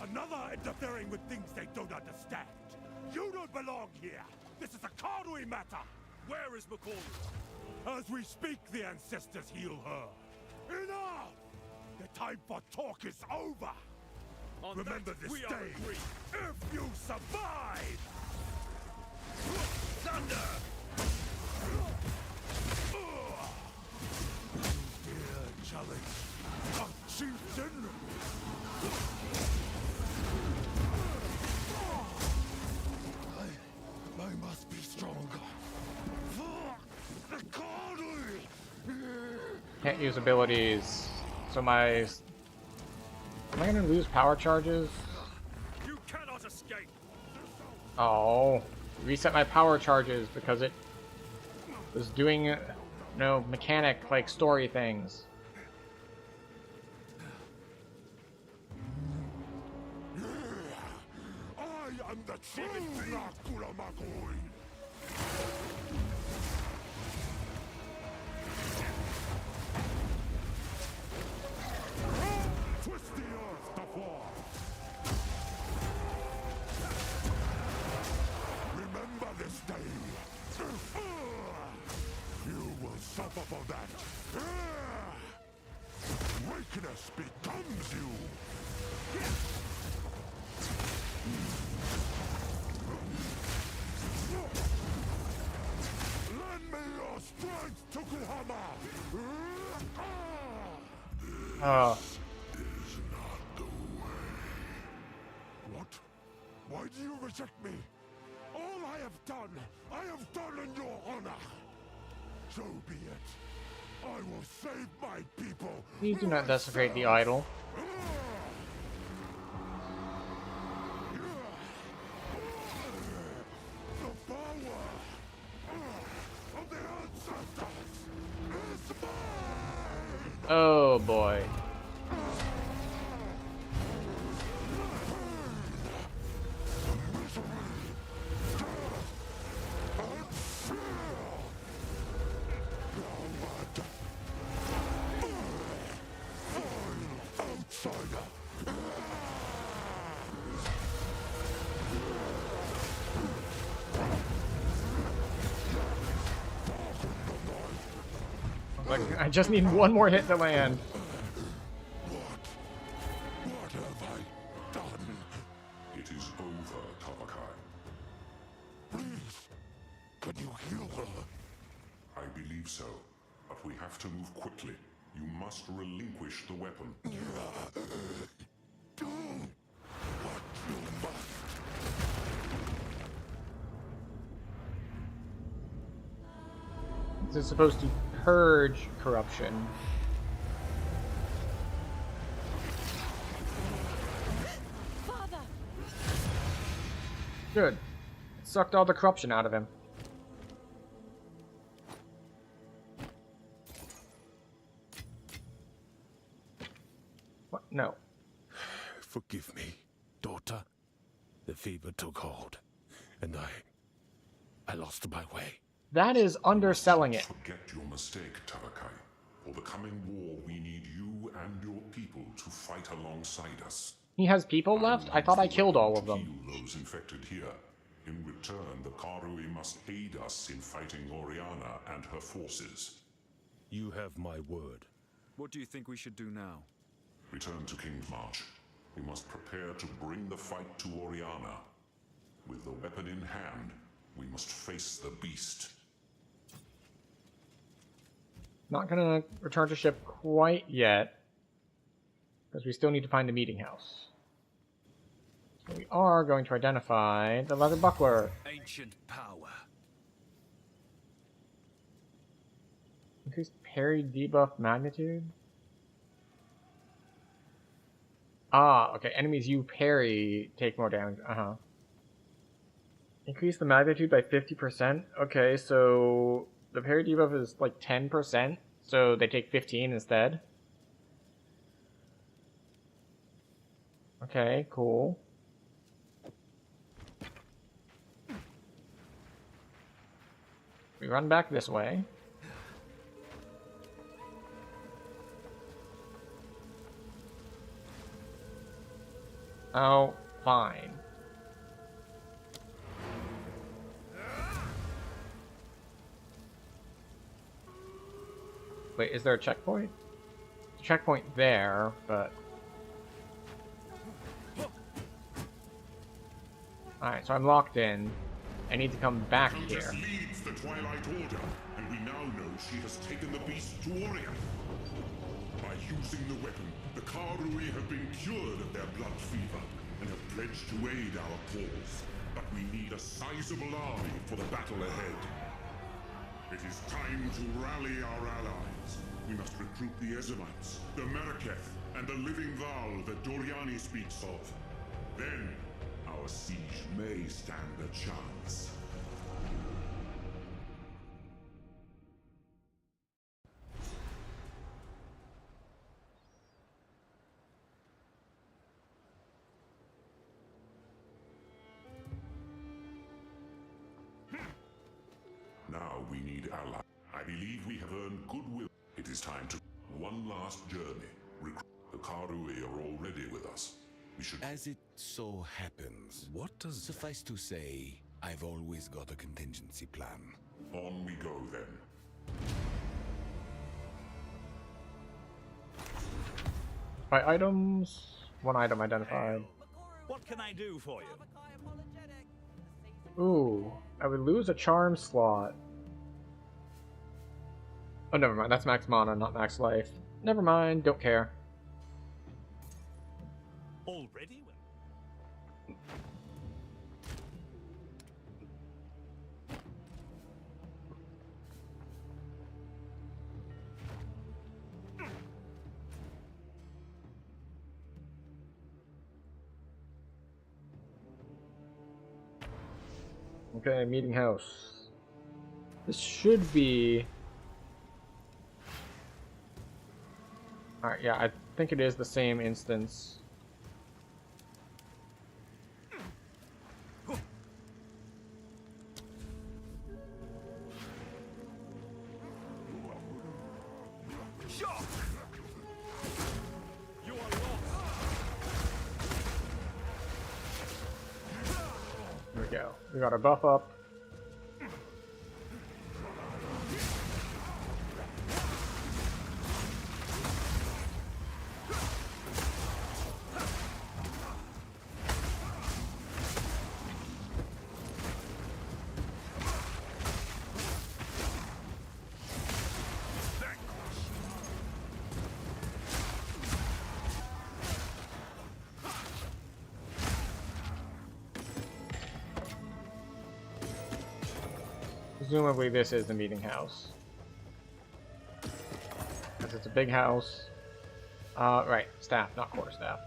Another interfering with things they don't understand. You don't belong here. This is a Karui matter. Where is McCall? As we speak, the ancestors heal her. Enough! The time for talk is over. Remember this day. If you survive! Thunder! Dear challenge, a chieftain! I must be stronger. Can't use abilities. So my... Am I gonna lose power charges? You cannot escape. Oh. Reset my power charges because it was doing, no, mechanic, like, story things. I am the true Dracula Makoi. Twist the earth to fall. Remember this day. You will suffer for that. Weakness becomes you. Lend me your strength, Tokuhama! Oh. Is not the way. What? Why do you reject me? All I have done in your honor. So be it. I will save my people. Please do not desecrate the idol. The power of the ancestors is mine! Oh boy. Like, I just need one more hit to land. What have I done? It is over, Tavakai. Please, can you heal her? I believe so, but we have to move quickly. You must relinquish the weapon. Do what you must. This is supposed to purge corruption. Father! Good. It sucked all the corruption out of him. What? No. Forgive me, daughter. The fever took hold, and I lost my way. That is underselling it. Forget your mistake, Tavakai. For the coming war, we need you and your people to fight alongside us. He has people left? I thought I killed all of them. Heal those infected here. In return, the Karui must aid us in fighting Oriana and her forces. You have my word. What do you think we should do now? Return to King's March. We must prepare to bring the fight to Oriana. With the weapon in hand, we must face the beast. Not gonna return to ship quite yet, because we still need to find the meeting house. So we are going to identify the leather buckler. Ancient power. Increased parry debuff magnitude. Ah, okay. Enemies you parry take more damage. Increase the magnitude by 50%. Okay, so the parry debuff is like 10%, so they take 15 instead. Okay, cool. We run back this way. Oh, fine. Wait, is there a checkpoint? Checkpoint there, but... Alright, so I'm locked in. I need to come back here. Countess leads the Twilight Order, and we now know she has taken the beast to Orient. By using the weapon, the Karui have been cured of their blood fever, and have pledged to aid our cause. But we need a sizable army for the battle ahead. It is time to rally our allies. We must recruit the Ezamites, the Meraketh, and the living Val that Doriani speaks of. Then, our siege may stand a chance. Now we need allies. I believe we have earned goodwill. It is time to one last journey. The Karui are already with us. We should... As it so happens, what does... Suffice to say, I've always got a contingency plan. On we go then. By items, one item identified. What can I do for you? Ooh, I would lose a charm slot. Oh, never mind. That's max mana, not max life. Never mind. Don't care. Already? Okay, meeting house. This should be... Alright, yeah, I think it is the same instance. There we go. We got our buff up. Presumably this is the meeting house. Because it's a big house. Right, staff, not quarterstaff.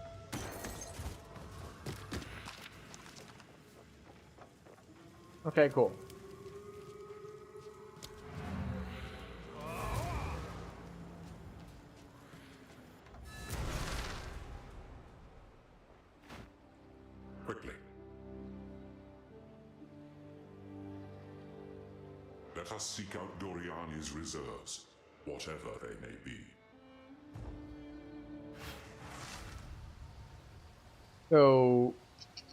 Okay, cool. Quickly. Let us seek out Doriani's reserves, whatever they may be. So,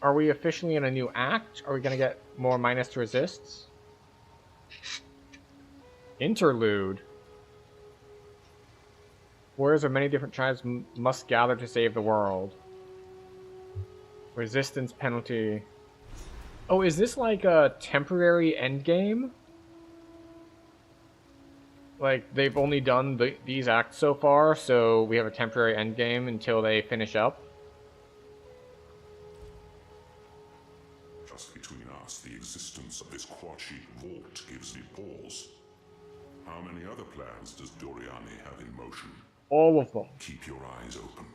are we officially in a new act? Are we going to get more minus to resists? Interlude. Warriors of many different tribes must gather to save the world. Resistance penalty. Oh, is this like a temporary endgame? Like, they've only done these acts so far, so we have a temporary endgame until they finish up? existence of this Quachik vault gives me pause. How many other plans does Doriani have in motion? All of them. Keep your eyes open.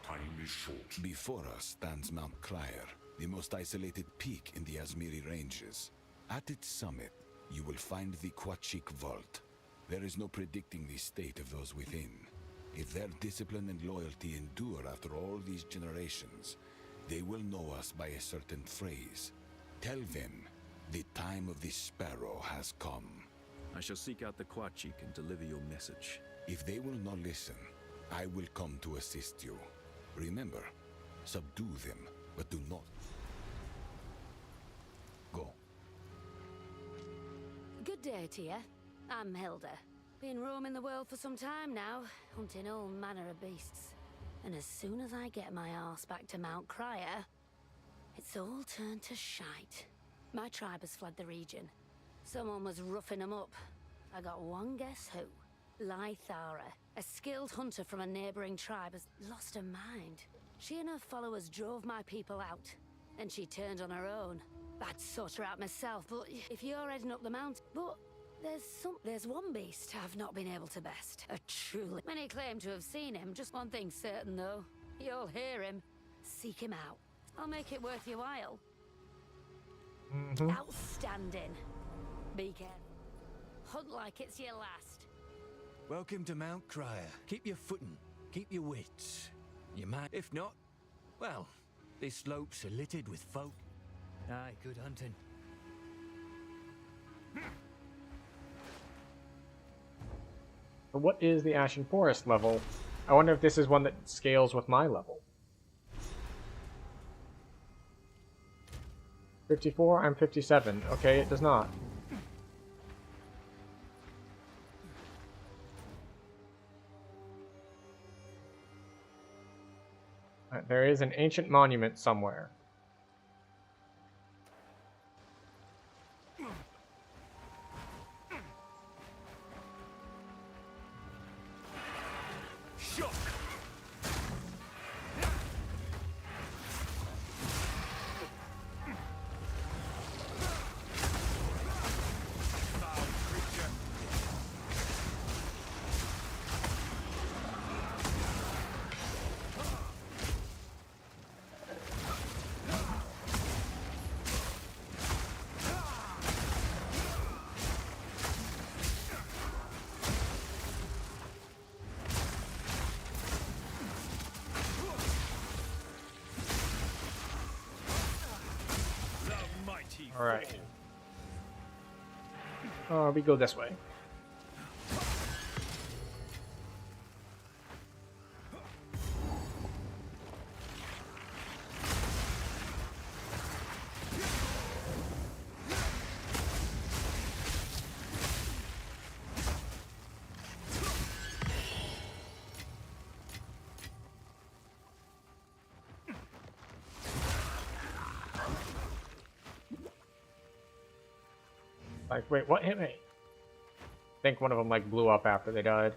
Time is short. Before us stands Mount Clier, the most isolated peak in the Azmiri Ranges. At its summit, you will find the Quachik Vault. There is no predicting the state of those within. If their discipline and loyalty endure after all these generations, they will know us by a certain phrase. Tell them, the time of the sparrow has come. I shall seek out the Quachik and deliver your message. If they will not listen, I will come to assist you. Remember, subdue them, but do not. Go. Good day to you. I'm Hilda. Been roaming the world for some time now, hunting all manner of beasts. And as soon as I get my arse back to Mount Crier, it's all turned to shite. My tribe has fled the region. Someone was roughing them up. I got one guess who. Lythara, a skilled hunter from a neighboring tribe, has lost her mind. She and her followers drove my people out, and she turned on her own. I'd sort her out myself, but if you're heading up the mountain... But there's one beast I've not been able to best. A truly... Many claim to have seen him, just one thing's certain though. You'll hear him. Seek him out. I'll make it worth your while. Outstanding. Be careful. Hunt like it's your last. Welcome to Mount Crier. Keep your footing. Keep your wits. You might... If not, well, these slopes are littered with folk. Aye, good hunting. What is the Ashen Forest level? I wonder if this is one that scales with my level. 54, I'm 57. Okay, it does not. There is an ancient monument somewhere. Alright. We go this way. Like, wait, what hit me? I think one of them, like, blew up after they died.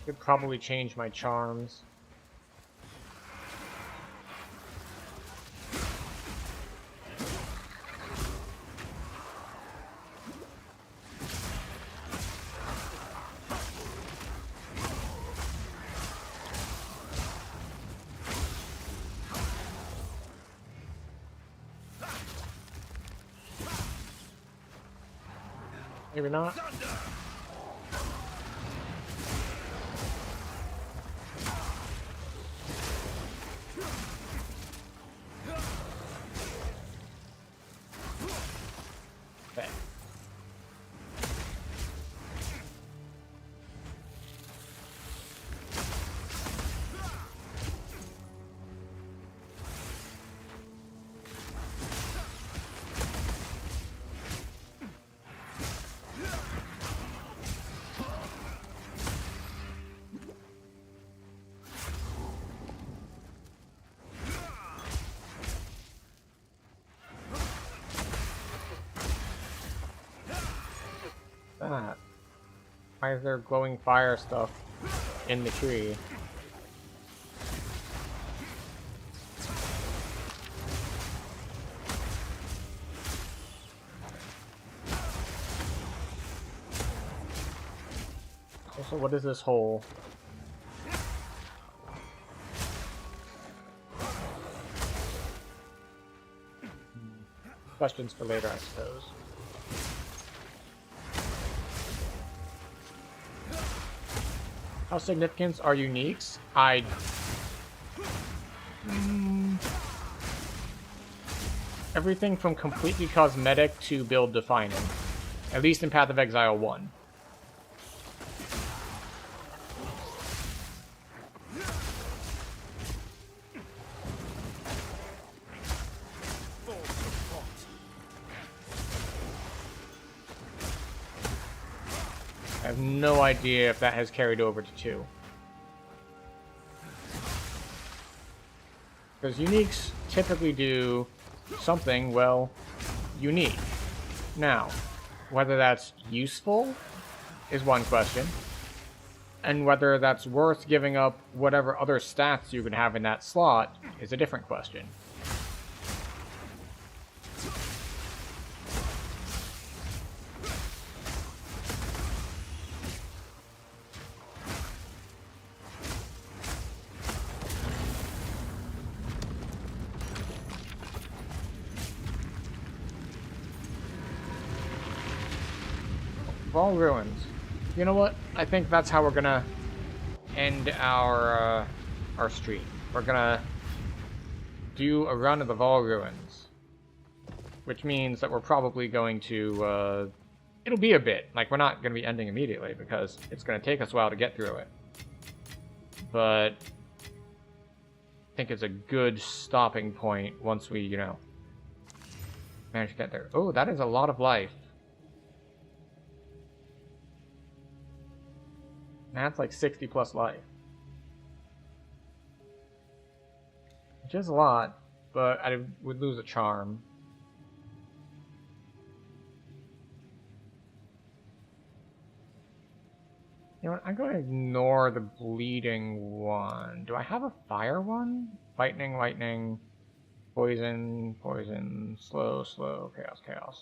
Could probably change my charms. Maybe not. Okay. That? Why is there glowing fire stuff in the tree? Also, what is this hole? Questions for later, I suppose. How significant are uniques? Everything from completely cosmetic to build defining. At least in Path of Exile 1. I have no idea if that has carried over to 2. Because uniques typically do something, well, unique. Now, whether that's useful is one question, and whether that's worth giving up whatever other stats you could have in that slot is a different question. All ruins. You know what? I think that's how we're gonna end our stream. We're gonna do a run of the Vol Ruins, which means that we're probably going to. It'll be a bit. Like, we're not gonna be ending immediately because it's gonna take us a while to get through it. But I think it's a good stopping point once we, you know, manage to get there. Oh, that is a lot of life. That's like 60 plus life. Which is a lot, but I would lose a charm. You know what, I'm going to ignore the bleeding one. Do I have a fire one? Lightning, lightning, poison, poison, slow, slow, chaos, chaos,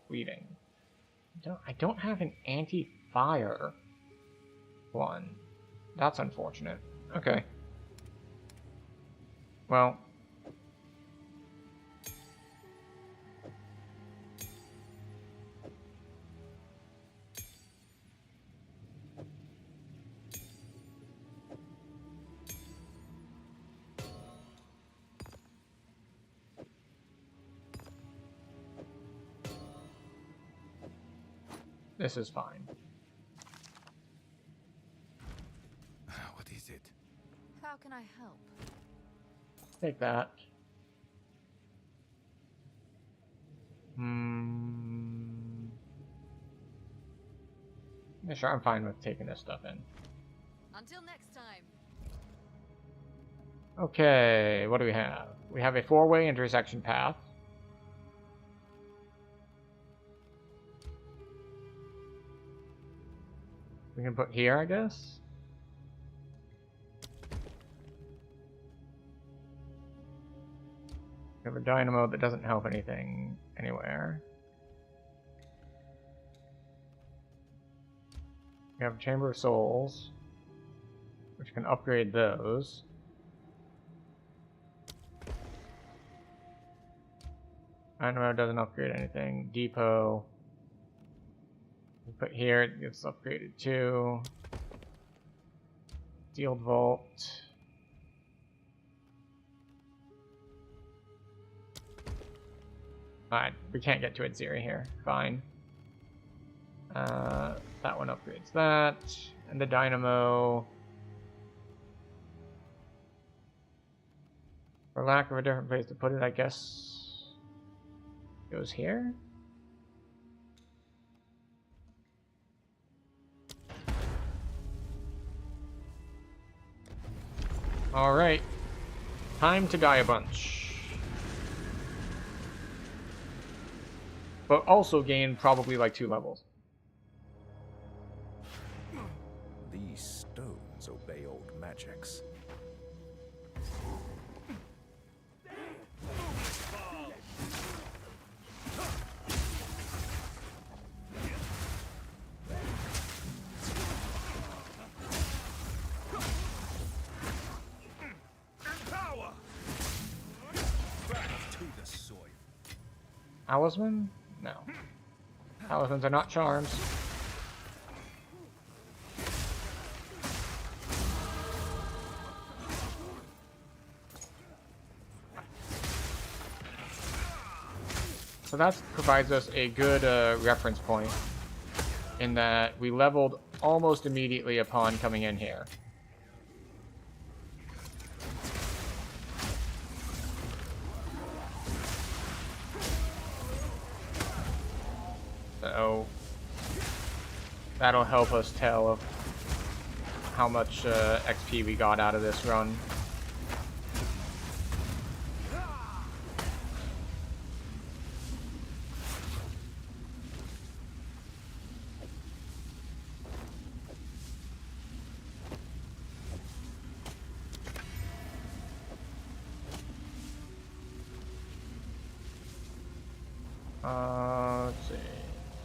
bleeding. I don't have an anti-fire one. That's unfortunate. Okay. Well. This is fine. What is it? How can I help? Take that. Yeah, sure, I'm fine with taking this stuff in. Until next time. Okay, what do we have? We have a 4-way intersection path. We can put here, I guess. We have a dynamo that doesn't help anything anywhere. We have a Chamber of Souls, which can upgrade those. Dynamo doesn't upgrade anything. Depot. put here, it gets upgraded too. Sealed vault. Alright, we can't get to Adziri here. Fine. That one upgrades that. And the dynamo, for lack of a different place to put it, I guess goes here. Alright. Time to die a bunch. But also gain probably like 2 levels. These stones obey old magics. Talisman? No. Talismans are not charms. So that provides us a good reference point in that we leveled almost immediately upon coming in here. So that'll help us tell of how much XP we got out of this run. Let's see.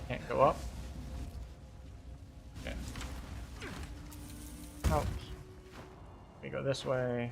Can't go up. Okay. Out. We go this way.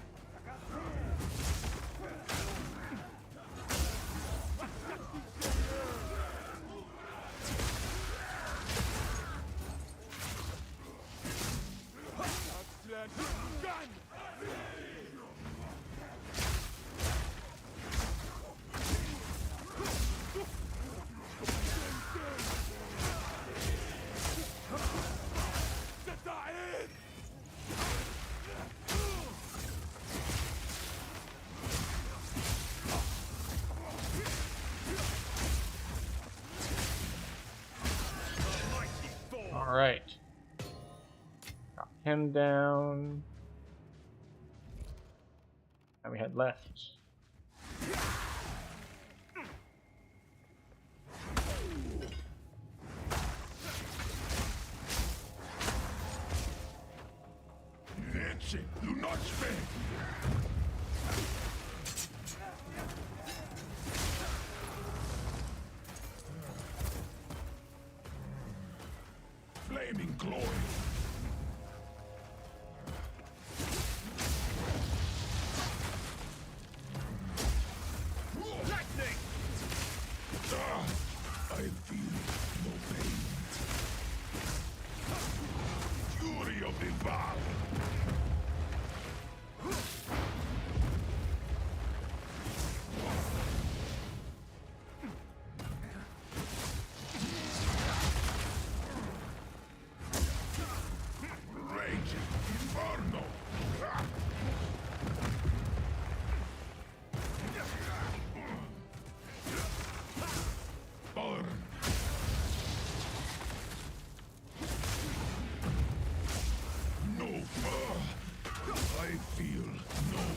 Alright. Got him down. And we head left. That's it. Do not spend. Flaming glory. Lightning! I feel no pain. Fury of the Val.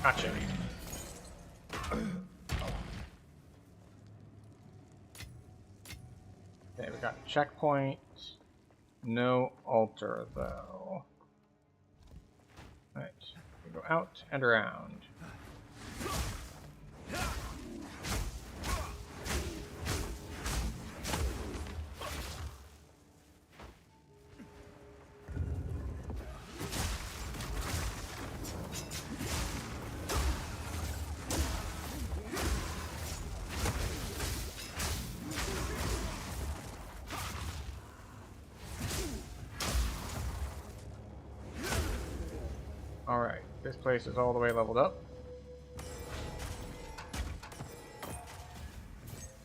Gotcha. Okay, we got a checkpoint. No altar, though. Right, we go out and around. This place is all the way leveled up.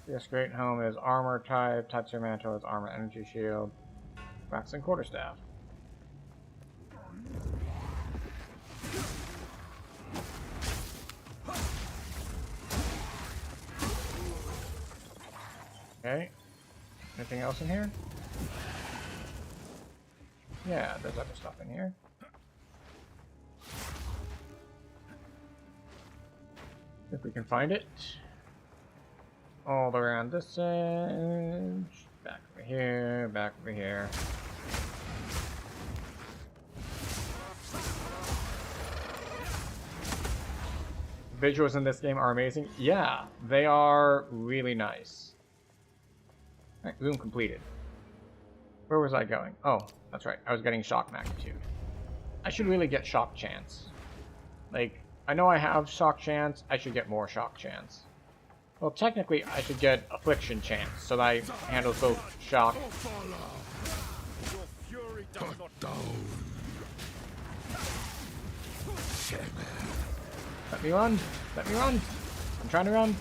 This great home is armor type. Tatsu mantle is armor energy shield. Waxen quarterstaff. Okay. Anything else in here? Yeah, there's other stuff in here. If we can find it. All around this edge. Back over here, back over here. Visuals in this game are amazing. Yeah, they are really nice. Alright, room completed. Where was I going? Oh, that's right. I was getting shock magnitude. I should really get shock chance. Like, I know I have shock chance. I should get more shock chance. Well, technically, I should get affliction chance, so that I handle both shock. Let me run! Let me run! I'm trying to run.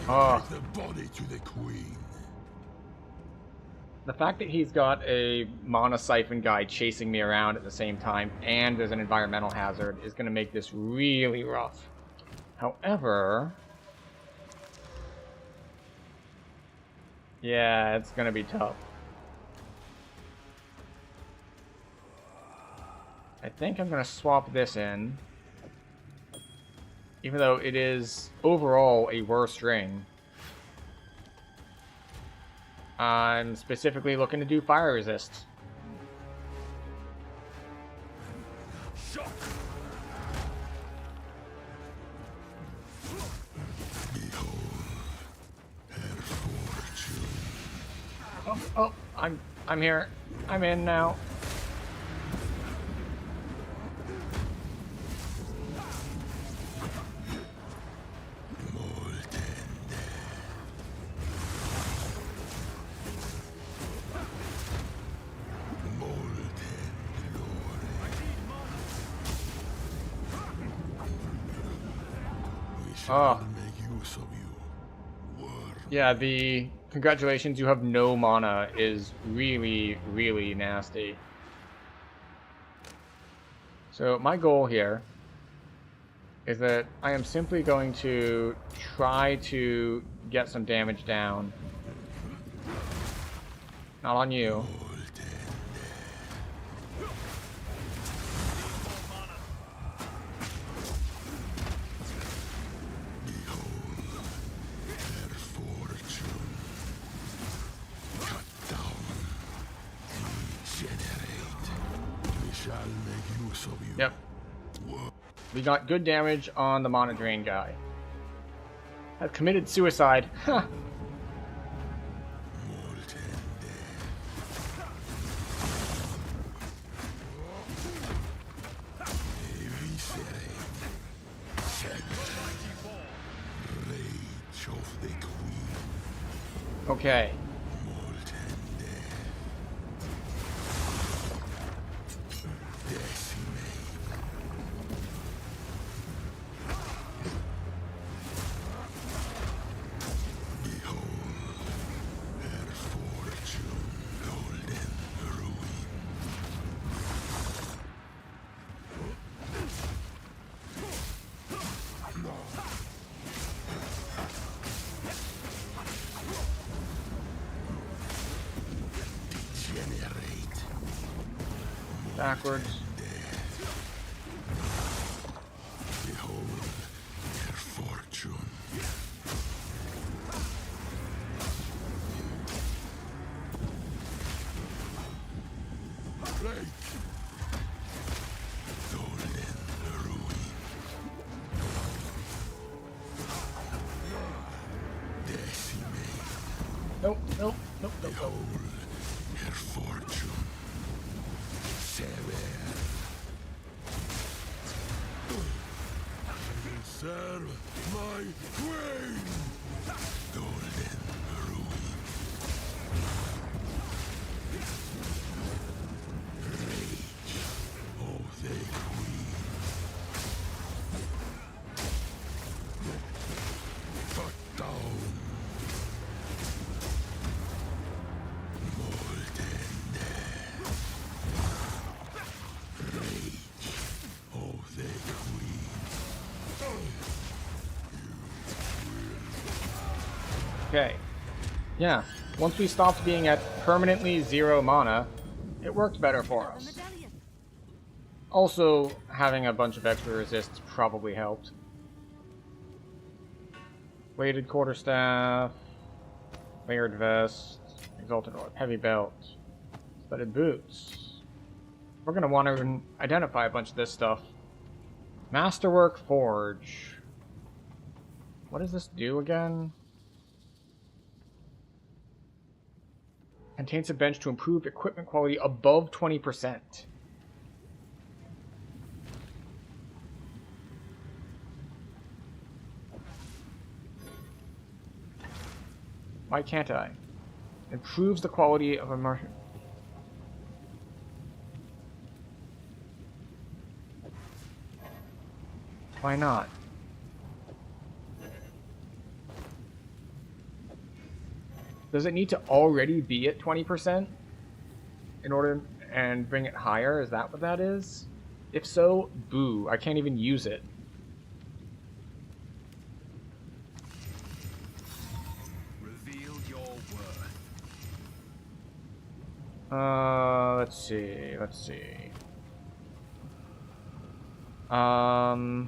Oh. The body to the queen. The fact that he's got a mana siphon guy chasing me around at the same time and there's an environmental hazard is going to make this really rough. However, yeah, it's going to be tough. I think I'm going to swap this in. Even though it is overall a worse ring. I'm specifically looking to do fire resist. Oh, I'm here. I'm in now. Oh. Yeah, the congratulations, you have no mana is really, really nasty. So my goal here is that I am simply going to try to get some damage down. Not on you. Yep. We got good damage on the mana drain guy. I've committed suicide. Huh. Okay. Backwards. Behold their fortune. Break. Golden ruin. Nope, nope, nope, nope, nope. Her fortune. Sever. Serve my queen! Golden ruin. Rage of the queen. Cut down. Molten death. Rage of the queen. Okay. Yeah. Once we stopped being at permanently 0 mana, it worked better for us. Also, having a bunch of extra resists probably helped. Weighted quarterstaff, layered vest, exalted orb, heavy belt, studded boots. We're gonna want to identify a bunch of this stuff. Masterwork Forge. What does this do again? Contains a bench to improve equipment quality above 20%. Why can't I? Improves the quality of immersion. Why not? Does it need to already be at 20% in order and bring it higher? Is that what that is? If so, boo. I can't even use it. Reveal your worth. Let's see. Let's see. No.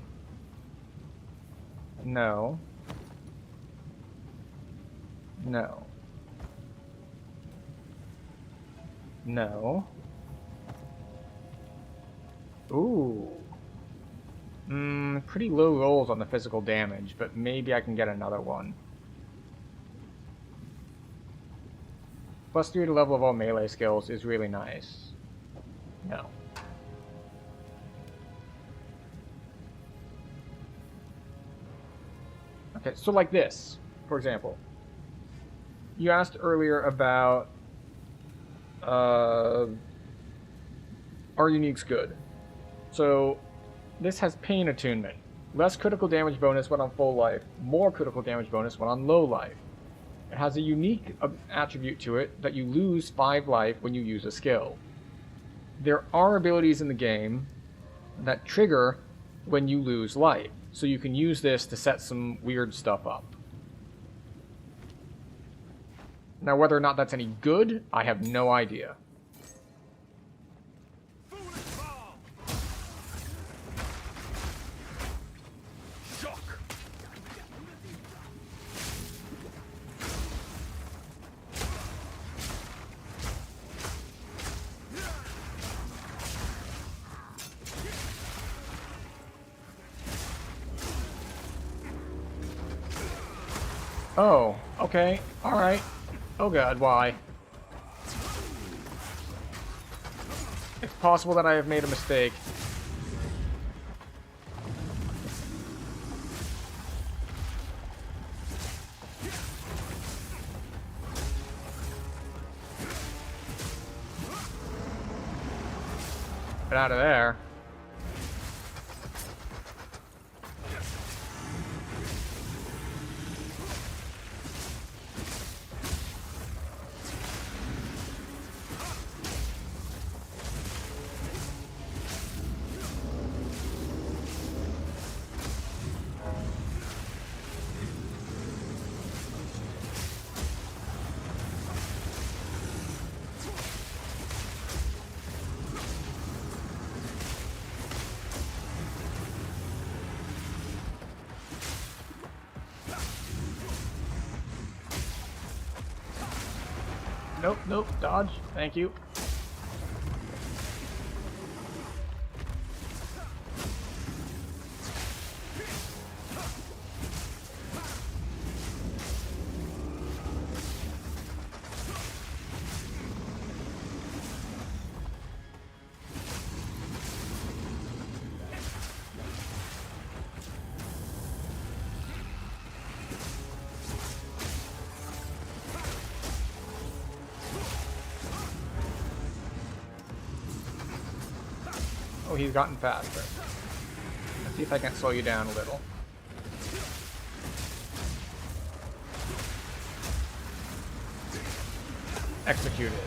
No. No. Ooh. Pretty low rolls on the physical damage, but maybe I can get another one. +3 to level of all melee skills is really nice. No. Okay, so like this, for example. You asked earlier about are uniques good? So this has pain attunement. Less critical damage bonus when on full life, more critical damage bonus when on low life. It has a unique attribute to it that you lose 5 life when you use a skill. There are abilities in the game that trigger when you lose life, so you can use this to set some weird stuff up. Now, whether or not that's any good, I have no idea. Oh, okay, alright. Oh god, why? It's possible that I have made a mistake. Get out of there. Nope, nope, dodge. Thank you. Oh, he's gotten faster. Let's see if I can slow you down a little. Executed.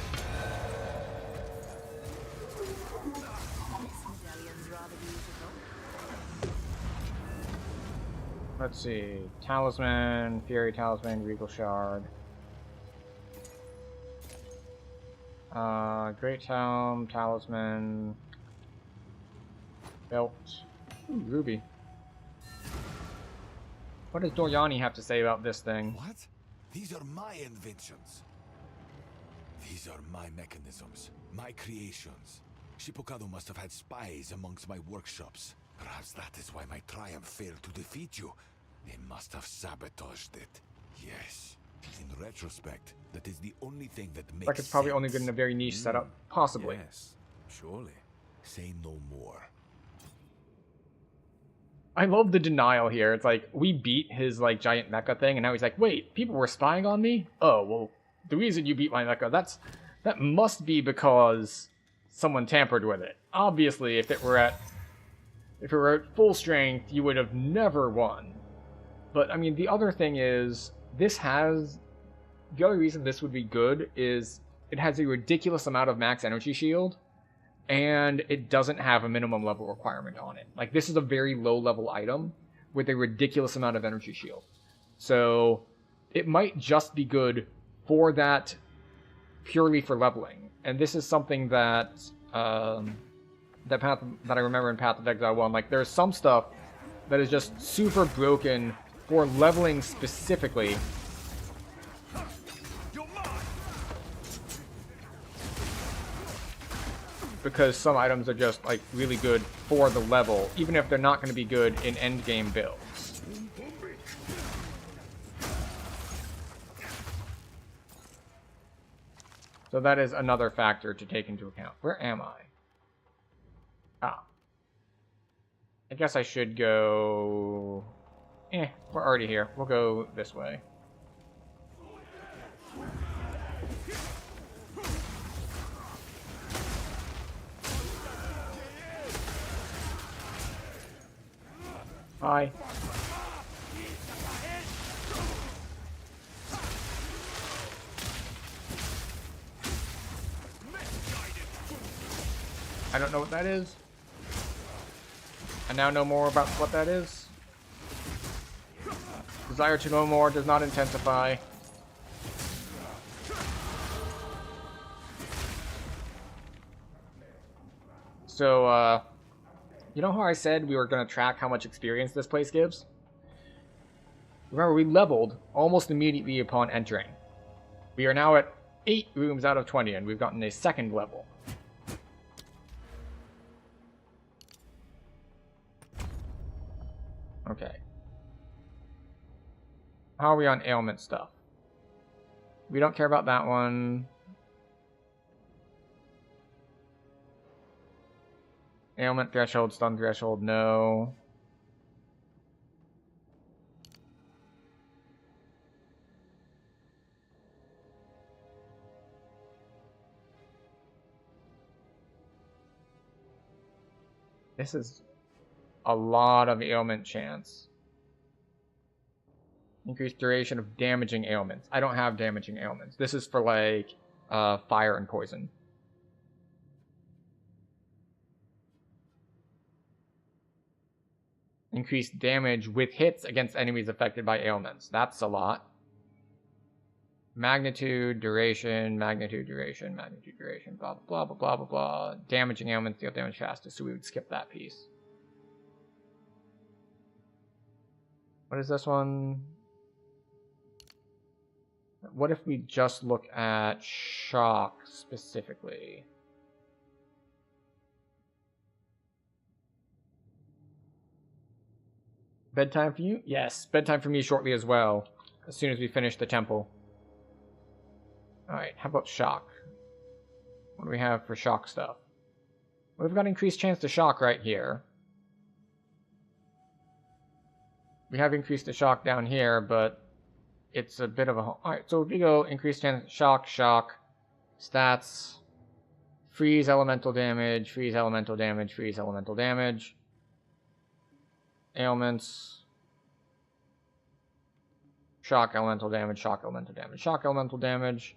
Let's see. Talisman, Fury Talisman, Regal Shard. Great Helm, Talisman, Belt. Ooh, Ruby. What does Doryani have to say about this thing? What? These are my inventions. These are my mechanisms, my creations. Shippokado must have had spies amongst my workshops. Perhaps that is why my triumph failed to defeat you. They must have sabotaged it. Yes. In retrospect, that is the only thing that makes Like it's probably sense. only good in a very niche setup. Possibly. Yes, surely. Say no more. I love the denial here. It's like, we beat his, like, giant mecha thing, and now he's like, wait, people were spying on me? Oh, well, the reason you beat my mecha, that must be because someone tampered with it. Obviously, if it were at full strength, you would have never won. But, I mean, the other thing is, the other reason this would be good is it has a ridiculous amount of max energy shield, and it doesn't have a minimum level requirement on it. Like, this is a very low level item with a ridiculous amount of energy shield. So, it might just be good for that, purely for leveling. And this is something that, that I remember in Path of Exile 1. Like, there's some stuff that is just super broken for leveling specifically. Because some items are just, like, really good for the level, even if they're not going to be good in endgame builds. So that is another factor to take into account. Where am I? Ah. I guess I should go... we're already here. We'll go this way. Hi. I don't know what that is. I now know more about what that is. Desire to know more does not intensify. So, you know how I said we were going to track how much experience this place gives? Remember, we leveled almost immediately upon entering. We are now at 8 rooms out of 20, and we've gotten a second level. Okay. How are we on ailment stuff? We don't care about that one. Ailment threshold, stun threshold, no. This is a lot of ailment chance. Increased duration of damaging ailments. I don't have damaging ailments. This is for, like, fire and poison. Increased damage with hits against enemies affected by ailments. That's a lot. Magnitude, duration, magnitude, duration, magnitude, duration, blah, blah, blah, blah, blah, blah. Damaging ailments deal damage fastest, so we would skip that piece. What is this one? What if we just look at shock specifically? Bedtime for you? Yes, bedtime for me shortly as well, as soon as we finish the temple. Alright, how about shock? What do we have for shock stuff? We've got increased chance to shock right here. We have increased the shock down here, but it's a bit of a... Alright, so if we go increased chance shock, shock, stats, freeze elemental damage, freeze elemental damage, freeze elemental damage. Ailments. Shock elemental damage, shock elemental damage, shock elemental damage.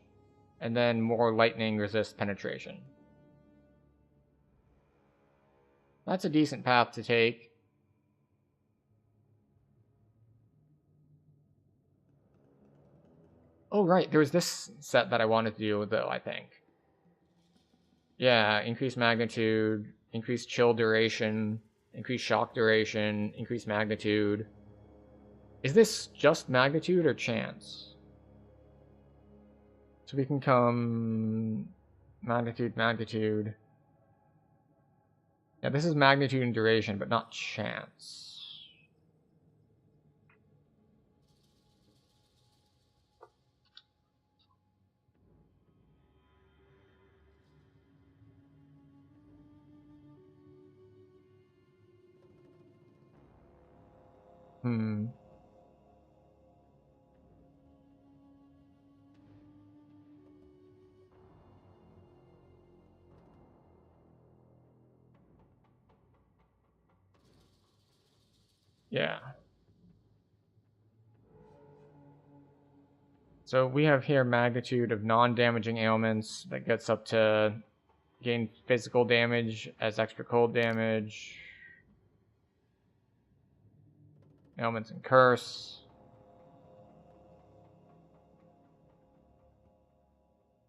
And then more lightning resist penetration. That's a decent path to take. Oh, right. There was this set that I wanted to do, though, I think. Yeah, increased magnitude, increased chill duration, increased shock duration, increased magnitude. Is this just magnitude or chance? So we can come... Magnitude, magnitude. Yeah, this is magnitude and duration, but not chance. Yeah. So we have here magnitude of non-damaging ailments that gets up to gain physical damage as extra cold damage. Ailments and curse.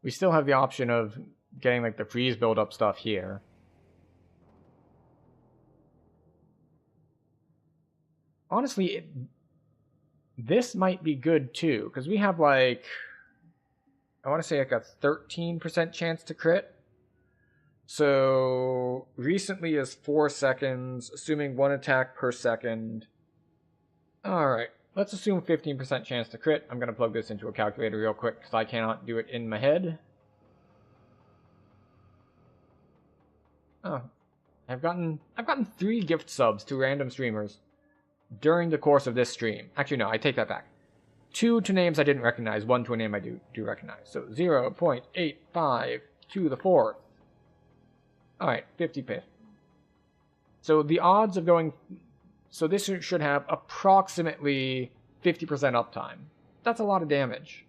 We still have the option of getting like the freeze build-up stuff here. Honestly, this might be good too, because we have like, I want to say like a 13% chance to crit. So recently is 4 seconds, assuming 1 attack per second. Alright, let's assume 15% chance to crit. I'm going to plug this into a calculator real quick because I cannot do it in my head. Oh, I've gotten 3 gift subs to random streamers during the course of this stream. Actually, no, I take that back. 2 to names I didn't recognize, 1 to a name I do recognize. So 0.85 to the 4th. Alright, 50-50. So the odds of going... So this should have approximately 50% uptime. That's a lot of damage.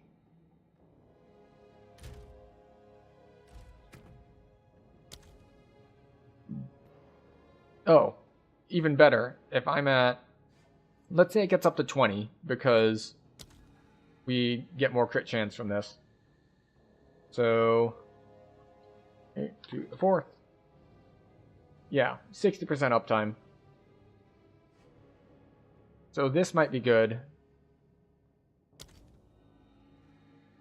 Oh, even better. If I'm at... Let's say it gets up to 20, because we get more crit chance from this. So... 8 to the 4th. Yeah, 60% uptime. So this might be good.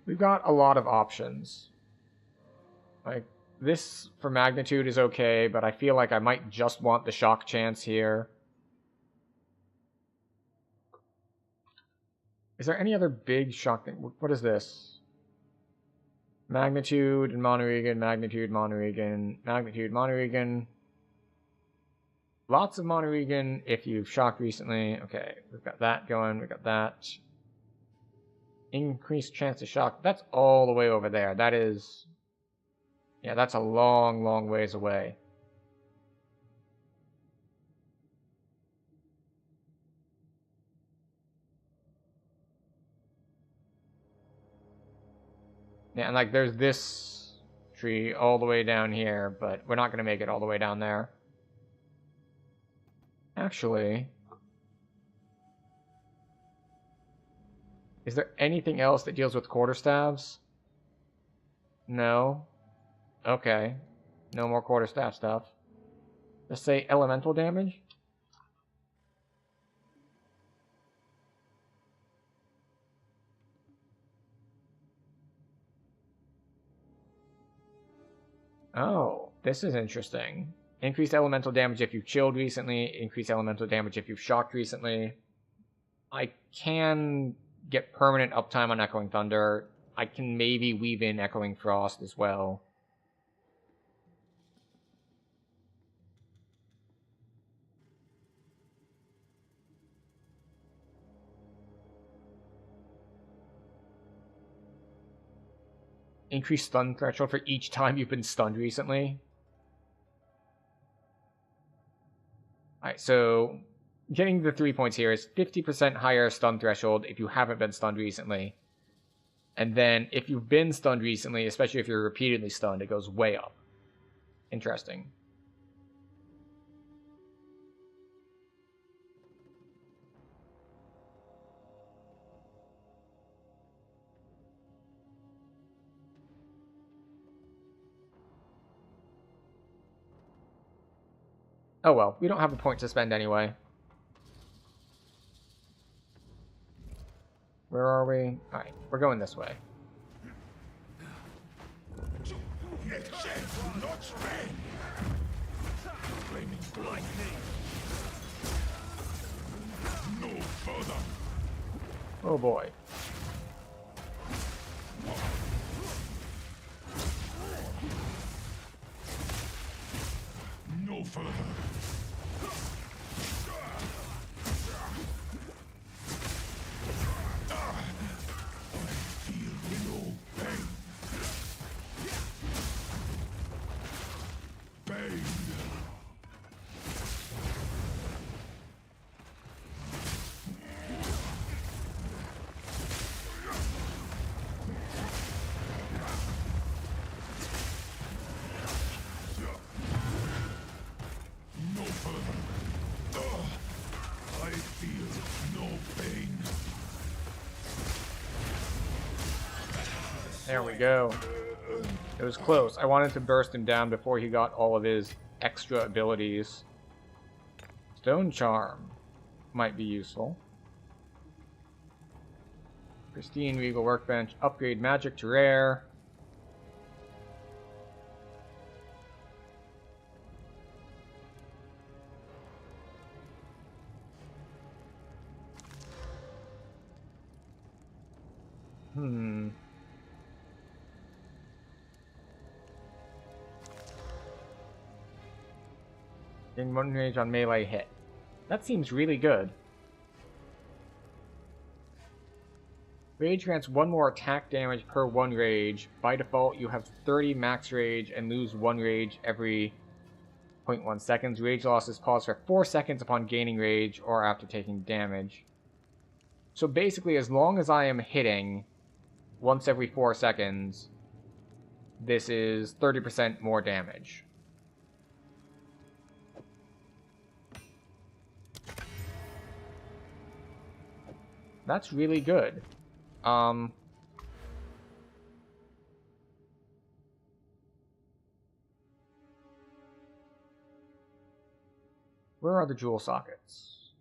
We've got a lot of options. Like, this for magnitude is okay, but I feel like I might just want the shock chance here. Is there any other big shock thing? What is this? Magnitude and Monoregan, magnitude, Monoregan, magnitude, Monoregan. Lots of Monoregan if you've shocked recently. Okay, we've got that going. We've got that. Increased chance to shock. That's all the way over there. That is... Yeah, that's a long, long ways away. Yeah, and like there's this tree all the way down here, but we're not going to make it all the way down there. Actually, is there anything else that deals with quarterstaves? No. Okay. No more quarterstaff stuff. Let's say elemental damage. Oh, this is interesting. Increased elemental damage if you've chilled recently. Increased elemental damage if you've shocked recently. I can get permanent uptime on Echoing Thunder. I can maybe weave in Echoing Frost as well. increased stun threshold for each time you've been stunned recently. Alright, so getting the 3 points here is 50% higher stun threshold if you haven't been stunned recently. And then if you've been stunned recently, especially if you're repeatedly stunned, it goes way up. Interesting. Oh well, we don't have a point to spend anyway. Where are we? Alright, we're going this way. Oh boy. No further. There we go. It was close. I wanted to burst him down before he got all of his extra abilities. Stone Charm might be useful. Pristine Regal Workbench. Upgrade magic to rare. Gain 1 rage on melee hit. That seems really good. Rage grants 1 more attack damage per 1 rage. By default, you have 30 max rage and lose 1 rage every 0.1 seconds. Rage loss is paused for 4 seconds upon gaining rage or after taking damage. So basically, as long as I am hitting once every 4 seconds, this is 30% more damage. That's really good. Where are the jewel sockets?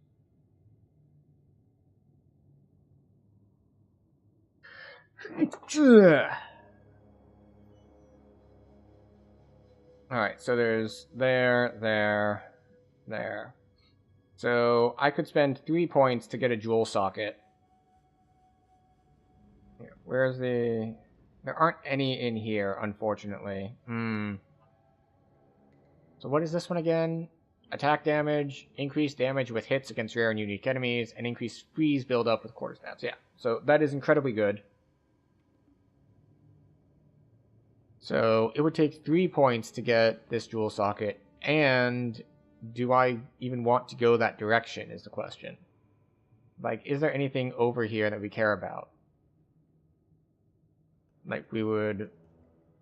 Alright, so there's there. So I could spend 3 points to get a jewel socket. Where's the... There aren't any in here, unfortunately. So what is this one again? Attack damage, increased damage with hits against rare and unique enemies, and increased freeze buildup with quarter snaps. Yeah, so that is incredibly good. So it would take 3 points to get this jewel socket, and do I even want to go that direction is the question. Like, is there anything over here that we care about? Like, we would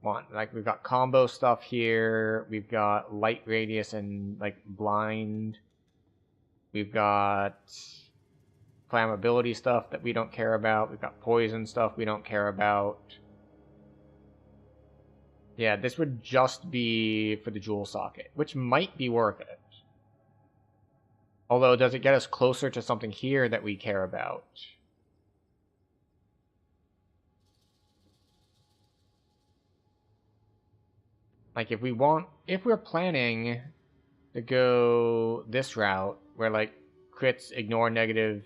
want, like, we've got combo stuff here, we've got light radius and, like, blind, we've got flammability stuff that we don't care about, we've got poison stuff we don't care about. Yeah, this would just be for the jewel socket, which might be worth it. Although, does it get us closer to something here that we care about? Like, if we're planning to go this route, where, like, crits ignore non-negative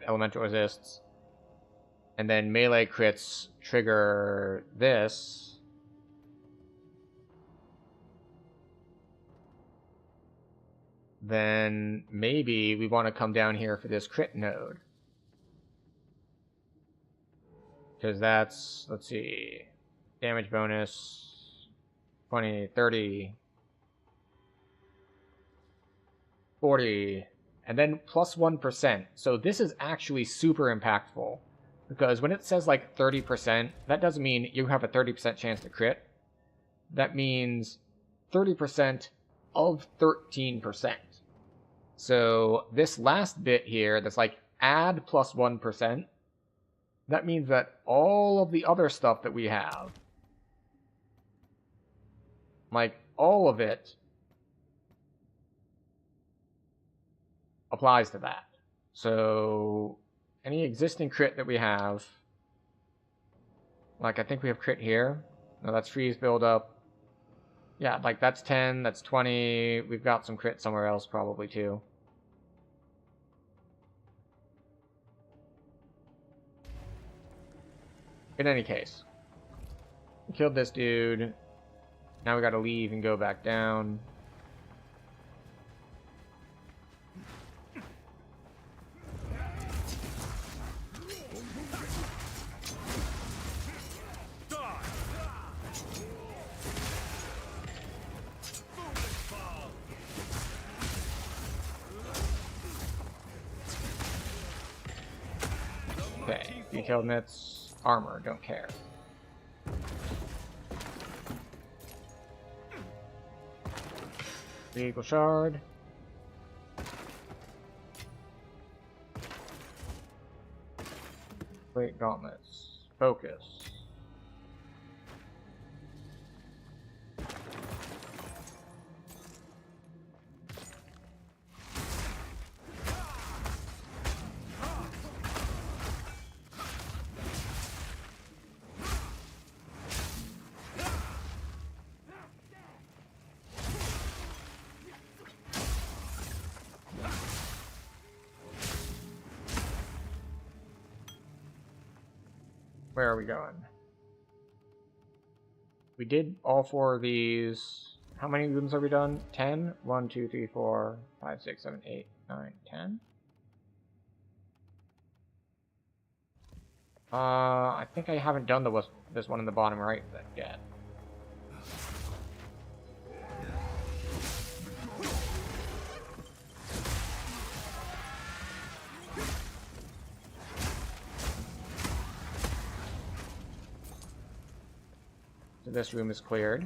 elemental resists, and then melee crits trigger this, then maybe we want to come down here for this crit node. Because that's, let's see, damage bonus, 20, 30, 40, and then plus 1%. So this is actually super impactful. Because when it says like 30%, that doesn't mean you have a 30% chance to crit. That means 30% of 13%. So this last bit here, that's like add plus 1%, that means that all of the other stuff that we have, like all of it, applies to that. So any existing crit that we have, like I think we have crit here. No, that's freeze buildup. Yeah, like that's 10, that's 20. We've got some crit somewhere else probably too. In any case, we killed this dude. Now we gotta leave and go back down. Okay, detailed nets, armor, don't care. Vehicle shard. Plate gauntlets. Focus. Where are we going? We did all 4 of these. How many rooms have we done? 10? 1, 2, 3, 4, 5, 6, 7, 8, 9, 10? I think I haven't done this one in the bottom right yet. So this room is cleared.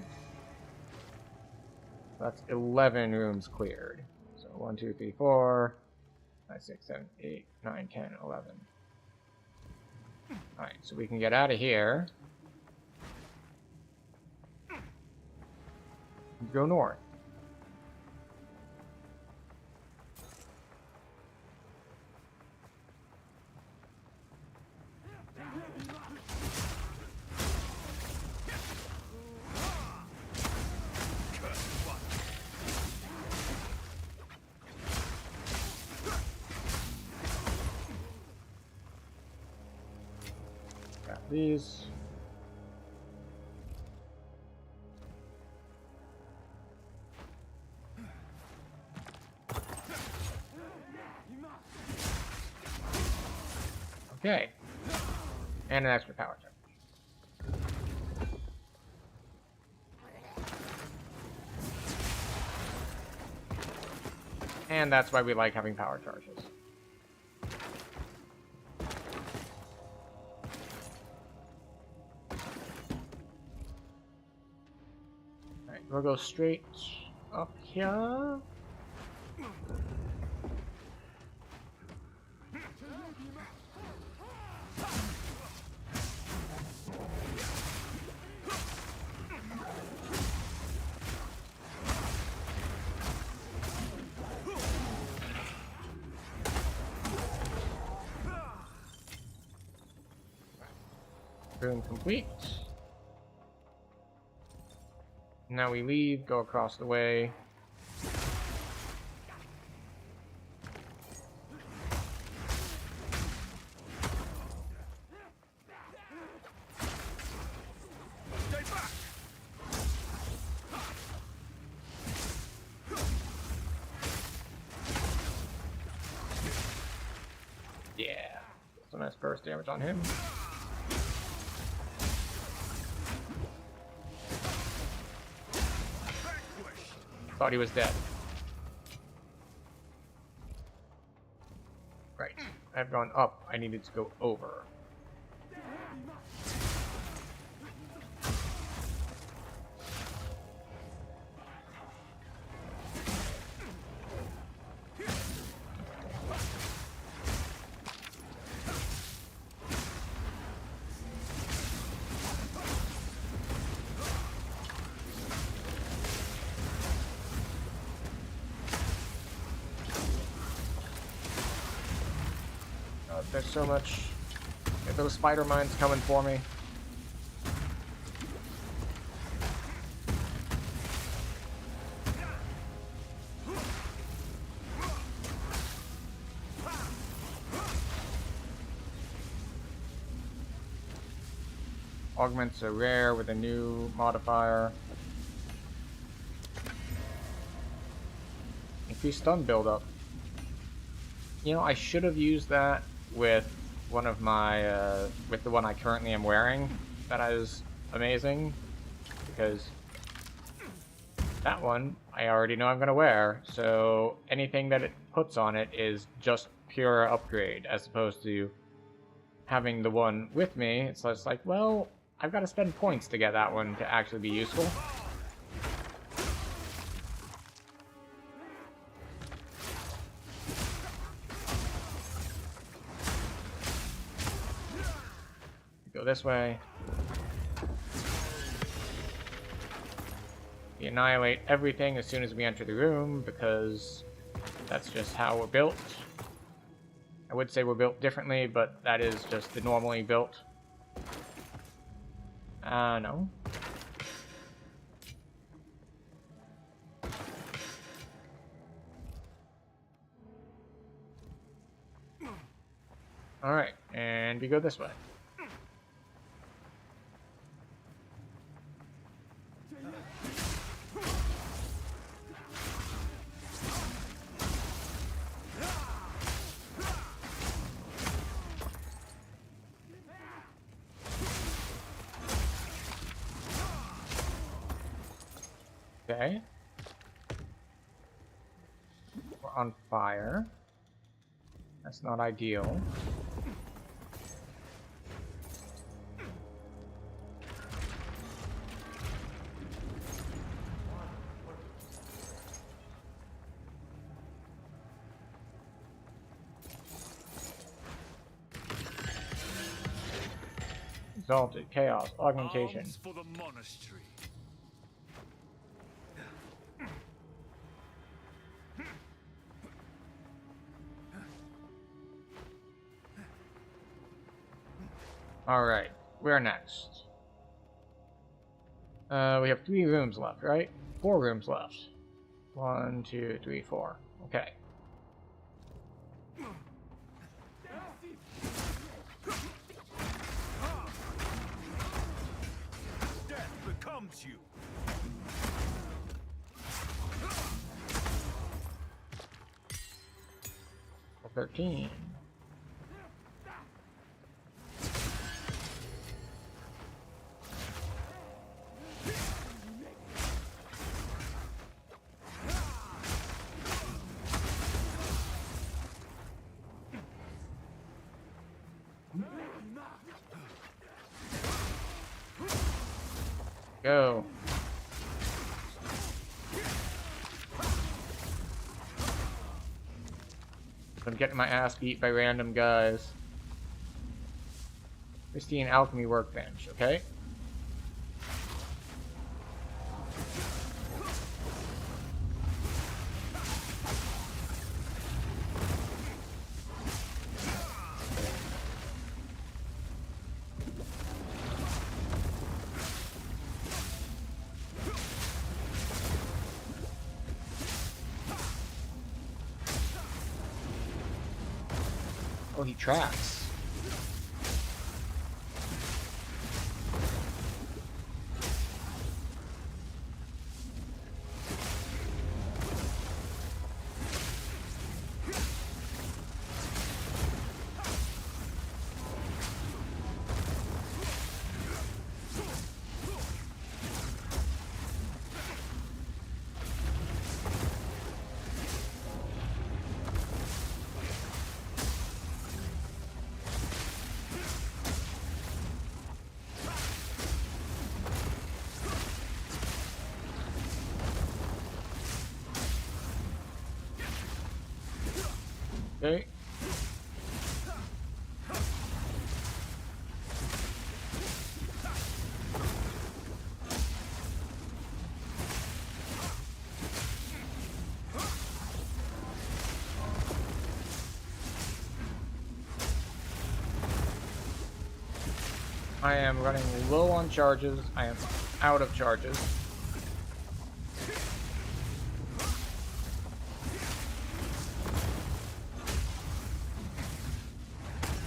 That's 11 rooms cleared. So 1, 2, 3, 4, 5, 6, 7, 8, 9, 10, 11. Alright, so we can get out of here. Go north. Got these. Okay. And an extra power charge. And that's why we like having power charges. Alright, we'll go straight up here. Room complete. Now we leave, go across the way. Yeah, some nice burst damage on him. Thought he was dead. Right. I've gone up. I needed to go over. There's so much. Get those spider mines coming for me. Augments are rare with a new modifier. Increased stun buildup. You know, I should have used that with one of my, with the one I currently am wearing. That is amazing, because that one I already know I'm going to wear, so anything that it puts on it is just pure upgrade, as opposed to having the one with me. It's just like, well, I've got to spend points to get that one to actually be useful. Go this way. We annihilate everything as soon as we enter the room, because that's just how we're built. I would say we're built differently, but that is just the normally built. No. Alright, and we go this way. Okay. We're on fire. That's not ideal. Exalted, chaos, augmentation. Arms for the monastery. Alright, where next? We have 3 rooms left, right? 4 rooms left. 1, 2, 3, 4. Okay. Death becomes you. 13. Go. I'm getting my ass beat by random guys. Pristine alchemy workbench, okay? Oh, he tracks. Okay. I am running low on charges. I am out of charges.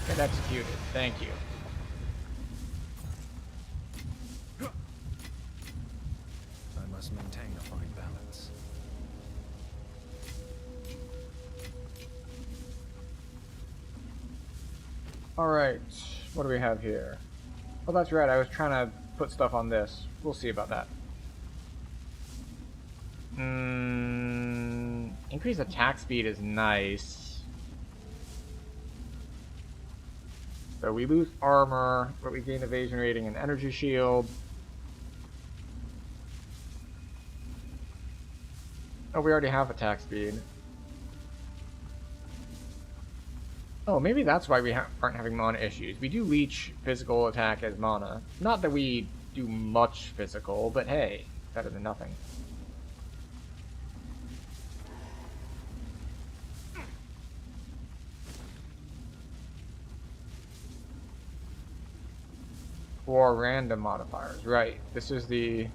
Get executed. Thank you. I must maintain a fine balance. Alright, what do we have here? Oh, that's right, I was trying to put stuff on this. We'll see about that. Increased attack speed is nice. So we lose armor, but we gain evasion rating and energy shield. Oh, we already have attack speed. Oh, maybe that's why we aren't having mana issues. We do leech physical attack as mana. Not that we do much physical, but hey, better than nothing. For random modifiers, right. This is the...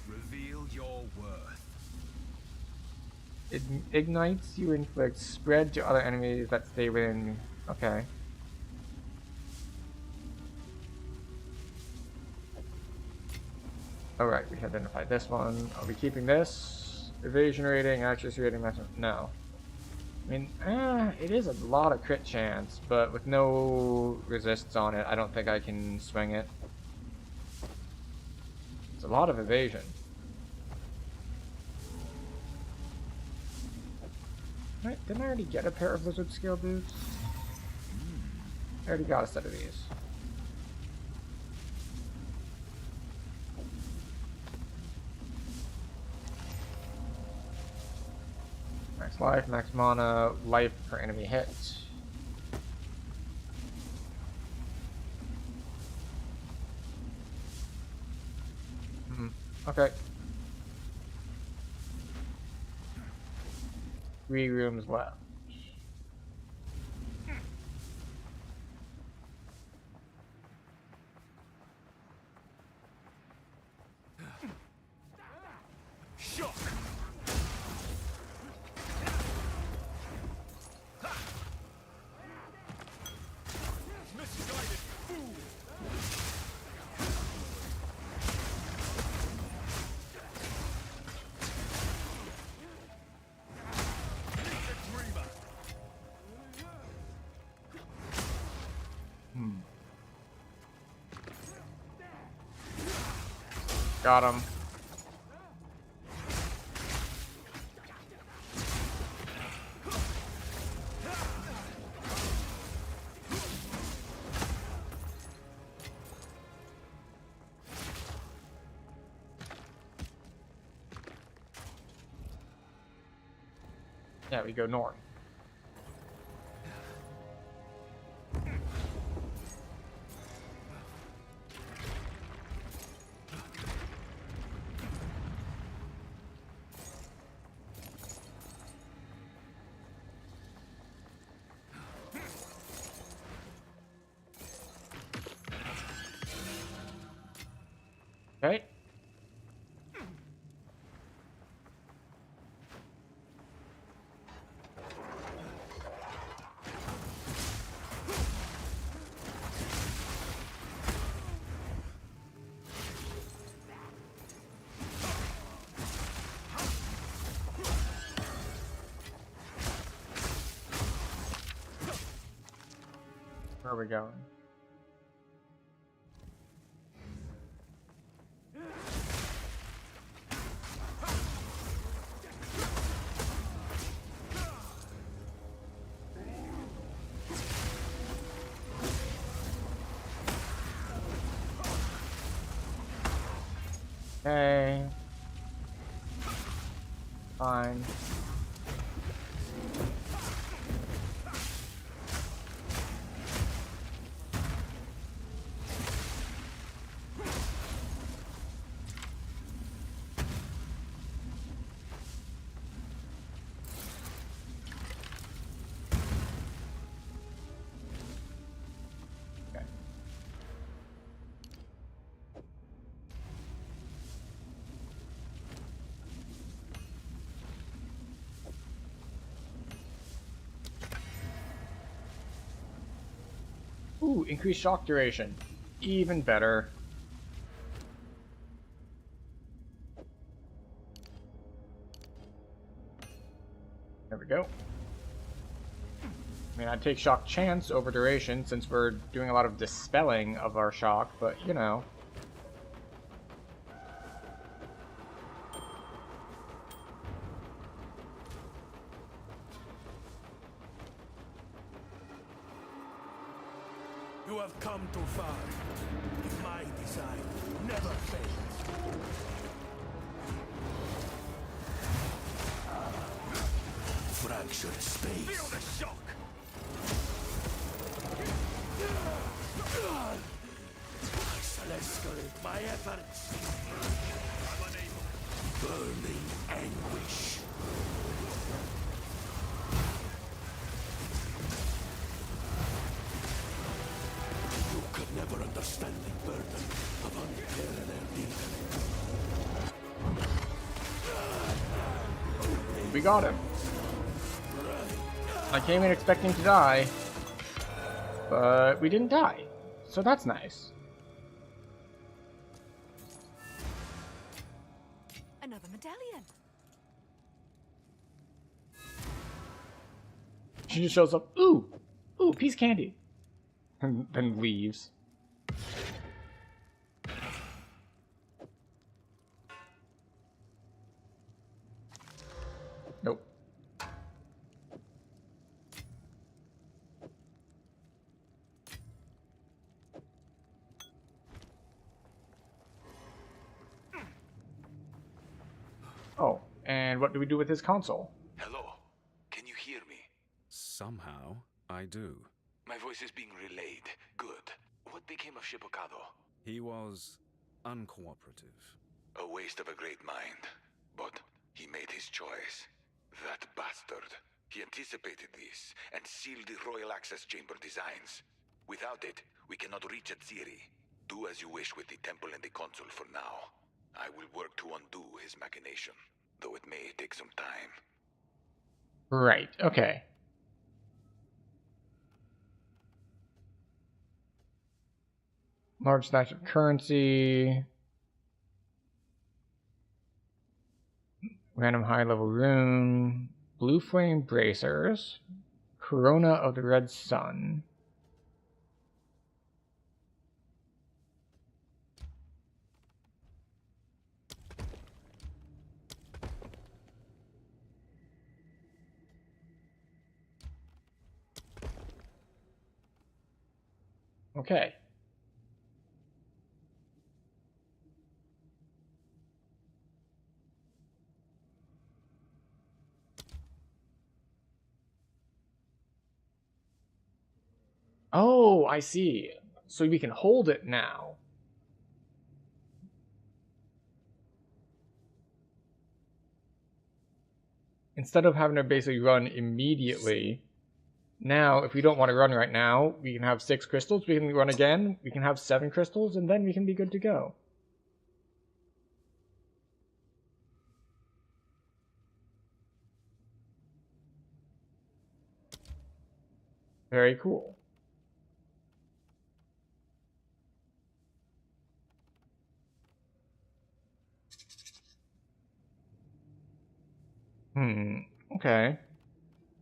Reveal your worth. It ignites, you inflict spread to other enemies that stay within... Okay. Alright, we identified this one. Are we keeping this? Evasion rating, accuracy rating, no. I mean, it is a lot of crit chance, but with no resists on it, I don't think I can swing it. It's a lot of evasion. Right, didn't I already get a pair of Lizard Scale boots? I already got a set of these. Max life, max mana, life per enemy hit. Okay. 3 rooms left. Shock! Misguided fool! Got him. Yeah, we go north. Okay. Where are we going? Okay. Fine. Ooh, increased shock duration. Even better. There we go. I mean, I'd take shock chance over duration since we're doing a lot of dispelling of our shock, but you know. You have come too far. My design never fails. Fractured space. Feel the shock. I shall escalate my efforts. I'm unable. Burning anguish. You could never understand the burden of unparalleled evil. We got him. I came in expecting to die, but we didn't die, so that's nice. Another medallion. She just shows up. Ooh, ooh, piece of candy, and then leaves. Nope. Oh, and what do we do with his console? Hello, can you hear me? Somehow, I do. My voice is being relayed. Good. What became of Shibokado? He was uncooperative. A waste of a great mind. But he made his choice. That bastard. He anticipated this and sealed the Royal Access Chamber designs. Without it, we cannot reach Atziri. Do as you wish with the temple and the console for now. I will work to undo his machination, though it may take some time. Right, okay. Large stacks of currency. Random high-level rune. Blue flame bracers. Corona of the Red Sun. Okay. Oh, I see. So we can hold it now. Instead of having to basically run immediately. Now, if we don't want to run right now, we can have 6 crystals, we can run again, we can have 7 crystals, and then we can be good to go. Very cool. Okay.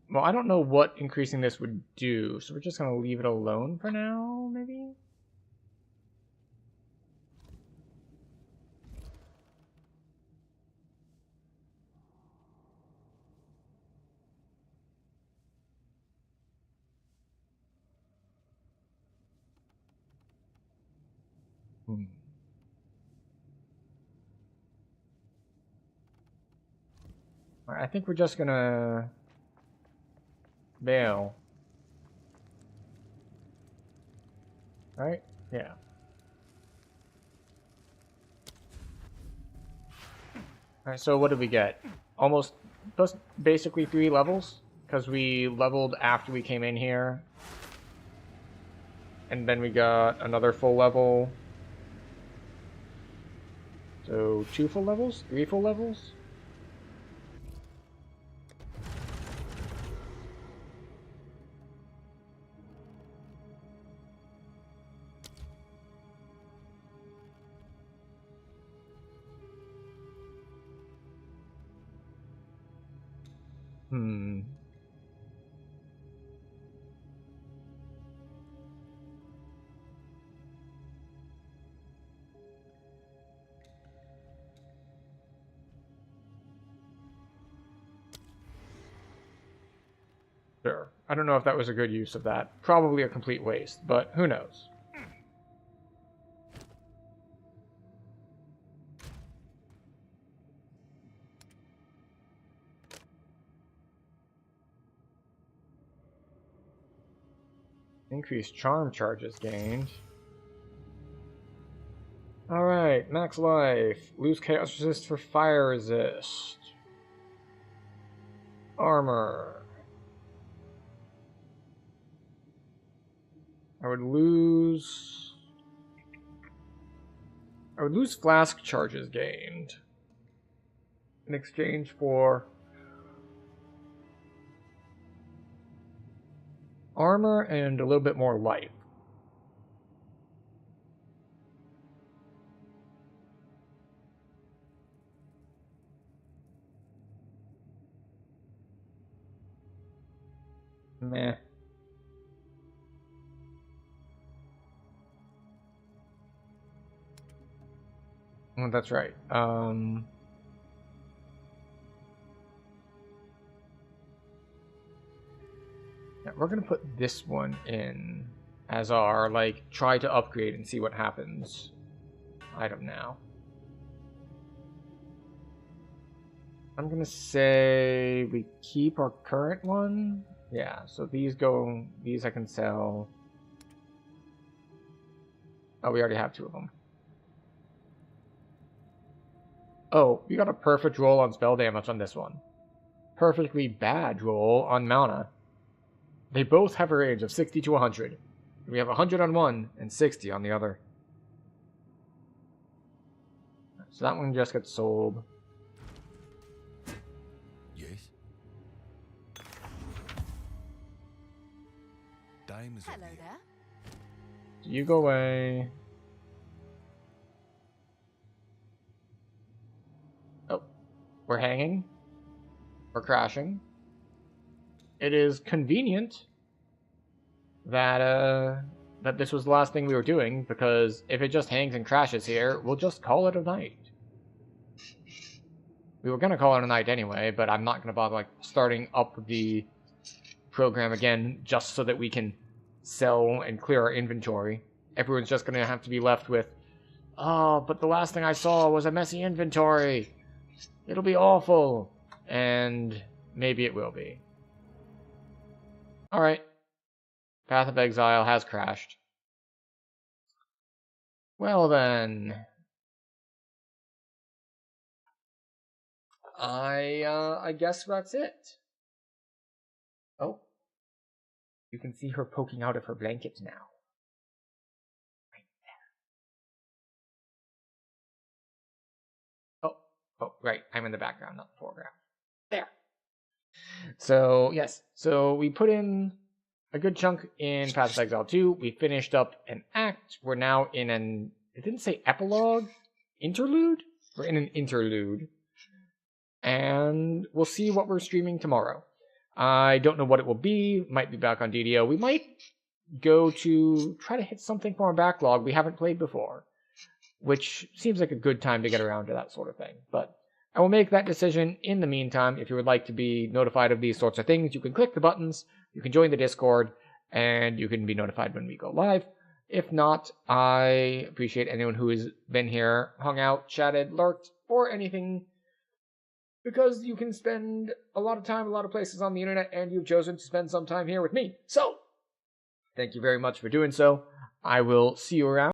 Well, I don't know what increasing this would do, so we're just going to leave it alone for now, maybe? I think we're just gonna bail. Right? Yeah. Alright, so what did we get? Almost basically 3 levels, because we leveled after we came in here. And then we got another full level. So 2 full levels? 3 full levels? Sure. I don't know if that was a good use of that. Probably a complete waste, but who knows? Increased charm charges gained. Alright, max life. Lose chaos resist for fire resist. Armor. I would lose flask charges gained in exchange for armor and a little bit more life. Meh. Oh, that's right. Yeah, we're gonna put this one in as our, like, try to upgrade and see what happens item now. I'm gonna say we keep our current one. Yeah, so these I can sell. Oh, we already have 2 of them. Oh, we got a perfect roll on spell damage on this one. Perfectly bad roll on mana. They both have a range of 60 to 100. We have 100 on one and 60 on the other. So that one just gets sold. Yes? Time is Hello there. You go away. Oh, we're hanging. We're crashing. It is convenient that that this was the last thing we were doing, because if it just hangs and crashes here, we'll just call it a night. We were gonna call it a night anyway, but I'm not gonna bother like starting up the program again just so that we can sell and clear our inventory. Everyone's just gonna have to be left with, oh, but the last thing I saw was a messy inventory. It'll be awful. And maybe it will be. Alright. Path of Exile has crashed. Well then. I guess that's it. Oh. You can see her poking out of her blanket now. Right there. Oh, right. I'm in the background, not the foreground. There. So, yes. So we put in a good chunk in Path of Exile 2. We finished up an act. We're now in an... It didn't say epilogue? Interlude? We're in an interlude. And we'll see what we're streaming tomorrow. I don't know what it will be. Might be back on DDO. We might go to try to hit something from our backlog we haven't played before, which seems like a good time to get around to that sort of thing. But I will make that decision. In the meantime, if you would like to be notified of these sorts of things, you can click the buttons, you can join the Discord, and you can be notified when we go live. If not, I appreciate anyone who has been here, hung out, chatted, lurked, or anything because you can spend a lot of time, a lot of places on the internet, and you've chosen to spend some time here with me. So, thank you very much for doing so. I will see you around.